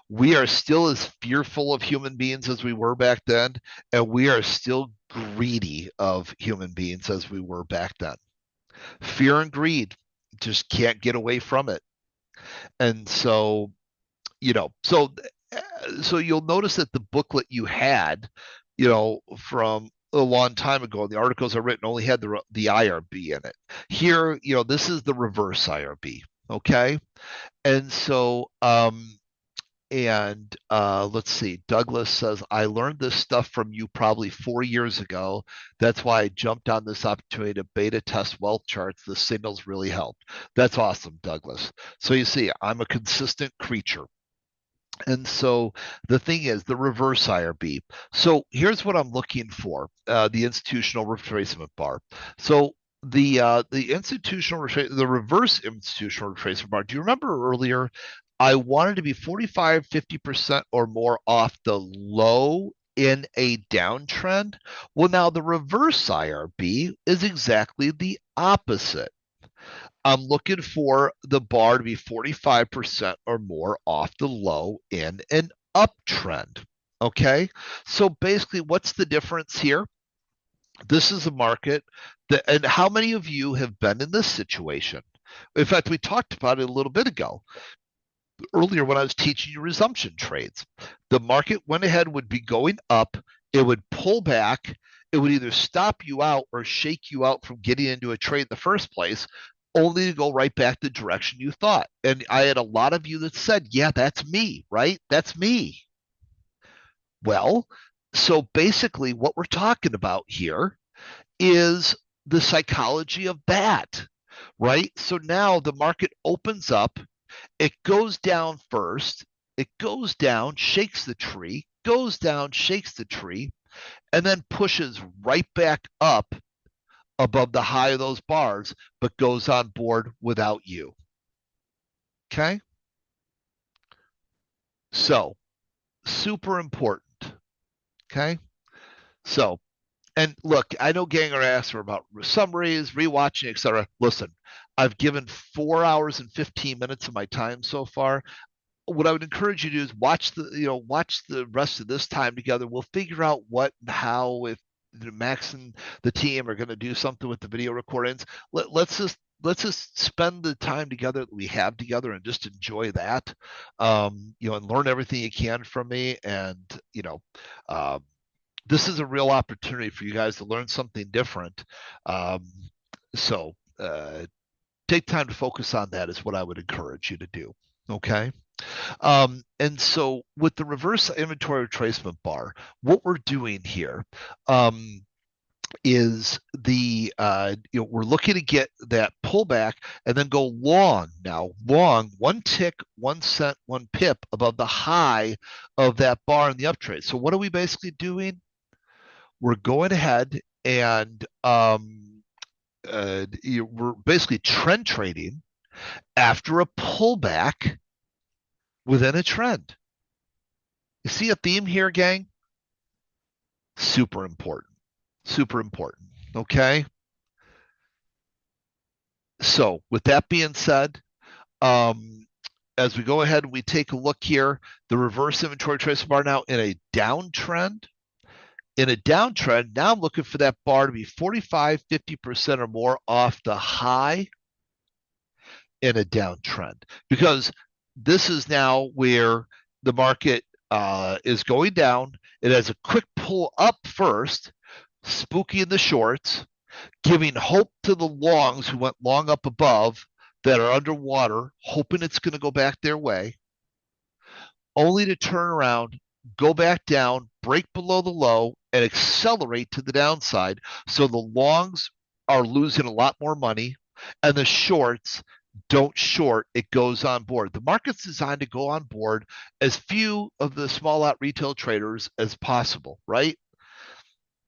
We are still as fearful of human beings as we were back then, and we are still greedy of human beings as we were back then. Fear and greed just can't get away from it. And so, so you'll notice that the booklet you had, from a long time ago, the articles are written only had the IRB in it. Here, this is the reverse IRB. Okay. And so, let's see. Douglas says, I learned this stuff from you probably 4 years ago. That's why I jumped on this opportunity to beta test WealthCharts. The signals really helped. That's awesome, Douglas. So you see, I'm a consistent creature. And so the thing is the reverse IRB. So here's what I'm looking for, the institutional retracement bar. So the reverse institutional retracement bar. Do you remember earlier I wanted to be 45, 50% or more off the low in a downtrend? Well, now the reverse IRB is exactly the opposite. I'm looking for the bar to be 45% or more off the low in an uptrend. Okay. So basically, what's the difference here? This is a market that, and how many of you have been in this situation? In fact, we talked about it a little bit ago, earlier when I was teaching you resumption trades. The market went ahead, would be going up, it would pull back, it would either stop you out or shake you out from getting into a trade in the first place, only to go right back the direction you thought. And I had a lot of you that said, yeah, that's me, right? That's me. Well, so basically what we're talking about here is the psychology of that, right? So now the market opens up, it goes down first, it goes down, shakes the tree, goes down, shakes the tree, and then pushes right back up above the high of those bars, but goes on board without you. Okay? So, super important. Okay? So, and look, I know Ganger asked for about summaries, rewatching, etc. Listen, I've given 4 hours and 15 minutes of my time so far. What I would encourage you to do is watch the rest of this time together. We'll figure out what and how, if Max and the team are going to do something with the video recordings. Let's just spend the time together that we have together and just enjoy that, and learn everything you can from me. And uh, this is a real opportunity for you guys to learn something different. Um, so take time to focus on that is what I would encourage you to do. Okay. And so with the reverse inventory retracement bar, what we're doing here, is we're looking to get that pullback and then go long. Now long 1 tick, 1 cent, 1 pip above the high of that bar in the uptrade. So what are we basically doing? We're going ahead and we're basically trend trading after a pullback within a trend. You see a theme here, gang? Super important. Super important. Okay. So with that being said, as we go ahead and we take a look here, the reverse inventory tracer bar now in a downtrend. In a downtrend, now I'm looking for that bar to be 45, 50% or more off the high in a downtrend, because this is now where the market is going down. It has a quick pull up first, spooky in the shorts, giving hope to the longs who went long up above that are underwater, hoping it's going to go back their way, only to turn around, go back down, break below the low, and accelerate to the downside. So the longs are losing a lot more money, and the shorts don't short, it goes on board. The market's designed to go on board as few of the small lot retail traders as possible, right?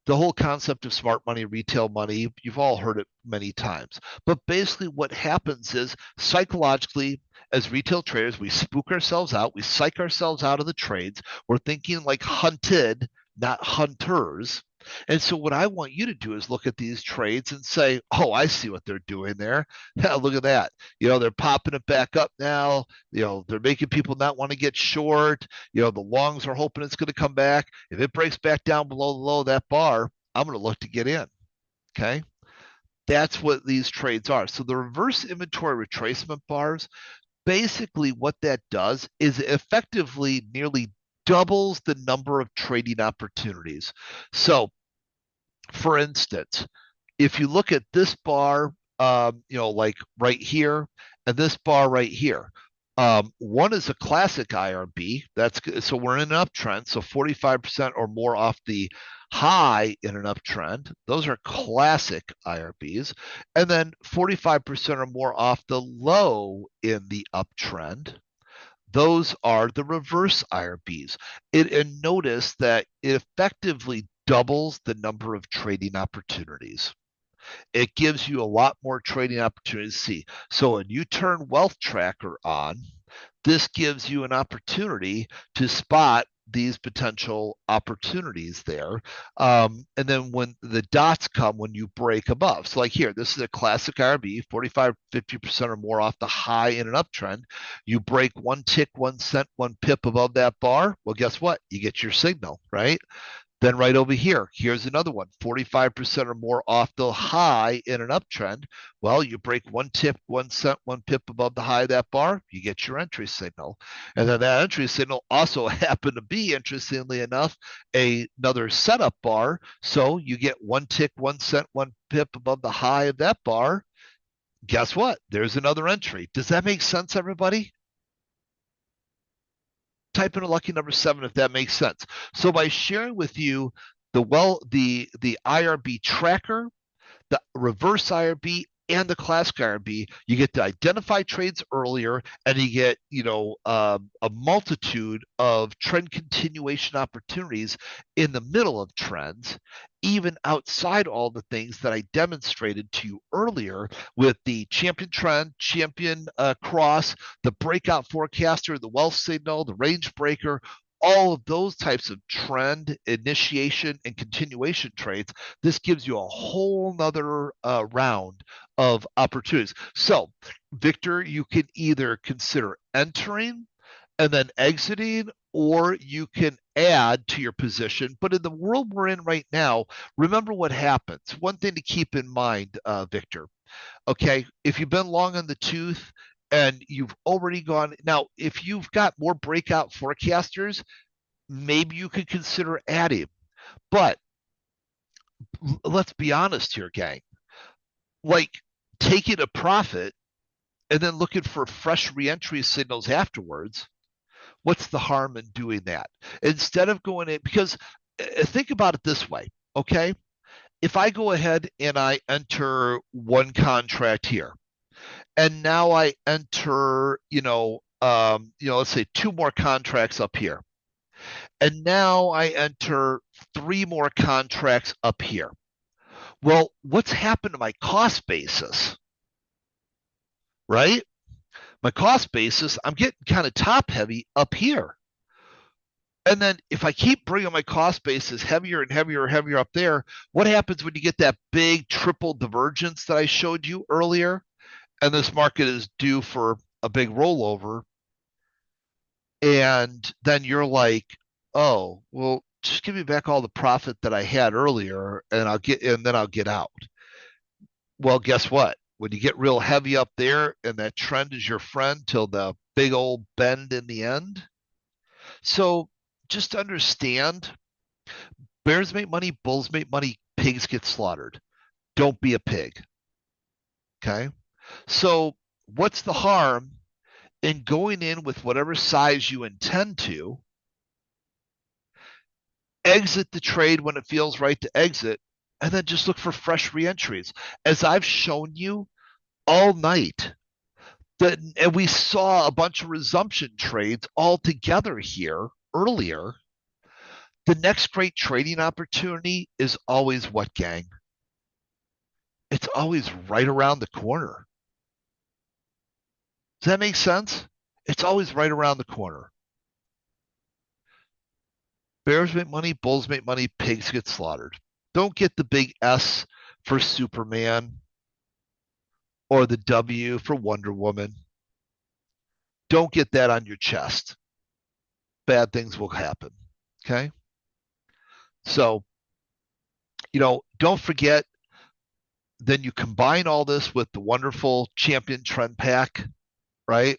The whole concept of smart money, retail money, you've all heard it many times. But basically what happens is psychologically, as retail traders, we spook ourselves out, we psych ourselves out of the trades. We're thinking like hunted, not hunters. And so what I want you to do is look at these trades and say, oh, I see what they're doing there. Look at that. They're popping it back up now. They're making people not want to get short. The longs are hoping it's going to come back. If it breaks back down below the low of that bar, I'm going to look to get in. Okay. That's what these trades are. So the reverse inventory retracement bars, basically what that does is it effectively nearly doubles the number of trading opportunities. So for instance, if you look at this bar, like right here, and this bar right here, one is a classic IRB. So we're in an uptrend, so 45% or more off the high in an uptrend. Those are classic IRBs. And then 45% or more off the low in the uptrend. Those are the reverse IRBs. And notice that it effectively doubles the number of trading opportunities. It gives you a lot more trading opportunities to see. So when you turn Wealth Tracker on, this gives you an opportunity to spot these potential opportunities there. And then when the dots come, when you break above. So like here, this is a classic IRB, 45, 50% or more off the high in an uptrend. You break 1 tick, 1 cent, 1 pip above that bar. Well, guess what? You get your signal, right? Then right over here, here's another one, 45% or more off the high in an uptrend. Well, you break 1 tick, 1 cent, 1 pip above the high of that bar, you get your entry signal. And then that entry signal also happened to be, interestingly enough, another setup bar. So you get 1 tick, 1 cent, 1 pip above the high of that bar. Guess what? There's another entry. Does that make sense, everybody? Type in a lucky number 7 if that makes sense. So by sharing with you the IRB tracker, the reverse IRB, and the classic IRB, you get to identify trades earlier, and you get a multitude of trend continuation opportunities in the middle of trends, even outside all the things that I demonstrated to you earlier with the champion trend, champion cross, the breakout forecaster, the wealth signal, the range breaker, all of those types of trend initiation and continuation trades. This gives you a whole nother round of opportunities. So, Victor, you can either consider entering and then exiting, or you can add to your position. But in the world we're in right now, remember what happens. One thing to keep in mind, Victor, okay, if you've been long on the tooth and you've already gone, now, if you've got more breakout forecasters, maybe you could consider adding. But let's be honest here, gang. Like taking a profit and then looking for fresh reentry signals afterwards, what's the harm in doing that? Instead of going in, because think about it this way, okay? If I go ahead and I enter one contract here, and now I enter, let's say two more contracts up here, and now I enter three more contracts up here. Well, what's happened to my cost basis, right? My cost basis, I'm getting kind of top heavy up here. And then if I keep bringing my cost basis heavier and heavier and heavier up there, what happens when you get that big triple divergence that I showed you earlier? And this market is due for a big rollover. And then you're like, oh, well, just give me back all the profit that I had earlier and then I'll get out. Well, guess what? When you get real heavy up there and that trend is your friend till the big old bend in the end. So just understand, bears make money, bulls make money, pigs get slaughtered. Don't be a pig. Okay? So what's the harm in going in with whatever size you intend to, exit the trade when it feels right to exit, and then just look for fresh reentries? As I've shown you all night, and we saw a bunch of resumption trades all together here earlier. The next great trading opportunity is always what, gang? It's always right around the corner. Does that make sense? It's always right around the corner. Bears make money, bulls make money, pigs get slaughtered. Don't get the big S for Superman or the W for Wonder Woman. Don't get that on your chest. Bad things will happen. Okay? So, don't forget, then you combine all this with the wonderful champion trend pack, right?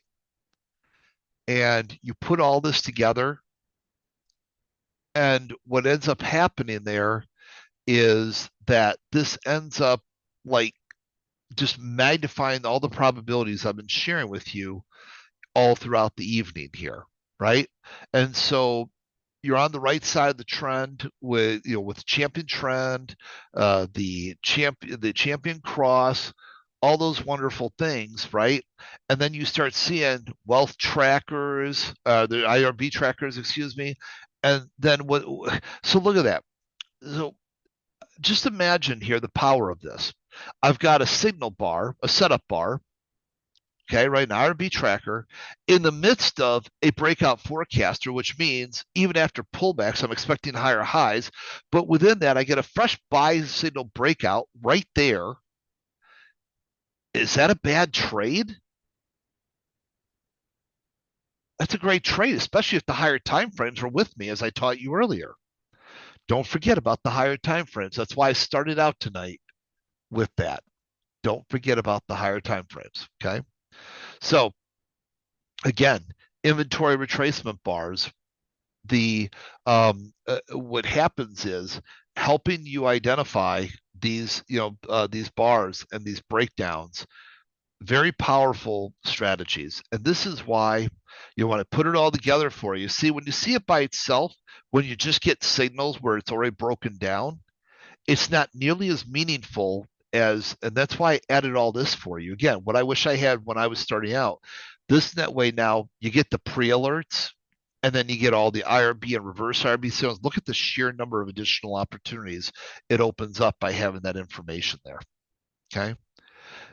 And you put all this together. And what ends up happening there is that this ends up like just magnifying all the probabilities I've been sharing with you all throughout the evening here, right? And so you're on the right side of the trend with champion trend, the champion cross, all those wonderful things, right? And then you start seeing wealth trackers, the IRB trackers, excuse me. And then so look at that. So just imagine here the power of this. I've got a signal bar, a setup bar, okay, right, an IRB tracker in the midst of a breakout forecaster, which means even after pullbacks, I'm expecting higher highs. But within that, I get a fresh buy signal breakout right there. Is that a bad trade? That's a great trade, especially if the higher time frames are with me, as I taught you earlier. Don't forget about the higher time frames. That's why I started out tonight with that. Don't forget about the higher time frames, okay? So again, inventory retracement bars, what happens is helping you identify these bars and these breakdowns, very powerful strategies. And this is why you want to put it all together for you. See, when you see it by itself, when you just get signals where it's already broken down, it's not nearly as meaningful and that's why I added all this for you. Again, what I wish I had when I was starting out. That way now you get the pre-alerts, and then you get all the IRB and reverse IRB signals. Look at the sheer number of additional opportunities it opens up by having that information there. Okay.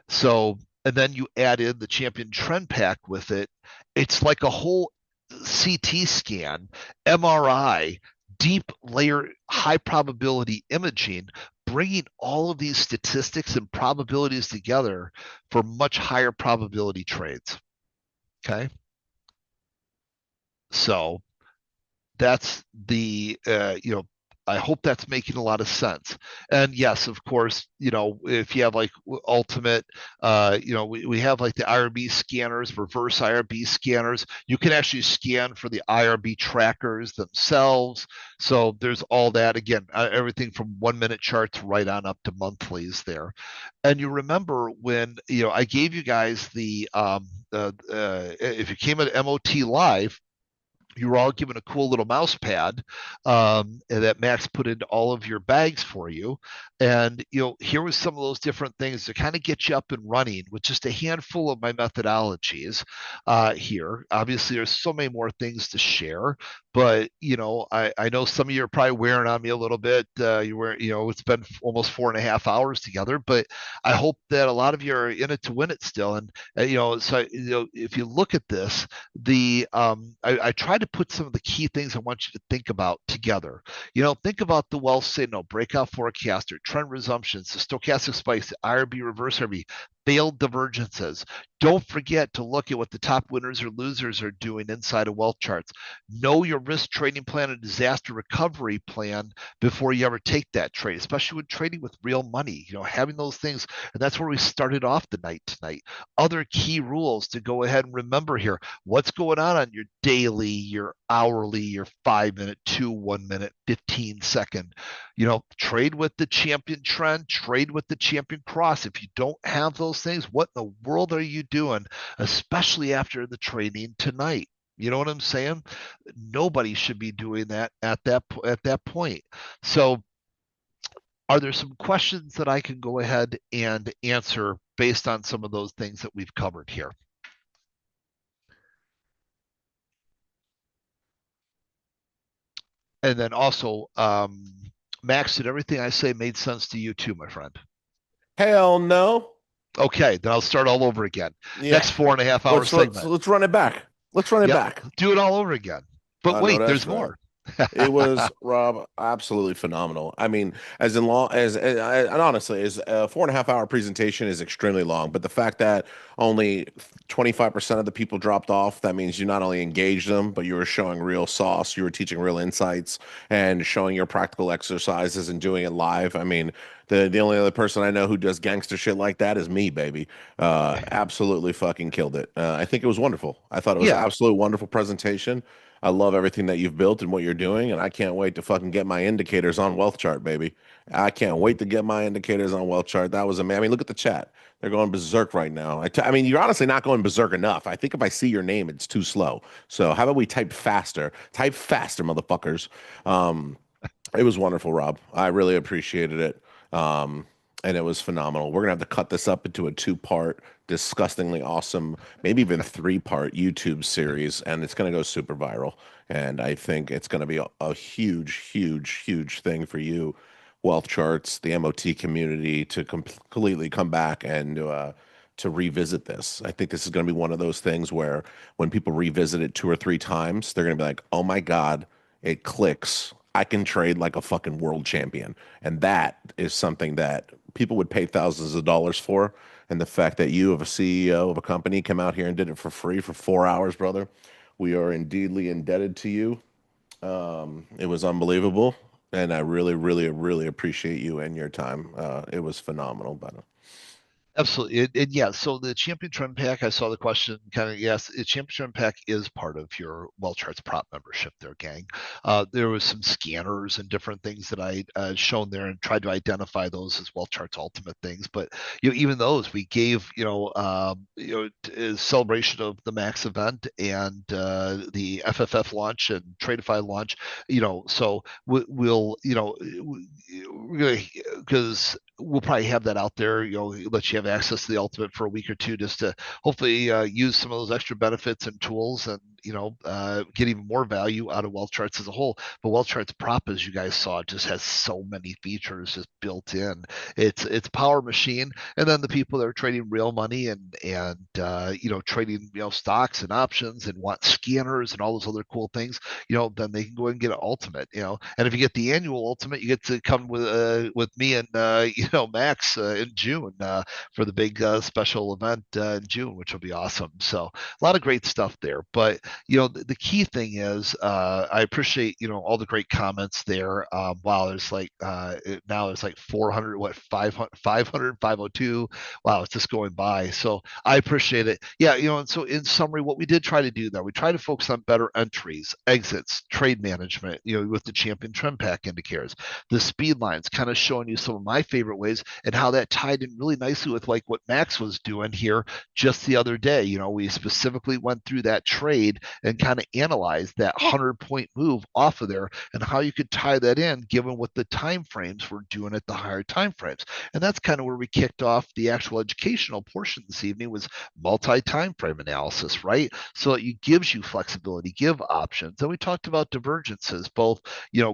So, and then you add in the champion trend pack with it. It's like a whole CT scan, MRI, deep layer, high probability imaging, bringing all of these statistics and probabilities together for much higher probability trades. Okay. So that's the I hope that's making a lot of sense. And yes, of course, if you have like ultimate, we have like the IRB scanners, reverse IRB scanners. You can actually scan for the IRB trackers themselves. So there's all that. Again, everything from 1 minute charts right on up to monthlies there. And you remember when I gave you guys if you came at MOT live, you were all given a cool little mouse pad that Max put into all of your bags for you. And, here was some of those different things to kind of get you up and running with just a handful of my methodologies here. Obviously, there's so many more things to share, but, I know some of you are probably wearing on me a little bit. It's been almost 4.5 hours together, but I hope that a lot of you are in it to win it still. And, so, if you look at this, I tried to put some of the key things I want you to think about together. Think about the wealth signal, breakout forecaster, trend resumptions, the stochastic spikes, the IRB, reverse IRB, failed divergences. Don't forget to look at what the top winners or losers are doing inside of WealthCharts. Know your risk trading plan and disaster recovery plan before you ever take that trade, especially when trading with real money. Having those things, and that's where we started off the night tonight. Other key rules to go ahead and remember here: what's going on your daily, your hourly, your 5 minute, 1 minute, 15 second. Trade with the champion trend, trade with the champion cross. If you don't have those things, what in the world are you doing, especially after the trading tonight? You know what I'm saying? Nobody should be doing that at that point. So, are there some questions that I can go ahead and answer based on some of those things that we've covered here? And then also, Max, did everything I say made sense to you too, my friend? Hell no. Okay, then I'll start all over again. Yeah. Next 4.5 hour segment. Let's run it back. Let's run it back. Do it all over again. But wait, there's more. It was, Rob, absolutely phenomenal. I mean, as and honestly, as a 4.5 hour presentation is extremely long, but the fact that only 25% of the people dropped off, that means you not only engaged them, but you were showing real sauce, you were teaching real insights and showing your practical exercises and doing it live. I mean, the only other person I know who does gangster shit like that is me, baby. Absolutely fucking killed it. I think it was wonderful. I thought it was an absolute wonderful presentation. I love everything that you've built and what you're doing, and I can't wait to fucking get my indicators on Wealth Chart, baby. I can't wait to get my indicators on Wealth Chart. That was amazing. I mean, look at the chat. They're going berserk right now. I mean, you're honestly not going berserk enough. I think if I see your name, it's too slow. So how about we type faster? Type faster, motherfuckers. It was wonderful, Rob. I really appreciated it. And it was phenomenal. We're gonna have to cut this up into a two-part, disgustingly awesome, maybe even three-part YouTube series, and it's gonna go super viral. And I think it's gonna be a huge, huge, huge thing for you, Wealth Charts, the MOT community, to completely come back and to revisit this. I think this is gonna be one of those things where when people revisit it 2 or 3 times, they're gonna be like, "Oh my God, it clicks. I can trade like a fucking world champion." And that is something that people would pay thousands of dollars for. And the fact that you, of a CEO of a company, come out here and did it for free for 4 hours, brother, we are indeedly indebted to you. It was unbelievable. And I really, really, really appreciate you and your time. It was phenomenal, but Absolutely. Yeah. So the Champion Trend Pack, I saw the question kind of, yes, the Champion Trend Pack is part of your WealthCharts prop membership there, gang. There was some scanners and different things that I shown there and tried to identify those as WealthCharts Ultimate things. But even those we gave, celebration of the Max event and the FFF launch and Tradeify launch. So we'll, because we'll probably have that out there, let you have access to the ultimate for a week or two, just to hopefully use some of those extra benefits and tools, and get even more value out of Wealth Charts as a whole. But Wealth Charts prop, as you guys saw, just has so many features just built in. It's power machine. And then the people that are trading real money and trading stocks and options and want scanners and all those other cool things, then they can go and get an ultimate. And if you get the annual ultimate, you get to come with me and Max in June for the big special event in June, which will be awesome. So a lot of great stuff there. But the key thing is, I appreciate all the great comments there. Wow, there's like now there's like 400, what 500, 500, 502. Wow, it's just going by. So I appreciate it. Yeah, and so in summary, what we did try to do there, we try to focus on better entries, exits, trade management, with the champion trend pack indicators, the speed lines, kind of showing you some of my favorite ways and how that tied in really nicely with like what Max was doing here just the other day. We specifically went through that trade and kind of analyzed that 100-point move off of there and how you could tie that in given what the time frames were doing at the higher time frames. And that's kind of where we kicked off the actual educational portion this evening, was multi-time frame analysis, right? So it gives you flexibility, give options. And we talked about divergences, both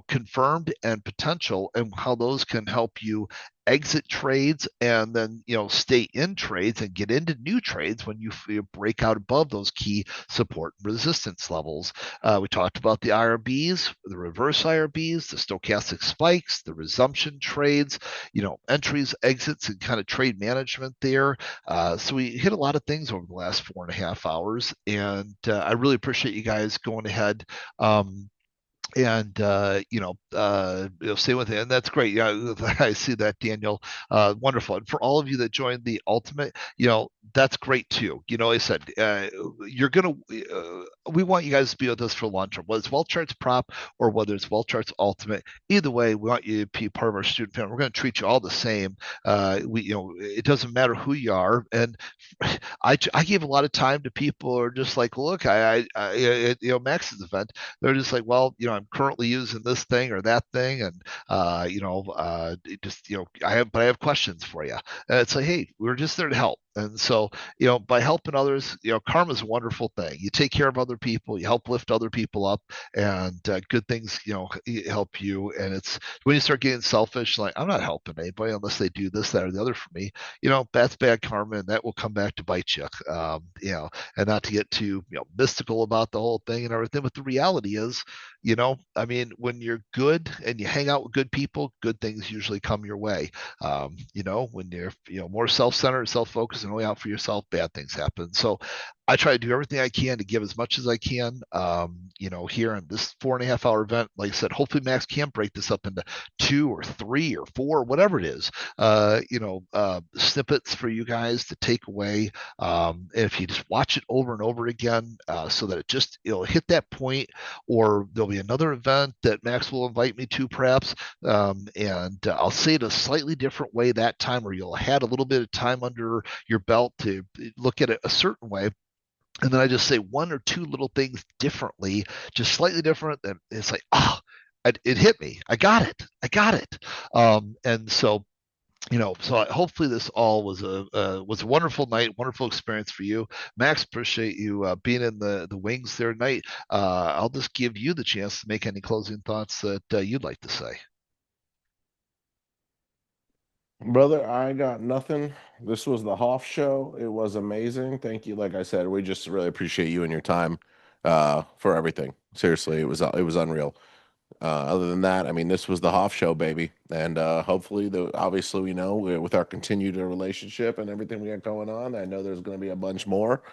confirmed and potential, and how those can help you exit trades and then stay in trades and get into new trades when you break out above those key support and resistance levels. We talked about the IRBs, the reverse IRBs, the stochastic spikes, the resumption trades, entries, exits, and kind of trade management there. So we hit a lot of things over the last 4.5 hours, and I really appreciate you guys going ahead and stay with it, and that's great. Yeah, I see that, Daniel. Wonderful. And for all of you that joined the ultimate, that's great too. I said, you're gonna we want you guys to be with us for long term, whether it's WealthCharts prop or whether it's WealthCharts ultimate. Either way, we want you to be part of our student family. We're going to treat you all the same. It doesn't matter who you are. And I give a lot of time to people who are just like, look, Max's event, they're just like, well, I'm currently using this thing or that thing, and I have questions for you. And it's like, hey, we're just there to help. And so, by helping others, karma is a wonderful thing. You take care of other people, you help lift other people up, and good things, help you. And it's when you start getting selfish, like, I'm not helping anybody unless they do this, that, or the other for me. That's bad karma, and that will come back to bite you. And not to get too, mystical about the whole thing and everything. But the reality is, when you're good and you hang out with good people, good things usually come your way. When you're, more self-centered, self-focused, and only out for yourself, bad things happen. So I try to do everything I can to give as much as I can, here in this 4.5 hour event. Like I said, hopefully Max can break this up into 2 or 3 or 4, whatever it is, snippets for you guys to take away. And if you just watch it over and over again, so that it'll hit that point, or there'll be another event that Max will invite me to perhaps. And I'll say it a slightly different way that time, where you'll have had a little bit of time under your belt to look at it a certain way. And then I just say 1 or 2 little things differently, just slightly different. And it's like, it hit me. I got it. And so, so hopefully this all was a wonderful night, wonderful experience for you. Max, appreciate you being in the wings there tonight. I'll just give you the chance to make any closing thoughts that you'd like to say. Brother, I got nothing. This was the Hoff show. It was amazing. Thank you. Like I said, we just really appreciate you and your time for everything. Seriously, it was unreal. Other than that, I mean, this was the Hoff show, baby. And hopefully, obviously, with our continued relationship and everything we got going on, I know there's going to be a bunch more.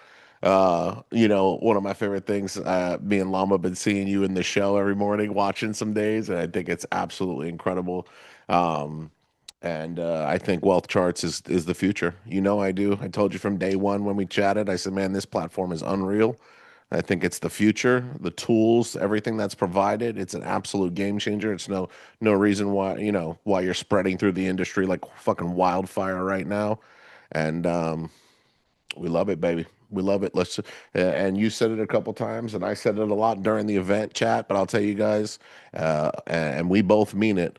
One of my favorite things, me and Lama been seeing you in the show every morning, watching some days, and I think it's absolutely incredible. Um, and I think Wealth Charts is the future. I do. I told you from day one when we chatted, I said, man, this platform is unreal. I think it's the future, the tools, everything that's provided. It's an absolute game changer. It's no reason why you're spreading through the industry like fucking wildfire right now. And we love it, baby. We love it. And you said it a couple times, and I said it a lot during the event chat. But I'll tell you guys, and we both mean it.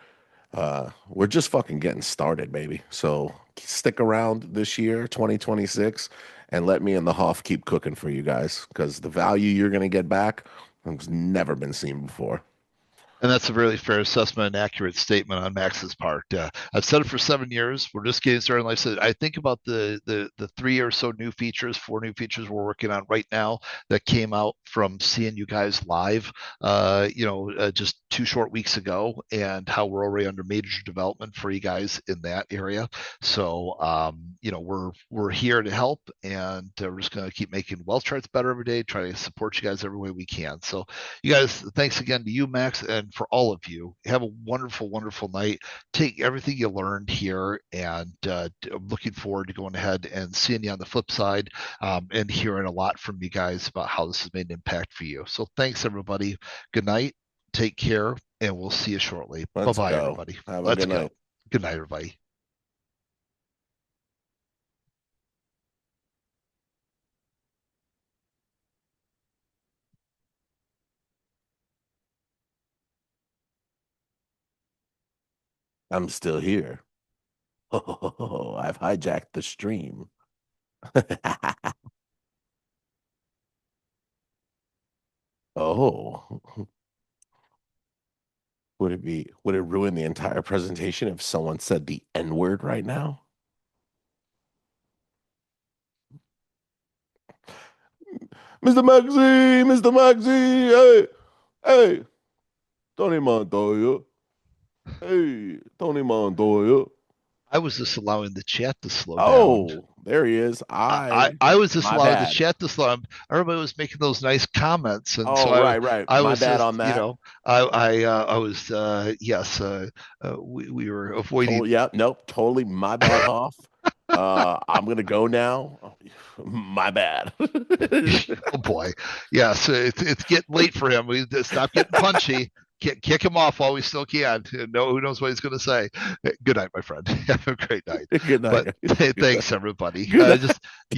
We're just fucking getting started, baby. So stick around this year, 2026, and let me and the Hoff keep cooking for you guys, because the value you're gonna get back has never been seen before. And that's a really fair assessment and accurate statement on Max's part. I've said it for 7 years. We're just getting started. Like I said, I think about the 3 or so new features, 4 new features we're working on right now that came out from seeing you guys live. Just 2 short weeks ago, and how we're already under major development for you guys in that area. So we're here to help, and we're just going to keep making WealthCharts better every day, try to support you guys every way we can. So you guys, thanks again to you, Max, and for all of you. Have a wonderful, wonderful night. Take everything you learned here, and I'm looking forward to going ahead and seeing you on the flip side, and hearing a lot from you guys about how this has made an impact for you. So thanks, everybody. Good night. Take care, and we'll see you shortly. Bye-bye, everybody. Have a Let's good go. night. Good night, everybody. I'm still here. Oh, I've hijacked the stream. Oh, would it ruin the entire presentation if someone said the N-word right now? Mr. Maxi, Mr. Maxi, hey, Tony Montoya, hey, Tony Montoya. I was just allowing the chat to slow down. Oh, there he is. I was just my allowing the bad. chat to slow down. Everybody was making those nice comments, and Oh, so right. I My was bad just, on that. I was yes, we were avoiding. Yeah, nope, totally my bad, Hoff. I'm gonna go now. My bad. Oh boy, yes, it's getting late for him. We stop getting punchy. Kick him off while we still can. No, who knows what he's going to say. Good night, my friend. Have a great night. Good night. But thanks, everybody. You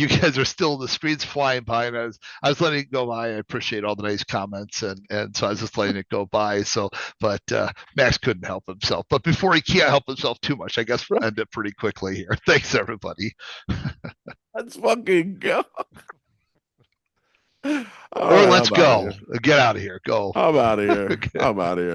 guys are still, the screen's flying by, and I was letting it go by. I appreciate all the nice comments, and so I was just letting it go by. So, but Max couldn't help himself. But before he can't help himself too much, I guess we'll end it pretty quickly here. Thanks, everybody. Let's fucking go. Or let's go. Get out of here. Go. I'm out of here. I'm out of here.